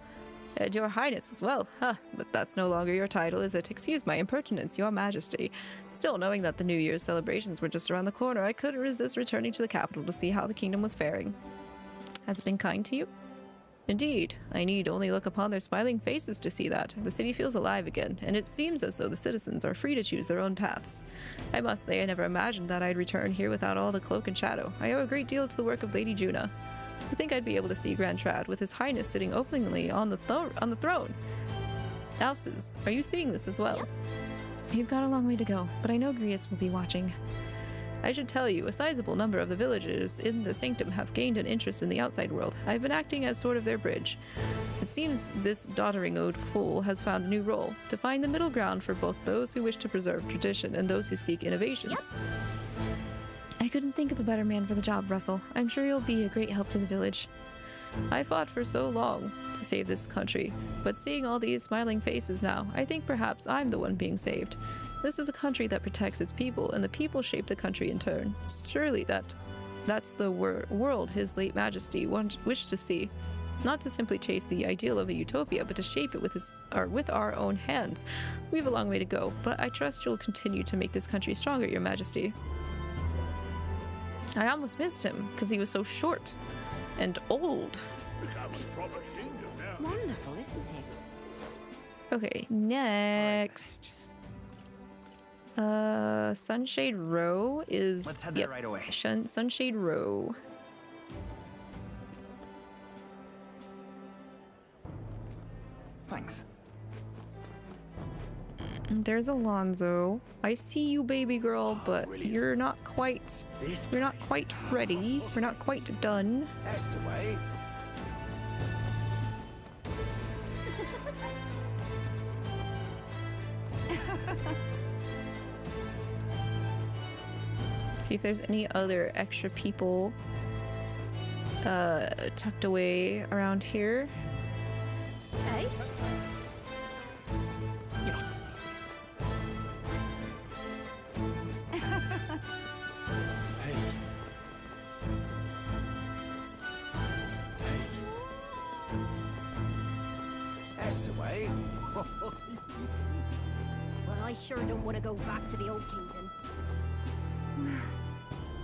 And your highness as well. Huh, but that's no longer your title, is it? Excuse my impertinence, your majesty. Still, knowing that the New Year's celebrations were just around the corner, I couldn't resist returning to the capital to see how the kingdom was faring. Has it been kind to you? Indeed. I need only look upon their smiling faces to see that. The city feels alive again, and it seems as though the citizens are free to choose their own paths. I must say I never imagined that I'd return here without all the cloak and shadow. I owe a great deal to the work of Lady Juna. I think I'd be able to see Grand Trad with his highness sitting openly on the throne. Houses, are you seeing this as well? You've got a long way to go, but I know 𝐒𝐿 will be watching. I should tell you, a sizable number of the villagers in the sanctum have gained an interest in the outside world. I've been acting as sort of their bridge. It seems this doddering old fool has found a new role, to find the middle ground for both those who wish to preserve tradition and those who seek innovations. I couldn't think of a better man for the job, Russell. I'm sure you'll be a great help to the village. I fought for so long to save this country, but seeing all these smiling faces now, I think perhaps I'm the one being saved. This is a country that protects its people, and the people shape the country in turn. Surely that's the world His late Majesty wished to see. Not to simply chase the ideal of a utopia, but to shape it with our own hands. We have a long way to go, but I trust you'll continue to make this country stronger, Your Majesty. I almost missed him, because he was so short and old. Become a proper kingdom now. Wonderful, isn't it? Okay, next. Sunshade Row is... Let's head there right away. Sunshade Row. Thanks. There's Alonso. I see you, baby girl, but you're not quite ready. We're not quite done. That's the way. See if there's any other extra people tucked away around here. Hey? You're not Peace. That's the way. Well, I sure don't want to go back to the old kingdom.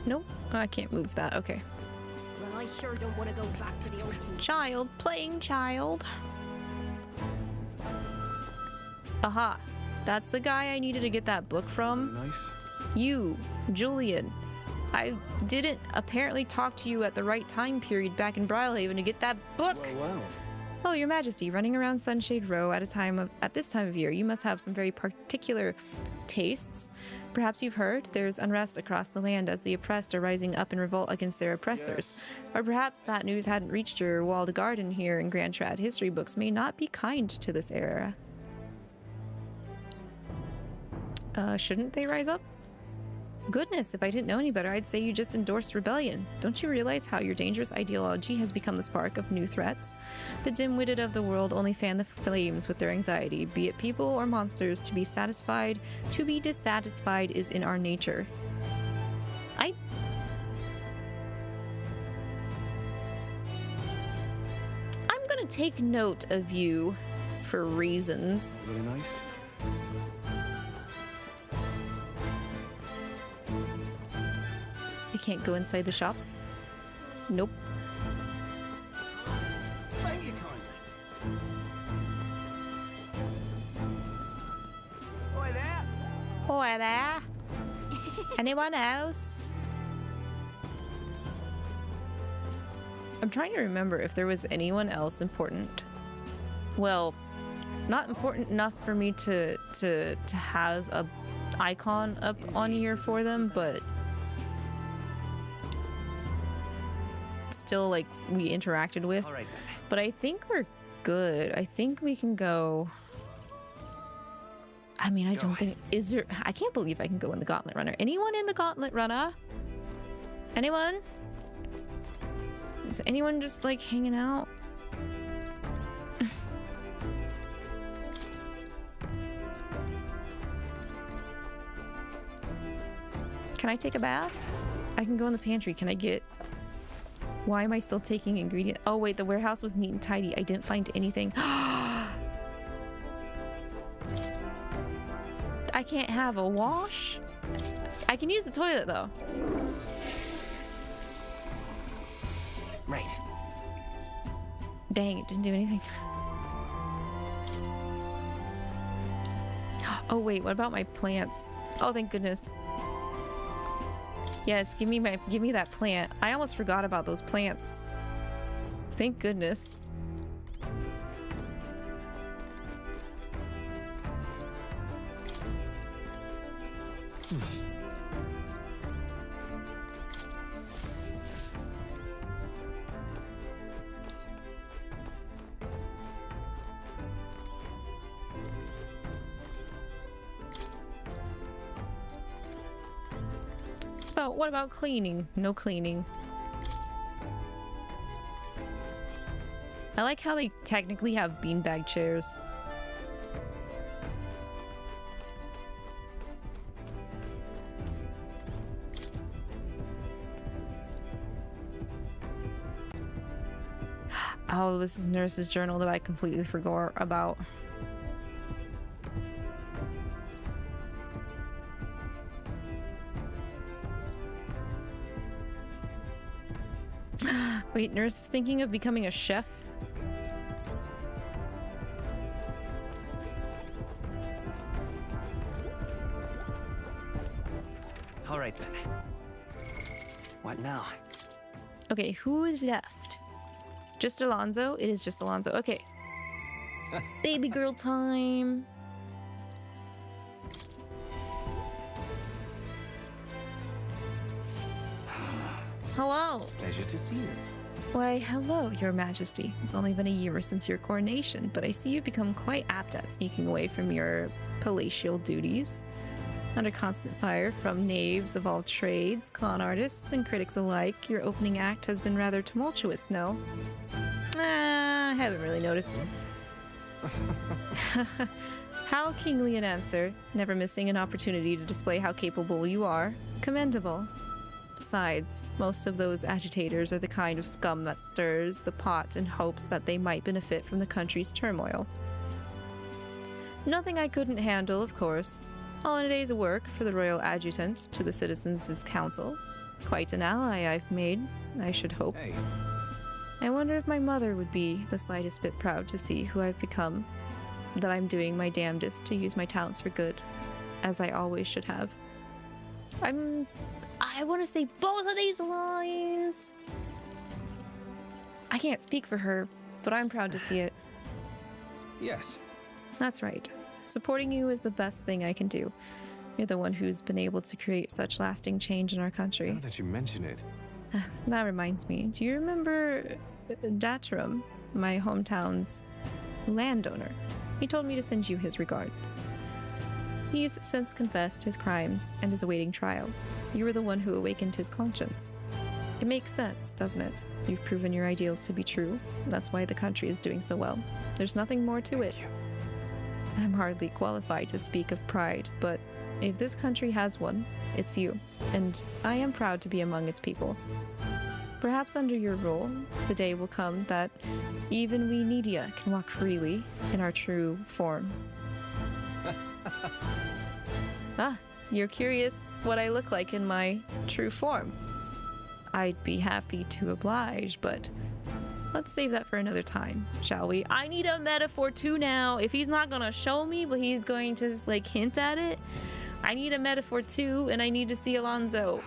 Nope, I can't move that. Okay. Well, I sure don't want to go back to the old kingdom. Child, playing child. Aha, that's the guy I needed to get that book from. Nice. You, Julian. I didn't apparently talk to you at the right time period back in Brylehaven to get that book. Well. Oh, Your Majesty, running around Sunshade Row at this time of year, you must have some very particular tastes. Perhaps you've heard there's unrest across the land as the oppressed are rising up in revolt against their oppressors. Yes. Or perhaps that news hadn't reached your walled garden here in Grand Trad. History books may not be kind to this era. Shouldn't they rise up? Goodness, if I didn't know any better, I'd say you just endorsed rebellion. Don't you realize how your dangerous ideology has become the spark of new threats? The dim-witted of the world only fan the flames with their anxiety, be it people or monsters. To be dissatisfied is in our nature. I'm gonna take note of you for reasons. Really nice. You can't go inside the shops. Nope. Thank you kindly. Oi there. Hi there. Anyone else? I'm trying to remember if there was anyone else important. Well, not important enough for me to have a icon up on here for them, but until like we interacted with. All right, then. But I think we're good. I think we can go. I mean, I don't think is there. I can't believe I can go in the Gauntlet Runner. Anyone in the Gauntlet Runner? Anyone? Is anyone just like hanging out? Can I take a bath? I can go in the pantry. Can I get... Why am I still taking ingredient? Oh wait, the warehouse was neat and tidy. I didn't find anything. I can't have a wash? I can use the toilet though. Right. Dang, it didn't do anything. Oh wait, what about my plants? Oh, thank goodness. Yes, give me that plant. I almost forgot about those plants. Thank goodness. What about cleaning? No cleaning. I like how they technically have beanbag chairs. Oh, this is Nurse's journal that I completely forgot about. Wait, Nurse is thinking of becoming a chef? All right then. What now? Okay, who is left? Just Alonso? It is just Alonso. Okay. Baby girl time. Hello. Pleasure to see you. Why, hello, Your Majesty. It's only been a year since your coronation, but I see you've become quite apt at sneaking away from your palatial duties. Under constant fire from knaves of all trades, con artists, and critics alike, your opening act has been rather tumultuous, no? I haven't really noticed. How kingly an answer, never missing an opportunity to display how capable you are. Commendable. Besides, most of those agitators are the kind of scum that stirs the pot in hopes that they might benefit from the country's turmoil. Nothing I couldn't handle, of course. All in a day's work for the royal adjutant to the citizens' council. Quite an ally I've made, I should hope. Hey. I wonder if my mother would be the slightest bit proud to see who I've become. That I'm doing my damnedest to use my talents for good, as I always should have. I want to say both of these lines. I can't speak for her, but I'm proud to see it. Yes. That's right. Supporting you is the best thing I can do. You're the one who's been able to create such lasting change in our country. Now that you mention it. That reminds me. Do you remember Datrum, my hometown's landowner? He told me to send you his regards. He's since confessed his crimes and is awaiting trial. You were the one who awakened his conscience. It makes sense, doesn't it? You've proven your ideals to be true. That's why the country is doing so well. There's nothing more to it. I'm hardly qualified to speak of pride, but if this country has one, it's you, and I am proud to be among its people. Perhaps under your rule, the day will come that even we Nidia can walk freely in our true forms. You're curious what I look like in my true form. I'd be happy to oblige, but let's save that for another time, shall we? I need a metaphor too now. If he's not gonna show me, but he's going to just like hint at it, I need a metaphor too, and I need to see Alonso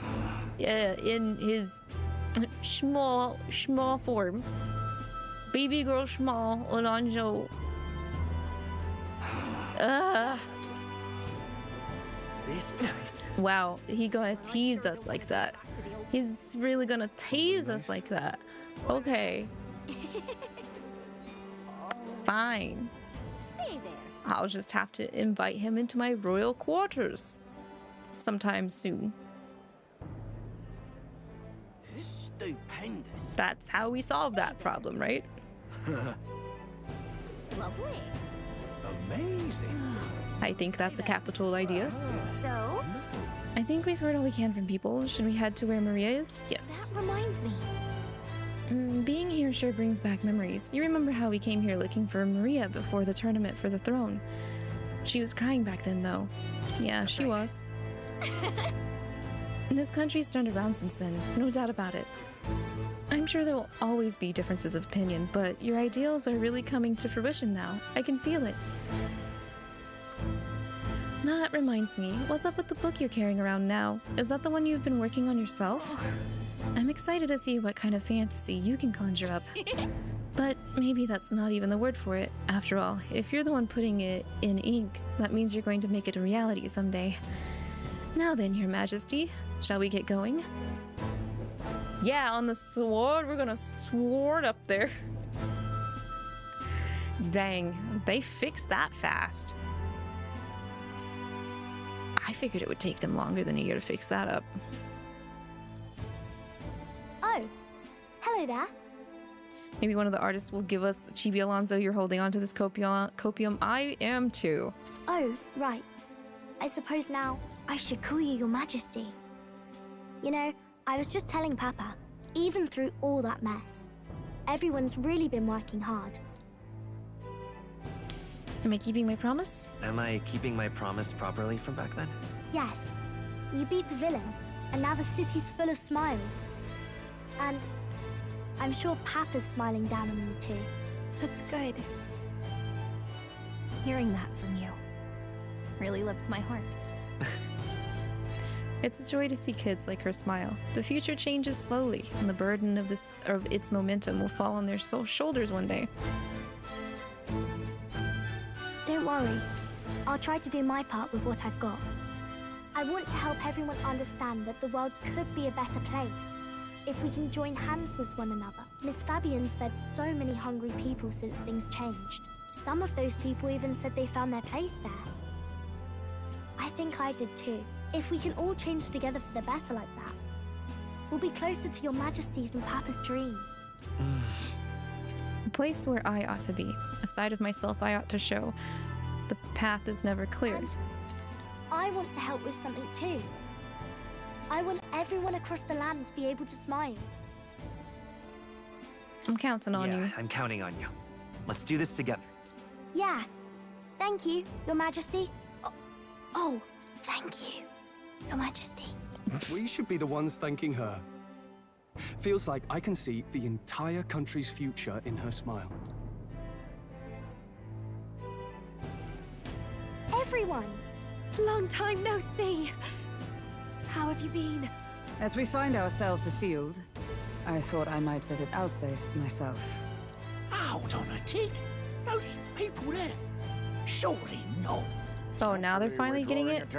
in his small form. Baby girl small Alonso. Wow, he gonna tease us like that. He's really gonna tease us like that. Okay. Fine. Say there. I'll just have to invite him into my royal quarters sometime soon. Stupendous. That's how we solve that problem, right? Lovely. Amazing. I think that's a capital idea. So, I think we've heard all we can from people. Should we head to where Maria is? Yes. that reminds me. Being here sure brings back memories. You remember how we came here looking for Maria before the tournament for the throne? She was crying back then, though. Yeah, she was. This country's turned around since then, no doubt about it. I'm sure there will always be differences of opinion, but your ideals are really coming to fruition now. I can feel it. That reminds me, what's up with the book you're carrying around now? Is that the one you've been working on yourself? I'm excited to see what kind of fantasy you can conjure up. But maybe that's not even the word for it. After all, if you're the one putting it in ink, that means you're going to make it a reality someday. Now then, Your Majesty, shall we get going? Yeah, on the sword. We're gonna sword up there. Dang, they fixed that fast. I figured it would take them longer than a year to fix that up. Oh, hello there. Maybe one of the artists will give us Chibi Alonso. You're holding on to this copium. I am too. Oh, right. I suppose now I should call you Your Majesty. You know, I was just telling Papa, even through all that mess, everyone's really been working hard. Am I keeping my promise? Am I keeping my promise properly from back then? Yes, you beat the villain, and now the city's full of smiles. And I'm sure Papa's smiling down on you too. That's good. Hearing that from you really lifts my heart. It's a joy to see kids like her smile. The future changes slowly, and the burden of its momentum will fall on their shoulders one day. Don't worry. I'll try to do my part with what I've got. I want to help everyone understand that the world could be a better place if we can join hands with one another. Miss Fabian's fed so many hungry people since things changed. Some of those people even said they found their place there. I think I did too. If we can all change together for the better like that, we'll be closer to Your Majesty's and Papa's dream. A place where I ought to be. A side of myself I ought to show. The path is never cleared. And I want to help with something too. I want everyone across the land to be able to smile. I'm counting on you. I'm counting on you. Let's do this together. Yeah. Thank you, Your Majesty. Oh, thank you, Your Majesty. We should be the ones thanking her. Feels like I can see the entire country's future in her smile. Everyone! Long time no see. How have you been? As we find ourselves afield, I thought I might visit Alsace myself. Hold on a tick. Those people there. Surely not. Oh, now they're finally getting it?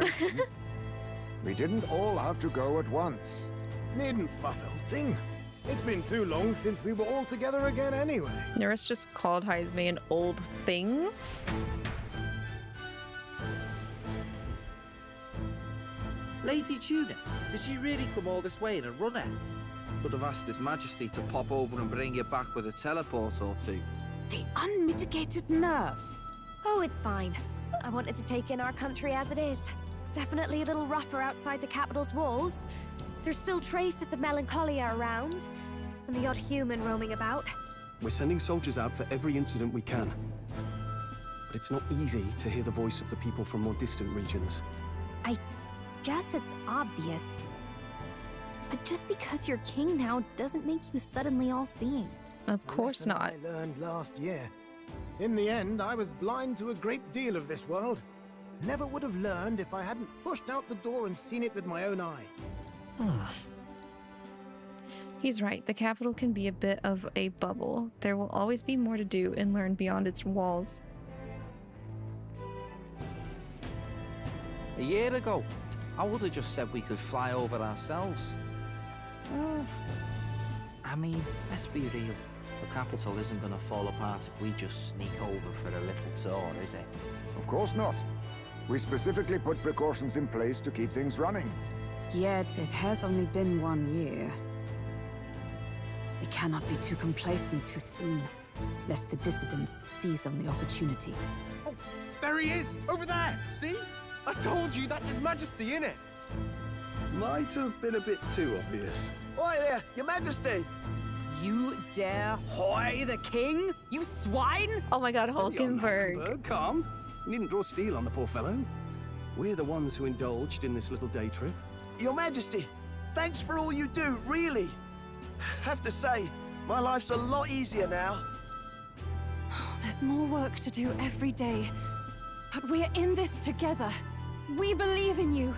We didn't all have to go at once. Needn't fuss, old thing. It's been too long since we were all together again anyway. Nurse just called 𝐼𝐸 an old thing? Lady Tuna, did she really come all this way in a runner? Could have asked His Majesty to pop over and bring you back with a teleport or two. The unmitigated nerve. Oh, it's fine. I wanted to take in our country as it is. It's definitely a little rougher outside the capital's walls. There's still traces of melancholia around, and the odd human roaming about. We're sending soldiers out for every incident we can. But it's not easy to hear the voice of the people from more distant regions. I guess it's obvious. But just because you're king now doesn't make you suddenly all-seeing. Of course not. I learned last year. In the end, I was blind to a great deal of this world. Never would have learned if I hadn't pushed out the door and seen it with my own eyes. He's right. The capital can be a bit of a bubble. There will always be more to do and learn beyond its walls. A year ago, I would have just said we could fly over ourselves. I mean, let's be real. The capital isn't gonna fall apart if we just sneak over for a little tour, is it? Of course not. We specifically put precautions in place to keep things running. Yet it has only been 1 year. We cannot be too complacent too soon, lest the dissidents seize on the opportunity. Oh, there he is! Over there! See? I told you, that's His Majesty, innit? Might have been a bit too obvious. Oi there, Your Majesty! You dare hoy the king? You swine! Oh my god, Steady on, Hulkenberg. Hulkenberg, calm. You needn't draw steel on the poor fellow. We're the ones who indulged in this little day trip. Your Majesty, thanks for all you do, really. Have to say, my life's a lot easier now. There's more work to do every day. But we're in this together. We believe in you.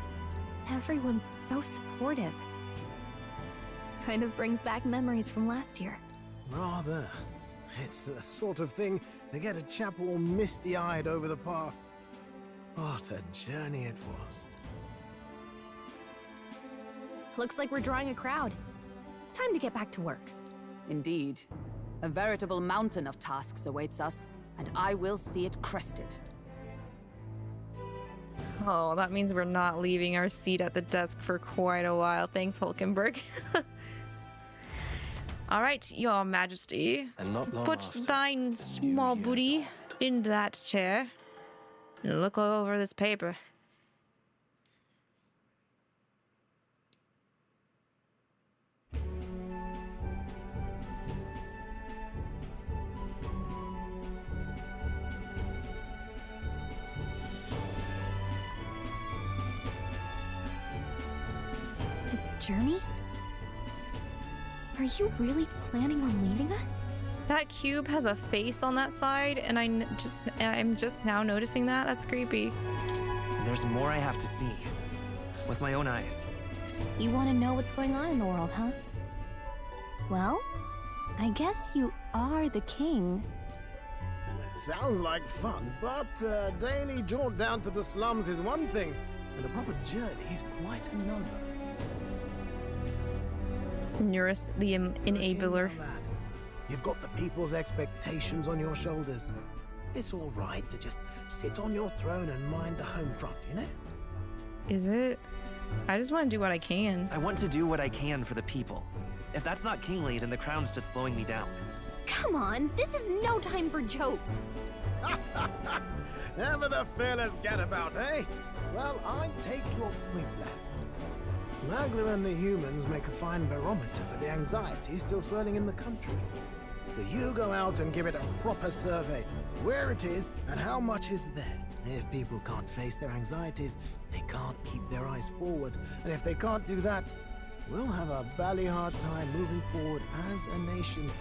Everyone's so supportive. Kind of brings back memories from last year. Rather. It's the sort of thing to get a chap all misty-eyed over the past. What a journey it was. Looks like we're drawing a crowd. Time to get back to work. Indeed. A veritable mountain of tasks awaits us, and I will see it crested. Oh, that means we're not leaving our seat at the desk for quite a while. Thanks, Hulkenberg. All right, Your Majesty. And not long Put after, thine small booty in that chair and look over this paper. Journey? Are you really planning on leaving us? That cube has a face on that side, and I'm just now noticing that. That's creepy. There's more I have to see. With my own eyes. You want to know what's going on in the world, huh? Well, I guess you are the king. Sounds like fun, but a daily jaunt down to the slums is one thing, and a proper journey is quite another. Eurus, the enabler. You've got the people's expectations on your shoulders. It's all right to just sit on your throne and mind the home front, you know? Is it? I just want to do what I can. I want to do what I can for the people. If that's not kingly, then the crown's just slowing me down. Come on, this is no time for jokes. Never the fearless gadabout, eh? Well, I take your point, lad. Magla and the humans make a fine barometer for the anxiety still swirling in the country. So you go out and give it a proper survey, where it is and how much is there. If people can't face their anxieties, they can't keep their eyes forward. And if they can't do that, we'll have a bally hard time moving forward as a nation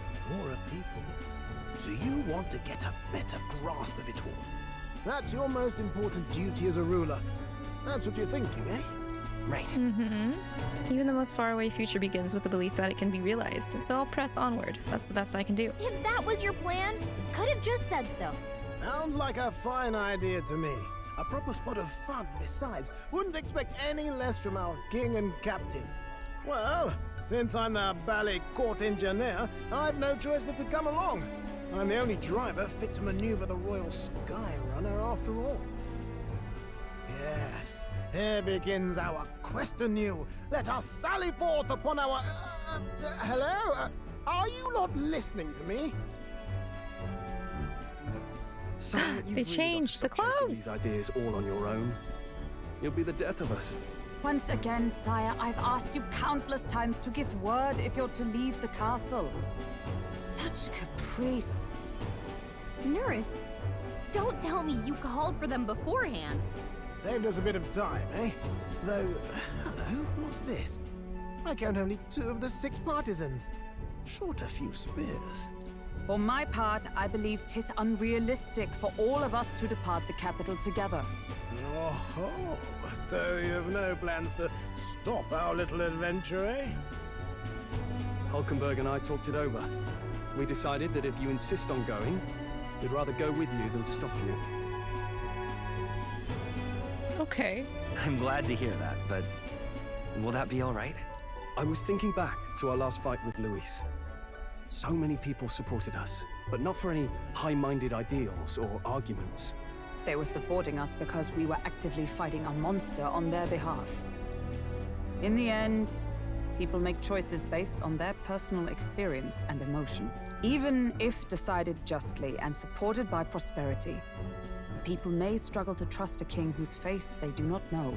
or a people. So you want to get a better grasp of it all. That's your most important duty as a ruler. That's what you're thinking, eh? Right. Mm-hmm. Even the most faraway future begins with the belief that it can be realized, so I'll press onward. That's the best I can do. If that was your plan, you could have just said so. Sounds like a fine idea to me. A proper spot of fun, besides. Wouldn't expect any less from our king and captain. Well, since I'm the bally court engineer, I've no choice but to come along. I'm the only driver fit to maneuver the Royal Skyrunner after all. Yes, here begins our quest anew. Let us sally forth upon our... hello? Are you not listening to me? They changed the clothes. These ideas all on your own. You'll be the death of us. Once again, sire, I've asked you countless times to give word if you're to leave the castle. Such caprice. Nurse, don't tell me you called for them beforehand. Saved us a bit of time, eh? Though, hello, what's this? I count only 2 of the 6 partisans. Short a few spears. For my part, I believe 'tis unrealistic for all of us to depart the capital together. Oh, so you have no plans to stop our little adventure, eh? Hulkenberg and I talked it over. We decided that if you insist on going, we'd rather go with you than stop you. Okay. I'm glad to hear that, but will that be all right? I was thinking back to our last fight with Luis. So many people supported us, but not for any high-minded ideals or arguments. They were supporting us because we were actively fighting a monster on their behalf. In the end, people make choices based on their personal experience and emotion. Even if decided justly and supported by prosperity, people may struggle to trust a king whose face they do not know.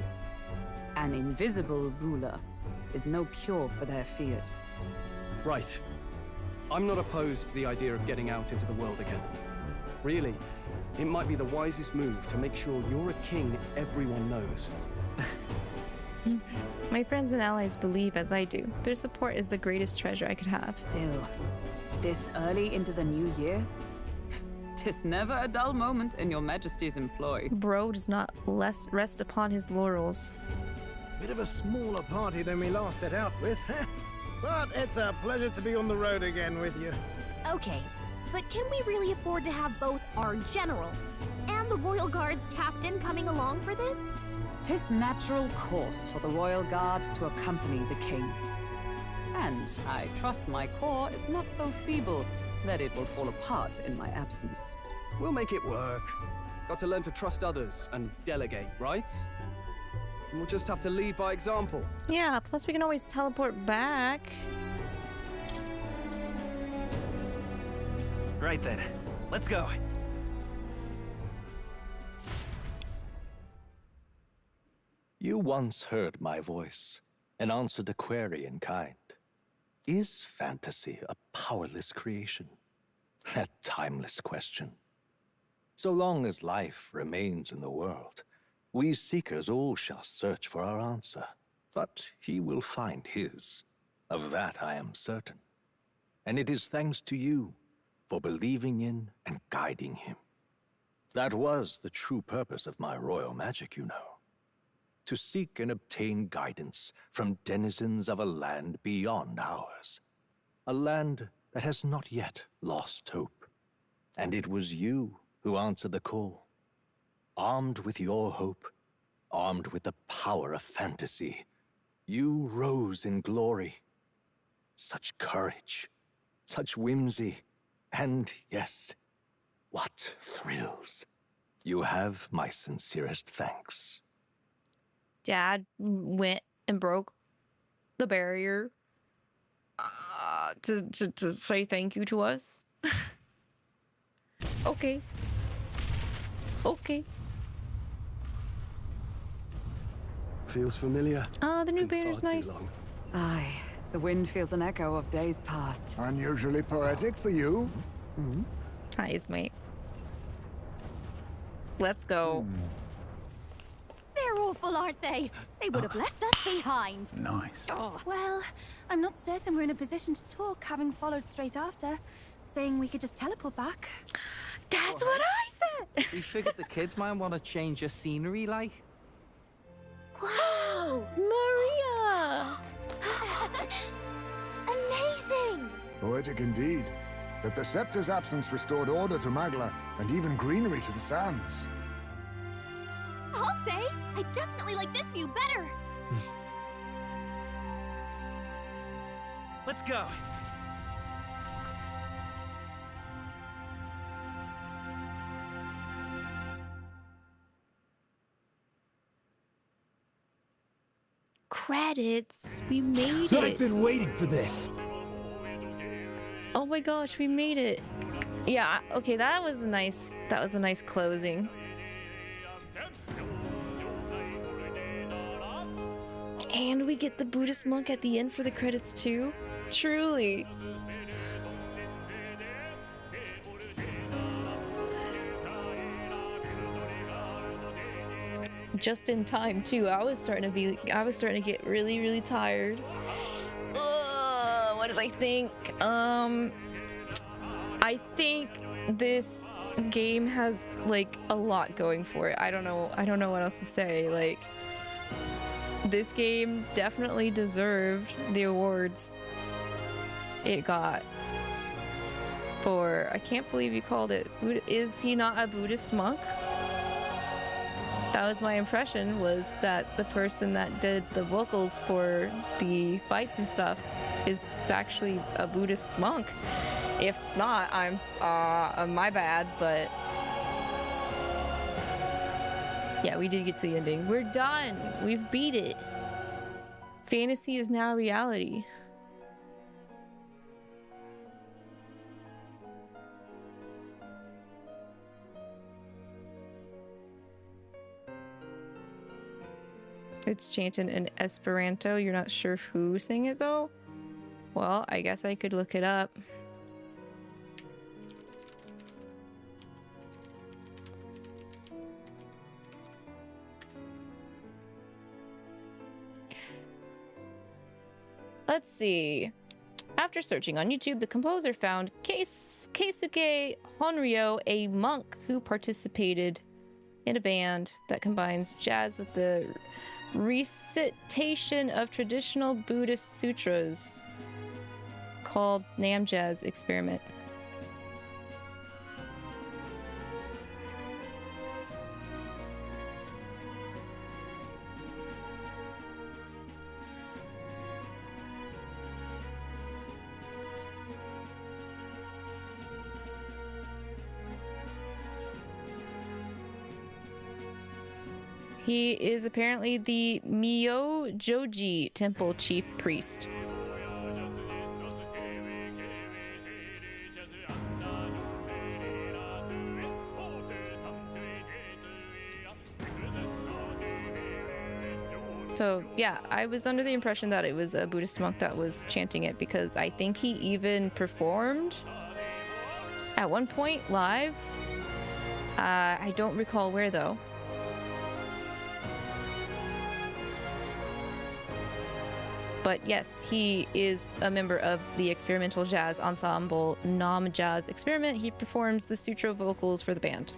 An invisible ruler is no cure for their fears. Right. I'm not opposed to the idea of getting out into the world again. Really, it might be the wisest move to make sure you're a king everyone knows. My friends and allies believe as I do. Their support is the greatest treasure I could have. Still, this early into the new year? 'Tis never a dull moment in your Majesty's employ. Bro does not rest upon his laurels. Bit of a smaller party than we last set out with, huh? But it's a pleasure to be on the road again with you. Okay, but can we really afford to have both our general and the Royal Guard's captain coming along for this? 'Tis natural course for the Royal Guard to accompany the king. And I trust my corps is not so feeble that it will fall apart in my absence. We'll make it work. Got to learn to trust others and delegate, right? We'll just have to lead by example. Yeah, plus we can always teleport back. Right then, let's go. You once heard my voice and answered a query in kind. Is fantasy a powerless creation? A timeless question. So long as life remains in the world, we seekers all shall search for our answer. But he will find his. Of that I am certain. And it is thanks to you for believing in and guiding him. That was the true purpose of my royal magic, you know. To seek and obtain guidance from denizens of a land beyond ours. A land that has not yet lost hope. And it was you who answered the call. Armed with your hope, armed with the power of fantasy, you rose in glory. Such courage, such whimsy, and yes, what thrills. You have my sincerest thanks. Dad went and broke the barrier to say thank you to us. Okay. Okay. Feels familiar. Oh, the new banner's nice. Aye, the wind feels an echo of days past. Unusually poetic for you. Nice, mate. Let's go. They're awful, aren't they? They would have left us behind. Nice. Oh. Well, I'm not certain we're in a position to talk, having followed straight after, saying we could just teleport back. That's what I said! We figured the kids might want to change your scenery, like. Wow! Maria! Amazing! Poetic indeed. That the scepter's absence restored order to Magla, and even greenery to the sands. I'll say, I definitely like this view better. Let's go. Credits. We made it. I've been waiting for this. Oh my gosh, we made it. Yeah, okay, that was a nice closing. And we get the Buddhist monk at the end for the credits too. Truly. Just in time too. I was starting to get really, really tired. What did I think? I think this game has like a lot going for it. I don't know what else to say. Like, this game definitely deserved the awards it got for, I can't believe you called it, is he not a Buddhist monk? That was my impression, was that the person that did the vocals for the fights and stuff is actually a Buddhist monk. If not, I'm my bad, but yeah, we did get to the ending. We're done. We've beat it. Fantasy is now reality. It's chanted in Esperanto. You're not sure who sang it though? Well, I guess I could look it up. Let's see. After searching on YouTube, the composer found 𝐂𝐂𝐕𝐈, a monk who participated in a band that combines jazz with the recitation of traditional Buddhist sutras called Namjaz Experiment. He is apparently the 𝐒𝐿𝐿𝐿𝐿𝐿𝐿𝐿𝐿 temple chief priest. So yeah, I was under the impression that it was a Buddhist monk that was chanting it, because I think he even performed at one point live. I don't recall where though. But yes, he is a member of the experimental jazz ensemble Namjaz Experiment. He performs the sutra vocals for the band.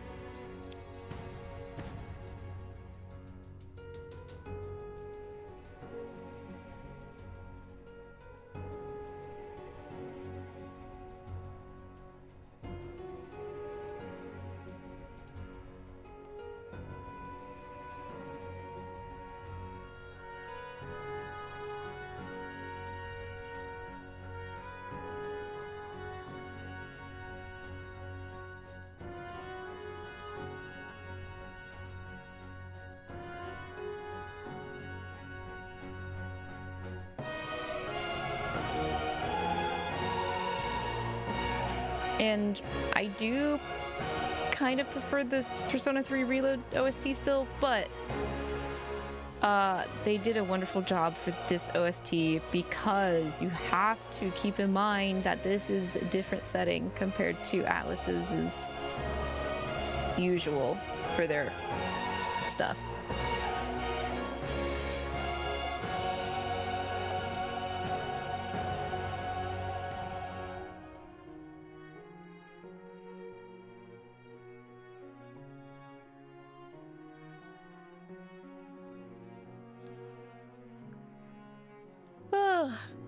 And I do kind of prefer the Persona 3 Reload OST still, but they did a wonderful job for this OST, because you have to keep in mind that this is a different setting compared to Atlus's usual for their stuff.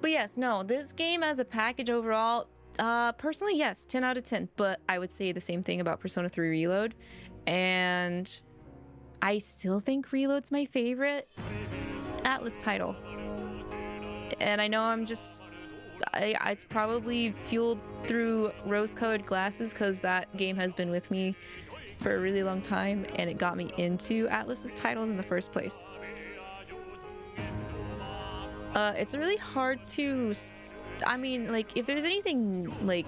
But yes, no, this game as a package overall, personally, yes, 10 out of 10. But I would say the same thing about Persona 3 Reload. And I still think Reload's my favorite Atlus title. And I know I'm just... it's probably fueled through rose-colored glasses, because that game has been with me for a really long time, and it got me into Atlus's titles in the first place. It's really hard to... I mean, like, if there's anything, like,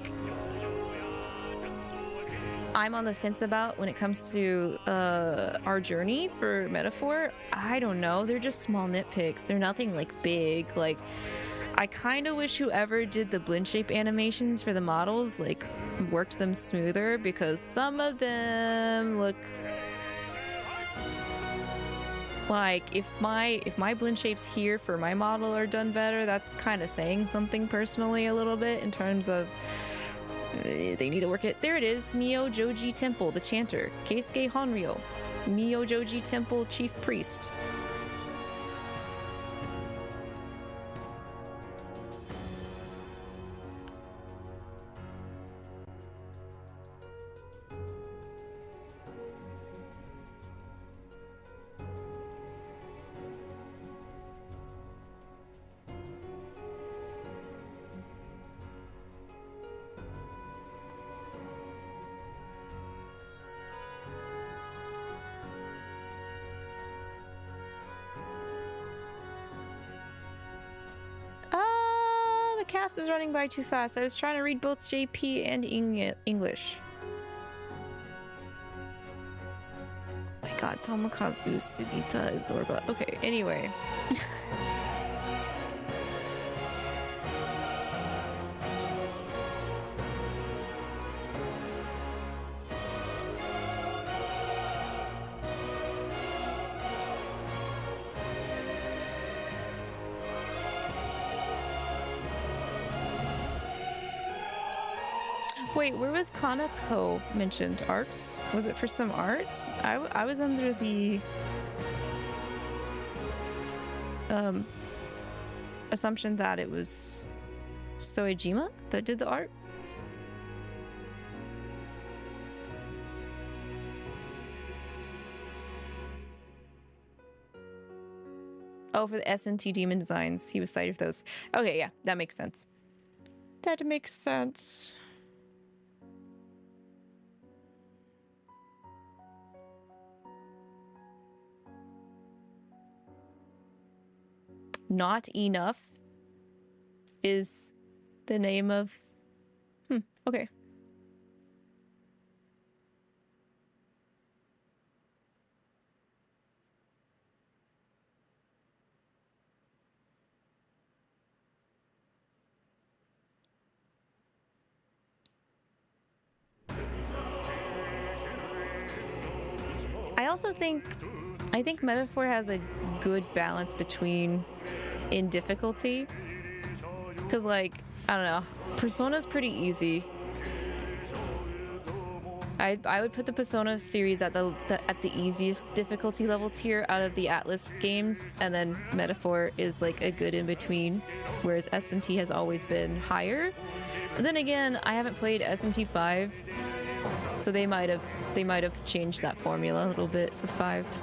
I'm on the fence about when it comes to our journey for Metaphor, I don't know. They're just small nitpicks. They're nothing, like, big. Like, I kind of wish whoever did the blend shape animations for the models, like, worked them smoother, because some of them look... Like, if my blend shapes here for my model are done better, that's kind of saying something personally a little bit, in terms of they need to work it. There it is, 𝐒𝐿𝐿𝐿𝐿 Temple, the chanter, 𝐂𝐂𝐕𝐈 𝐒𝐿𝐿𝐿𝐿 Temple chief priest. cast is running by too fast. I was trying to read both JP and English. Oh my god, Tomokazu, Sugita, Zorba. Okay, anyway. Wait, where was Kanako mentioned? Arcs? Was it for some art? I was under the assumption that it was Soejima that did the art. Oh, for the SNT Demon designs, he was cited for those. Okay, yeah, that makes sense. That makes sense. Not Enough is the name of... okay. I think Metaphor has a good balance between in difficulty, because like I don't know, Persona's pretty easy. I would put the Persona series at the easiest difficulty level tier out of the Atlas games, and then Metaphor is like a good in between, whereas SMT has always been higher. But then again, I haven't played SMT 5, so they might have changed that formula a little bit for 5.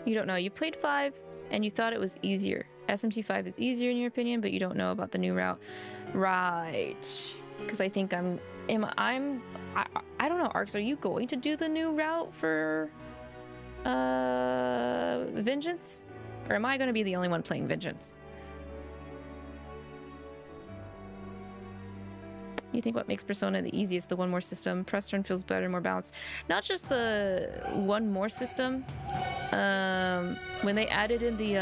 You don't know. You played 5 and you thought it was easier. SMT 5 is easier in your opinion, but you don't know about the new route. Right. Because I think I don't know, Arcs, are you going to do the new route for Vengeance? Or am I going to be the only one playing Vengeance? You think what makes Persona the easiest, the one more system? Press turn feels better, more balanced. Not just the one more system. When they added in the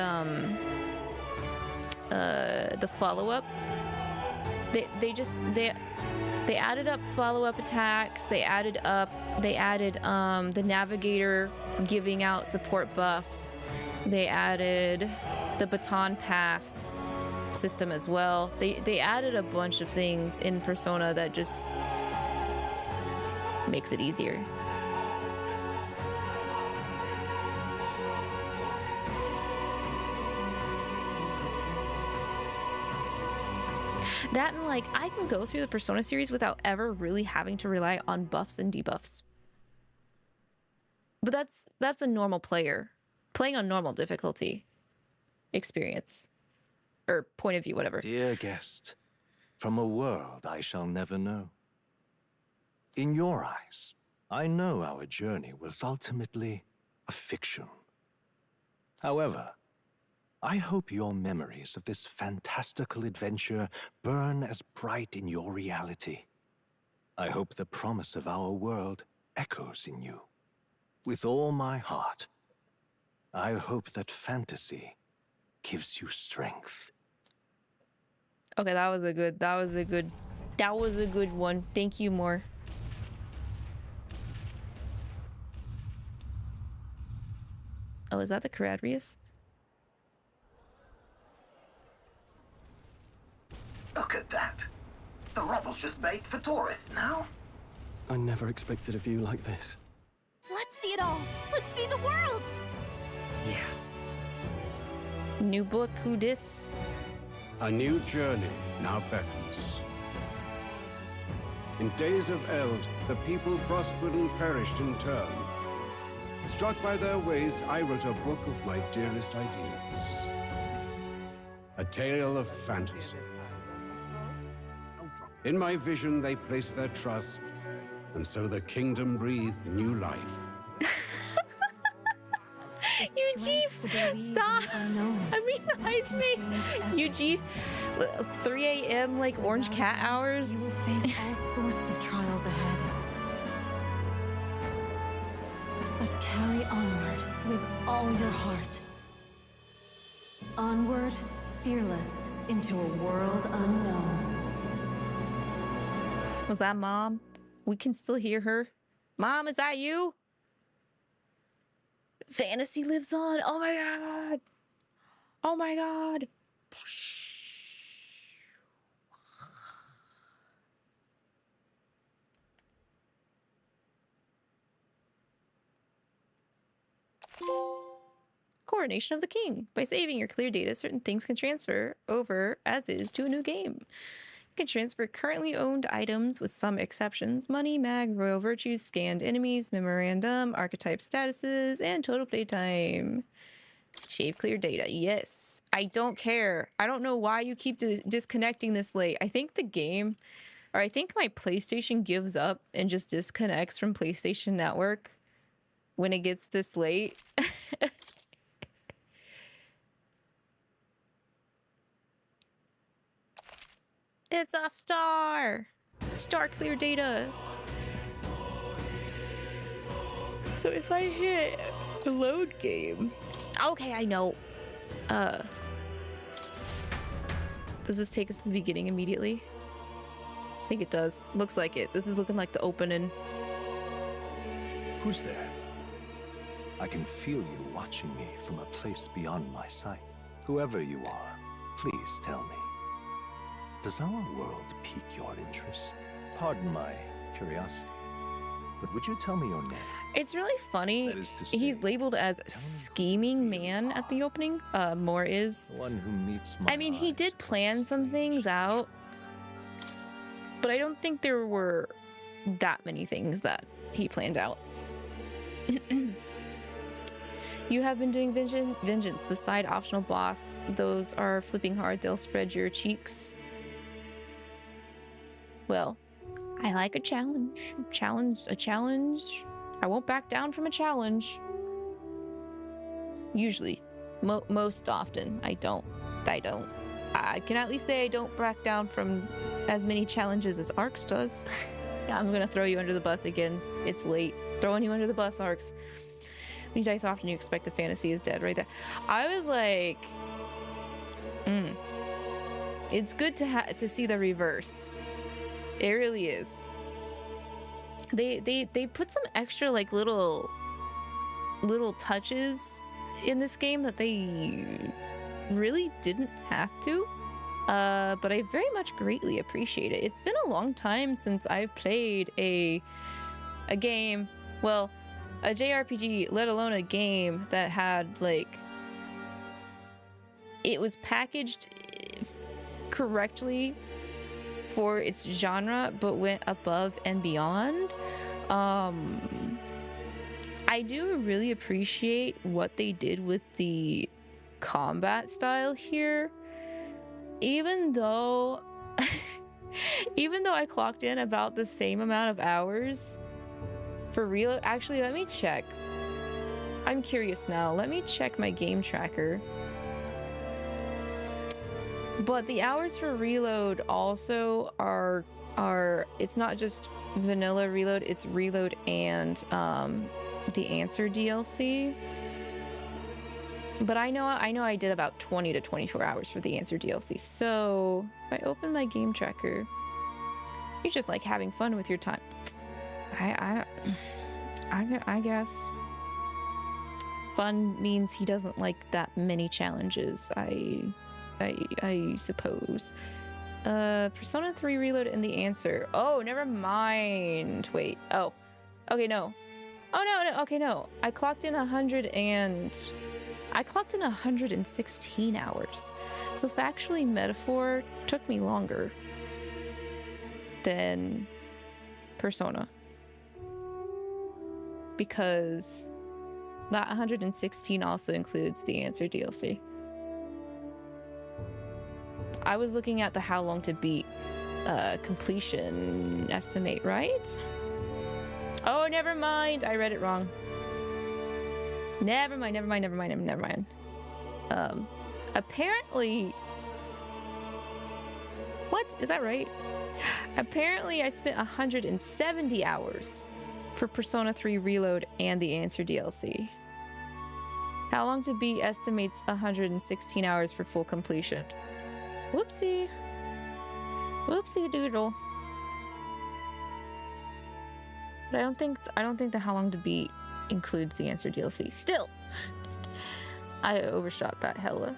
follow-up, they added up follow-up attacks. They added the navigator giving out support buffs. They added the baton pass system as well. They added a bunch of things in Persona that just makes it easier. That and like, I can go through the Persona series without ever really having to rely on buffs and debuffs. But that's a normal player playing on normal difficulty experience. Or point of view, whatever. Dear guest, from a world I shall never know. In your eyes, I know our journey was ultimately a fiction. However, I hope your memories of this fantastical adventure burn as bright in your reality. I hope the promise of our world echoes in you. With all my heart, I hope that fantasy gives you strength. Okay, that was a good one. Thank you, more. Oh, is that the Caradrius? Look at that. The rubble's just bait for tourists now. I never expected a view like this. Let's see it all. Let's see the world. Yeah. New book, who dis? A new journey now beckons. In days of eld, the people prospered and perished in turn. Struck by their ways, I wrote a book of my dearest ideas. A tale of fantasy. In my vision, they placed their trust, and so the kingdom breathed new life. 𝐿𝐒𝐒, stop! Amelize me! 𝐿𝐒𝐒, 3 a.m. like orange cat hours. You will face all sorts of trials ahead. But carry onward with all your heart. Onward, fearless, into a world unknown. Was that Mom? We can still hear her. Mom, is that you? Fantasy lives on. Oh my god. Oh my god. Coronation of the King. By saving your clear data, certain things can transfer over as is to a new game. You can transfer currently owned items with some exceptions: money, mag, royal virtues, scanned enemies, memorandum, archetype statuses, and total playtime. Save clear data. Yes. I don't care. I don't know why you keep disconnecting this late. I think the game, or I think my PlayStation gives up and just disconnects from PlayStation Network when it gets this late. It's a star! Star clear data. So if I hit the load game... Okay, I know. Does this take us to the beginning immediately? I think it does. Looks like it. This is looking like the opening. Who's there? I can feel you watching me from a place beyond my sight. Whoever you are, please tell me. Does our world pique your interest? Pardon my curiosity, but would you tell me your name? It's really funny. He's labeled as scheming man at the opening. More is. The one who meets my I mean, he did plan some things out, but I don't think there were that many things that he planned out. You have been doing vengeance, the side optional boss. Those are flipping hard. They'll spread your cheeks. Well, I like a challenge. A challenge. I won't back down from a challenge. Usually. Most often, I don't. I can at least say I don't back down from as many challenges as Arx does. Yeah, I'm gonna throw you under the bus again. It's late. Throwing you under the bus, Arx. When you die so often, you expect the fantasy is dead right there. I was like, it's good to see the reverse. It really is. They put some extra like little touches in this game that they really didn't have to. But I very much greatly appreciate it. It's been a long time since I've played a game, well, a JRPG, let alone a game that had like, it was packaged correctly for its genre, but went above and beyond. I do really appreciate what they did with the combat style here. Even though I clocked in about the same amount of hours for reload. Actually, let me check. I'm curious now. Let me check my game tracker. But the hours for reload also are it's not just vanilla reload, it's reload and the answer DLC. But I know I did about 20 to 24 hours for the answer DLC. So if I open my game tracker, you're just like having fun with your time. I guess fun means he doesn't like that many challenges. I suppose. Persona 3 reload and the answer. Oh, never mind. Wait. Oh. Okay, no. Oh, no. Okay, no. I clocked in 116 hours. So factually, Metaphor took me longer than Persona. Because that 116 also includes the Answer DLC. I was looking at the how long to beat completion estimate, right? Oh, never mind. I read it wrong. Never mind. Apparently... What? Is that right? Apparently I spent 170 hours for Persona 3 Reload and the Answer DLC. How long to beat estimates 116 hours for full completion. Whoopsie. Whoopsie doodle. But I don't think the how long to beat includes the Answer DLC. Still, I overshot that hella.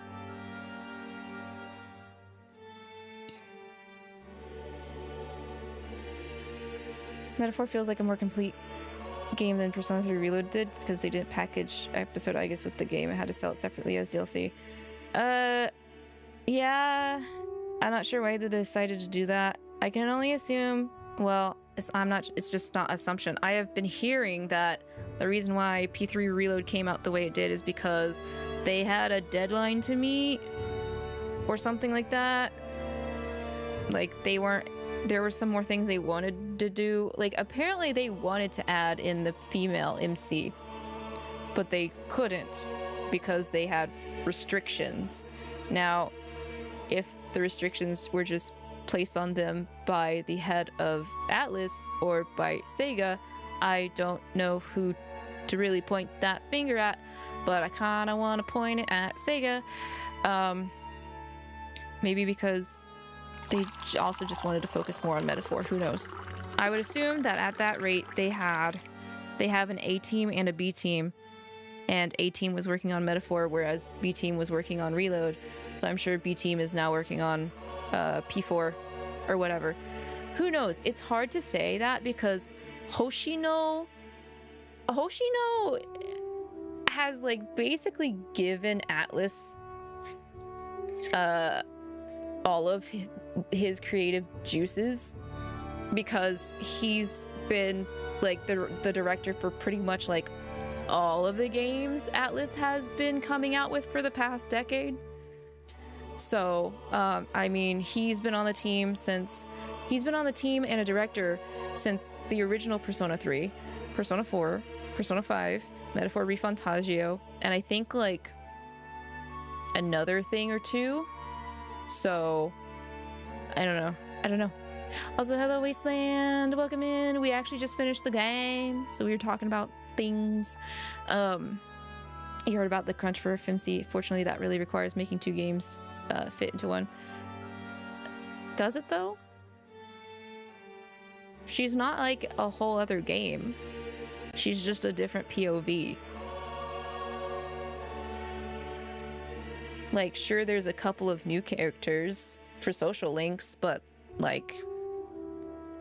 Metaphor feels like a more complete game than Persona 3 Reload did because they didn't package episode I guess with the game. I had to sell it separately as DLC. Yeah, I'm not sure why they decided to do that. I can only assume, well, it's just not assumption. I have been hearing that the reason why P3 Reload came out the way it did is because they had a deadline to meet or something like that. Like there were some more things they wanted to do. Like apparently they wanted to add in the female MC, but they couldn't because they had restrictions. Now, if the restrictions were just placed on them by the head of Atlus or by Sega, I don't know who to really point that finger at, but I kind of want to point it at Sega. Maybe because they also just wanted to focus more on Metaphor. Who knows? I would assume that at that rate they have an A team and a B team, and A team was working on Metaphor, whereas B team was working on Reload. So I'm sure B team is now working on P4 or whatever. Who knows? It's hard to say that because Hoshino has like basically given Atlus all of his creative juices because he's been like the director for pretty much like all of the games Atlus has been coming out with for the past decade. So I mean, he's been on the team and a director since the original Persona 3, Persona 4, Persona 5, Metaphor ReFantazio, and I think like another thing or two. So I don't know. Also, hello Wasteland, welcome in. We actually just finished the game, so we were talking about things. You heard about the crunch for FMC. Fortunately, that really requires making 2 games fit into one. Does it though? She's not like a whole other game. She's just a different POV. Like, sure, there's a couple of new characters for social links, but like,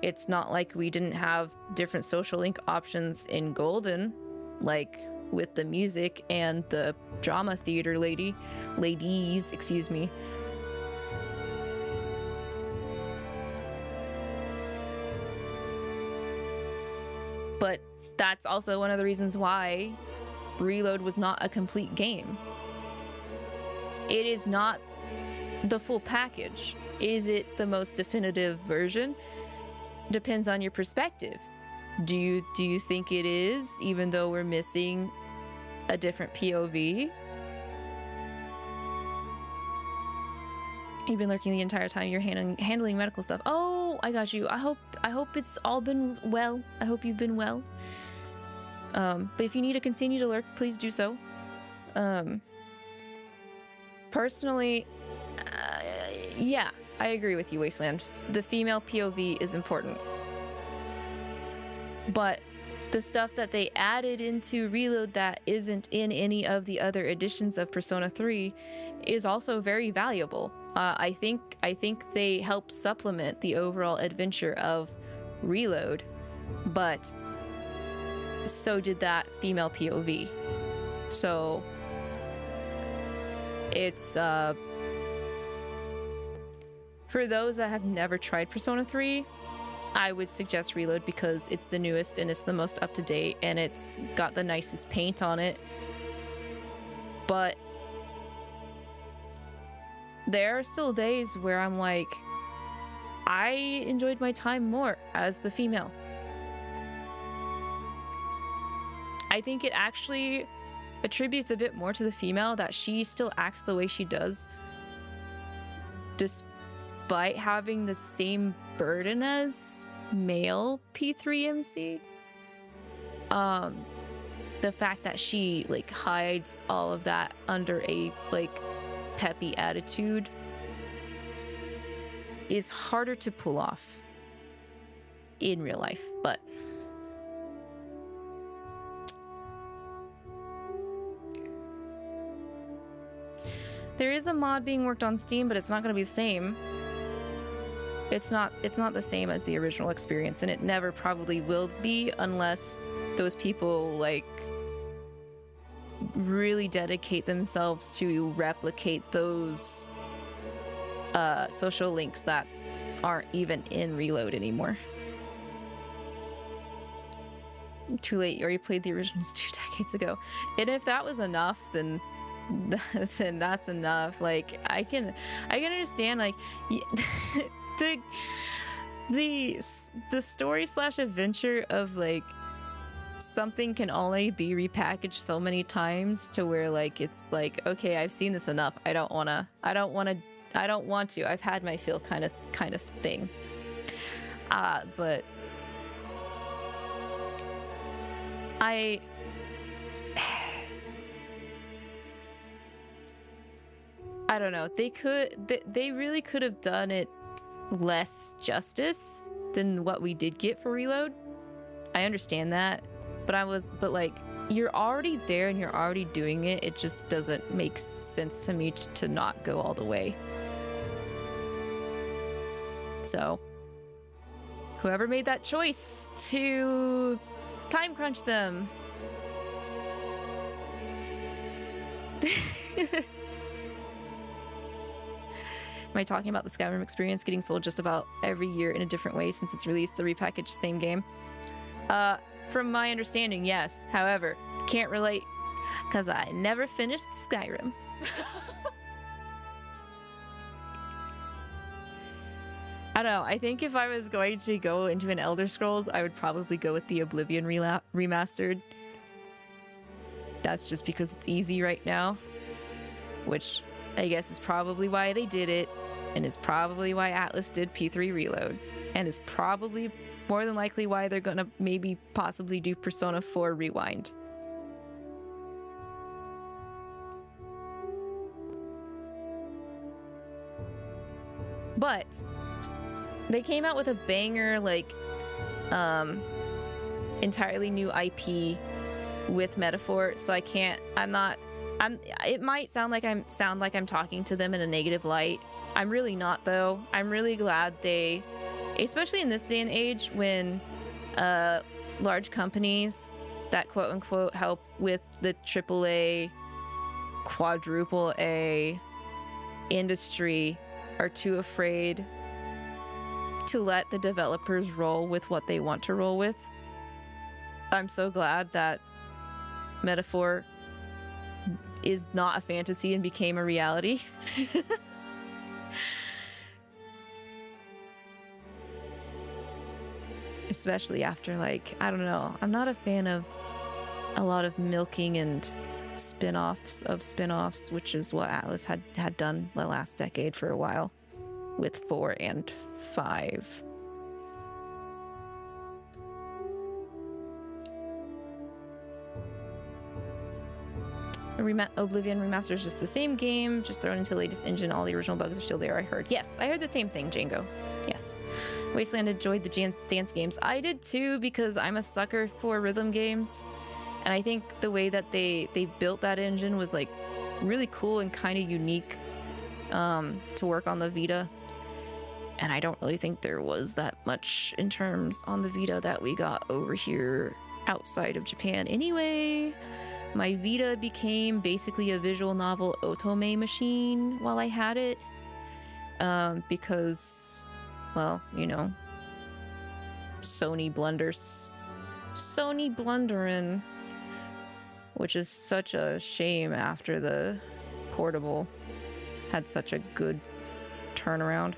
it's not like we didn't have different social link options in Golden, like with the music and the drama theater ladies, excuse me. But that's also one of the reasons why Reload was not a complete game. It is not the full package. Is it the most definitive version? Depends on your perspective. Do you think it is, even though we're missing a different POV? You've been lurking the entire time. You're handling medical stuff. Oh, I got you. I hope it's all been well. I hope you've been well. But if you need to continue to lurk, please do so. Personally, yeah, I agree with you, Wasteland. The female POV is important. But the stuff that they added into Reload that isn't in any of the other editions of Persona 3 is also very valuable. I think they help supplement the overall adventure of Reload, but so did that female POV. So it's for those that have never tried Persona 3, I would suggest Reload because it's the newest and it's the most up-to-date and it's got the nicest paint on it. But there are still days where I'm like, I enjoyed my time more as the female. I think it actually attributes a bit more to the female that she still acts the way she does despite having the same burden as male P3MC. The fact that she like hides all of that under a like peppy attitude is harder to pull off in real life, but there is a mod being worked on Steam, but it's not going to be the same. It's not the same as the original experience, and it never probably will be unless those people like really dedicate themselves to replicate those social links that aren't even in Reload anymore. Too late, you already played the originals 2 decades ago. And if that was enough, then that's enough. Like I can understand like the story / adventure of like something can only be repackaged so many times to where like it's like, okay, I've seen this enough. I don't want to. I've had my fill kind of thing. But I don't know. They really could have done it less justice than what we did get for Reload. I understand that, but like you're already there and you're already doing it. It just doesn't make sense to me to not go all the way. So, whoever made that choice to time crunch them. Am I talking about the Skyrim experience getting sold just about every year in a different way since it's released the repackaged same game? From my understanding, yes. However, can't relate because I never finished Skyrim. I don't know. I think if I was going to go into an Elder Scrolls, I would probably go with the Oblivion remastered. That's just because it's easy right now, which I guess is probably why they did it, and is probably why Atlas did P3 Reload, and is probably more than likely why they're gonna maybe possibly do Persona 4 Rewind. But they came out with a banger, like, entirely new IP with Metaphor, so it might sound like I'm talking to them in a negative light. I'm really not, though. I'm really glad they, especially in this day and age when large companies that quote unquote help with the AAA, quadruple A industry are too afraid to let the developers roll with what they want to roll with. I'm so glad that Metaphor is not a fantasy and became a reality. Especially after, like, I don't know, I'm not a fan of a lot of milking and spin-offs of spin-offs, which is what Atlas had done the last decade for a while with 4 and 5. Oblivion Remaster is just the same game, just thrown into the latest engine. All the original bugs are still there, I heard. Yes, I heard the same thing, Django. Yes. Wasteland enjoyed the dance games. I did too, because I'm a sucker for rhythm games. And I think the way that they built that engine was like really cool and kind of unique to work on the Vita. And I don't really think there was that much in terms on the Vita that we got over here outside of Japan anyway. My Vita became basically a visual novel Otome machine while I had it. Because, well, you know, Sony blunders. Sony blundering. Which is such a shame after the portable had such a good turnaround.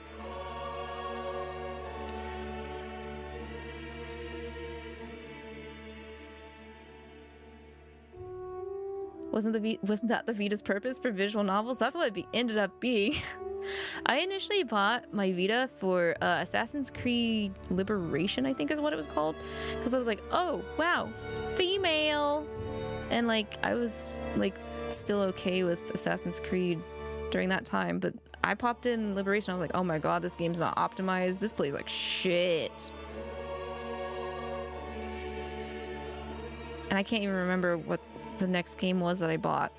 Wasn't that the Vita's purpose for visual novels? That's what it ended up being. I initially bought my Vita for Assassin's Creed Liberation, I think is what it was called, because I was like, oh wow, female, and like I was like still okay with Assassin's Creed during that time, but I popped in Liberation. I was like, oh my god, this game's not optimized. This plays like shit. And I can't even remember what the next game was that I bought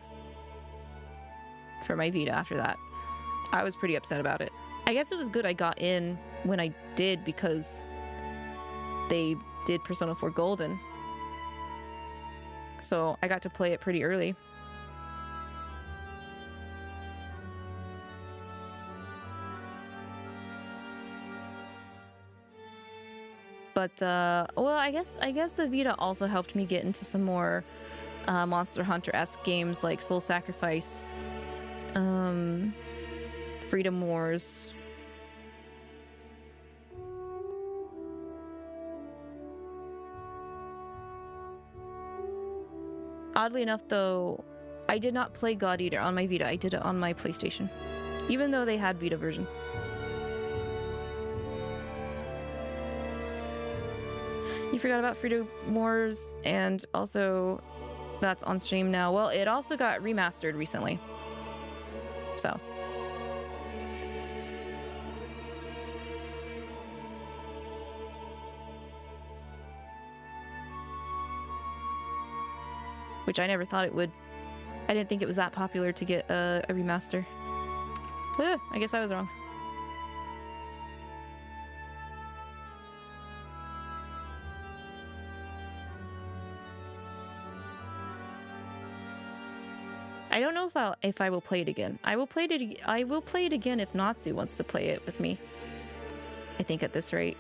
for my Vita after that. I was pretty upset about it. I guess it was good I got in when I did because they did Persona 4 Golden. So I got to play it pretty early. But well, I guess the Vita also helped me get into some more Monster Hunter-esque games like Soul Sacrifice, Freedom Wars. Oddly enough, though, I did not play God Eater on my Vita. I did it on my PlayStation, even though they had Vita versions. You forgot about Freedom Wars, and also that's on stream now. Well, it also got remastered recently. So. Which I never thought it would. I didn't think it was that popular to get a remaster. I guess I was wrong. I don't know if I will play it again. I will play it again if Natsu wants to play it with me. I think at this rate.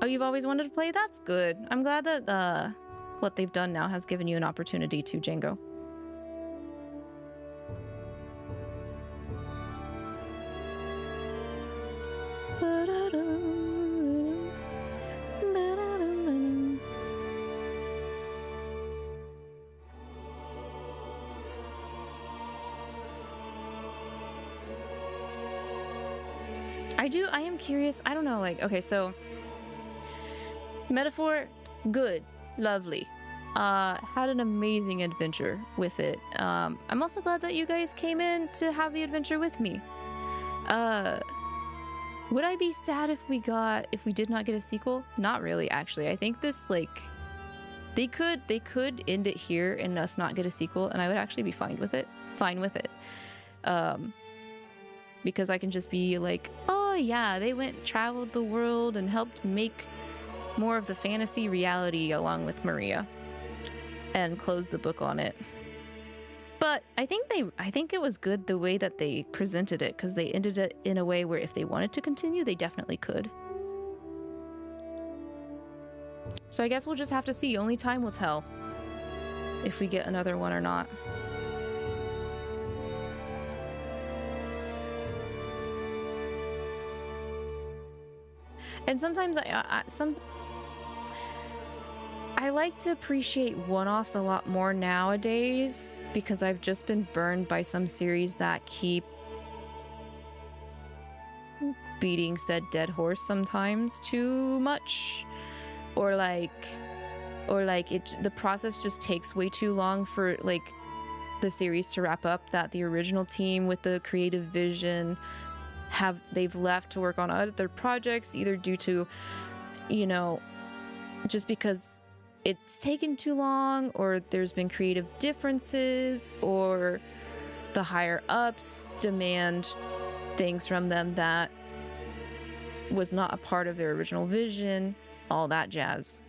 Oh, you've always wanted to play? That's good. I'm glad that what they've done now has given you an opportunity to, Django. I am curious. I don't know, like, okay, so Metaphor, good, lovely. Had an amazing adventure with it. I'm also glad that you guys came in to have the adventure with me. Would I be sad if we did not get a sequel? Not really, actually. I think this, like, they could end it here and us not get a sequel, and I would actually be fine with it. Because I can just be like, oh yeah, they traveled the world and helped make more of the fantasy reality along with Maria, and close the book on it. But I think it was good the way that they presented it, because they ended it in a way where if they wanted to continue, they definitely could. So I guess we'll just have to see. Only time will tell if we get another one or not. And sometimes I like to appreciate one-offs a lot more nowadays, because I've just been burned by some series that keep beating said dead horse sometimes too much, or like the process just takes way too long for like the series to wrap up, that the original team with the creative vision they've left to work on other projects, either due to, you know, just because it's taken too long, or there's been creative differences, or the higher ups demand things from them that was not a part of their original vision, all that jazz.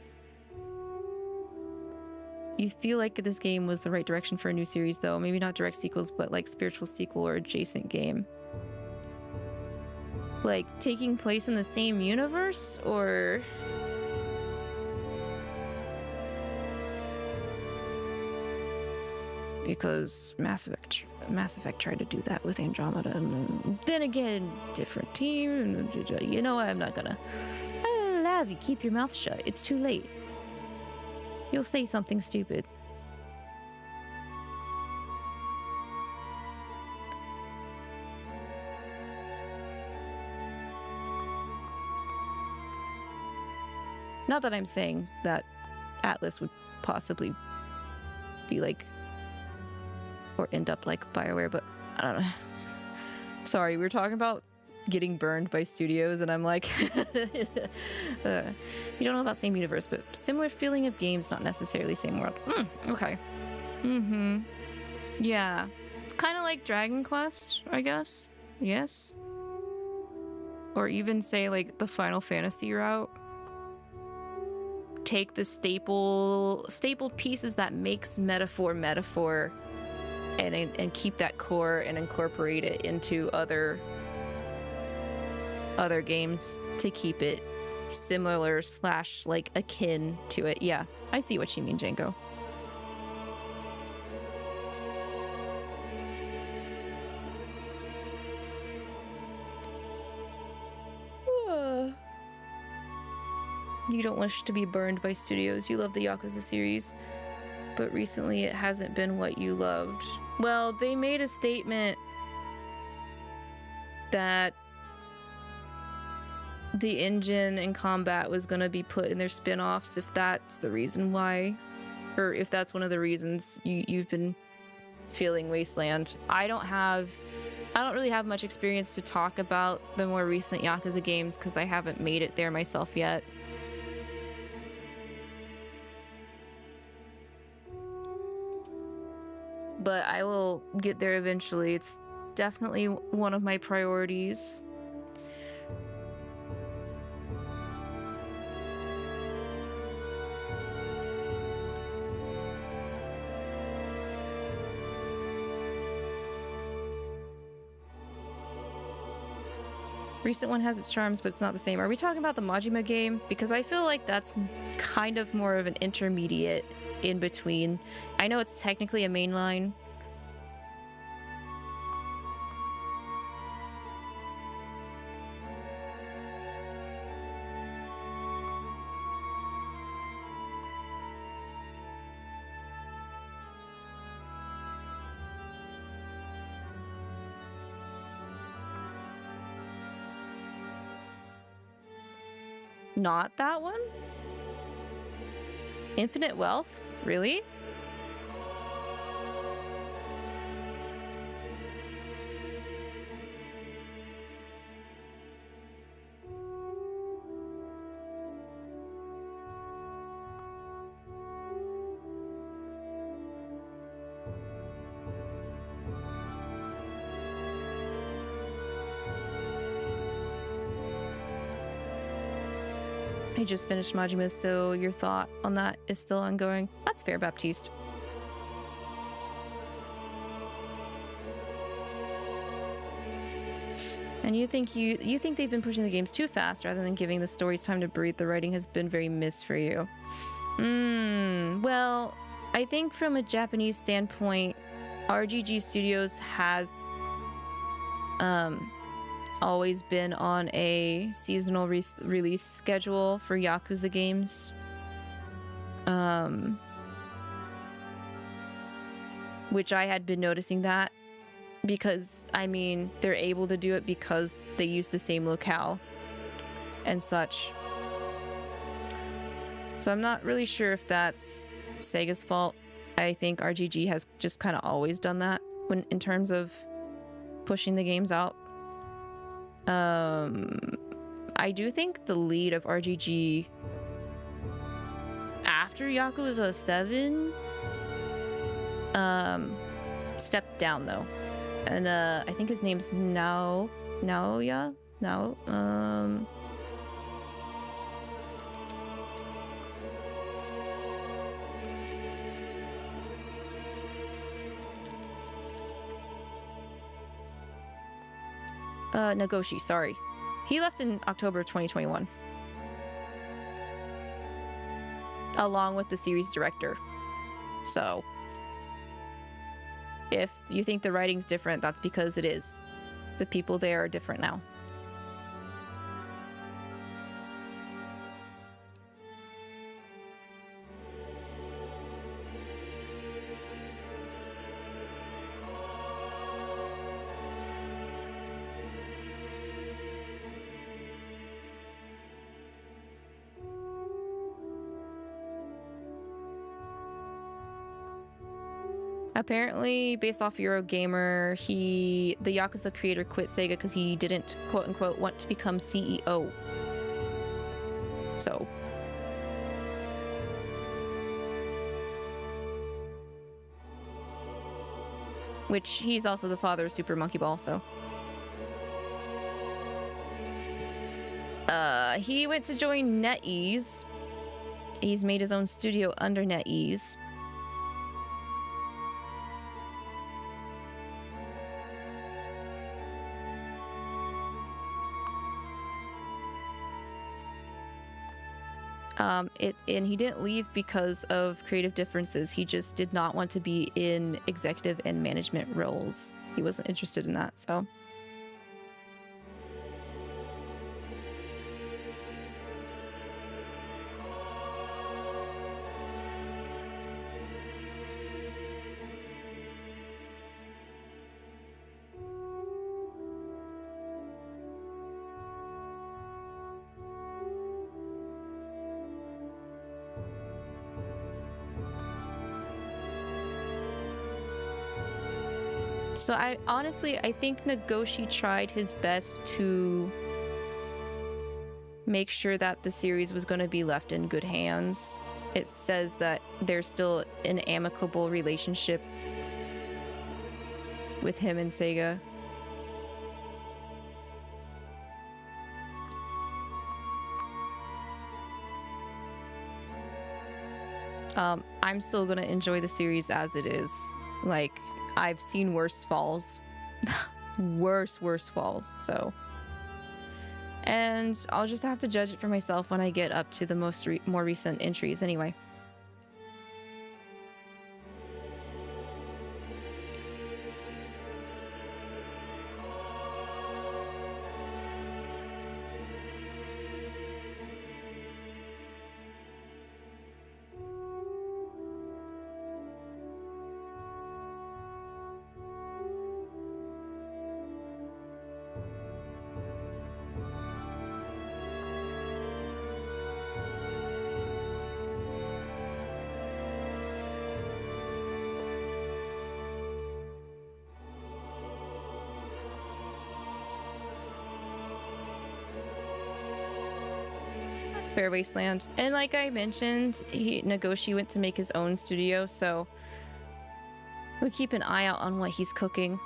You feel like this game was the right direction for a new series, though. Maybe not direct sequels, but like spiritual sequel or adjacent game. Like taking place in the same universe, or because Mass Effect tried to do that with Andromeda, and then again, different team. You know what? I'm not gonna. Lavi, keep your mouth shut. It's too late. You'll say something stupid. Not that I'm saying that Atlas would possibly be like, or end up like BioWare, but I don't know. Sorry, we were talking about getting burned by studios, and I'm like, you don't know about same universe, but similar feeling of games, not necessarily same world. Okay. Yeah. Kind of like Dragon Quest, I guess. Yes. Or even say like the Final Fantasy route. Take the stapled pieces that makes metaphor, and keep that core and incorporate it into other games to keep it similar / like akin to it. Yeah, I see what you mean, Django. You don't wish to be burned by studios. You love the Yakuza series, but recently it hasn't been what you loved. Well, they made a statement that the engine and combat was going to be put in their spin-offs, if that's the reason why, or if that's one of the reasons you've been feeling Wasteland. I don't really have much experience to talk about the more recent Yakuza games because I haven't made it there myself yet. But I will get there eventually. It's definitely one of my priorities. Recent one has its charms, but it's not the same. Are we talking about the Majima game? Because I feel like that's kind of more of an intermediate in between. I know it's technically a mainline. Not that one? Infinite Wealth? Really? I just finished Majima, so your thought on that is still ongoing. That's fair, Baptiste. And you think they've been pushing the games too fast rather than giving the stories time to breathe. The writing has been very missed for you. Well, I think from a Japanese standpoint, RGG Studios has always been on a seasonal release schedule for Yakuza games. Which I had been noticing that because, I mean, they're able to do it because they use the same locale and such. So I'm not really sure if that's Sega's fault. I think RGG has just kind of always done that in terms of pushing the games out. I do think the lead of RGG after Yakuza 7 stepped down though, and I think his name's Nagoshi, sorry. He left in October 2021. Along with the series director. So, if you think the writing's different, that's because it is. The people there are different now. Apparently, based off Eurogamer, the Yakuza creator quit Sega because he didn't, quote-unquote, want to become CEO. So. Which, he's also the father of Super Monkey Ball, so. He went to join NetEase. He's made his own studio under NetEase. And he didn't leave because of creative differences. He just did not want to be in executive and management roles. He wasn't interested in that, so. So I think Nagoshi tried his best to make sure that the series was going to be left in good hands. It says that there's still an amicable relationship with him and Sega. I'm still going to enjoy the series as it is. Like, I've seen worse falls. worse falls, so. And I'll just have to judge it for myself when I get up to the more recent entries anyway. Fair Wasteland. And like I mentioned, Nagoshi went to make his own studio, so we keep an eye out on what he's cooking.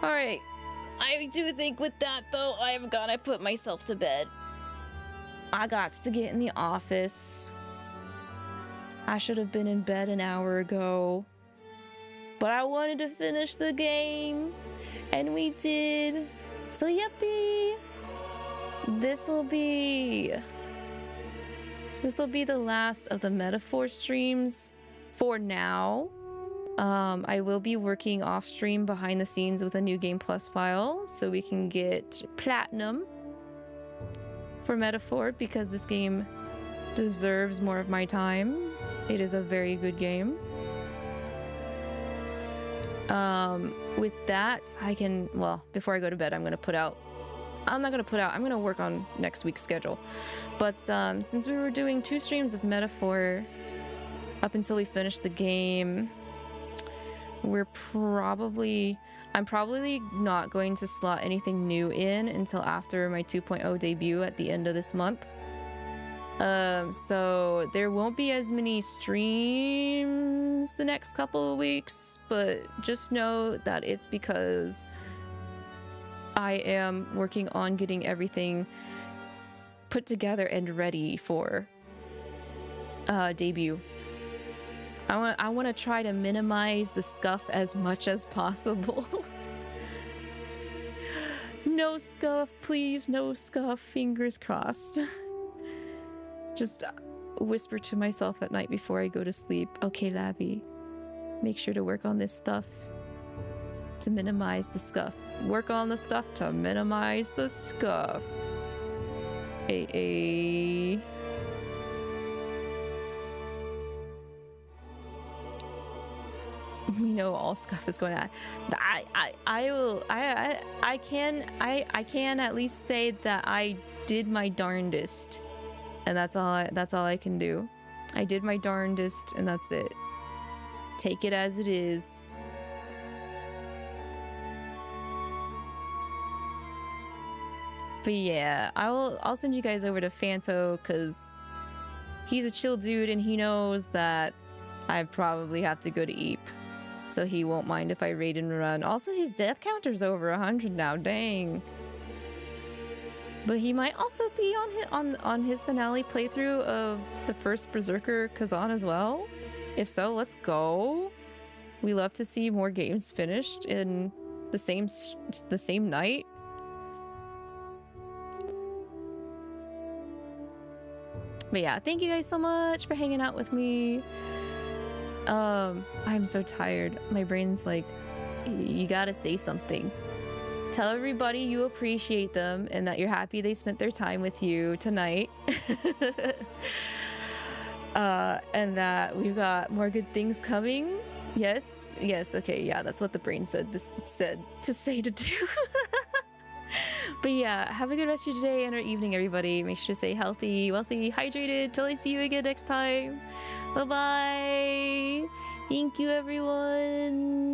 Alright, I do think with that though, I've gotta put myself to bed. I got to get in the office. I should have been in bed an hour ago. But I wanted to finish the game, and we did. So yippee! This'll be the last of the metaphor streams for now. I will be working off stream behind the scenes with a new Game Plus file, so we can get platinum for metaphor, because this game deserves more of my time. It is a very good game. With that, I can, well, before I go to bed, I'm going to work on next week's schedule. But, since we were doing 2 streams of metaphor up until we finished the game, I'm probably not going to slot anything new in until after my 2.0 debut at the end of this month. So there won't be as many streams the next couple of weeks, but just know that it's because I am working on getting everything put together and ready for debut. I want to try to minimize the scuff as much as possible. No scuff, please, no scuff. Fingers crossed. Just whisper to myself at night before I go to sleep. Okay, Lavi, make sure to work on this stuff to minimize the scuff. Work on the stuff to minimize the scuff. You know, all scuff is going on. I can at least say that I did my darndest, and that's all I can do. I did my darndest, and that's it. Take it as it is. But yeah, I'll send you guys over to Fanto, because he's a chill dude and he knows that I probably have to go to 𝐒𝐒. So he won't mind if I raid and run. Also, his death counter's over 100 now, dang. But he might also be on his finale playthrough of the first Berserker Kazan as well. If so, let's go. We love to see more games finished in the same night. But yeah, thank you guys so much for hanging out with me. I'm so tired. My brain's like, you gotta say something. Tell everybody you appreciate them and that you're happy they spent their time with you tonight. And that we've got more good things coming. Yes, okay, yeah, that's what the brain said to say to do. But yeah, have a good rest of your day and or evening, everybody. Make sure to stay healthy, wealthy, hydrated. Till I see you again next time. Bye-bye. Thank you, everyone.